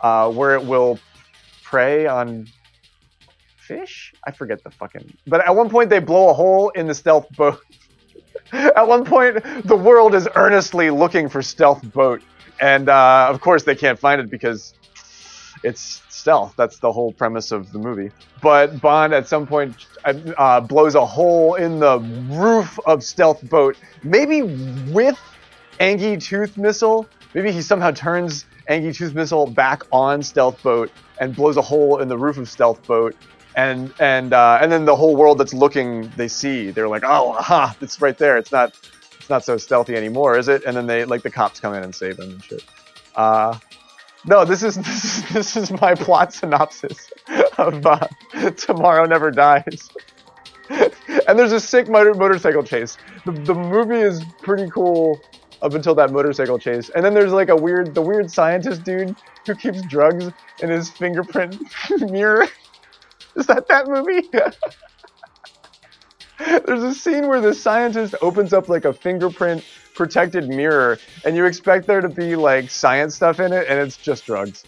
Speaker 3: where it will prey on fish. I forget the fucking. But at one point they blow a hole in the Stealth Boat. At one point, the world is earnestly looking for Stealth Boat, and of course they can't find it because it's stealth. That's the whole premise of the movie. But Bond at some point blows a hole in the roof of Stealth Boat, maybe with Angie Tooth Missile. Maybe he somehow turns Angie Tooth Missile back on Stealth Boat and blows a hole in the roof of Stealth Boat. And then the whole world that's looking, they see. They're like, oh, aha, it's right there. It's not so stealthy anymore, is it? And then they the cops come in and save them and shit. No, this is my plot synopsis of Tomorrow Never Dies. And there's a sick motorcycle chase. The movie is pretty cool up until that motorcycle chase, and then there's like the weird scientist dude who keeps drugs in his fingerprint mirror. Is that movie? There's a scene where the scientist opens up like a fingerprint protected mirror, and you expect there to be like science stuff in it, and it's just drugs.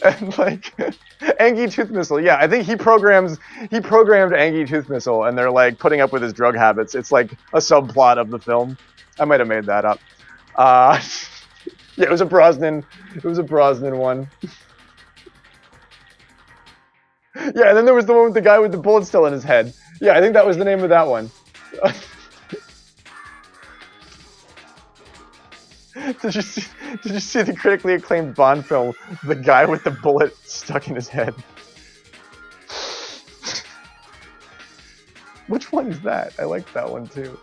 Speaker 3: And like Angie Tooth Missile, yeah, I think he programmed Angie Tooth Missile, and they're like putting up with his drug habits. It's like a subplot of the film. I might have made that up. Yeah, it was a Brosnan one. Yeah, and then there was the one with the guy with the bullet still in his head. Yeah, I think that was the name of that one. Did you see the critically acclaimed Bond film, The Guy with the Bullet Stuck in His Head? Which one is that? I like that one too.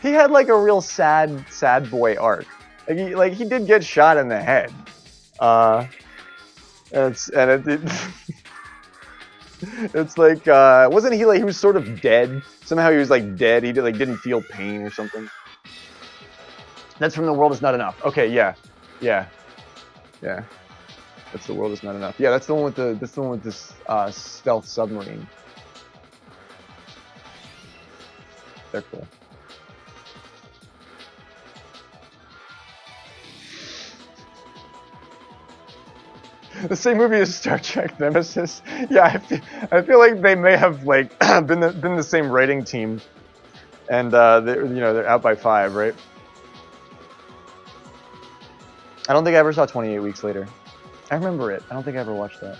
Speaker 3: He had like a real sad boy arc. Like he did get shot in the head. It's like wasn't he like he was sort of dead? Somehow he was like dead. He didn't feel pain or something. That's from The World Is Not Enough. Okay, yeah. That's The World Is Not Enough. Yeah, that's the one with this stealth submarine. They're cool. The same movie as Star Trek Nemesis. Yeah, I feel like they may have like been the same writing team, and they're out by 5, right? I don't think I ever saw 28 Weeks Later. I remember it. I don't think I ever watched that.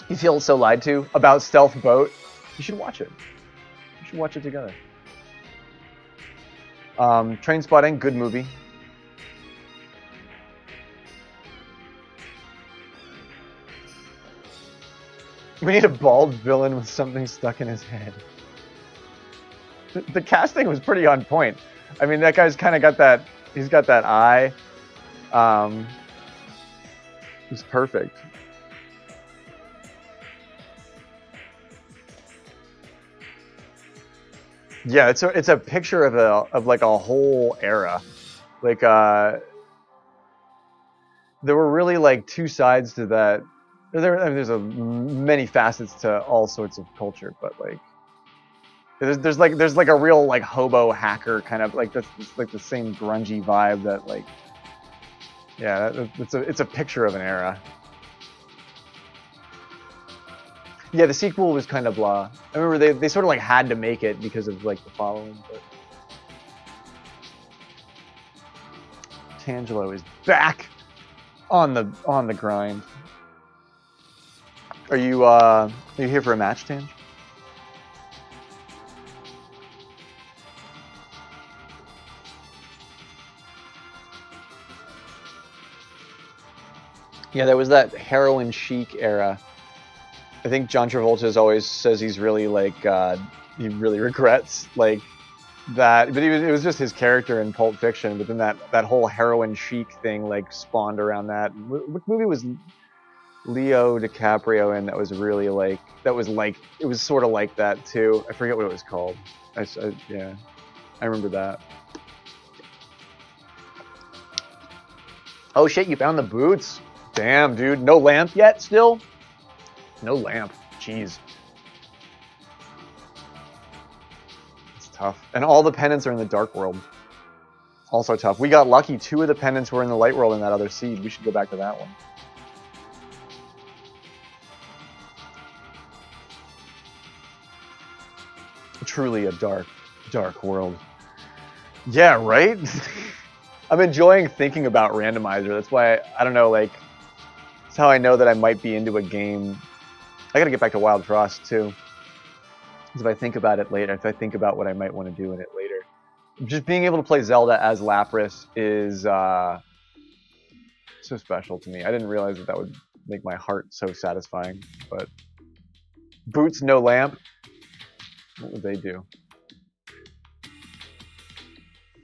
Speaker 3: You feel so lied to about Stealth Boat? You should watch it. You should watch it together. Trainspotting, good movie. We need a bald villain with something stuck in his head. The casting was pretty on point. I mean, that guy's kind of got that. He's got that eye. He's perfect. Yeah, it's a picture of like a whole era. Like there were really like two sides to that. There's many facets to all sorts of culture, but like There's like a real like hobo hacker kind of like that's like the same grungy vibe that like yeah it's a picture of an era. Yeah, the sequel was kind of blah. I remember they sort of like had to make it because of like the following. But Tangelo is back on the grind. Are you here for a match, Tange? Yeah, there was that heroin chic era. I think John Travolta always says he's really like he really regrets like that, but it was just his character in Pulp Fiction. But then that whole heroin chic thing like spawned around that. What movie was Leo DiCaprio in that was really like it was sort of like that too? I forget what it was called. Yeah, I remember that. Oh shit! You found the boots. Damn, dude. No lamp yet. Still. No lamp. Jeez. It's tough. And all the pendants are in the dark world. Also tough. We got lucky. 2 of the pendants were in the light world in that other seed. We should go back to that one. Truly a dark, dark world. Yeah, right? I'm enjoying thinking about randomizer. That's why, I don't know, like, that's how I know that I might be into a game. I gotta get back to Wild Frost too. If I think about it later, if I think about what I might want to do in it later. Just being able to play Zelda as Lapras is so special to me. I didn't realize that would make my heart so satisfying. But boots, no lamp. What would they do?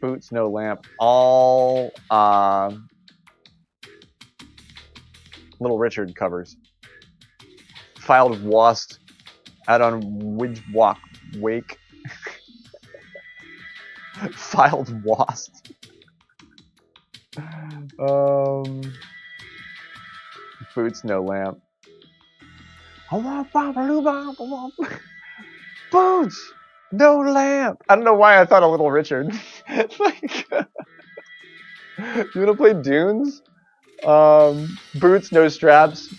Speaker 3: Boots, no lamp. All Little Richard covers. Filed Wast out on Widgewalk Wake. Filed Wast. Boots, no lamp. Boots, no lamp. I don't know why I thought of Little Richard. Like, you wanna play Dunes? Boots, no straps.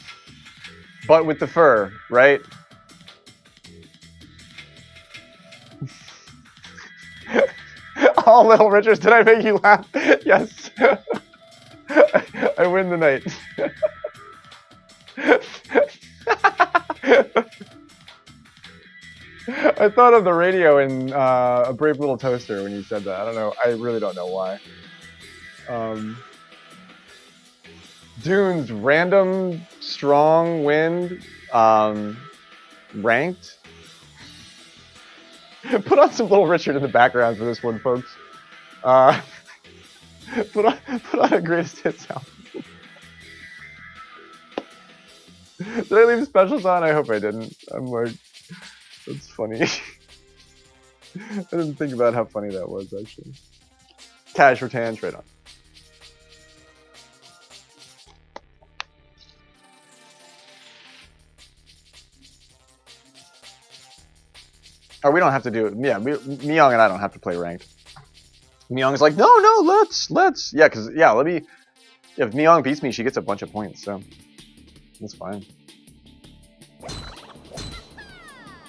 Speaker 3: But with the fur, right? Oh, Little Richards, did I make you laugh? Yes. I win the night. I thought of the radio in A Brave Little Toaster when you said that. I don't know. I really don't know why. Dunes, random, strong, wind, ranked. Put on some Little Richard in the background for this one, folks. Put on a greatest hits album. Did I leave specials on? I hope I didn't. I'm like, that's funny. I didn't think about how funny that was, actually. Cash for Tange, right on. Or we don't have to do it. Yeah, Myung and I don't have to play ranked. Myung's like, no, let's. Yeah, because, yeah, if Myung beats me, she gets a bunch of points, so that's fine.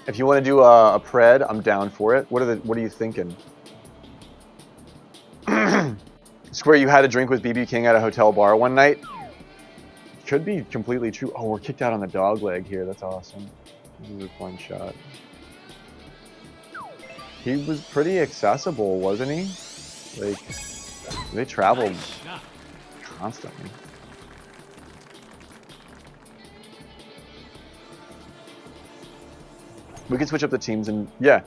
Speaker 3: If you want to do a pred, I'm down for it. What are you thinking? Square, you had a drink with BB King at a hotel bar one night? Could be completely true. Oh, we're kicked out on the dog leg here. That's awesome. This is a fun shot. He was pretty accessible, wasn't he? Like, they traveled constantly. We can switch up the teams and yeah,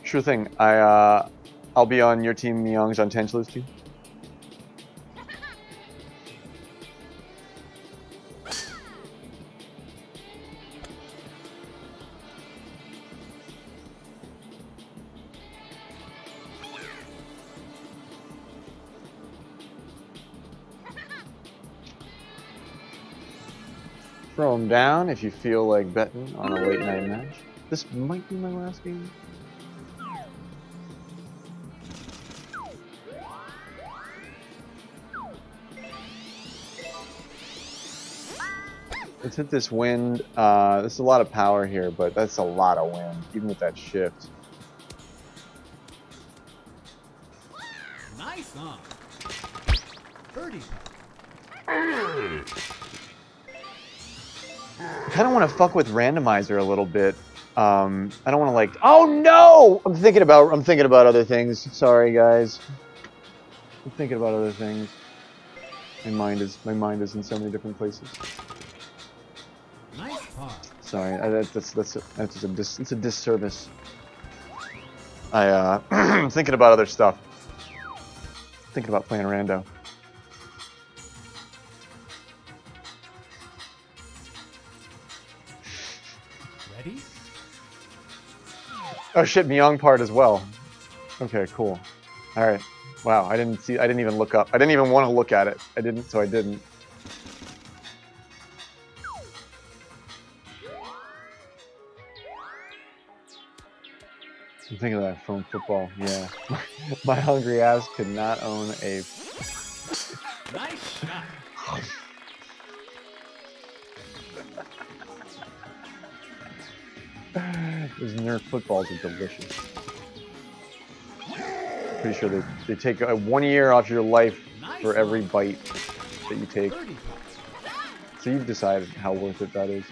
Speaker 3: sure thing. I'll be on your team. Myung's on Tangelo's team. Throw him down if you feel like betting on a late night match. This might be my last game. Let's hit this wind. There's a lot of power here, but that's a lot of wind, even with that shift.
Speaker 9: Nice on. Birdie.
Speaker 3: Kind of want to fuck with randomizer a little bit. I don't want to like. Oh no! I'm thinking about other things. Sorry, guys. I'm thinking about other things. My mind is in so many different places.
Speaker 9: Nice par.
Speaker 3: Sorry, it's a disservice. I'm thinking about other stuff. Thinking about playing rando.
Speaker 9: Ready?
Speaker 3: Oh shit, Myung part as well. Okay, cool. All right. Wow, I didn't even look up. I didn't even want to look at it. I didn't. I'm thinking of that phone football. Yeah. My hungry ass could not own a.
Speaker 9: Nice shot.
Speaker 3: Those Nerf footballs are delicious. Pretty sure they take 1 year off your life for every bite that you take. So you've decided how worth it that is.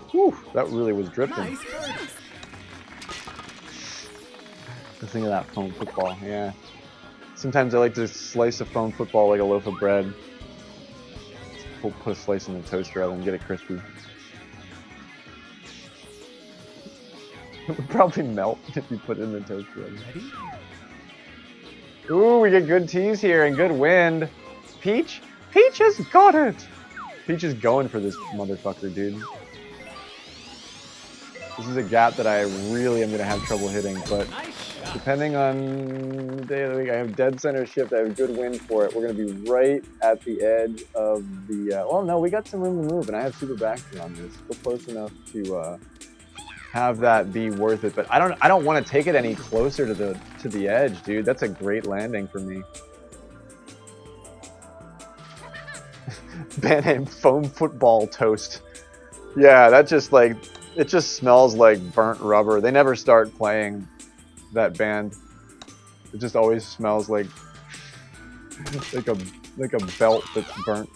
Speaker 3: Whew, that really was drifting.
Speaker 9: Nice birdie.
Speaker 3: The thing of that foam football, yeah. Sometimes I like to slice a foam football like a loaf of bread. Put a slice in the toaster oven and get it crispy. It would probably melt if you put it in the toaster oven.
Speaker 9: Ready?
Speaker 3: Ooh, we get good tees here and good wind. Peach? Peach has got it! Peach is going for this motherfucker, dude. This is a gap that I really am going to have trouble hitting, but depending on the day of the week, I have dead center shift, I have good wind for it. We're going to be right at the edge of the, well, no, we got some room to move, and I have super backspin on this. We're close enough to have that be worth it, but I don't want to take it any closer to the edge, dude. That's a great landing for me. Band name foam football toast. Yeah, that just like, it just smells like burnt rubber. They never start playing that band. It just always smells like a belt that's burnt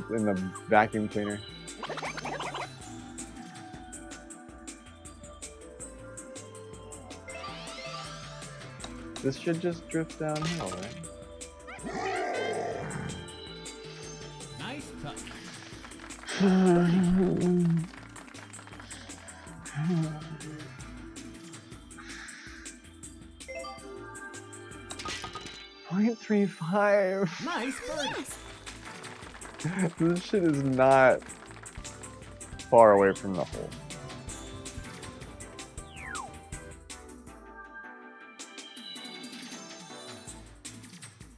Speaker 3: in the vacuum cleaner. This should just drift downhill, right?
Speaker 9: Nice touch.
Speaker 3: 0.35.
Speaker 9: Nice birdie.
Speaker 3: This shit is not far away from the hole.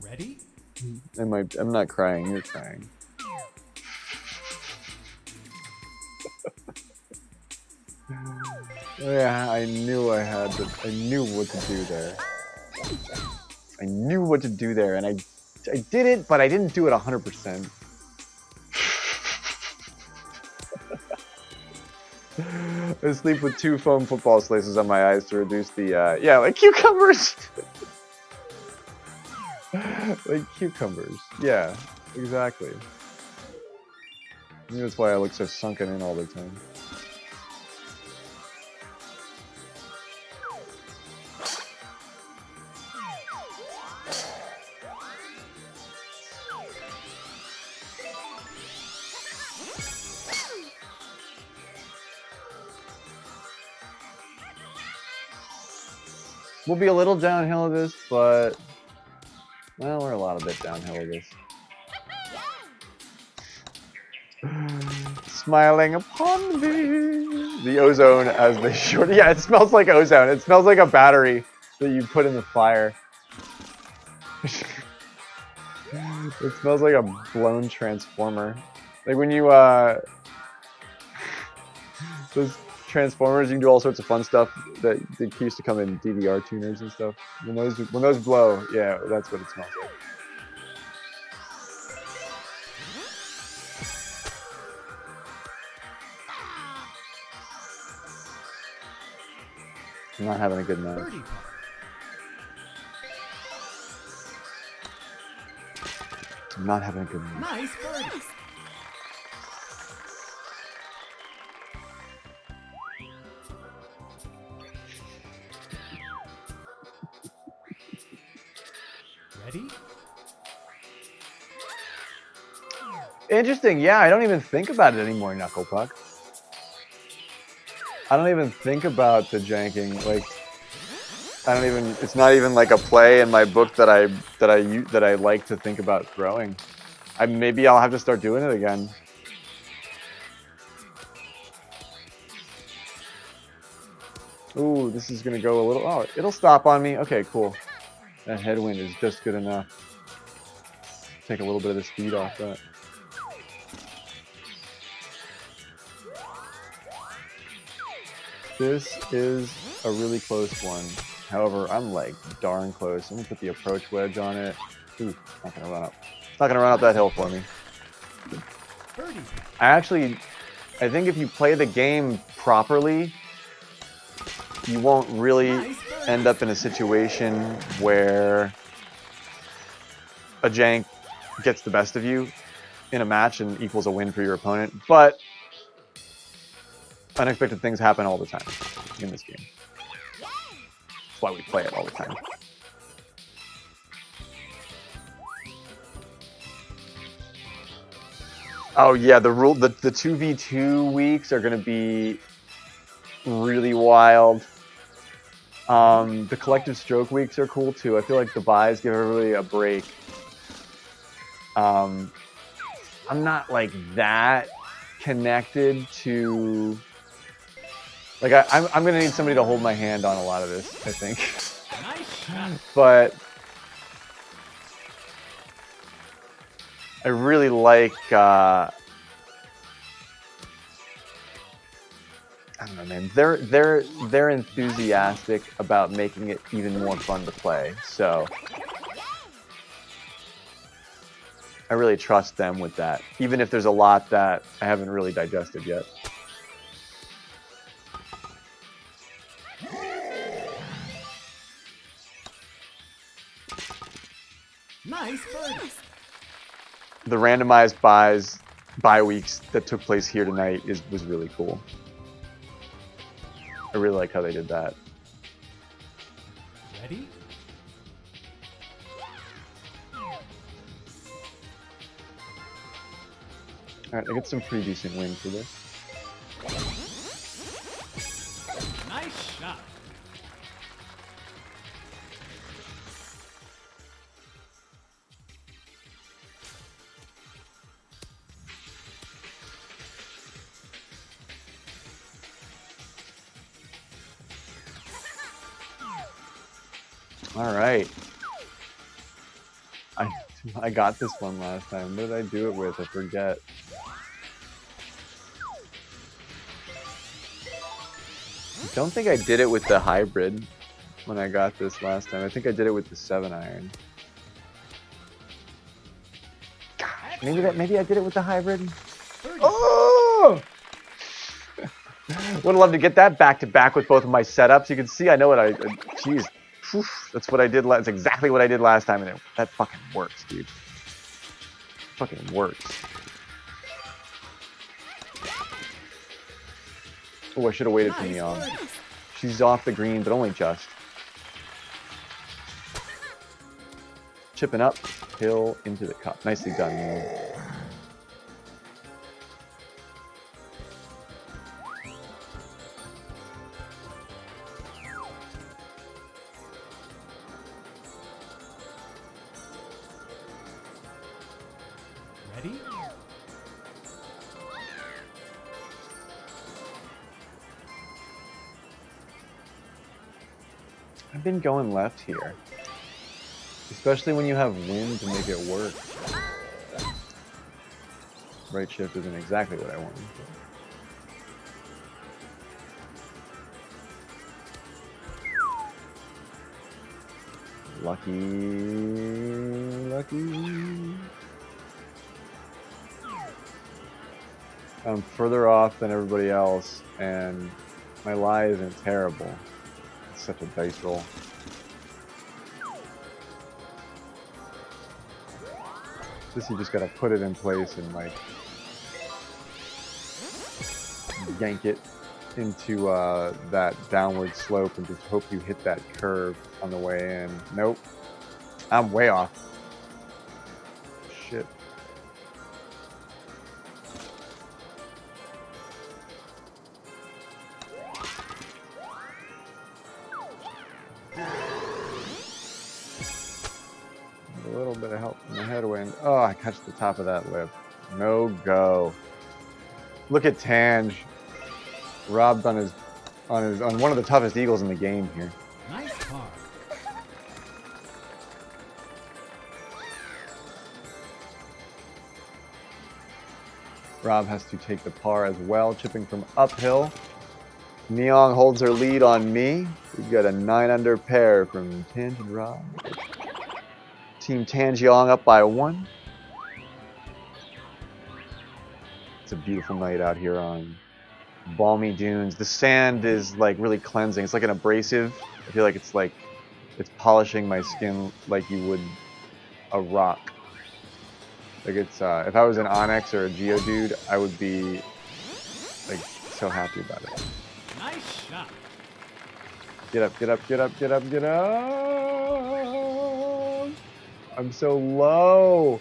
Speaker 9: Ready?
Speaker 3: I'm not crying, you're crying. Yeah, I knew what to do there. I knew what to do there, and I did it, but I didn't do it 100%. I sleep with 2 foam football slices on my eyes to reduce the, yeah, like cucumbers! Like cucumbers. Yeah, exactly. Maybe that's why I look so sunken in all the time. We'll be a little downhill of this, but well, we're a lot of bit downhill of this. Smiling upon me. The ozone as the short. Yeah, it smells like ozone. It smells like a battery that you put in the fire. It smells like a blown transformer. Like when you those transformers, you can do all sorts of fun stuff that used to come in DDR tuners and stuff. When those blow, yeah, that's what it smells like. I'm not having a good night.
Speaker 9: Birdie putt.
Speaker 3: I'm not having a good night.
Speaker 9: Nice birdie. Ready?
Speaker 3: Interesting. Yeah, I don't even think about it anymore, Knuckle Puck. I don't even think about the janking. Like, I don't even. It's not even like a play in my book that I like to think about throwing. Maybe I'll have to start doing it again. Ooh, this is gonna go a little. Oh, it'll stop on me. Okay, cool. That headwind is just good enough. Take a little bit of the speed off that. This is a really close one. However, I'm like darn close. I'm gonna put the approach wedge on it. Ooh, not gonna run up. It's not gonna run up that hill for me.
Speaker 9: Birdie.
Speaker 3: I think if you play the game properly, you won't really end up in a situation where a jank gets the best of you in a match and equals a win for your opponent. But unexpected things happen all the time in this game. That's why we play it all the time. Oh yeah, the 2v2 weeks are going to be really wild. The collective stroke weeks are cool too. I feel like the buys give everybody a break. I'm not like that connected to. Like I'm gonna need somebody to hold my hand on a lot of this, I think. But I really like. I don't know, man. They're enthusiastic about making it even more fun to play. So I really trust them with that, even if there's a lot that I haven't really digested yet.
Speaker 9: Nice birdie.
Speaker 3: The randomized bye weeks that took place here tonight was really cool. I really like how they did that.
Speaker 9: Ready?
Speaker 3: Alright, I get some pretty decent win for this.
Speaker 9: Nice shot.
Speaker 3: All right. I got this one last time. What did I do it with? I forget. I don't think I did it with the hybrid when I got this last time. I think I did it with the 7-iron. Gosh, maybe I did it with the hybrid. Oh! Would love to get that back to back with both of my setups. You can see I know what jeez. That's what I did. That's exactly what I did last time, and that fucking works, dude. Fucking works. Oh, I should have waited for Neon. She's off the green, but only just. Chipping up, hill into the cup. Nicely done, Neon.
Speaker 9: Ready?
Speaker 3: I've been going left here. Especially when you have wind to make it work. Right shift isn't exactly what I wanted. Lucky. I'm further off than everybody else, and my lie isn't terrible. It's such a dice roll. This, you just gotta put it in place and like yank it into that downward slope and just hope you hit that curve on the way in. Nope. I'm way off. Shit. A little bit of help from the headwind. Oh, I catch the top of that lip. No go. Look at Tange. Robbed on one of the toughest eagles in the game here.
Speaker 9: Nice par.
Speaker 3: Rob has to take the par as well, chipping from uphill. Neong holds her lead on me. We've got a 9-under pair from Tange and Rob. Team Tanjeong up by 1. It's a beautiful night out here on balmy dunes. The sand is like really cleansing. It's like an abrasive. I feel like it's polishing my skin like you would a rock. Like it's if I was an Onyx or a Geodude, I would be like so happy about it.
Speaker 9: Nice shot.
Speaker 3: Get up. I'm so low.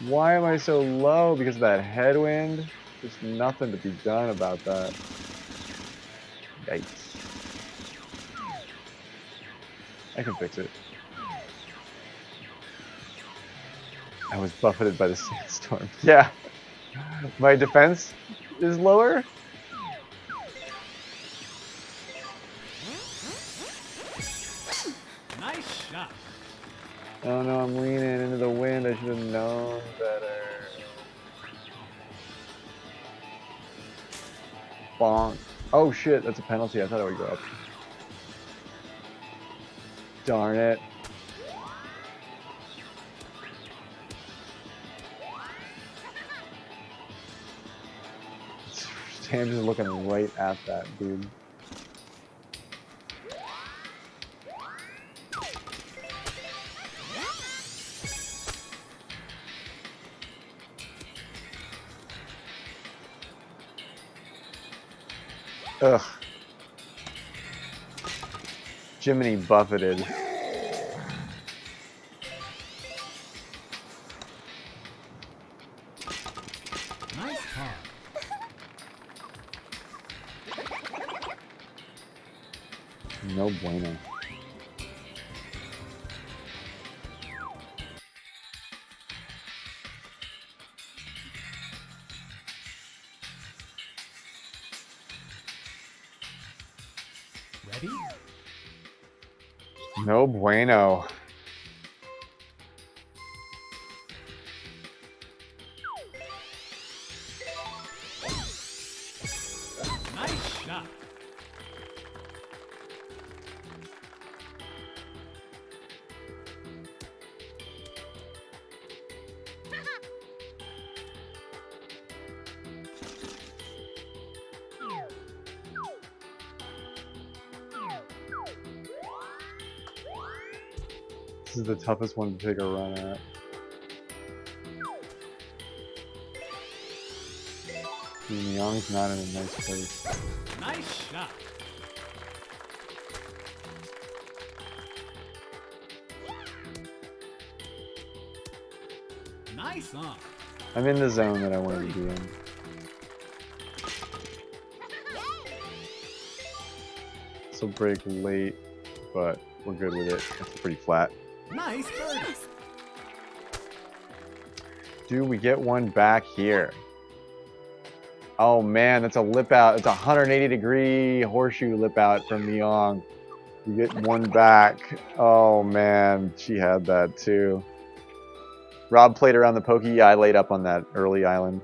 Speaker 3: Why am I so low? Because of that headwind? There's nothing to be done about that. Yikes. I can fix it. I was buffeted by the sandstorm. Yeah. My defense is lower?
Speaker 9: Nice shot.
Speaker 3: Oh no, I'm leaning into the wind. I should have known better. Bonk. Oh shit, that's a penalty. I thought I would go up. Darn it. Sam's just looking right at that, dude. Ugh. Jiminy buffeted.
Speaker 9: Nice par.
Speaker 3: No bueno.
Speaker 9: Ready?
Speaker 3: No bueno.
Speaker 9: Nice shot.
Speaker 3: This is the toughest one to take a run at. Young's not in a nice place.
Speaker 9: Nice shot. Nice on.
Speaker 3: I'm in the zone that I wanted to be in. This will break late, but we're good with it. It's pretty flat.
Speaker 9: Nice birdie.
Speaker 3: Do we get one back here? Oh man, that's a lip out. It's a 180-degree horseshoe lip out from Neong. You get one back. Oh man, she had that too. Rob played around the pokey. Yeah, I laid up on that early island.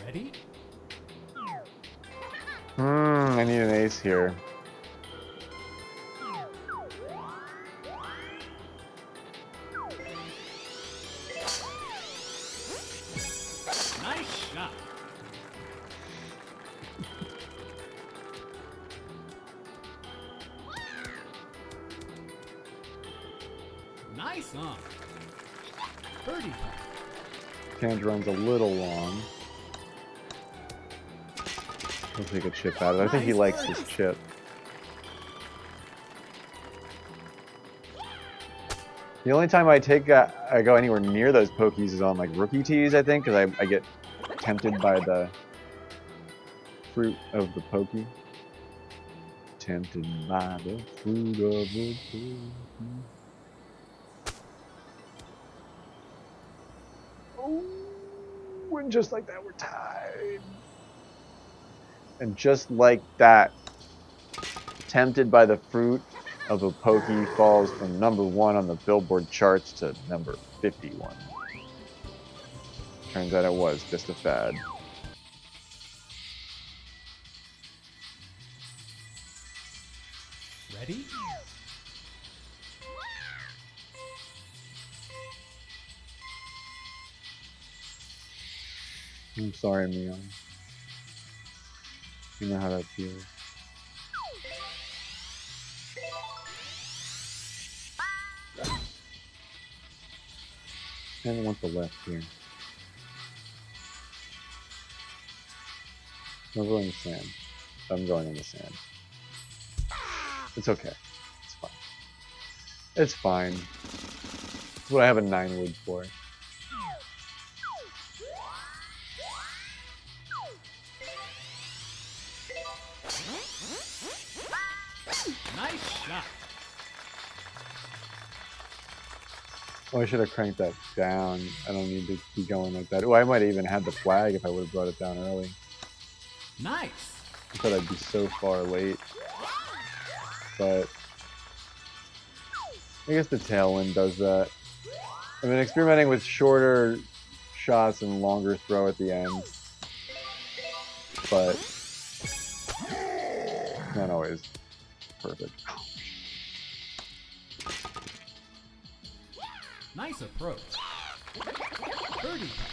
Speaker 9: Ready?
Speaker 3: I need an ace here.
Speaker 9: Nice shot. Nice on. Birdie putt.
Speaker 3: Hand runs a little long. He'll take a chip out of it. I think he likes this chip. The only time I go anywhere near those pokies is on like rookie tees, I think, because I get tempted by the fruit of the pokey. Tempted by the fruit of the pokey. Oh, and just like that, we're tied. And just like that, tempted by the fruit of a pokey falls from #1 on the Billboard charts to number 51. Turns out it was just a fad.
Speaker 9: Ready?
Speaker 3: I'm sorry, Mia. You know how that feels. I don't want the left here. I'm going in the sand. I'm going in the sand. It's okay. It's fine. It's fine. It's what I have a 9 wood for.
Speaker 9: Nice shot.
Speaker 3: Oh, I should have cranked that down. I don't need to keep going like that. Oh, I might have even had the flag if I would have brought it down early.
Speaker 9: Nice.
Speaker 3: I thought I'd be so far late. But I guess the tailwind does that. I've been experimenting with shorter shots and longer throw at the end. But not always perfect.
Speaker 9: Nice approach. Birdie putt.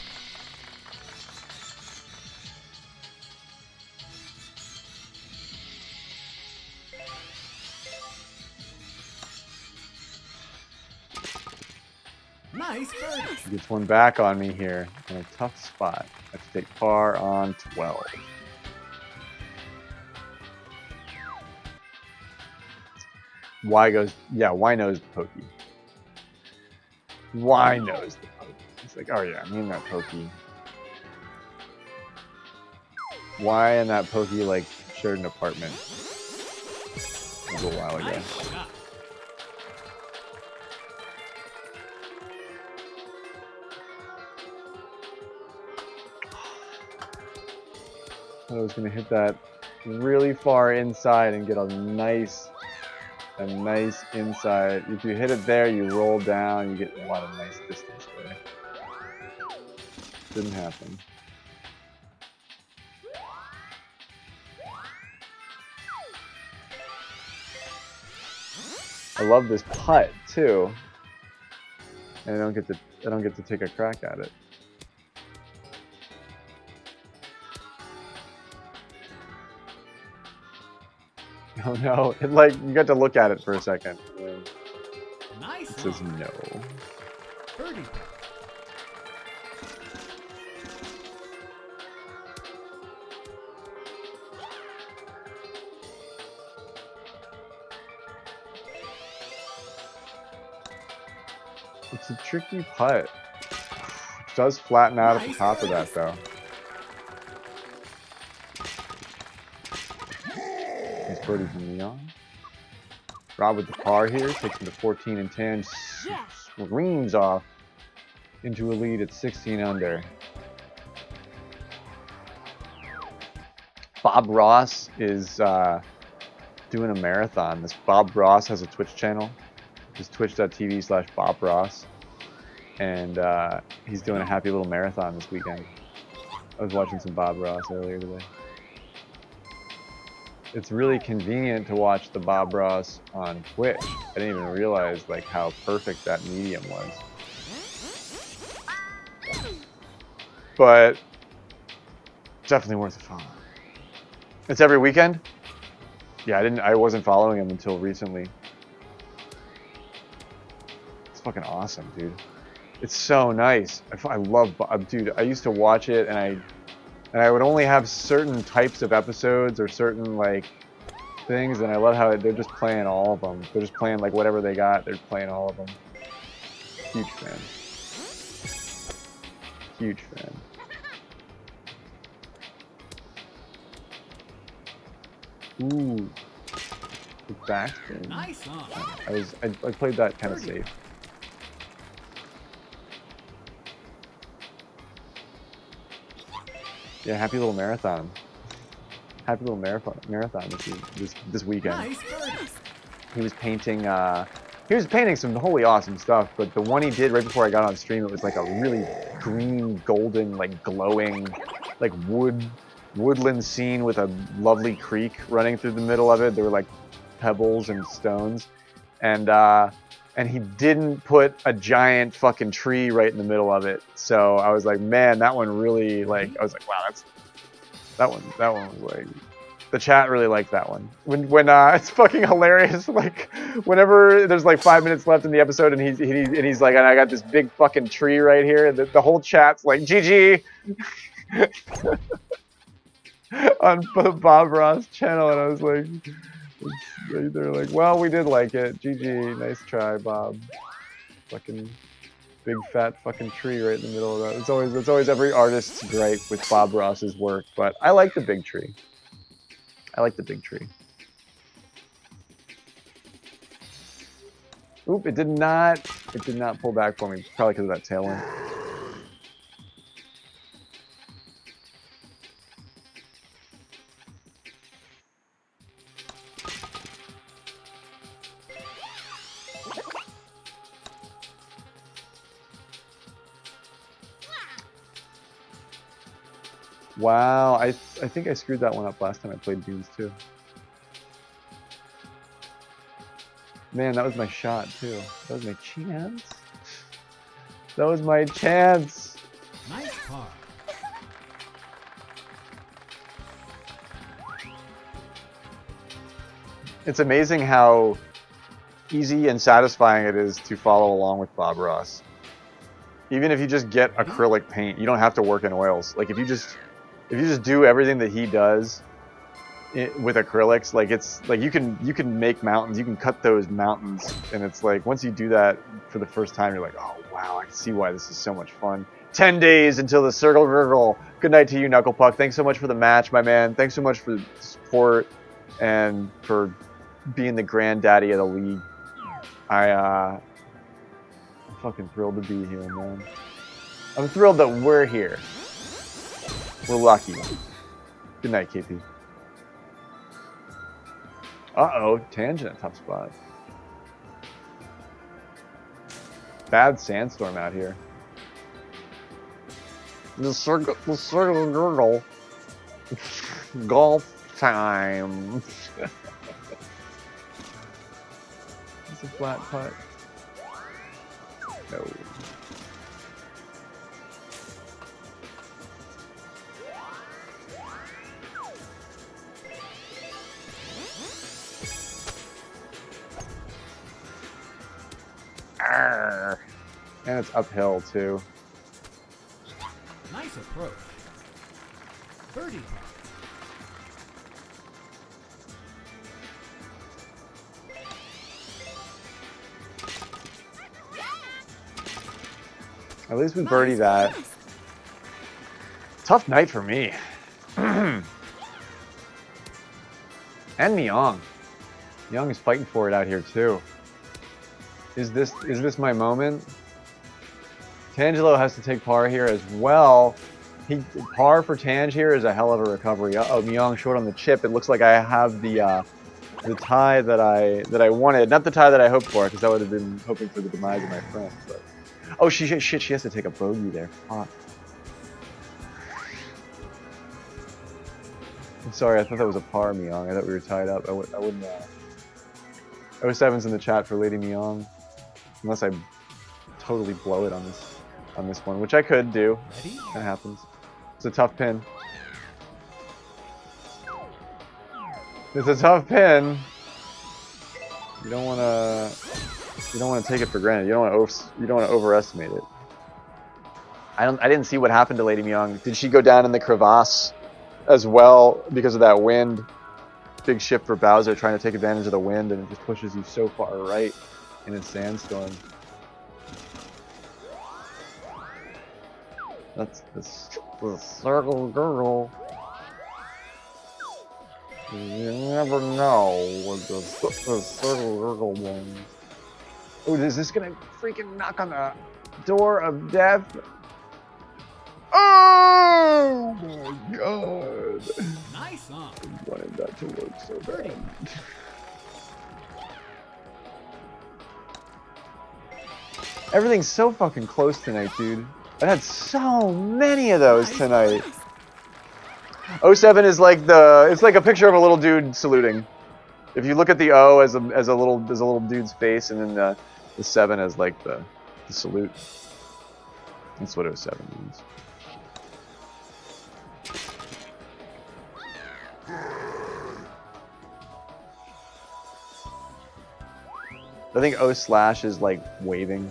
Speaker 9: Nice birdie.
Speaker 3: He gets one back on me here in a tough spot. I have to take par on 12. Y goes, yeah, Y knows the pokey. Y knows the pokey. It's like, oh yeah, me and that pokey. Y and that pokey like shared an apartment a little while ago.
Speaker 9: Nice shot.
Speaker 3: I was gonna hit that really far inside and get a nice inside. If you hit it there, you roll down, you get a lot of nice distance there. Didn't happen. I love this putt too, and I don't get to take a crack at it. Oh no, it like, you got to look at it for a second.
Speaker 9: Nice.
Speaker 3: It says no.
Speaker 9: Birdie putt.
Speaker 3: It's a tricky putt. It does flatten out at the top of that though. Nice birdie from Leon. Rob with the par here, takes him to 14 and 10, screams off into a lead at 16 under. Bob Ross is doing a marathon. This Bob Ross has a Twitch channel. It's twitch.tv/Bob Ross. And he's doing a happy little marathon this weekend. I was watching some Bob Ross earlier today. It's really convenient to watch the Bob Ross on Twitch. I didn't even realize like how perfect that medium was. But definitely worth a follow. It's every weekend? Yeah, I wasn't following him until recently. It's fucking awesome, dude. It's so nice. I love Bob, dude. I used to watch it and I would only have certain types of episodes or certain like things, and I love how they're just playing all of them. They're just playing like whatever they got. They're playing all of them. Huge fan. Huge fan. Ooh, the backspin.
Speaker 9: Nice on.
Speaker 3: I played that kind of safe. Yeah, happy little marathon. Happy little marathon this weekend.
Speaker 9: Nice birdie.
Speaker 3: He was painting some wholly awesome stuff, but the one he did right before I got on stream, it was like a really green, golden, like glowing, like woodland scene with a lovely creek running through the middle of it. There were like pebbles and stones, and he didn't put a giant fucking tree right in the middle of it. So I was like, man, that one really like. I was like, wow, that one was like. The chat really liked that one. When it's fucking hilarious. Like whenever there's like 5 minutes left in the episode, and he's like, and I got this big fucking tree right here, and the whole chat's like, GG. On Bob Ross channel, and I was like, they're like, well, we did like it. GG, nice try, Bob. Fucking big fat fucking tree right in the middle of that. It's always every artist's gripe with Bob Ross's work, but I like the big tree. I like the big tree. Oop, it did not pull back for me, probably because of that tailwind. Wow, I think I screwed that one up last time I played Beans too. Man, that was my shot too. That was my chance. That was my chance.
Speaker 9: Nice par.
Speaker 3: It's amazing how easy and satisfying it is to follow along with Bob Ross. Even if you just get acrylic paint, you don't have to work in oils. Like if you just do everything that he does with acrylics, like it's like you can make mountains, you can cut those mountains, and it's like once you do that for the first time, you're like, oh wow, I can see why this is so much fun. 10 days until the Circle Gurgle. Good night to you, Knuckle Puck. Thanks so much for the match, my man. Thanks so much for the support and for being the granddaddy of the league. I'm fucking thrilled to be here, man. I'm thrilled that we're here. We're lucky. Good night, KP. Uh-oh, tangent at top spot. Bad sandstorm out here. The circle gurgle. Golf time. It's a flat putt. No. Arr. And it's uphill too.
Speaker 9: Nice approach. Birdie par.
Speaker 3: At least we birdie that. Tough night for me. And Myong. Myong is fighting for it out here too. Is this my moment? Tangelo has to take par here as well. Par for Tange here is a hell of a recovery. Uh-oh, Myong short on the chip. It looks like I have the tie that I wanted. Not the tie that I hoped for, because I would have been hoping for the demise of my friend. But oh shit, she has to take a bogey there. Fuck. I'm sorry, I thought that was a par, Myong. I thought we were tied up. I wouldn't. 07's in the chat for Lady Myong, unless I totally blow it on this one, which I could do.
Speaker 9: Ready?
Speaker 3: That happens. It's a tough pin. It's a tough pin. You don't want to take it for granted. You don't want to overestimate it. I didn't see what happened to Lady Myong. Did she go down in the crevasse as well because of that wind? Big shift for Bowser trying to take advantage of the wind, and it just pushes you so far right in a sandstorm. That's the circle girl. You never know with the circle girl ones. Oh, is this gonna freaking knock on the door of death? Oh my god!
Speaker 9: Nice on.
Speaker 3: I wanted that to work so bad. Everything's so fucking close tonight, dude. I had so many of those tonight. 07 is like it's like a picture of a little dude saluting. If you look at the O as a little dude's face, and then the 7 as like the salute. That's what 07 means. I think O/ is like waving.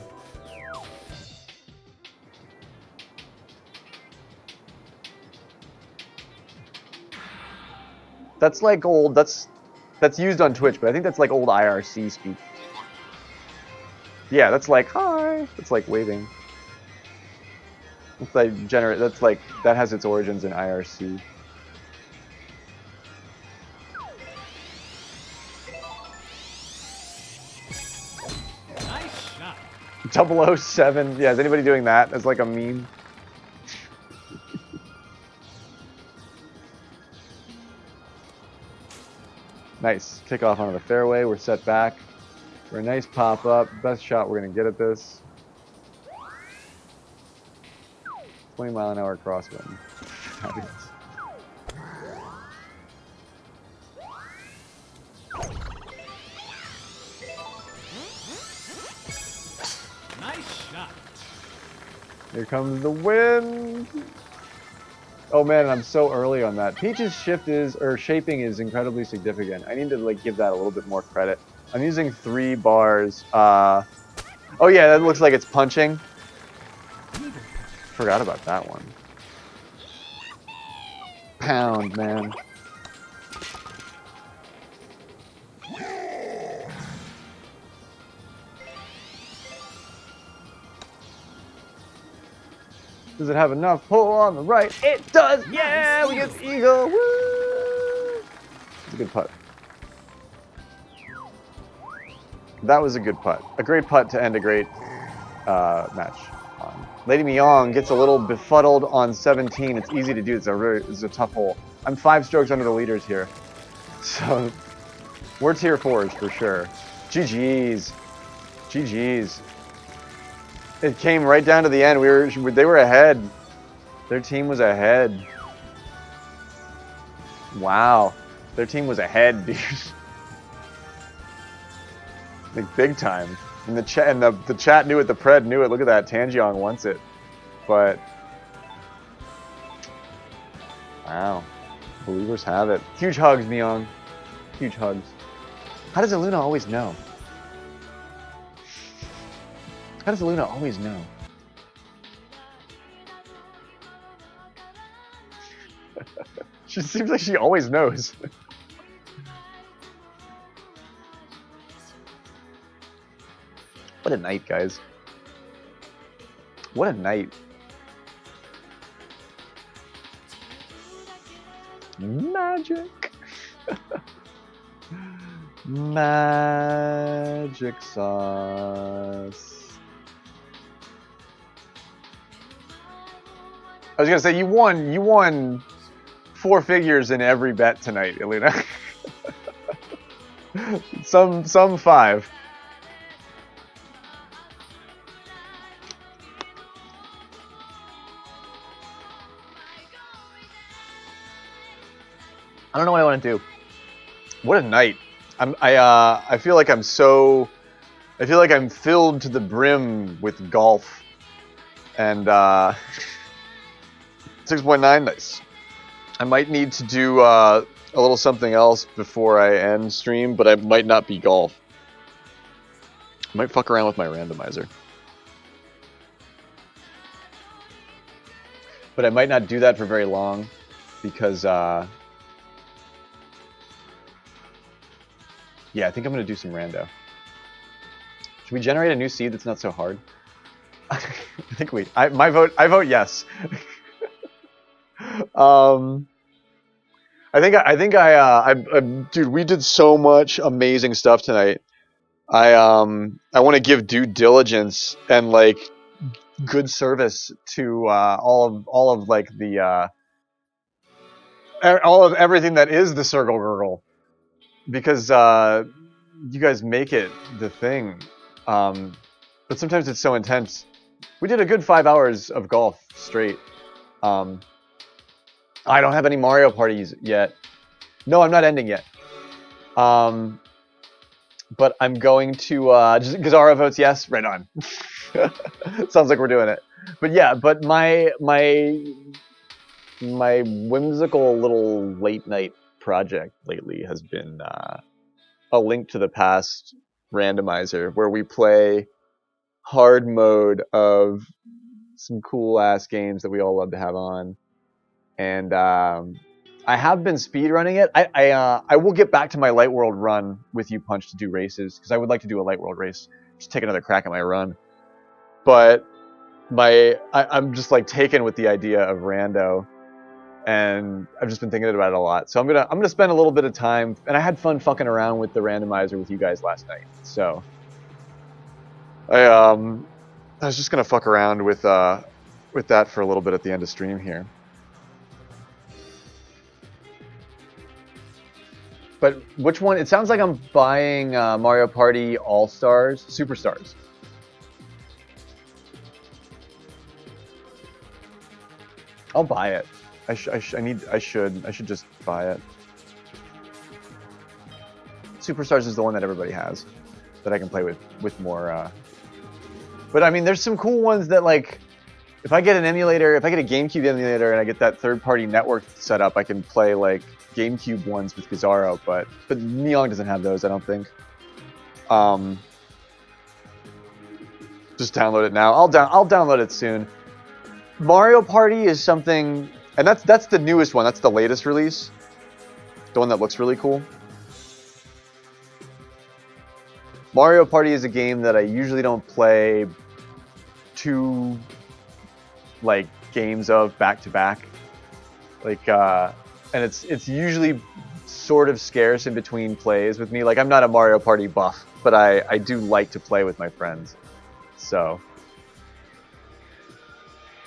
Speaker 3: That's like old. That's used on Twitch, but I think that's like old IRC speak. Yeah, that's like hi. That's like waving. It's like That's like that has its origins in IRC.
Speaker 9: Nice shot.
Speaker 3: 007. Yeah, is anybody doing that as like a meme? Nice. Kickoff onto the fairway. We're set back for a nice pop-up. Best shot we're going to get at this. 20-mile-an-hour crosswind.
Speaker 9: Nice shot.
Speaker 3: Here comes the wind. Oh man, I'm so early on that. Peach's shaping is incredibly significant. I need to like give that a little bit more credit. I'm using 3 bars. Oh yeah, that looks like it's punching. Forgot about that one. Pound, man. Does it have enough pull on the right? It does! Yeah! We get the eagle! Woo! It's a good putt. That was a good putt. A great putt to end a great match on. Lady Myong gets a little befuddled on 17. It's easy to do. It's a tough hole. I'm 5 strokes under the leaders here. So, we're tier 4s for sure. GG's. GG's. It came right down to the end. They were ahead. Their team was ahead. Wow. Their team was ahead, dude. Like big time. And the chat knew it, the pred knew it. Look at that. Tanjiong wants it. But wow. Believers have it. Huge hugs, Myong. Huge hugs. How does Aluna always know? How does Aluna always know? She seems like she always knows. What a night, guys. What a night. Magic. Magic sauce. I was gonna say you won 4 figures in every bet tonight, Aluna. some 5. I don't know what I want to do. What a night! I feel like I'm so. I feel like I'm filled to the brim with golf. And 6.9, nice. I might need to do a little something else before I end stream, but I might not be golf. I might fuck around with my randomizer. But I might not do that for very long because yeah, I think I'm gonna do some rando. Should we generate a new seed that's not so hard? I think I vote yes. Dude, we did so much amazing stuff tonight. I want to give due diligence and like good service to all of like the all of everything that is the Circle Gurgle, because you guys make it the thing. But sometimes it's so intense. We did a good 5 hours of golf straight. I don't have any Mario parties yet. No, I'm not ending yet. But I'm going to just Gazara votes yes. Right on. Sounds like we're doing it. But yeah, but my whimsical little late night project lately has been a Link to the Past randomizer where we play hard mode of some cool ass games that we all love to have on. And I have been speedrunning it. I will get back to my Light World run with you, Punch, to do races, because I would like to do a Light World race. Just take another crack at my run. But I'm just like taken with the idea of rando, and I've just been thinking about it a lot. So I'm gonna spend a little bit of time, and I had fun fucking around with the randomizer with you guys last night. So I was just gonna fuck around with that for a little bit at the end of stream here. But which one? It sounds like I'm buying Mario Party All Stars, Superstars. I'll buy it. I should just buy it. Superstars is the one that everybody has, that I can play with more. But I mean, there's some cool ones that, like, if I get an emulator, if I get a GameCube emulator and I get that third-party network set up, I can play like GameCube ones with Gazaro. But Neong doesn't have those, I don't think. Just download it now. I'll download it soon. Mario Party is something, and that's the newest one. That's the latest release. The one that looks really cool. Mario Party is a game that I usually don't play two like games of back to back. Like and it's usually sort of scarce in between plays with me. Like, I'm not a Mario Party buff, but I do like to play with my friends. So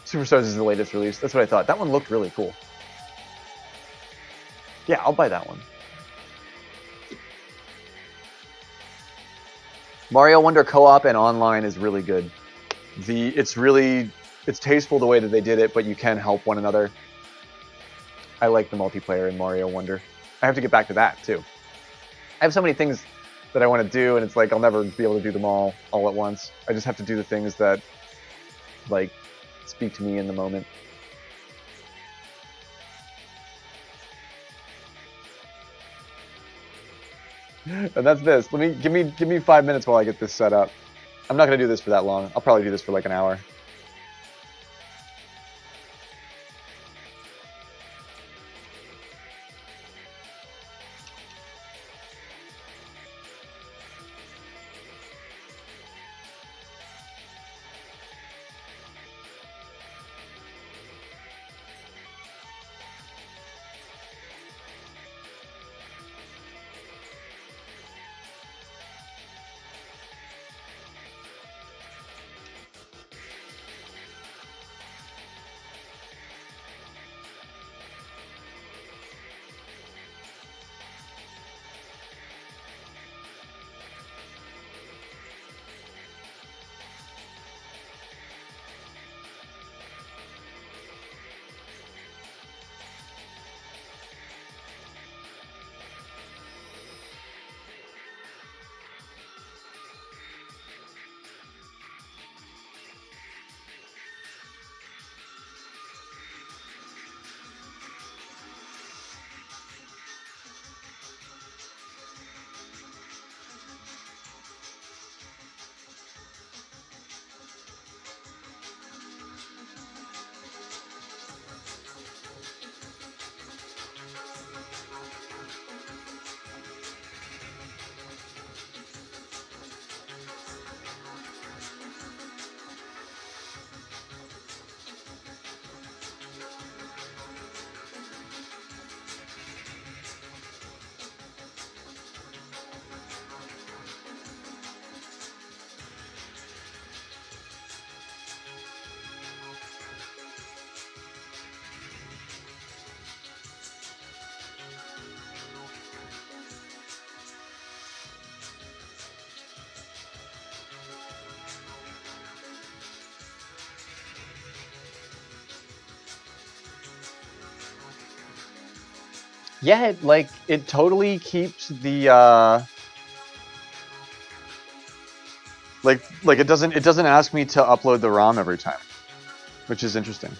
Speaker 3: Superstars is the latest release. That's what I thought. That one looked really cool. Yeah, I'll buy that one. Mario Wonder co-op and online is really good. It's tasteful the way that they did it, but you can help one another. I like the multiplayer in Mario Wonder. I have to get back to that too. I have so many things that I want to do, and it's like I'll never be able to do them all at once. I just have to do the things that like speak to me in the moment. And that's this. Give me 5 minutes while I get this set up. I'm not gonna do this for that long. I'll probably do this for like an hour. Yeah, it totally keeps the like it doesn't ask me to upload the ROM every time, which is interesting.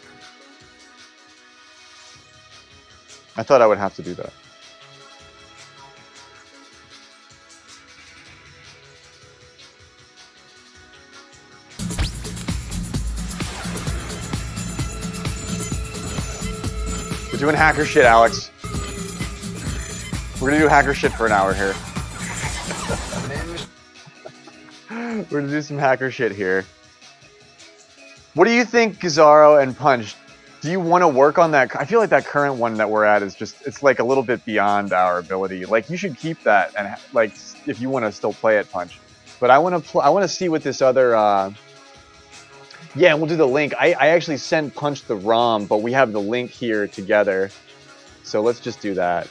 Speaker 3: I thought I would have to do that. We're doing hacker shit, Alex. We're gonna do hacker shit for an hour here. We're gonna do some hacker shit here. What do you think, Gazaro and Punch? Do you want to work on that? I feel like that current one that we're at is it's like a little bit beyond our ability. Like you should keep that and like if you want to still play it, Punch. But I want to see what this other yeah, we'll do the link. I actually sent Punch the ROM, but we have the link here together. So let's just do that.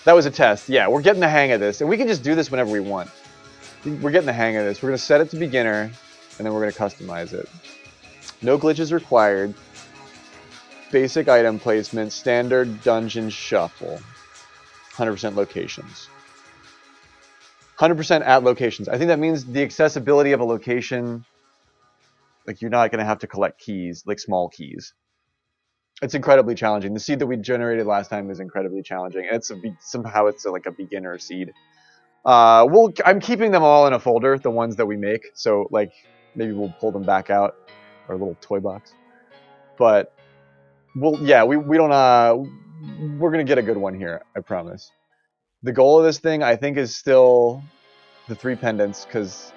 Speaker 3: That was a test. Yeah, we're getting the hang of this. And we can just do this whenever we want. We're getting the hang of this. We're going to set it to beginner, and then we're going to customize it. No glitches required. Basic item placement. Standard dungeon shuffle. 100% locations. 100% at locations. I think that means the accessibility of a location, like you're not going to have to collect keys, like small keys. It's incredibly challenging. The seed that we generated last time is incredibly challenging. It's somehow it's like a beginner seed. I'm keeping them all in a folder, the ones that we make. So like maybe we'll pull them back out, our little toy box. But we don't we're gonna get a good one here, I promise. The goal of this thing, I think, is still the 3 pendants, because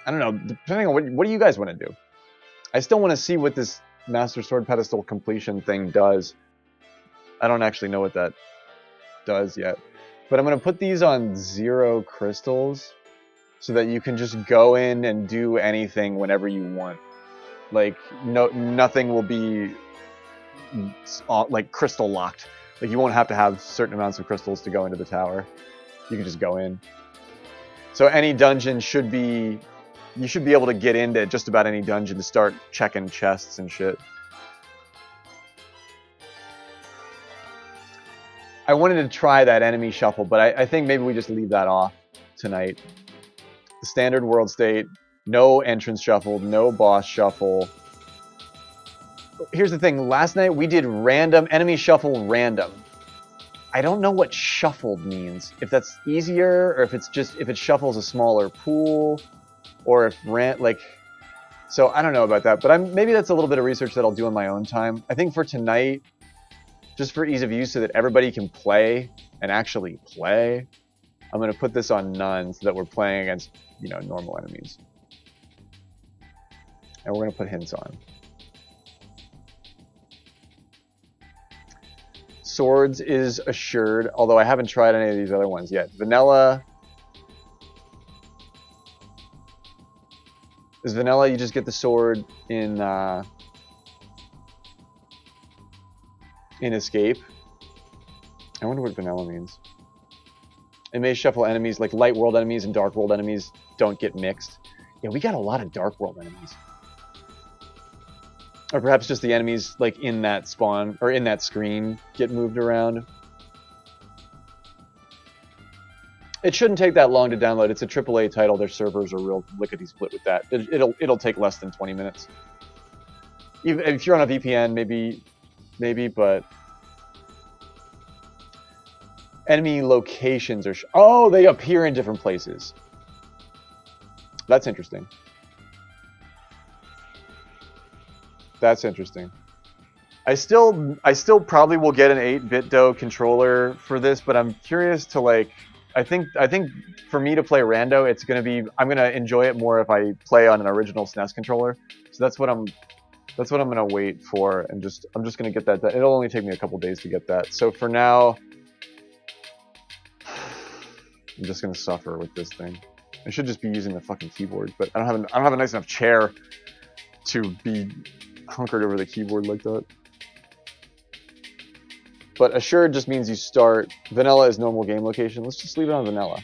Speaker 3: I don't know, depending on what do you guys want to do? I still want to see what this Master Sword Pedestal completion thing does. I don't actually know what that does yet. But I'm going to put these on 0 crystals so that you can just go in and do anything whenever you want. Like, nothing will be like crystal locked. Like, you won't have to have certain amounts of crystals to go into the tower. You can just go in. So any dungeon should be... You should be able to get into just about any dungeon to start checking chests and shit. I wanted to try that enemy shuffle, but I think maybe we just leave that off tonight. The standard world state, no entrance shuffle, no boss shuffle. Here's the thing, last night we did random, enemy shuffle random. I don't know what shuffled means. If that's easier, or if it shuffles a smaller pool, or if so I don't know about that, but maybe that's a little bit of research that I'll do in my own time. I think for tonight, just for ease of use so that everybody can play and actually play, I'm going to put this on none so that we're playing against, normal enemies. And we're going to put hints on. Swords is assured, although I haven't tried any of these other ones yet. Vanilla... Is vanilla, you just get the sword in escape. I wonder what vanilla means. It may shuffle enemies, like light world enemies and dark world enemies don't get mixed. Yeah, we got a lot of dark world enemies. Or perhaps just the enemies like in that spawn, or in that screen, get moved around. It shouldn't take that long to download. It's a AAA title. Their servers are real lickety-split with that. It'll take less than 20 minutes. Even if you're on a VPN, maybe, but enemy locations are... Oh, they appear in different places. That's interesting. That's interesting. I still probably will get an 8-bit controller for this, but I'm curious to like... I think for me to play rando, it's gonna be... I'm gonna enjoy it more if I play on an original SNES controller. So that's what I'm gonna wait for, and I'm just gonna get that. It'll only take me a couple days to get that. So for now, I'm just gonna suffer with this thing. I should just be using the fucking keyboard, but I don't have a nice enough chair to be hunkered over the keyboard like that. But assured just means you start... Vanilla is normal game location. Let's just leave it on vanilla.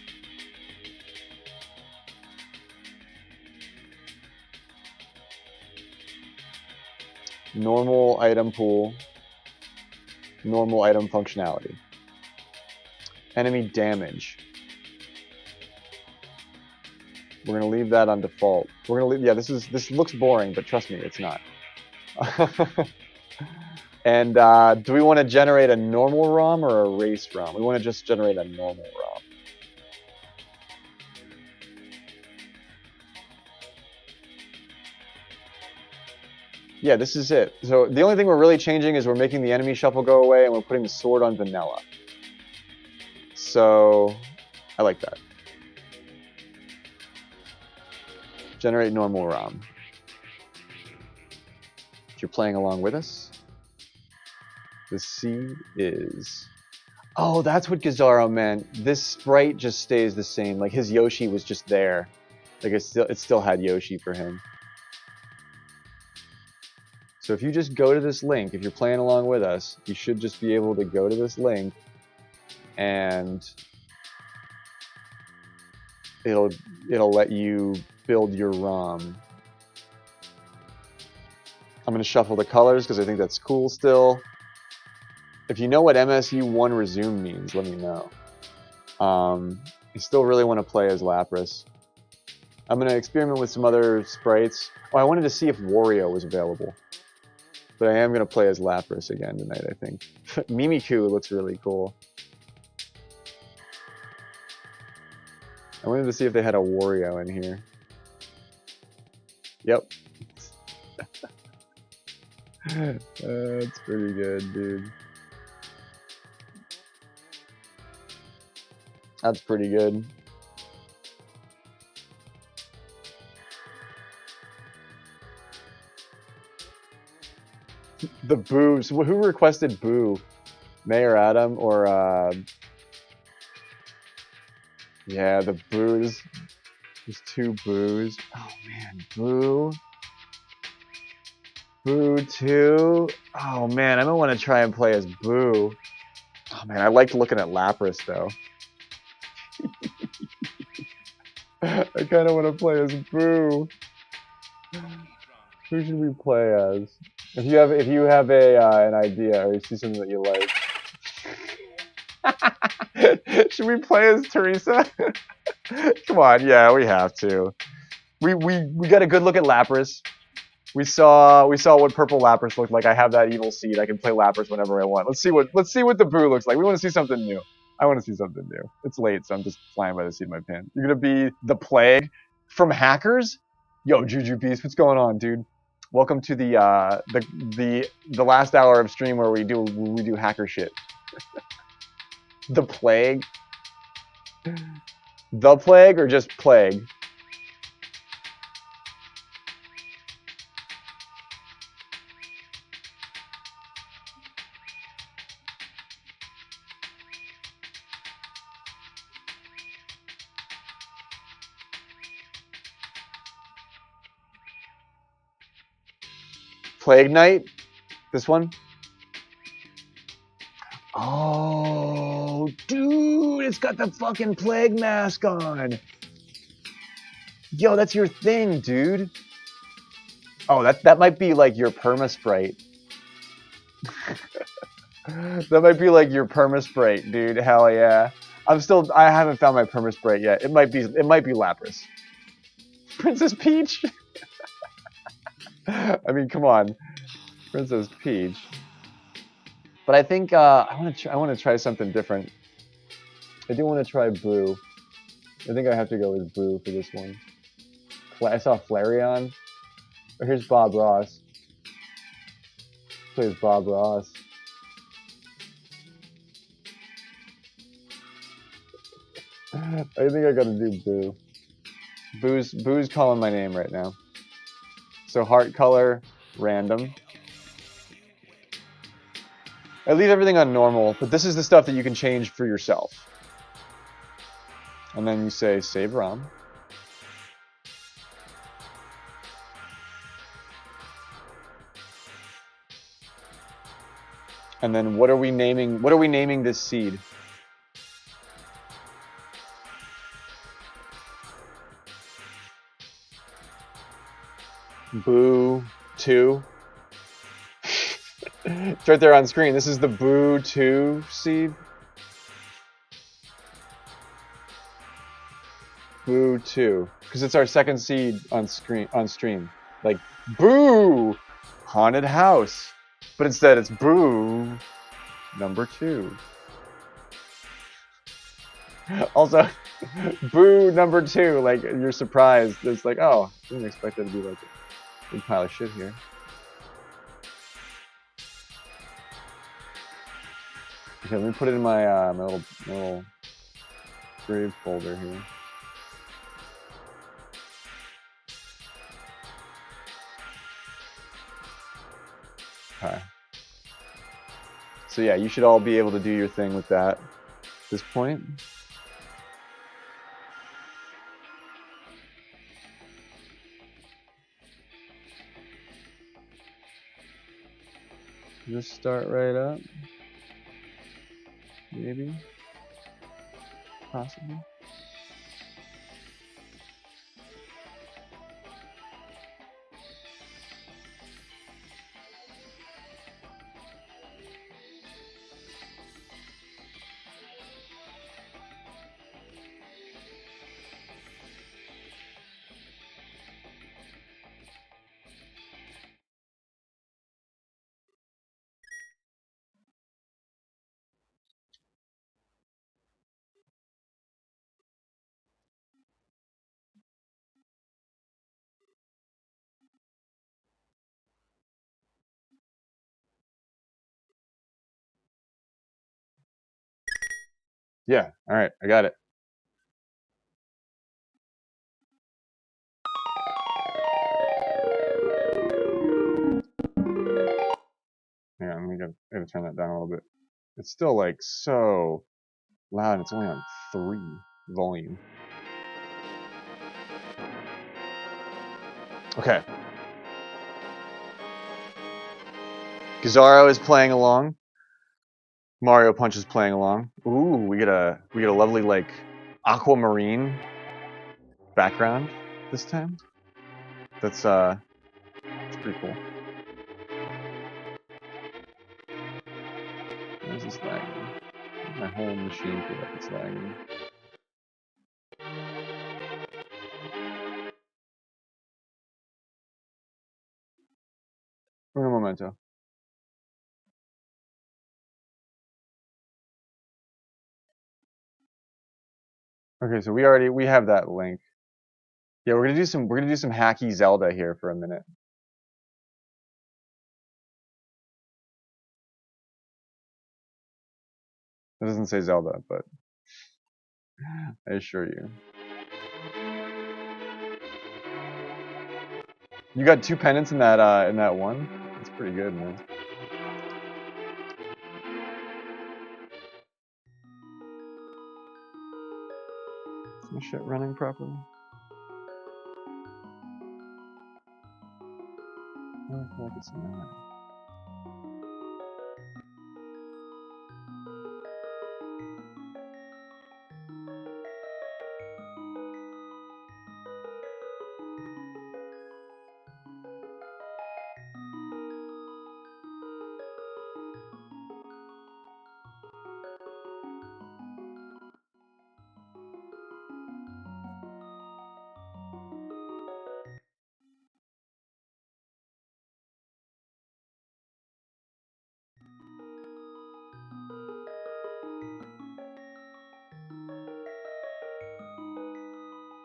Speaker 3: Normal item pool. normal item functionality. Enemy damage. We're gonna leave that on default. We're gonna leave. Yeah, this looks boring, but trust me, it's not. And do we want to generate a normal ROM or a race ROM? We want to just generate a normal ROM. Yeah, this is it. So the only thing we're really changing is we're making the enemy shuffle go away and we're putting the sword on vanilla. So I like that. Generate normal ROM. If you're playing along with us, the seed is... Oh, that's what Gazaro meant. This sprite just stays the same. Like his Yoshi was just there. Like it still had Yoshi for him. So if you just go to this link, if you're playing along with us, you should just be able to go to this link and it'll let you build your ROM. I'm going to shuffle the colors because I think that's cool still. If you know what MSU1 resume means, let me know. I still really want to play as Lapras. I'm going to experiment with some other sprites. Oh, I wanted to see if Wario was available. But I am going to play as Lapras again tonight, I think. Mimikyu looks really cool. I wanted to see if they had a Wario in here. Yep. That's pretty good, dude. That's pretty good. The Boo. So who requested Boo? May or Adam or yeah, the Boos. There's two Boos. Oh man, Boo. Boo 2. Oh man, I don't want to try and play as Boo. Oh man, I liked looking at Lapras though. I kind of want to play as Boo. Who should we play as? If you have an idea or you see something that you like, should we play as Teresa? Come on, yeah, we have to. We got a good look at Lapras. We saw what purple Lapras looked like. I have that evil seed. I can play Lapras whenever I want. Let's see what the Boo looks like. We want to see something new. I want to see something new. It's late, so I'm just flying by the seat of my pants. You're gonna be the Plague from Hackers? Yo, Juju Beast, what's going on, dude? Welcome to the last hour of stream where we do hacker shit. The Plague? The Plague or just Plague? Plague Knight? This one? Oh, dude, it's got the fucking Plague mask on. Yo, that's your thing, dude. Oh, that might be like your perma sprite. That might be like your perma sprite, dude. Hell yeah. I haven't found my perma sprite yet. It might be Lapras. Princess Peach? I mean, come on. Princess Peach. But I think I want to try something different. I do want to try Boo. I think I have to go with Boo for this one. I saw Flareon. Oh, here's Bob Ross. Plays Bob Ross. I think I gotta do Boo. Boo's calling my name right now. So heart color, random. I leave everything on normal, but this is the stuff that you can change for yourself. And then you say save ROM. And then what are we naming this seed? Boo 2. It's right there on screen. This is the Boo 2 seed. Boo 2. Because it's our second seed on stream. Like, Boo! Haunted House. But instead it's Boo number 2. Also, Boo number 2. Like, you're surprised. It's like, oh, I didn't expect it to be like a big pile of shit here. Okay, let me put it in my my little grave folder here. Okay. So yeah, you should all be able to do your thing with that at this point. Just start right up. Maybe. Possibly. Yeah, alright, I got it. Hang on, I gotta turn that down a little bit. It's still like so loud and it's only on 3 volume. Okay. Gazaro is playing along. Mario Punch is playing along. Ooh, we get a lovely like aquamarine background this time. That's pretty cool. Why is this lagging? My whole machine feel like it's lagging. Un momento. Okay, so we have that link. Yeah, we're gonna do some hacky Zelda here for a minute. It doesn't say Zelda, but I assure you. You got 2 pennants in that one? That's pretty good, man. Is my shit running properly? I feel like it's not.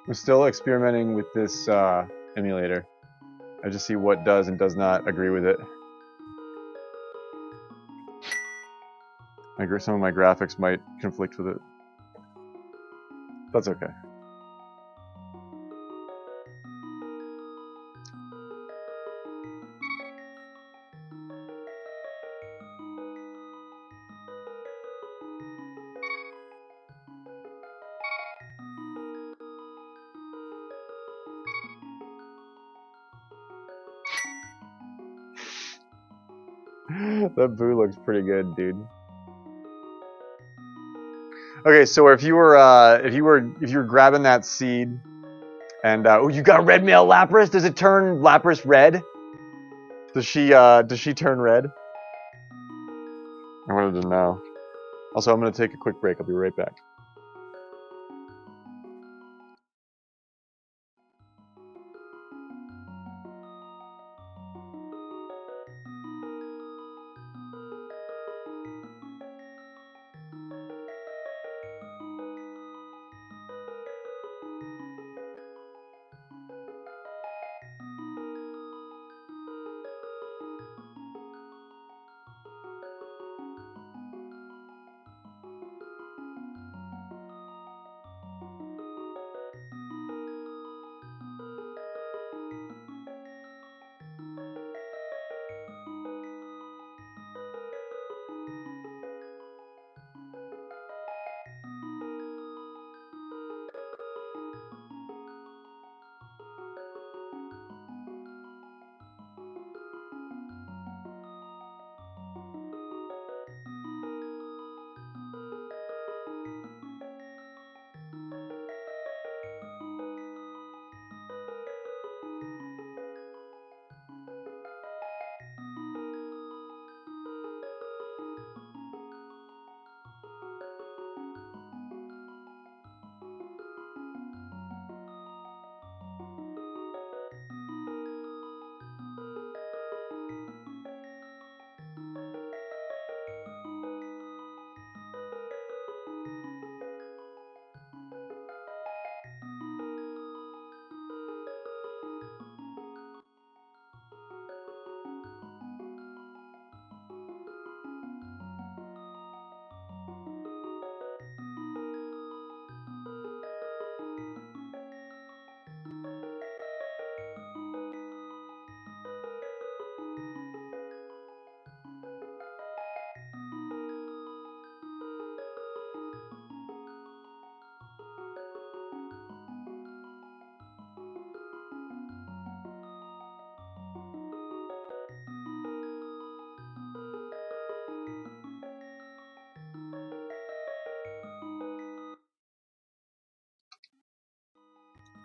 Speaker 3: We're still experimenting with this emulator. I just see what does and does not agree with it. Some of my graphics might conflict with it. That's okay. That boo looks pretty good, dude. Okay, so if you were grabbing that seed, and oh, you got red male Lapras. Does it turn Lapras red? Does she turn red? I wanted to know. Also, I'm going to take a quick break. I'll be right back.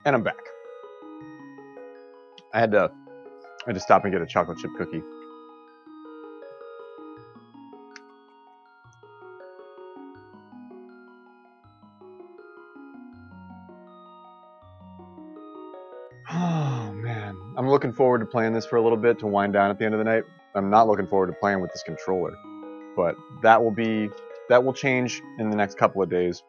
Speaker 3: And I'm back. I had to stop and get a chocolate chip cookie. Oh man, I'm looking forward to playing this for a little bit to wind down at the end of the night. I'm not looking forward to playing with this controller, but that will change in the next couple of days.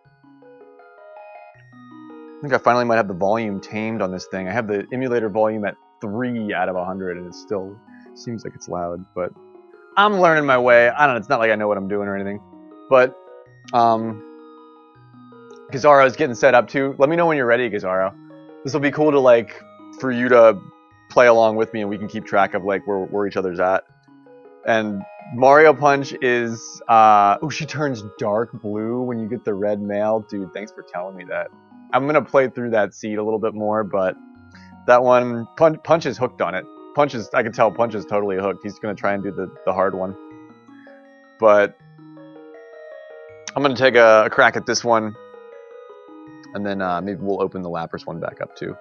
Speaker 3: I think I finally might have the volume tamed on this thing. I have the emulator volume at 3 out of 100, and it still seems like it's loud, but I'm learning my way. I don't know, it's not like I know what I'm doing or anything. But Gazzaro's getting set up too. Let me know when you're ready, Gazzaro. This will be cool to like for you to play along with me, and we can keep track of like where each other's at. And Mario Punch is she turns dark blue when you get the red mail. Dude, thanks for telling me that. I'm gonna play through that seed a little bit more, but that one Punch is hooked on it. I can tell Punch is totally hooked. He's gonna try and do the hard one. But I'm gonna take a crack at this one, and then maybe we'll open the Lapras one back up too.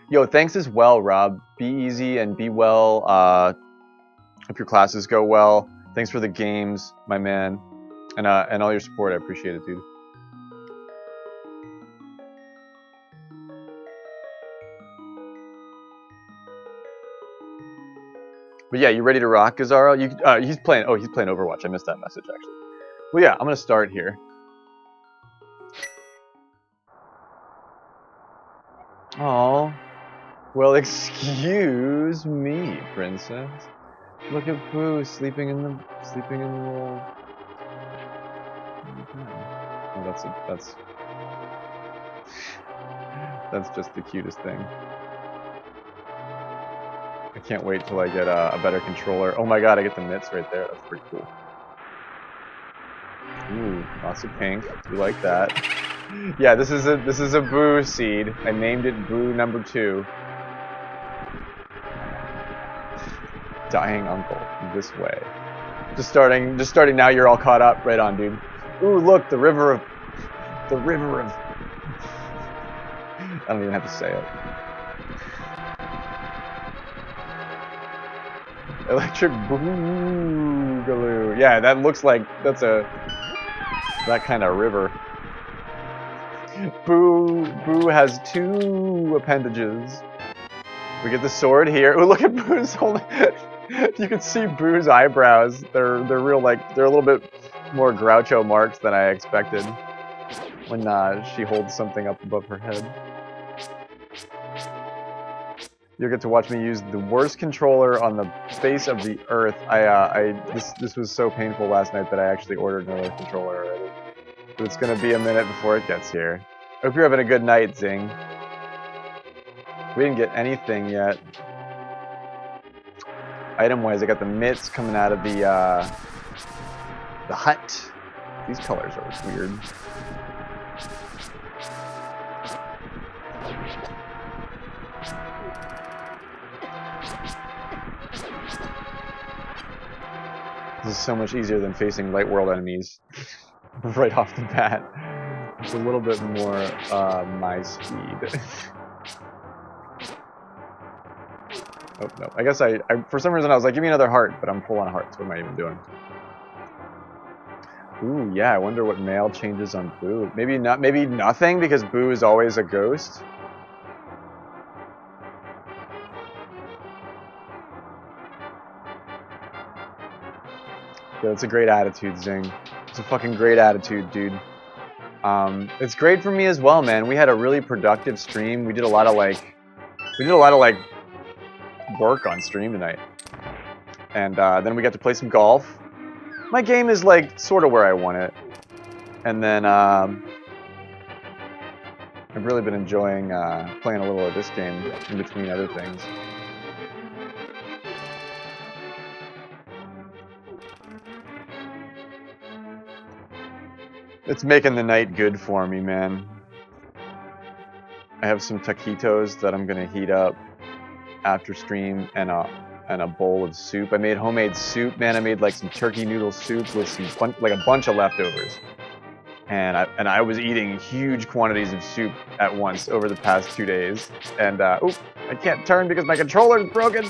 Speaker 3: Yo, thanks as well, Rob. Be easy and be well. Hope your classes go well. Thanks for the games, my man, and all your support. I appreciate it, dude. But yeah, you ready to rock, Gazzaro? He's playing Overwatch. I missed that message actually. Well, yeah, I'm gonna start here. Oh, well, excuse me, princess. Look at Boo sleeping in the little. Oh, that's just the cutest thing. I can't wait till I get a better controller. Oh my god, I get the mitts right there. That's pretty cool. Ooh, lots of pink. You like that? Yeah, this is a Boo seed. I named it Boo number 2. Dying uncle. This way. Just starting now. You're all caught up. Right on, dude. Ooh, look, the river of. I don't even have to say it. Electric Boogaloo. Yeah, that looks like that's that kind of river. Boo has 2 appendages. We get the sword here. Oh, look at Boo's holding. You can see Boo's eyebrows. They're real, like they're a little bit more Groucho marks than I expected when she holds something up above her head. You'll get to watch me use the worst controller on the face of the earth. This was so painful last night that I actually ordered another controller already. But it's gonna be a minute before it gets here. Hope you're having a good night, Zing. We didn't get anything yet. Item-wise, I got the mitts coming out of the hut. These colors are weird. This is so much easier than facing light world enemies right off the bat. It's a little bit more my speed. Oh, no. I guess I for some reason I was like, give me another heart, but I'm full on hearts. What am I even doing? Ooh, yeah, I wonder what male changes on Boo. Maybe not, maybe nothing, because Boo is always a ghost. Yeah, that's a great attitude, Zing. It's a fucking great attitude, dude. It's great for me as well, man. We had a really productive stream. We did a lot of like work on stream tonight. And then we got to play some golf. My game is like sort of where I want it. And then I've really been enjoying playing a little of this game in between other things. It's making the night good for me, man. I have some taquitos that I'm gonna heat up after stream, and a bowl of soup. I made homemade soup, man. I made like some turkey noodle soup with some like a bunch of leftovers. And I was eating huge quantities of soup at once over the past 2 days. And oop, I can't turn because my controller is broken.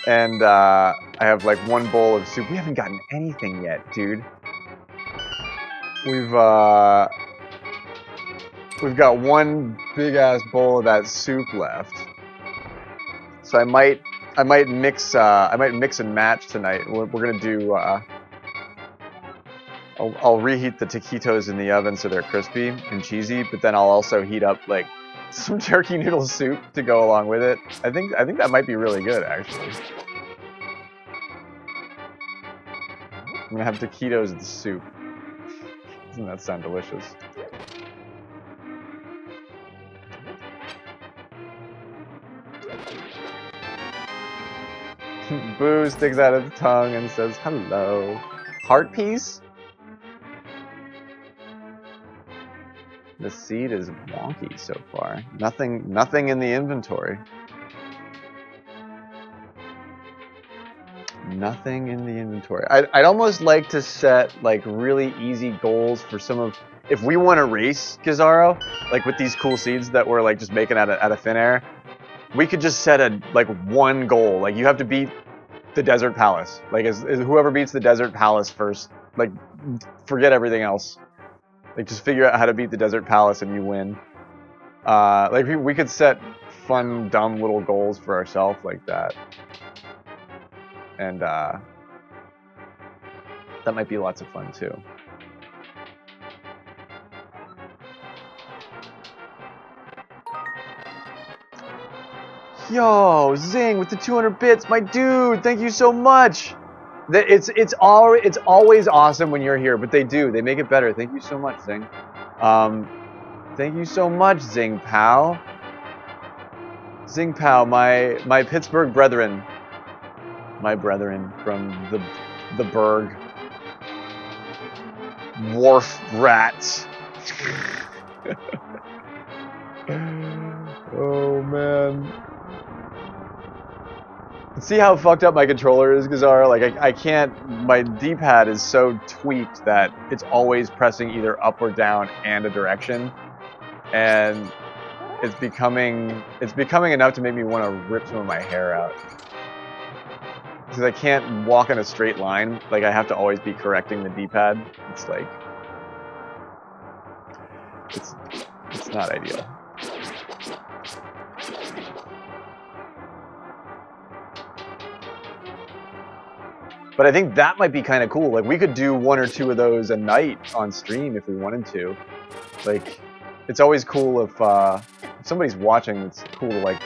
Speaker 3: And I have like 1 bowl of soup. We haven't gotten anything yet, dude. We've got 1 big ass bowl of that soup left. So I might mix and match tonight. We're gonna do. I'll reheat the taquitos in the oven so they're crispy and cheesy, but then I'll also heat up like some turkey noodle soup to go along with it. I think that might be really good, actually. I'm gonna have taquitos with soup. Doesn't that sound delicious? Boo sticks out its tongue and says hello. Heart piece? The seed is wonky so far. Nothing in the inventory. Nothing in the inventory. I'd almost like to set like really easy goals for some of, if we want to race Gizaro, like with these cool seeds that we're like just making out of thin air, we could just set a like 1 goal. Like you have to beat the Desert Palace. Like is whoever beats the Desert Palace first, like forget everything else. Like just figure out how to beat the Desert Palace and you win. Like we could set fun, dumb little goals for ourselves like that. And that might be lots of fun too. Yo, Zing with the 200 bits, my dude, thank you so much. It's always awesome when you're here, but they make it better. Thank you so much, Zing. Thank you so much, Zing Pow. Zing Pow, my Pittsburgh brethren. My brethren from the Berg. Wharf rats. Oh man. See how fucked up my controller is, Gazar? Like I can't, my D-pad is so tweaked that it's always pressing either up or down and a direction. And it's becoming enough to make me want to rip some of my hair out. Because I can't walk in a straight line. Like, I have to always be correcting the D-pad. It's like, it's not ideal. But I think that might be kind of cool. Like, we could do 1 or 2 of those a night on stream if we wanted to. Like, it's always cool if somebody's watching. It's cool to, like,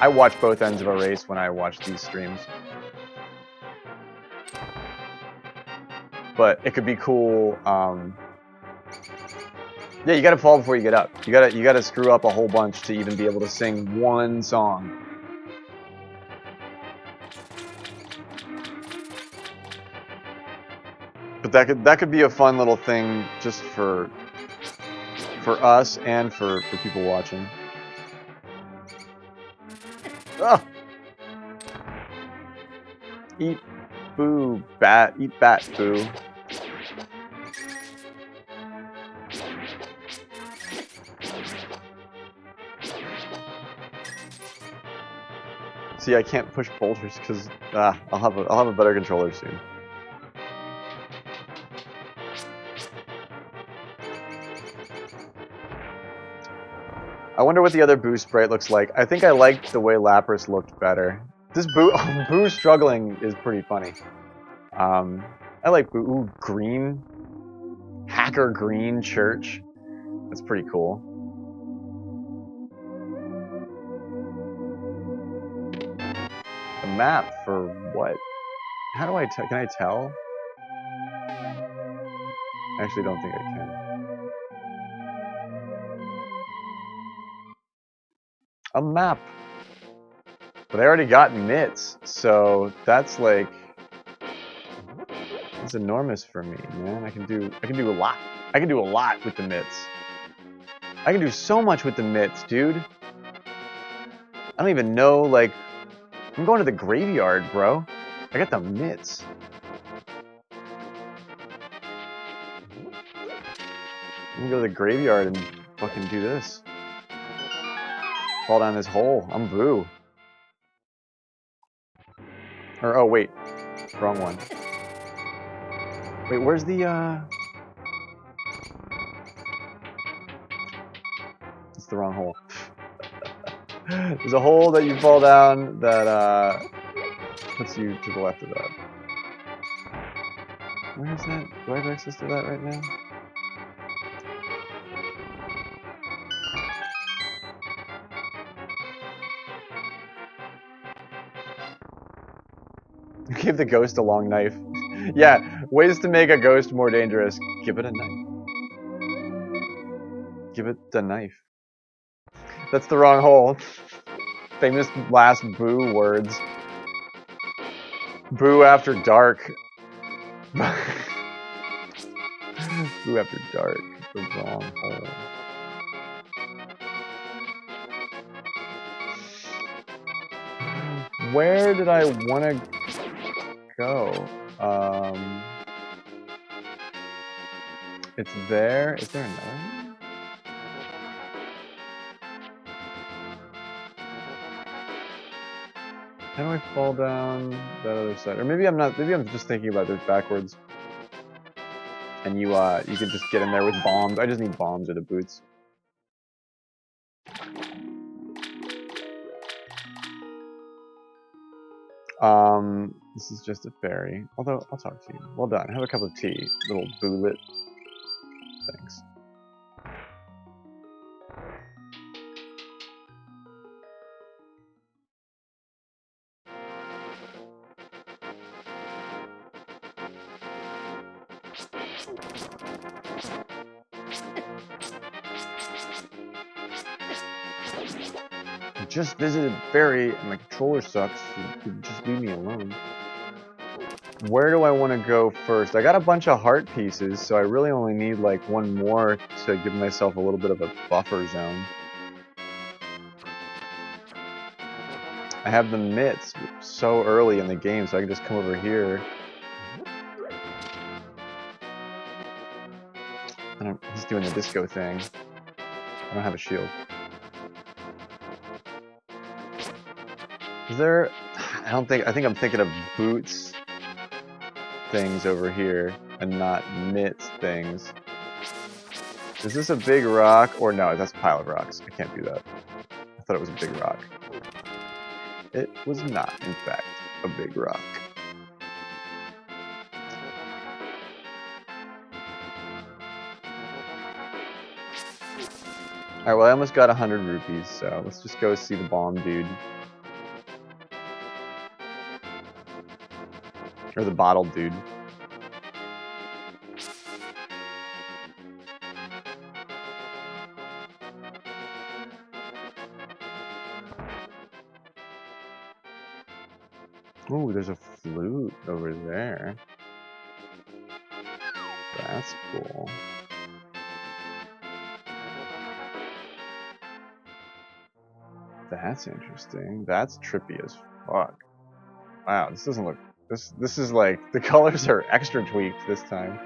Speaker 3: I watch both ends of a race when I watch these streams. But it could be cool. Yeah, you gotta fall before you get up. You gotta screw up a whole bunch to even be able to sing one song. But that could be a fun little thing just for us and for people watching. Ah! Eat boo bat, eat bat boo. See, I can't push boulders because I'll have a better controller soon. I wonder what the other Boo sprite looks like. I think I liked the way Lapras looked better. This Boo, Boo struggling is pretty funny. I like Boo. Ooh, green, hacker green church. That's pretty cool. The map for what? How do I can I tell? I actually don't think I can. A map. But I already got mitts, so that's like it's enormous for me, man. I can do a lot. I can do a lot with the mitts. I can do so much with the mitts, dude. I don't even know, like, I'm going to the graveyard, bro. I got the mitts. I'm gonna go to the graveyard and fucking do this. Fall down this hole. I'm Boo. Or, oh, wait. Wrong one. Wait, where's the, It's the wrong hole. There's a hole that you fall down that, puts you to the left of that. Where is that? Do I have access to that right now? You gave the ghost a long knife. Yeah, ways to make a ghost more dangerous. Give it a knife. Give it the knife. That's the wrong hole. Famous last Boo words. Boo after dark. Boo after dark. The wrong hole. Where did I want to go? It's there. Is there another one? How do I fall down that other side? Or maybe I'm not. Maybe I'm just thinking about this backwards. And you can just get in there with bombs. I just need bombs or the boots. This is just a fairy. Although, I'll talk to you. Well done. Have a cup of tea. Little boolet. Thanks. I just visited Fairy and my controller sucks. You just leave me alone. Where do I want to go first? I got a bunch of heart pieces, so I really only need like one more to give myself a little bit of a buffer zone. I have the mitts so early in the game, so I can just come over here. He's doing the disco thing. I don't have a shield. Is there? I think I'm thinking of boots things over here and not mitts things. Is this a big rock or no? That's a pile of rocks. I can't do that. I thought it was a big rock. It was not, in fact, a big rock. Alright, well I almost got 100 rupees, so let's just go see the bomb dude. Or the bottle dude. Ooh, there's a flute over there. That's cool. That's interesting. That's trippy as fuck. Wow, this doesn't look... This is like... The colors are extra tweaked this time.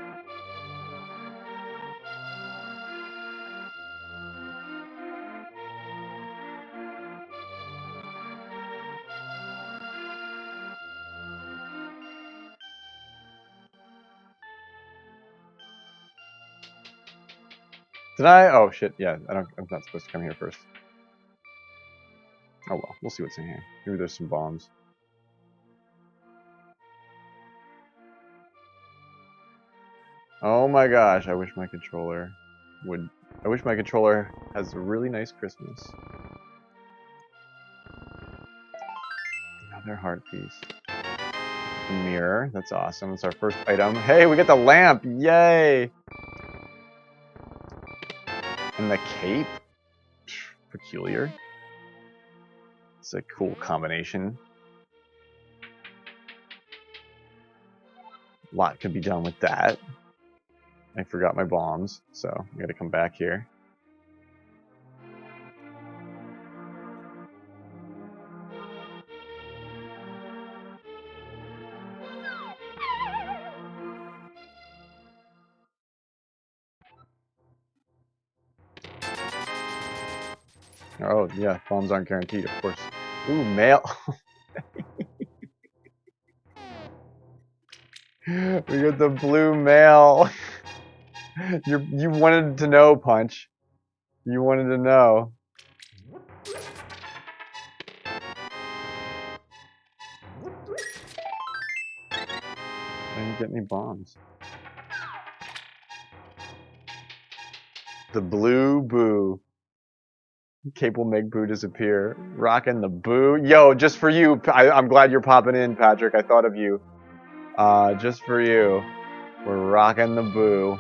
Speaker 3: Did I? Oh shit, yeah, I'm not supposed to come here first. Oh well, we'll see what's in here. Maybe there's some bombs. Oh my gosh, I wish my controller would... I wish my controller has a really nice Christmas. Another heart piece. A mirror, that's awesome. It's our first item. Hey, we get the lamp! Yay! And the cape? Peculiar. It's a cool combination. A lot could be done with that. I forgot my bombs, so I gotta come back here. Oh, yeah, bombs aren't guaranteed, of course. Ooh, mail. We got the blue mail. You wanted to know, Punch. You wanted to know. I didn't get any bombs. The blue boo. Cape will make boo disappear. Rockin' the boo. Yo, just for you. I'm glad you're popping in, Patrick. I thought of you. Just for you. We're rocking the boo.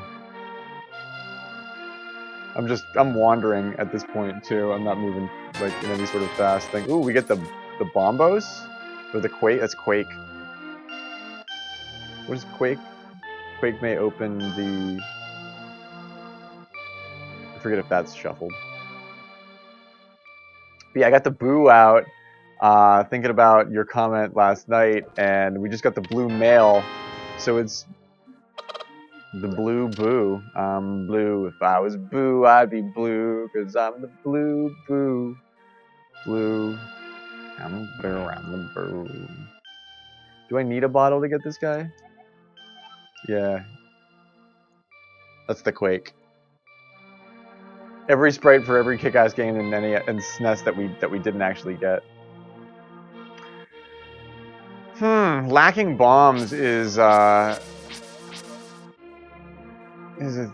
Speaker 3: I'm wandering at this point too. I'm not moving like in any sort of fast thing. Ooh, we get the bombos? Or the Quake? That's Quake. What is Quake? Quake may open the... I forget if that's shuffled. But yeah, I got the boo out. Thinking about your comment last night, and we just got the blue mail. So it's the blue boo. I'm blue. If I was boo, I'd be blue, 'cause I'm the blue boo. Blue. I'm the boo. Do I need a bottle to get this guy? Yeah. That's the Quake. Every sprite for every kick-ass game in SNES that we didn't actually get. Lacking bombs is a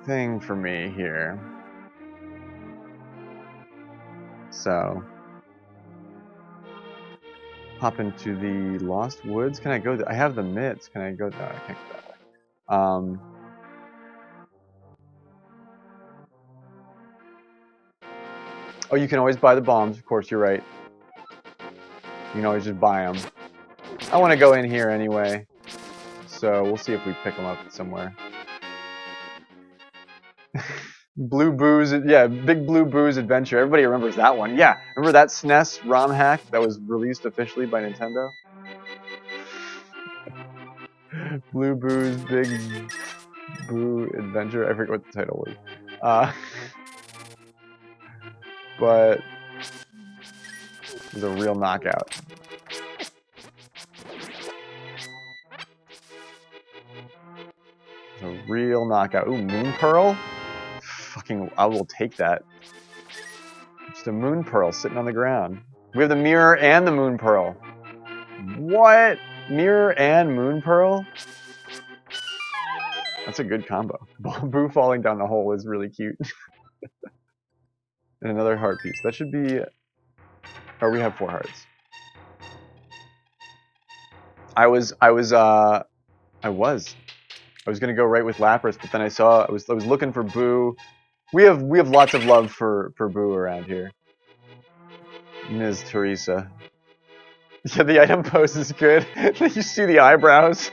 Speaker 3: thing for me here. So hop into the Lost Woods. Can I go? I have the mitts. Can I go? No, I can't go that way. Oh, you can always buy the bombs. Of course, you're right. You can always just buy them. I want to go in here anyway, so we'll see if we pick them up somewhere. Blue Boo's, yeah, Big Blue Boo's Adventure. Everybody remembers that one. Yeah, remember that SNES ROM hack that was released officially by Nintendo? Blue Boo's Big Boo Adventure. I forget what the title was. But it was a real knockout. a real knockout. Ooh, Moon Pearl? Fucking, I will take that. Just a Moon Pearl sitting on the ground. We have the Mirror and the Moon Pearl. What? Mirror and Moon Pearl? That's a good combo. Boo falling down the hole is really cute. And another heart piece. That should be... Oh, we have 4 hearts. I was gonna go right with Lapras, but then I saw I was looking for Boo. We have lots of love for Boo around here. Ms. Teresa. Yeah, the item pose is good. You see the eyebrows.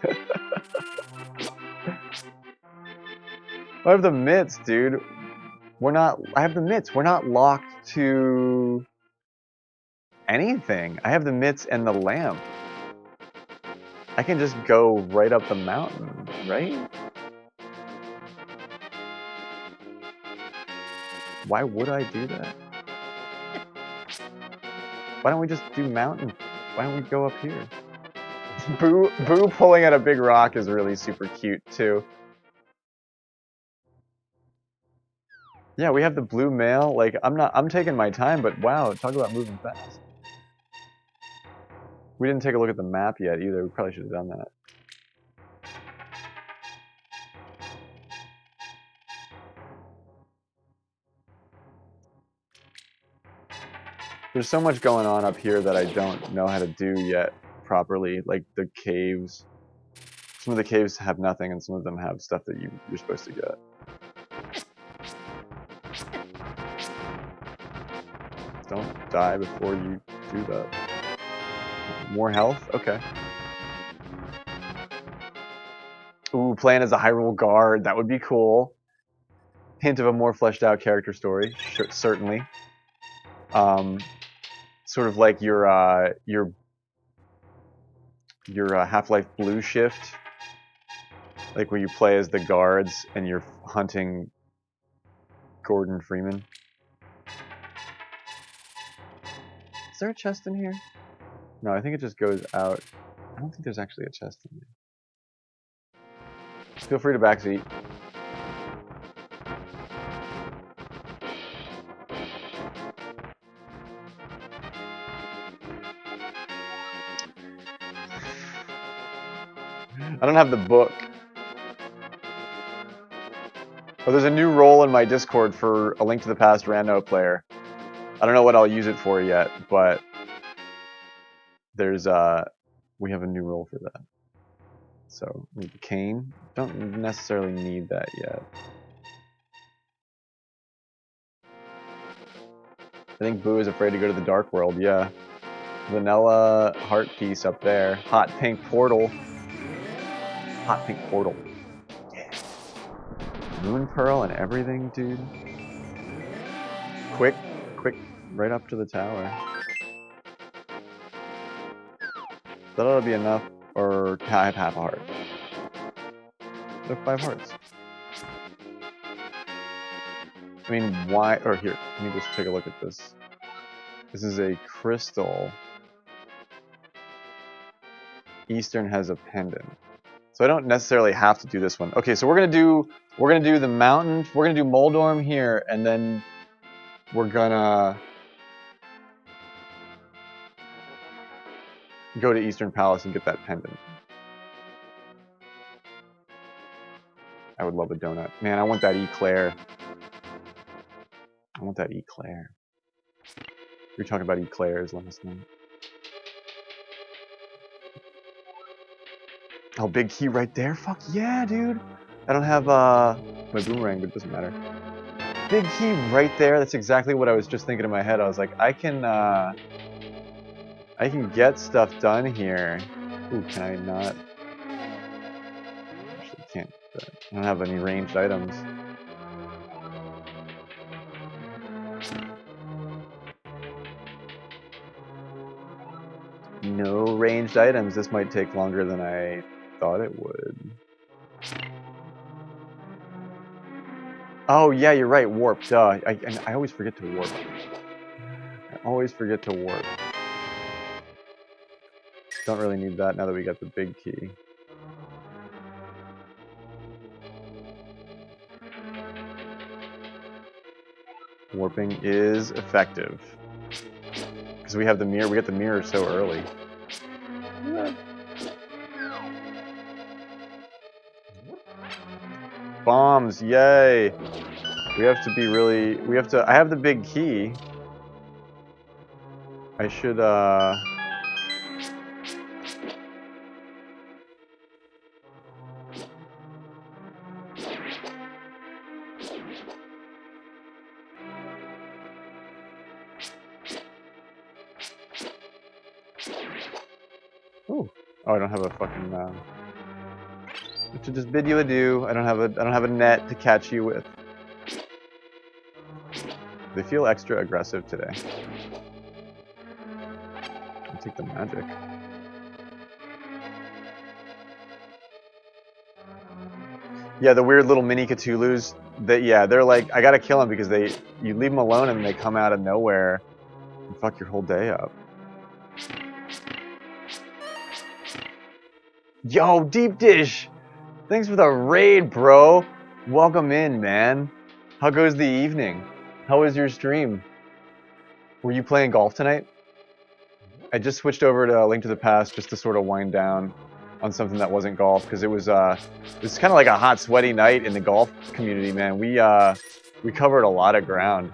Speaker 3: I have the mitts, dude. I have the mitts. We're not locked to anything. I have the mitts and the lamp. I can just go right up the mountain, right? Why would I do that? Why don't we just do mountain? Why don't we go up here? Boo pulling at a big rock is really super cute too. Yeah, we have the blue mail. Like, I'm taking my time, but wow, talk about moving fast. We didn't take a look at the map yet either. We probably should have done that. There's so much going on up here that I don't know how to do yet properly. Like the caves. Some of the caves have nothing, and some of them have stuff that you're supposed to get. Don't die before you do that. More health? Okay. Ooh, playing as a Hyrule Guard. That would be cool. Hint of a more fleshed out character story. Sure, certainly. Sort of like your Half-Life Blue shift. Like where you play as the guards and you're hunting Gordon Freeman. Is there a chest in here? No, I think it just goes out. I don't think there's actually a chest in here. Feel free to backseat. I don't have the book. Oh, there's a new role in my Discord for A Link to the Past Rando player. I don't know what I'll use it for yet, but there's we have a new role for that. So, we need the cane. Don't necessarily need that yet. I think Boo is afraid to go to the Dark World, yeah. Vanilla heart piece up there. Hot pink portal. Hot pink portal. Yeah. Moon Pearl and everything, dude. Quick, right up to the tower. That ought to be enough, or I have half a heart. I have 5 hearts. I mean, why? Or here, let me just take a look at this. This is a crystal. Eastern has a pendant. So I don't necessarily have to do this one. Okay, so we're gonna do the mountain. We're gonna do Moldorm here, and then we're gonna go to Eastern Palace and get that pendant. I would love a donut. Man, I want that eclair. I want that eclair. We were talking about eclairs last night. Oh, big key right there? Fuck yeah, dude. I don't have my boomerang, but it doesn't matter. Big key right there. That's exactly what I was just thinking in my head. I was like, I can get stuff done here. Ooh, can I not? Actually, can't. I don't have any ranged items. No ranged items. This might take longer than I thought it would. Oh, yeah, you're right. Warp. Duh. I always forget to warp. I always forget to warp. Don't really need that now that we got the big key. Warping is effective. Because we have the mirror, we get the mirror so early. Bombs, yay! We have to be really, I have the big key. I should, Ooh. Oh, I don't have a fucking, to just bid you adieu. I don't have a net to catch you with. They feel extra aggressive today. I'll take the magic. Yeah, the weird little mini Cthulhus. They're like, I gotta kill them because you leave them alone and they come out of nowhere and fuck your whole day up. Yo, Deep Dish! Thanks for the raid, bro. Welcome in, man. How goes the evening? How was your stream? Were you playing golf tonight? I just switched over to Link to the Past just to sort of wind down on something that wasn't golf because it was kind of like a hot, sweaty night in the golf community, man. We covered a lot of ground.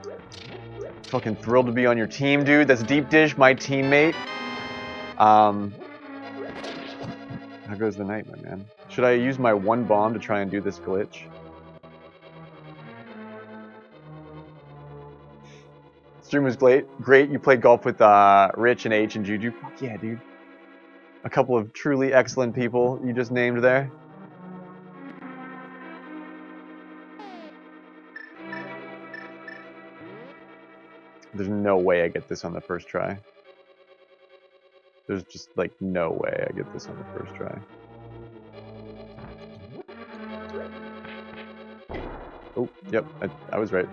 Speaker 3: Fucking thrilled to be on your team, dude. That's Deep Dish, my teammate. How goes the night, my man? Should I use my one bomb to try and do this glitch? Stream was great. You played golf with Rich and H and Juju. Fuck yeah, dude. A couple of truly excellent people you just named there. There's no way I get this on the first try. There's just like no way I get this on the first try. Oh, yep, I was right.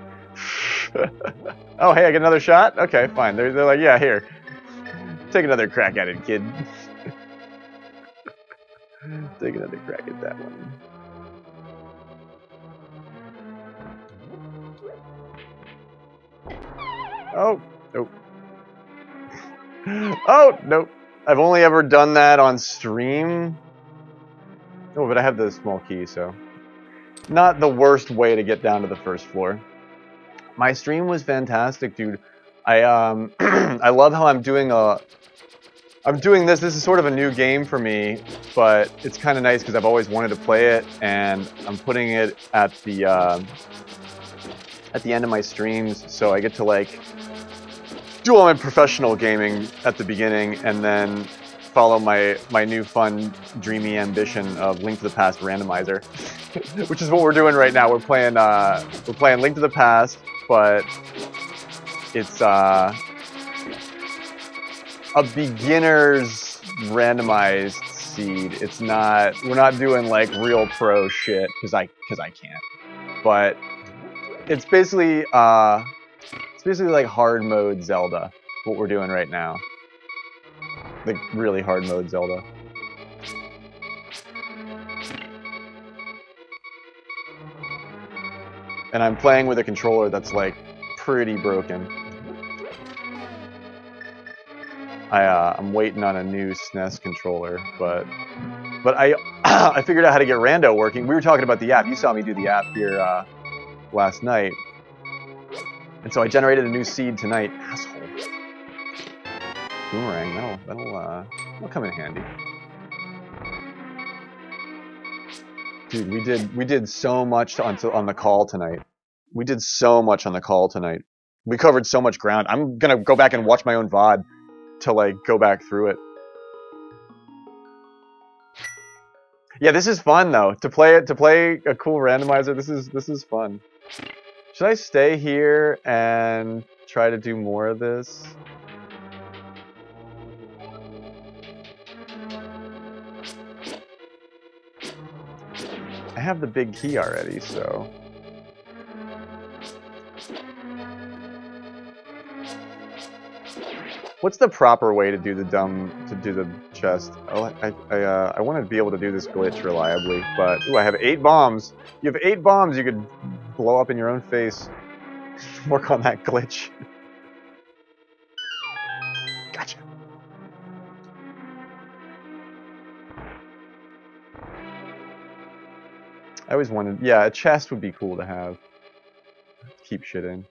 Speaker 3: Oh, hey, I get another shot? Okay, fine. They're like, yeah, here. Take another crack at it, kid. Take another crack at that one. Oh, nope. Oh, nope. I've only ever done that on stream. Oh, but I have the small key, so. Not the worst way to get down to the first floor. My stream was fantastic, dude. I I love how I'm doing this. This is sort of a new game for me, but it's kind of nice because I've always wanted to play it, and I'm putting it at the end of my streams, so I get to like do all my professional gaming at the beginning, and then follow my new fun, dreamy ambition of Link to the Past randomizer, which is what we're doing right now. We're playing Link to the Past, but it's a beginner's randomized seed. It's not. We're not doing like real pro shit because I can't. But it's basically like hard mode Zelda. What we're doing right now. Like really hard mode Zelda. And I'm playing with a controller that's like pretty broken. I'm waiting on a new SNES controller, but I I figured out how to get Rando working. We were talking about the app. You saw me do the app here last night, and so I generated a new seed tonight. Asshole. Boomerang. That'll come in handy. Dude, we did so much on the call tonight. We did so much on the call tonight. We covered so much ground. I'm gonna go back and watch my own VOD to like go back through it. Yeah, this is fun though. To play a cool randomizer. This is fun. Should I stay here and try to do more of this? I have the big key already, so. What's the proper way to do the chest? Oh, I want to be able to do this glitch reliably, but ooh, I have 8 bombs. You have 8 bombs you could blow up in your own face. Work on that glitch. Gotcha. I always wanted, yeah, a chest would be cool to have. Keep shit in.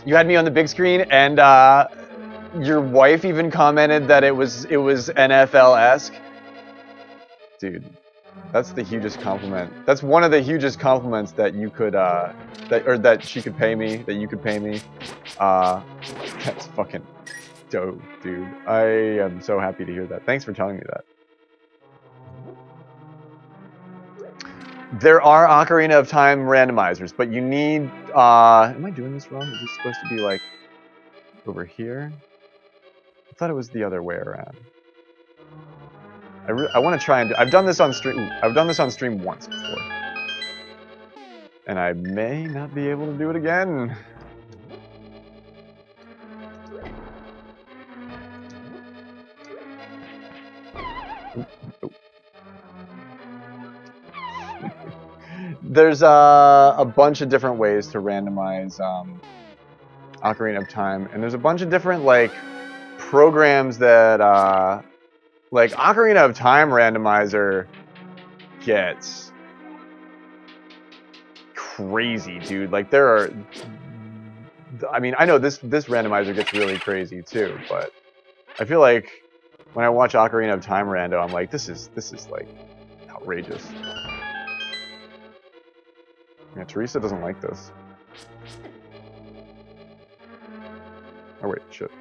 Speaker 3: You had me on the big screen, and your wife even commented that it was NFL-esque. Dude, that's the hugest compliment. That's one of the hugest compliments that you could that she could pay me, that you could pay me. That's fucking dope, dude. I am so happy to hear that. Thanks for telling me that. There are Ocarina of Time randomizers, but you need am I doing this wrong? Is this supposed to be like over here? I thought it was the other way around. I want to try and I've done this on stream. I've done this on stream once before, and I may not be able to do it again. There's a bunch of different ways to randomize Ocarina of Time, and there's a bunch of different like programs that like Ocarina of Time randomizer gets crazy, dude. Like there are, I mean, I know this randomizer gets really crazy too, but I feel like when I watch Ocarina of Time rando, I'm like, this is like outrageous. Yeah, Teresa doesn't like this. Oh wait, shit.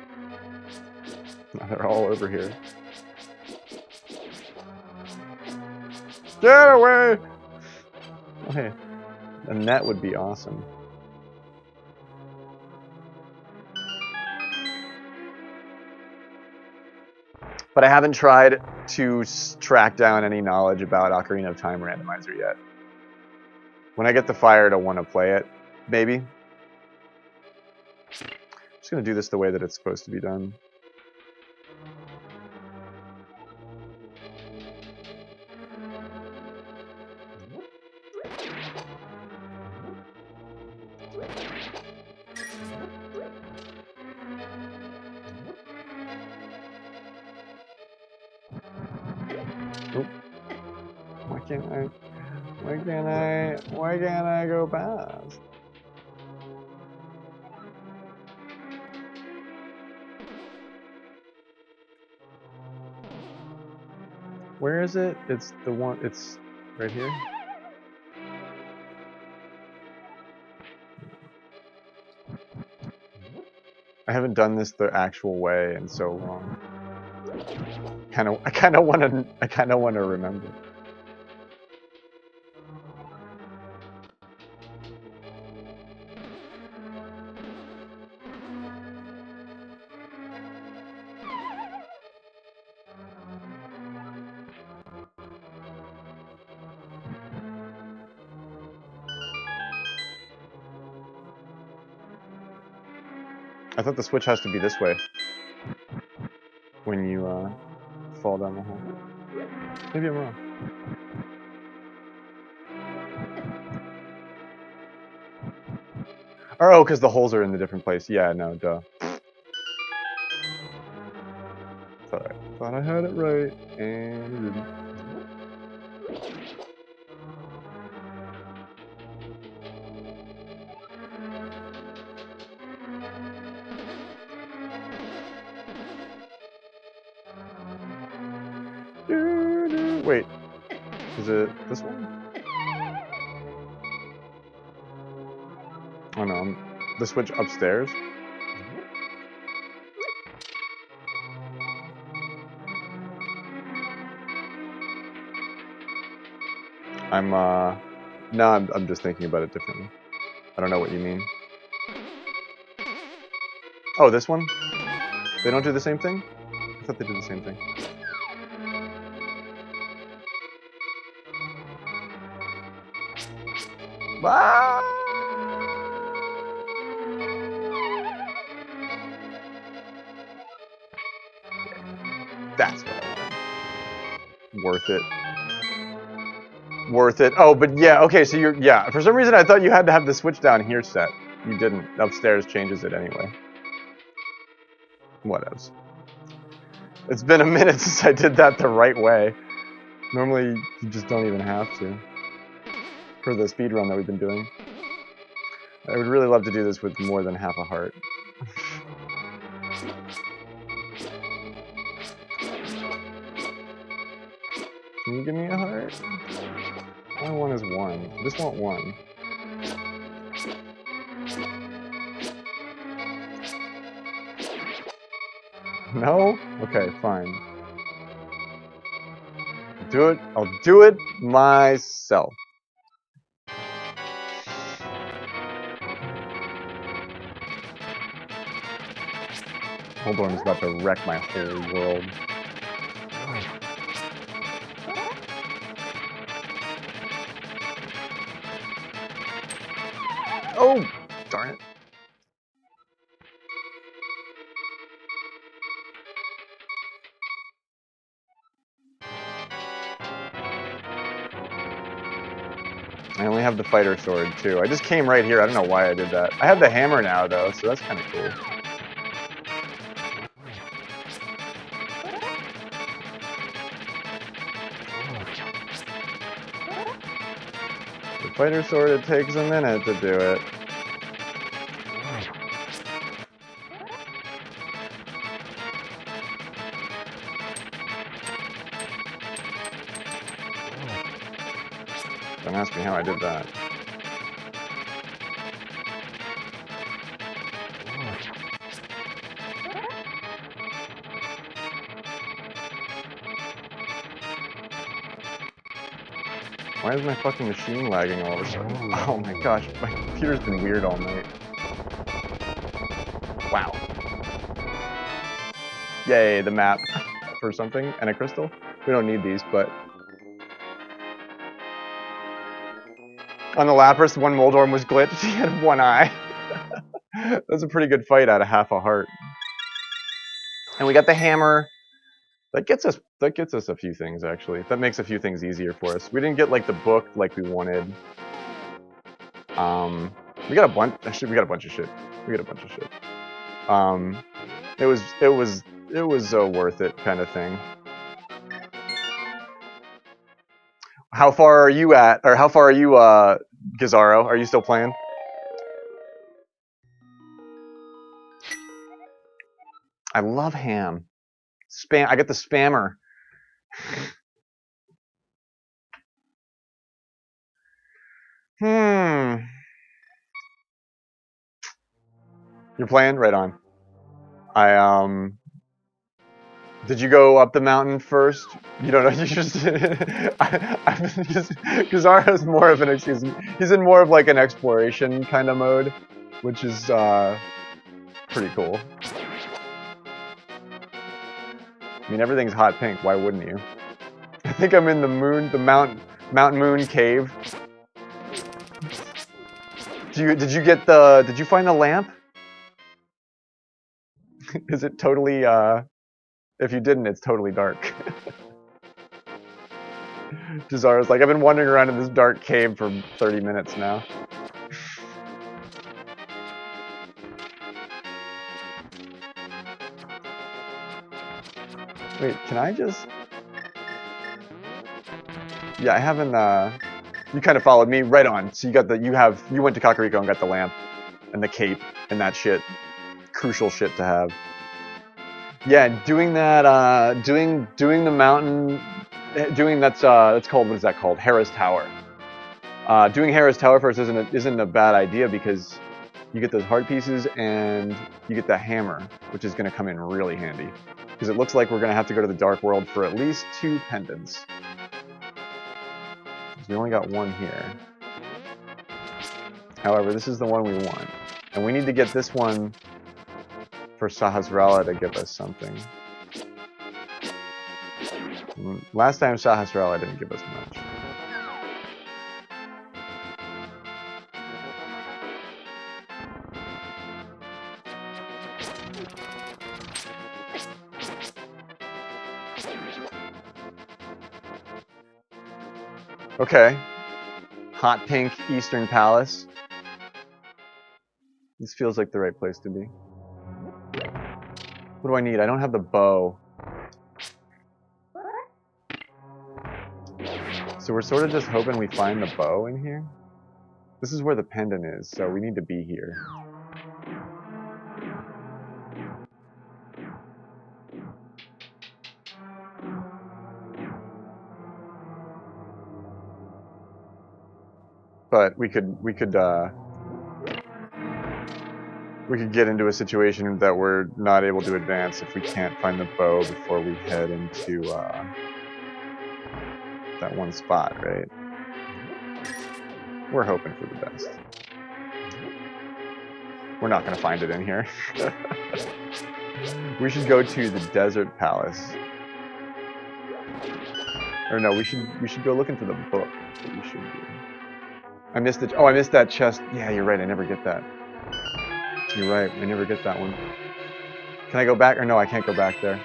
Speaker 3: No, they're all over here. Get away! Oh, hey, a net would be awesome. But I haven't tried to track down any knowledge about Ocarina of Time randomizer yet. When I get the fire to want to play it, maybe. I'm just gonna do this the way that it's supposed to be done. Oop. Why can't I go past? Where is it? It's the one, it's right here. I haven't done this the actual way in so long. I kind of want to remember. I thought the switch has to be this way when you fall down the hole. Maybe I'm wrong. Or, oh, because the holes are in the different place. Yeah, no, duh. Thought I had it right, and I didn't. Wait, is it this one? Oh no, the switch upstairs. No, I'm just thinking about it differently. I don't know what you mean. Oh, this one? They don't do the same thing? I thought they did the same thing. Ah! That's what I wanted. Worth it. Worth it. Oh, but yeah, okay, so you're, yeah. For some reason I thought you had to have the switch down here set. You didn't. Upstairs changes it anyway. Whatevs. It's been a minute since I did that the right way. Normally, you just don't even have to. For the speed run that we've been doing. I would really love to do this with more than half a heart. Can you give me a heart? All I want is one. I just want one. No? Okay, fine. Do it. I'll do it myself. Holdorm is about to wreck my whole world. Oh, darn it. I only have the fighter sword too. I just came right here. I don't know why I did that. I have the hammer now though, so that's kind of cool. The fighter sword, it takes a minute to do it. Don't ask me how I did that. Why is my fucking machine lagging all of a sudden? Oh my gosh, my computer's been weird all night. Wow. Yay, the map for something and a crystal. We don't need these, but on the Lapras, one Moldorm was glitched. He had one eye. That was a pretty good fight out of half a heart. And we got the hammer. That gets us a few things actually. That makes a few things easier for us. We didn't get like the book like we wanted. We got a bunch. Actually, we got a bunch of shit. We got a bunch of shit. It was a worth it kind of thing. How far are you at, or how far are you, Gizaro? Are you still playing? I love ham. Spam. I get the spammer. You're playing? Right on. Did you go up the mountain first? You don't know. You just. Kizaro's more of an excuse. He's in more of like an exploration kind of mode, which is pretty cool. I mean, everything's hot pink. Why wouldn't you? I think I'm in the Mount Moon cave. Did you find the lamp? Is it totally? If you didn't, it's totally dark. Kizaro's like, I've been wandering around in this dark cave for 30 minutes now. Wait, can I just? Yeah, I haven't. You kind of followed me right on. So you went to Kakariko and got the lamp, and the cape, and that shit. Crucial shit to have. Yeah, doing that. Doing the mountain. That's called, what is that called? Hera's Tower. Doing Hera's Tower first isn't a bad idea because you get those heart pieces and you get the hammer, which is going to come in really handy. Because it looks like we're going to have to go to the Dark World for at least 2 pendants. We only got one here. However, this is the one we want. And we need to get this one for Sahasrara to give us something. Last time Sahasrara didn't give us much. Okay. Hot pink Eastern Palace. This feels like the right place to be. What do I need? I don't have the bow. So we're sort of just hoping we find the bow in here. This is where the pendant is, so we need to be here. But we could get into a situation that we're not able to advance if we can't find the bow before we head into that one spot, right? We're hoping for the best. We're not going to find it in here. We should go to the Desert Palace. Or no, we should go looking for the book. That's what we should do. I missed it. Oh, I missed that chest. Yeah, you're right. I never get that. You're right. I never get that one. Can I go back? Or no, I can't go back there.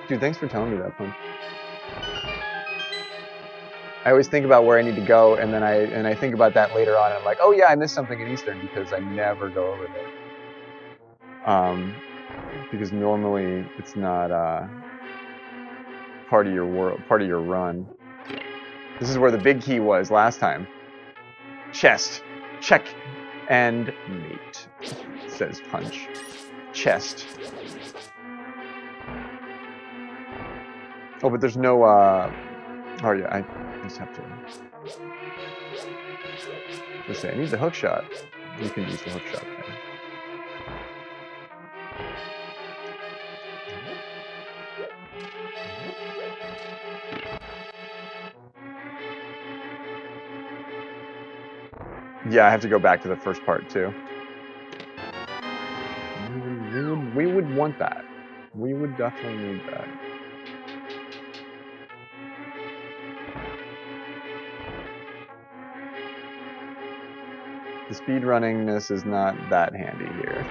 Speaker 3: Dude, thanks for telling me that, Punch. I always think about where I need to go, and then I think about that later on, and I'm like, oh yeah, I missed something in Eastern because I never go over there. Because normally it's not part of your world, part of your run. This is where the big key was last time. Chest, check, and mate, says Punch. Chest. Oh, but there's no. Oh yeah, I just have to. Just say I need the hook shot. You can use the hook shot there. Yeah, I have to go back to the first part too. We would want that. We would definitely need that. The speedrunningness is not that handy here.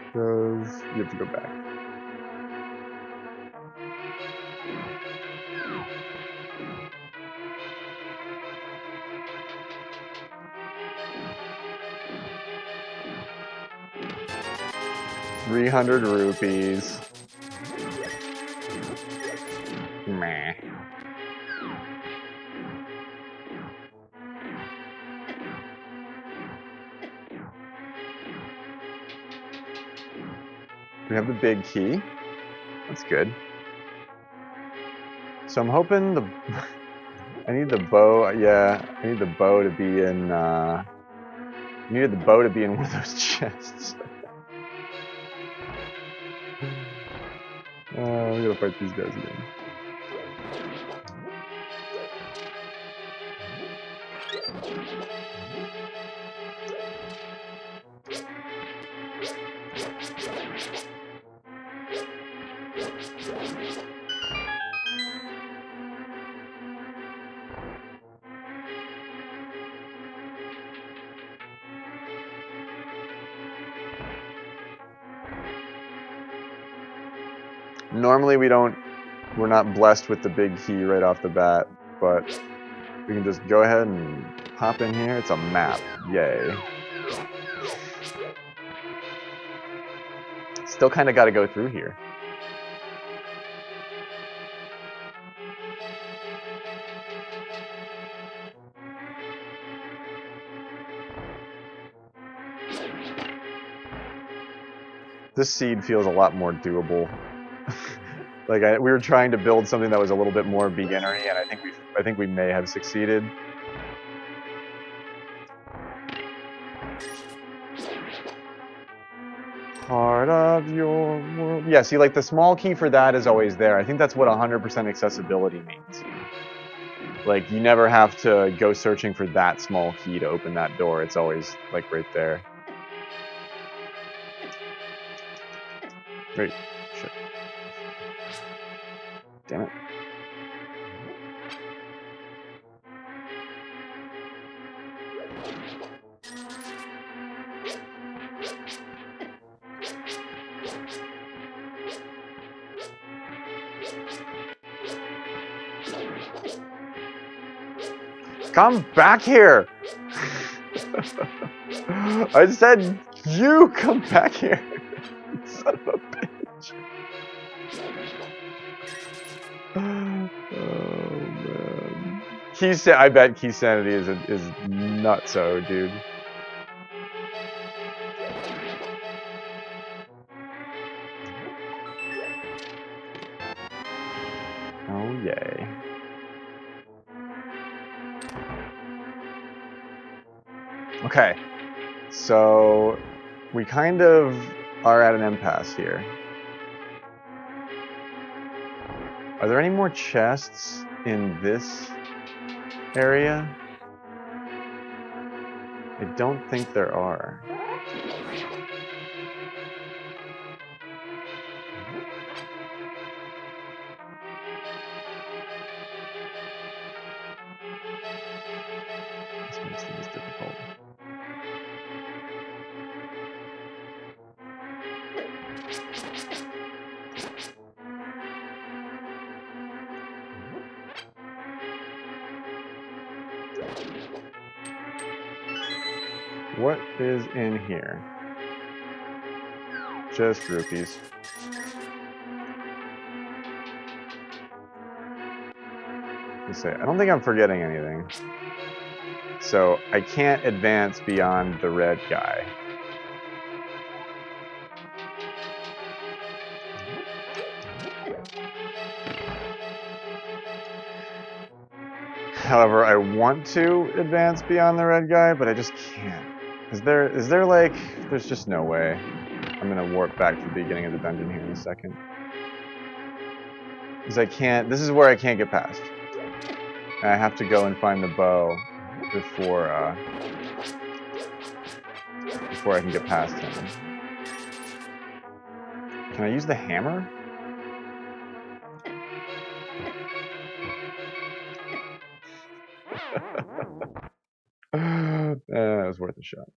Speaker 3: Because you have to go back. ₹300. Meh. We have the big key. That's good. So I'm hoping I need the bow. Yeah, I need the bow to be in. I needed the bow to be in one of those chests. We gotta fight these guys again. Normally we're not blessed with the big key right off the bat, but we can just go ahead and pop in here. It's a map, yay. Still kind of got to go through here. This seed feels a lot more doable. Like we were trying to build something that was a little bit more beginnery, and I think we may have succeeded. Part of your world. Yeah, see, like the small key for that is always there. I think that's what 100% accessibility means. Like you never have to go searching for that small key to open that door. It's always like right there. Wait, shit. Damn it. Come back here! I said, you come back here! Son of a bitch. Oh, man. I bet Key Sanity is nutso, dude. Oh, yay. Okay, so we kind of are at an impasse here. Are there any more chests in this area? I don't think there are. This makes things difficult. What is in here? Just rupees. Let's say, I don't think I'm forgetting anything. So I can't advance beyond the red guy. However, I want to advance beyond the red guy, but I just can't. Is there like, there's just no way. I'm gonna warp back to the beginning of the dungeon here in a second. Because I can't, this is where I can't get past. And I have to go and find the bow before I can get past him. Can I use the hammer? That was worth a shot.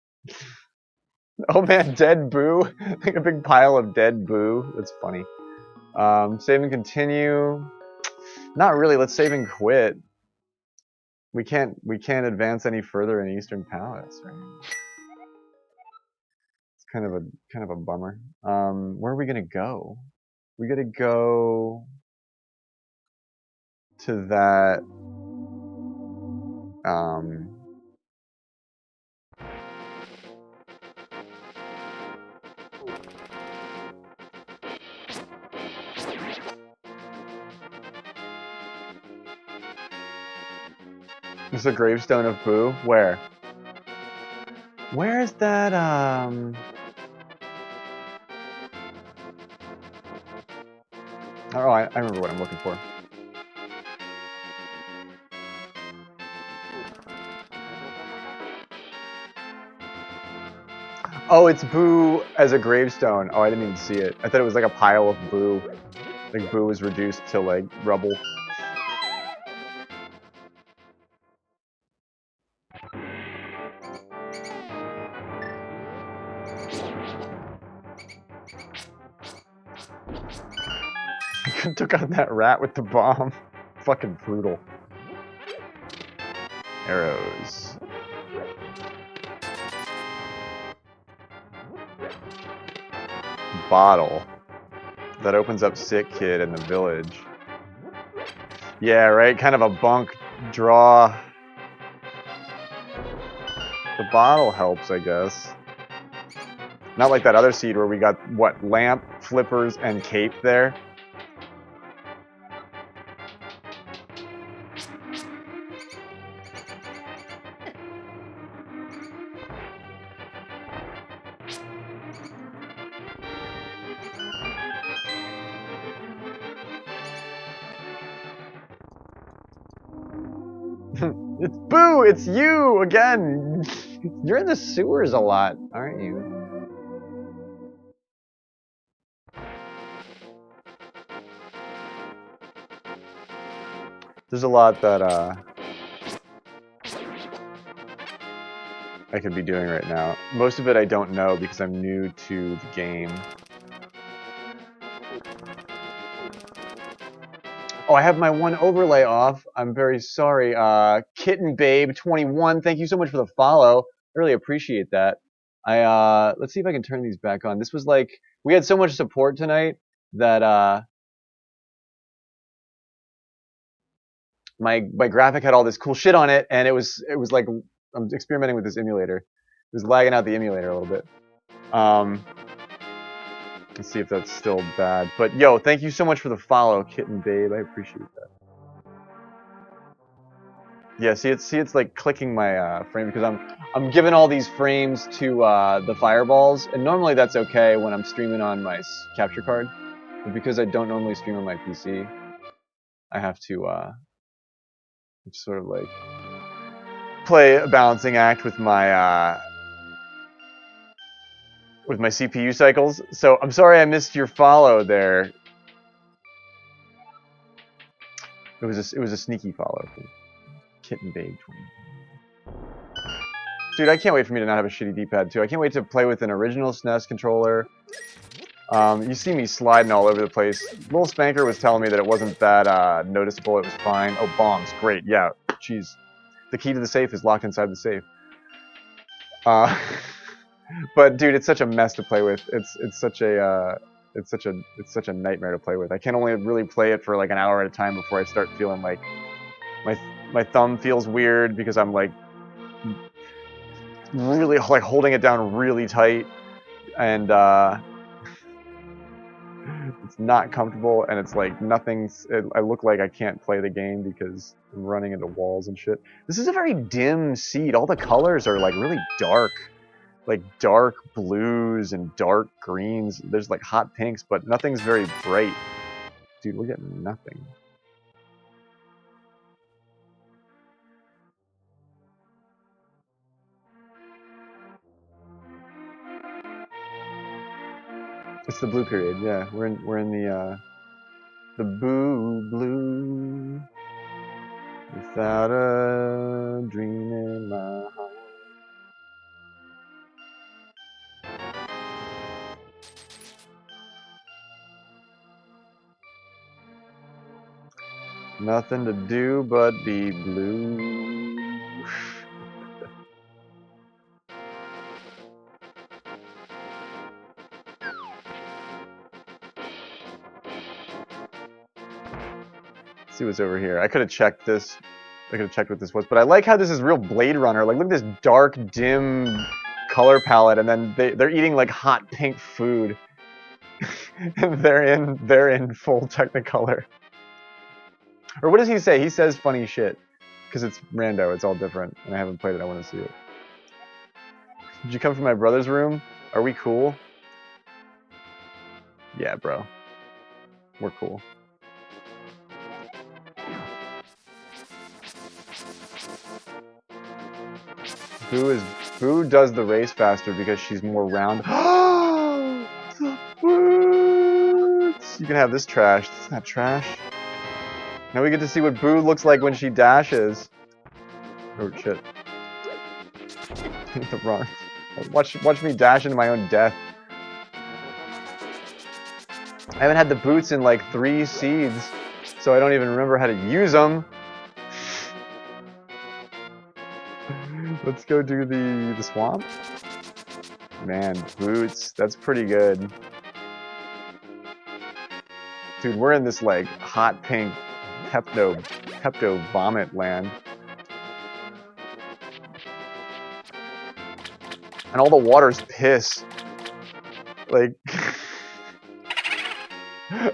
Speaker 3: Oh man, dead boo. Like a big pile of dead boo. That's funny. Save and continue. Not really. Let's save and quit. We can't advance any further in Eastern Palace, right? It's kind of a bummer. Where are we gonna go? We gotta go to that. It's a gravestone of Boo. Where? Where is that? Oh, I remember what I'm looking for. Oh, it's Boo as a gravestone. Oh, I didn't even see it. I thought it was like a pile of Boo. Like Boo was reduced to like rubble. Took out that rat with the bomb. Fucking brutal. Arrows. Bottle. That opens up Sick Kid in the village. Yeah, right? Kind of a bunk draw. The bottle helps, I guess. Not like that other seed where we got, what, lamp, flippers, and cape there. It's Boo! It's you again! You're in the sewers a lot, aren't you? There's a lot that I could be doing right now. Most of it I don't know because I'm new to the game. Oh, I have my one overlay off. I'm very sorry. Kitten Babe 21. Thank you so much for the follow. I really appreciate that. Let's see if I can turn these back on. This was like, we had so much support tonight that my graphic had all this cool shit on it, and it was like I'm experimenting with this emulator. It was lagging out the emulator a little bit. Let's see if that's still bad. But yo, thank you so much for the follow, Kitten Babe. I appreciate that. Yeah, see it's like clicking my frame because I'm giving all these frames to the fireballs, and normally that's okay when I'm streaming on my capture card, but because I don't normally stream on my PC, I have to sort of like play a balancing act with my CPU cycles. So I'm sorry I missed your follow there. It was a sneaky follow from Kitten Babe 20. Dude, I can't wait for me to not have a shitty D-pad too. I can't wait to play with an original SNES controller. You see me sliding all over the place. Little Spanker was telling me that it wasn't that noticeable. It was fine. Oh, bombs, great. Yeah, jeez. The key to the safe is locked inside the safe. But dude, it's such a mess to play with. It's such a nightmare to play with. I can only really play it for like an hour at a time before I start feeling like my thumb feels weird because I'm like really like holding it down really tight, and it's not comfortable, and it's like I look like I can't play the game because I'm running into walls and shit. This is a very dim seed. All the colors are like really dark. Like dark blues and dark greens. There's like hot pinks, but nothing's very bright. Dude, we're getting nothing. It's the blue period, yeah. We're in the boo blue. Without a dream in my heart. Nothing to do but be blue. Let's see what's over here. I could have checked this. I could have checked what this was, but I like how this is real Blade Runner. Like, look at this dark, dim color palette, and then they're eating like hot pink food. And they're in full Technicolor. Or what does he say? He says funny shit. Because it's rando, it's all different, and I haven't played it, I want to see it. Did you come from my brother's room? Are we cool? Yeah, bro. We're cool. Boo does the race faster because she's more round. The boots! You can have this trash. It's not trash. Now we get to see what Boo looks like when she dashes. Oh shit. The wrong. Watch me dash into my own death. I haven't had the boots in like 3 seeds, so I don't even remember how to use them. Let's go do the swamp. Man, boots. That's pretty good. Dude, we're in this like hot pink Pepto vomit land. And all the water's piss. Like,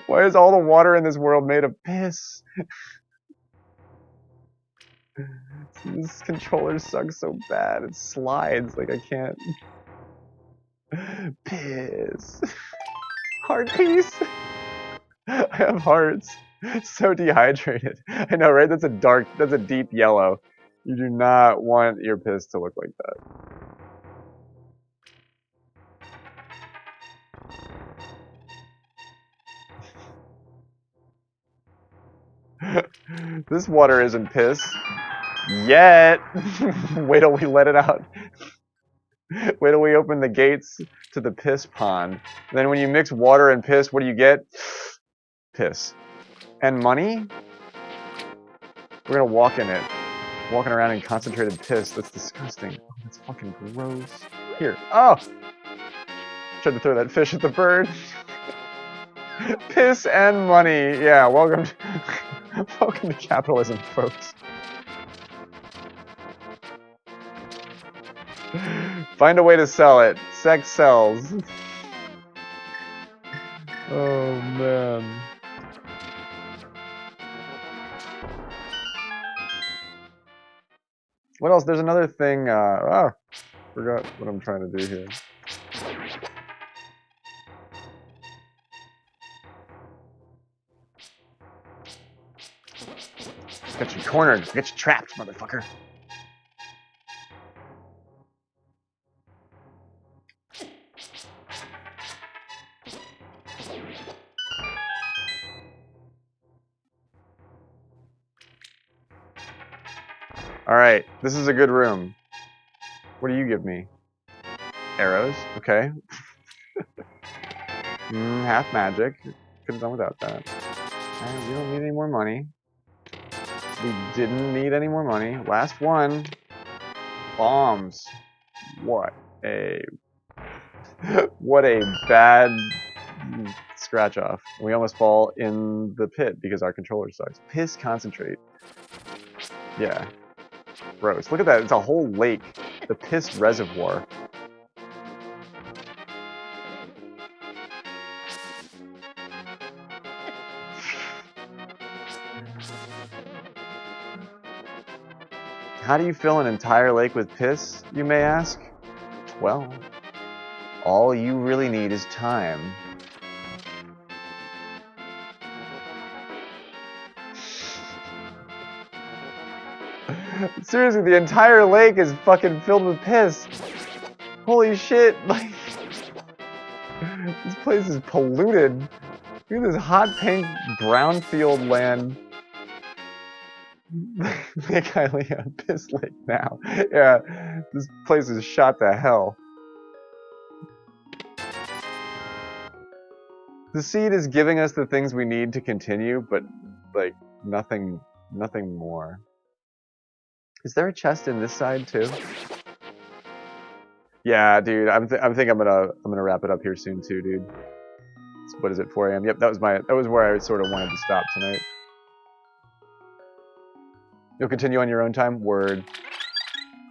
Speaker 3: why is all the water in this world made of piss? This controller sucks so bad. It slides. Like, I can't. Piss. Heart piece. I have hearts. So dehydrated. I know, right? That's a deep yellow. You do not want your piss to look like that. This water isn't piss. Yet. Wait till we let it out. Wait till we open the gates to the piss pond. And then when you mix water and piss, what do you get? Piss. And money? We're gonna walk in it. Walking around in concentrated piss. That's disgusting. Oh, that's fucking gross. Here. Oh! Tried to throw that fish at the bird. Piss and money. Yeah, welcome welcome to capitalism, folks. Find a way to sell it. Sex sells. Oh, man. What else? There's another thing. Forgot what I'm trying to do here. Got you cornered. Get you trapped, motherfucker. Alright, this is a good room. What do you give me? Arrows, okay. Half magic. Could have done without that. Alright, we don't need any more money. We didn't need any more money. Last one. Bombs. What a... what a bad scratch off. We almost fall in the pit because our controller sucks. Piss concentrate. Yeah. Gross. Look at that. It's a whole lake. The piss reservoir. How do you fill an entire lake with piss, you may ask? Well, all you really need is time. Seriously, the entire lake is fucking filled with piss. Holy shit, like... this place is polluted. Look at this hot pink brownfield land. Lake Hylia, piss lake now. Yeah, this place is shot to hell. The seed is giving us the things we need to continue, but like nothing more. Is there a chest in this side too? Yeah, dude. I think I'm gonna wrap it up here soon too, dude. What is it? 4 a.m. Yep, that was where I sort of wanted to stop tonight. You'll continue on your own time. Word.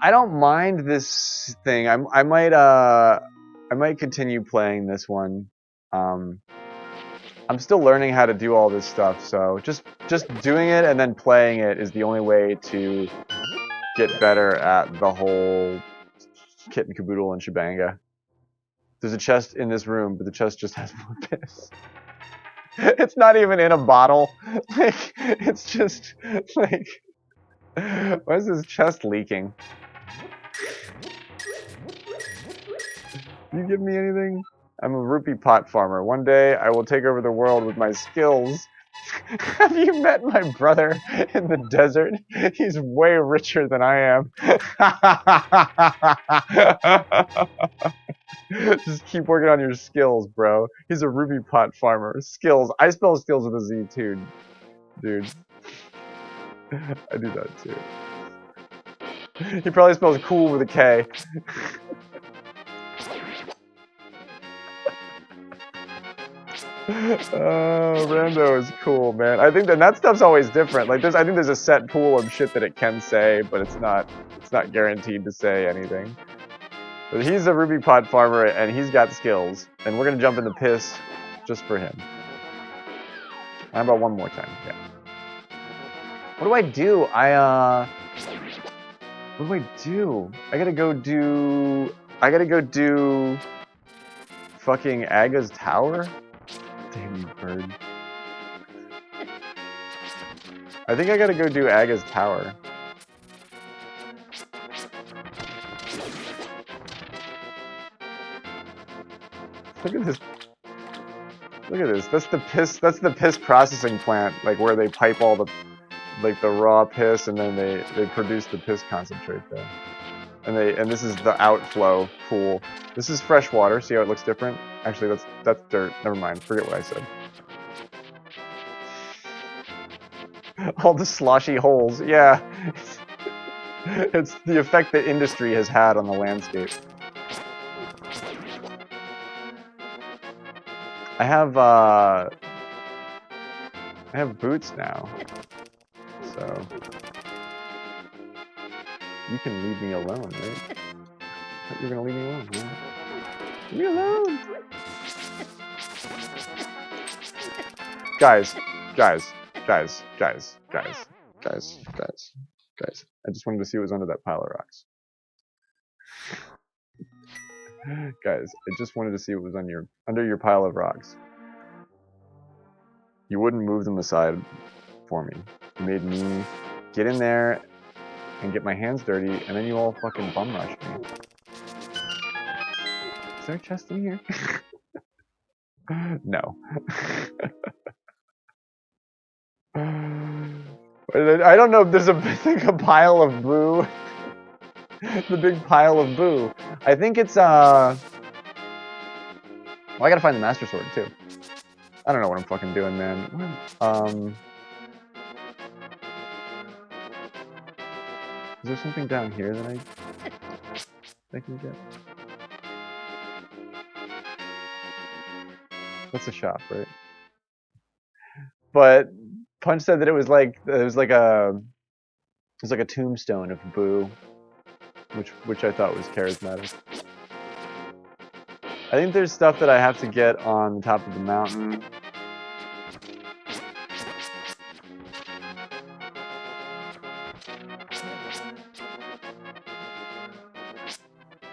Speaker 3: I don't mind this thing. I might continue playing this one. I'm still learning how to do all this stuff, so just doing it and then playing it is the only way to get better at the whole kit and caboodle and shebanga. There's a chest in this room, but the chest just has more piss. It's not even in a bottle. Like, it's just like, why is this chest leaking? You give me anything? I'm a rupee pot farmer. One day I will take over the world with my skills. Have you met my brother in the desert? He's way richer than I am. Just keep working on your skills, bro. He's a rupee pot farmer. Skills. I spell skills with a Z too, dude. I do that too. He probably spells cool with a K. Oh, Rando is cool, man. I think that stuff's always different. Like, I think there's a set pool of shit that it can say, but it's not guaranteed to say anything. But he's a rupee pot farmer, and he's got skills, and we're gonna jump in the piss just for him. How about one more time? Yeah. What do I do? What do I do? I gotta go do fucking Aga's tower? Damn you, bird. I think I gotta go do Aga's tower. Look at this. Look at this. That's the piss processing plant, like where they pipe all the raw piss and then they produce the piss concentrate there. And this is the outflow pool. This is fresh water. See how it looks different? Actually, that's dirt. Never mind. Forget what I said. All the sloshy holes. Yeah. It's the effect that industry has had on the landscape. I have boots now, so you can leave me alone, right? I thought you were gonna leave me alone, man. Leave me alone! Guys. I just wanted to see what was under that pile of rocks. Guys, I just wanted to see what was on under your pile of rocks. You wouldn't move them aside for me. You made me get in there and get my hands dirty, and then you all fucking bum rush me. Is there a chest in here? No. I don't know if there's a pile of boo. The big pile of boo. I think it's well, I gotta find the Master Sword too. I don't know what I'm fucking doing, man. Is there something down here that I can get? That's a shop, right? But Punch said that it was like a tombstone of boo, which I thought was charismatic. I think there's stuff that I have to get on the top of the mountain.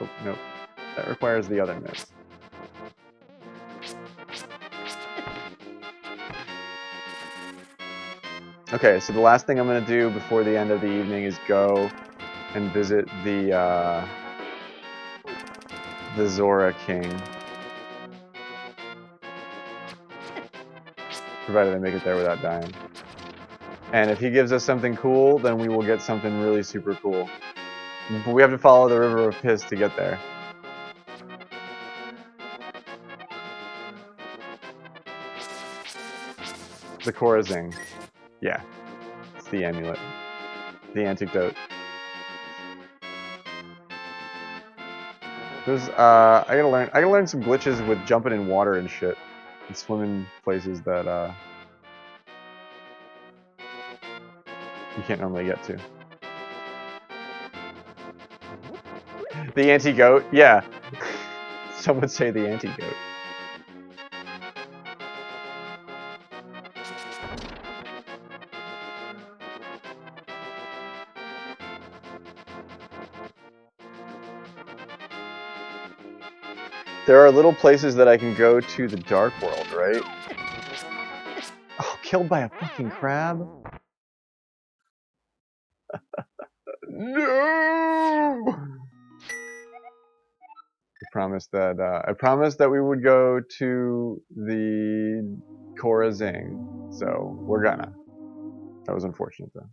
Speaker 3: Oh, nope. That requires the other miss. Okay, so the last thing I'm going to do before the end of the evening is go and visit the Zora King. Provided I make it there without dying. And if he gives us something cool, then we will get something really super cool. But we have to follow the River of Piss to get there. The Korazing. Yeah. It's the amulet. The antidote. There's I gotta learn some glitches with jumping in water and shit. And swimming places that you can't normally get to. The anti-goat? Yeah. Some would say the anti-goat. There are little places that I can go to the Dark World, right? Oh, killed by a fucking crab? No! I promised that we would go to the Korazing, so we're gonna. That was unfortunate though.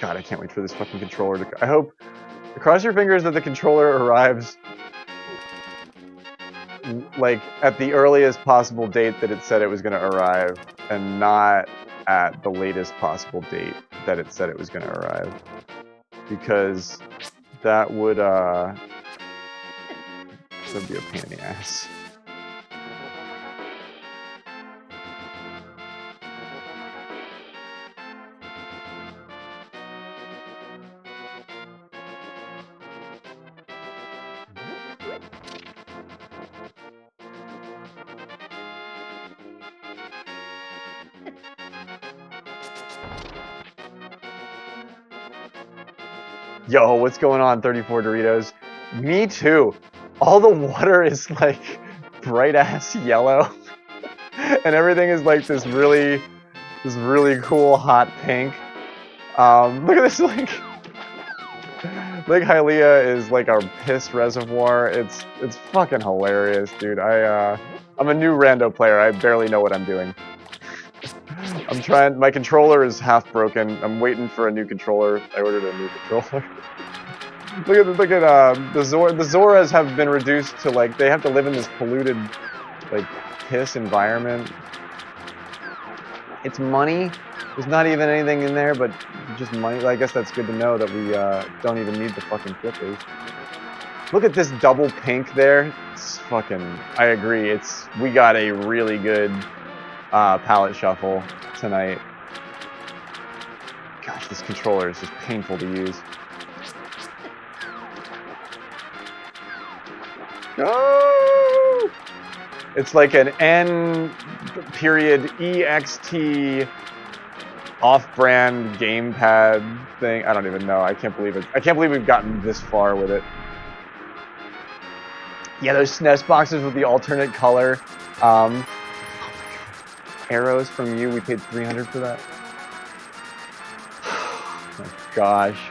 Speaker 3: God, I can't wait for this fucking controller to... I hope... Cross your fingers that the controller arrives like at the earliest possible date that it said it was going to arrive, and not at the latest possible date that it said it was going to arrive. Because that would be a pain in the ass. Yo, what's going on, 34 Doritos? Me too. All the water is like bright ass yellow, and everything is like this really cool hot pink. Look at this, like Lake Hylia is like our piss reservoir. It's fucking hilarious, dude. I'm a new rando player. I barely know what I'm doing. I'm trying. My controller is half broken. I'm waiting for a new controller. I ordered a new controller. look at the Zoras have been reduced to like they have to live in this polluted like piss environment. It's money. There's not even anything in there, but just money. I guess that's good to know that we don't even need the fucking flippers. Look at this double pink there. It's fucking. I agree. We got a really good palette shuffle tonight. Gosh, this controller is just painful to use. Oh! It's like an N period EXT off-brand gamepad thing. I don't even know. I can't believe it. I can't believe we've gotten this far with it. Yeah, those SNES boxes with the alternate color. Arrows from you. We paid $300 for that. Oh my gosh,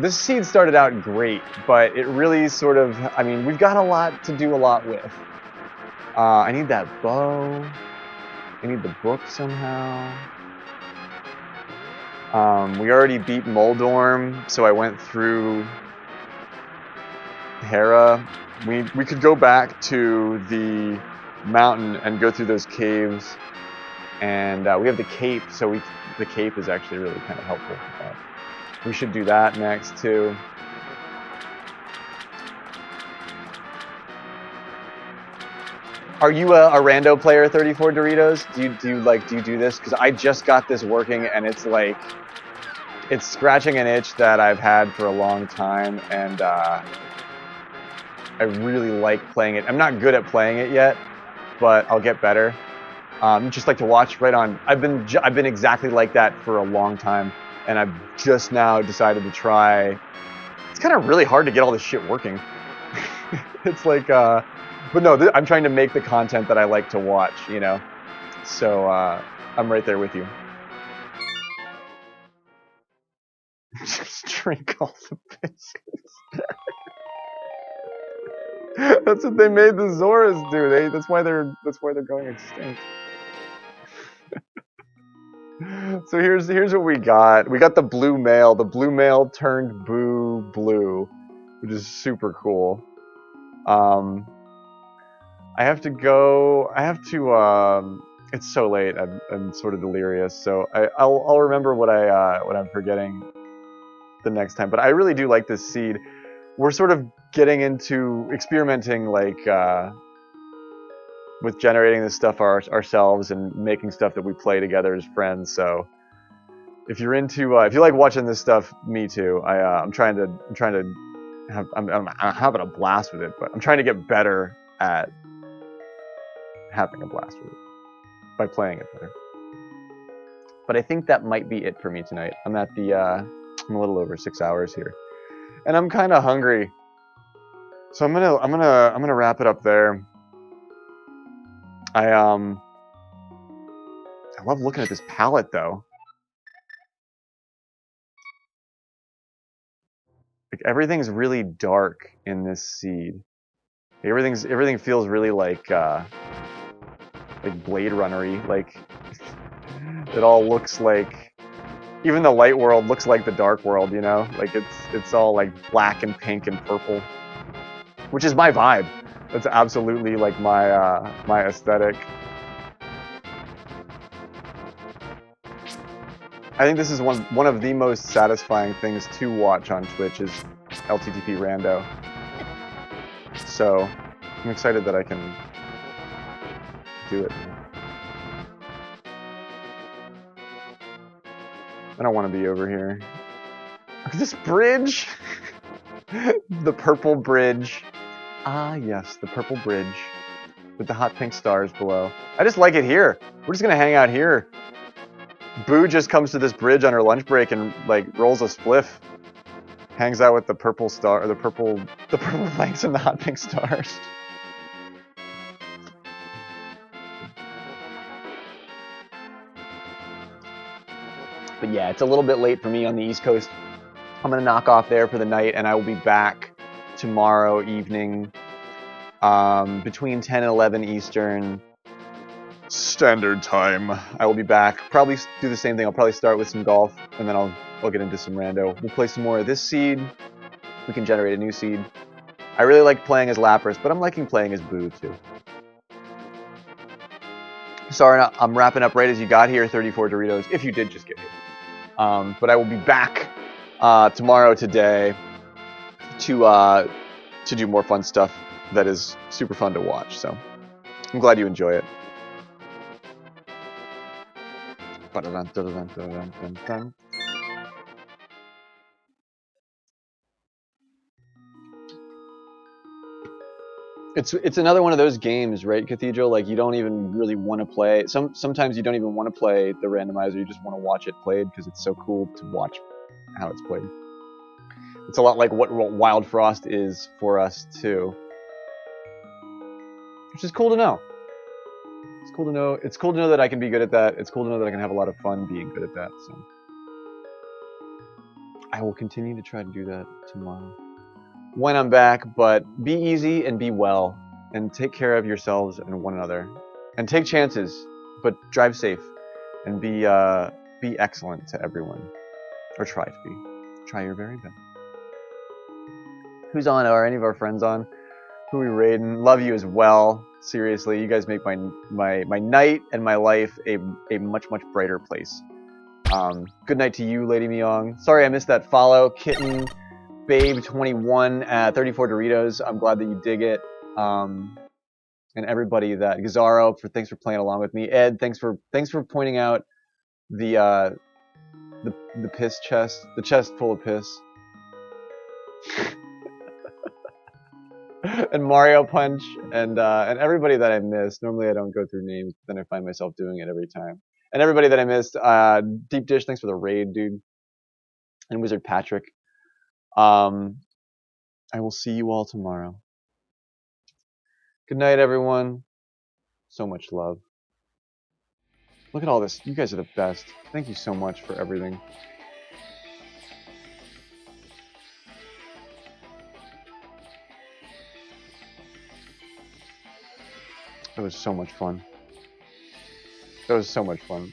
Speaker 3: this seed started out great, but it really sort of. I mean, we've got a lot to do a lot with. I need that bow. I need the book somehow. We already beat Moldorm, so I went through Hera. We could go back to the mountain and go through those caves, and we have the cape, so the cape is actually really kind of helpful. We should do that next too. Are you a rando player, 34 Doritos? Do you do this? Because I just got this working, and it's like it's scratching an itch that I've had for a long time, and I really like playing it. I'm not good at playing it yet, but I'll get better. Just like to watch right on. I've been exactly like that for a long time, and I've just now decided to try. It's kind of really hard to get all this shit working. It's like, but no, I'm trying to make the content that I like to watch, you know. So I'm right there with you. Just drink all the biscuits. That's what they made the Zoras do. That's why they're going extinct. So here's what we got. We got the blue male. The blue male turned boo blue, which is super cool. I have to go. It's so late. I'm sort of delirious. So I'll remember what I'm forgetting the next time. But I really do like this seed. We're sort of getting into experimenting, like with generating this stuff ourselves and making stuff that we play together as friends. So if you're into, if you like watching this stuff, me too. I'm having a blast with it, but I'm trying to get better at having a blast with it by playing it better. But I think that might be it for me tonight. I'm at the I'm a little over 6 hours here, and I'm kind of hungry. So I'm gonna wrap it up there. I love looking at this palette though. Like everything's really dark in this seed. Everything feels really like Blade Runner-y. Like it all looks like, even the light world looks like the dark world, you know? Like it's all like black and pink and purple, which is my vibe. That's absolutely like my aesthetic. I think this is one of the most satisfying things to watch on Twitch is LTTP Rando. So I'm excited that I can do it. I don't want to be over here. This bridge! The purple bridge. Ah, yes, the purple bridge with the hot pink stars below. I just like it here. We're just gonna hang out here. Boo just comes to this bridge on her lunch break and like rolls a spliff. Hangs out with the purple star, or the purple flanks and the hot pink stars. But yeah, it's a little bit late for me on the East Coast. I'm gonna knock off there for the night, and I will be back tomorrow evening between 10 and 11 Eastern Standard Time. I will be back. Probably do the same thing. I'll probably start with some golf, and then I'll get into some rando. We'll play some more of this seed. We can generate a new seed. I really like playing as Lapras, but I'm liking playing as Boo too. Sorry, I'm wrapping up right as you got here, 34 Doritos, if you did just get here. But I will be back tomorrow today to do more fun stuff that is super fun to watch. So I'm glad you enjoy it. It's another one of those games, right, Cathedral? Like you don't even really want to play. Sometimes you don't even want to play the randomizer. You just want to watch it played because it's so cool to watch how it's played. It's a lot like what Wild Frost is for us too, which is cool to know. It's cool to know. It's cool to know that I can be good at that. It's cool to know that I can have a lot of fun being good at that. So I will continue to try to do that tomorrow when I'm back. But be easy and be well, and take care of yourselves and one another, and take chances, but drive safe, and be excellent to everyone, or try to be. Try your very best. Who's on? Are any of our friends on? Who we raiding? Love you as well. Seriously, you guys make my night and my life a much brighter place. Good night to you, Lady Myong. Sorry I missed that follow. Kitten, Babe 21 at 34 Doritos. I'm glad that you dig it. And everybody that Gazaro thanks for playing along with me. Ed, thanks for pointing out the piss chest, the chest full of piss. And Mario Punch and everybody that I missed. Normally I don't go through names, but then I find myself doing it every time. And everybody that I missed, Deep Dish, thanks for the raid, dude. And Wizard Patrick. I will see you all tomorrow. Good night, everyone. So much love. Look at all this. You guys are the best. Thank you so much for everything. It was so much fun. That was so much fun.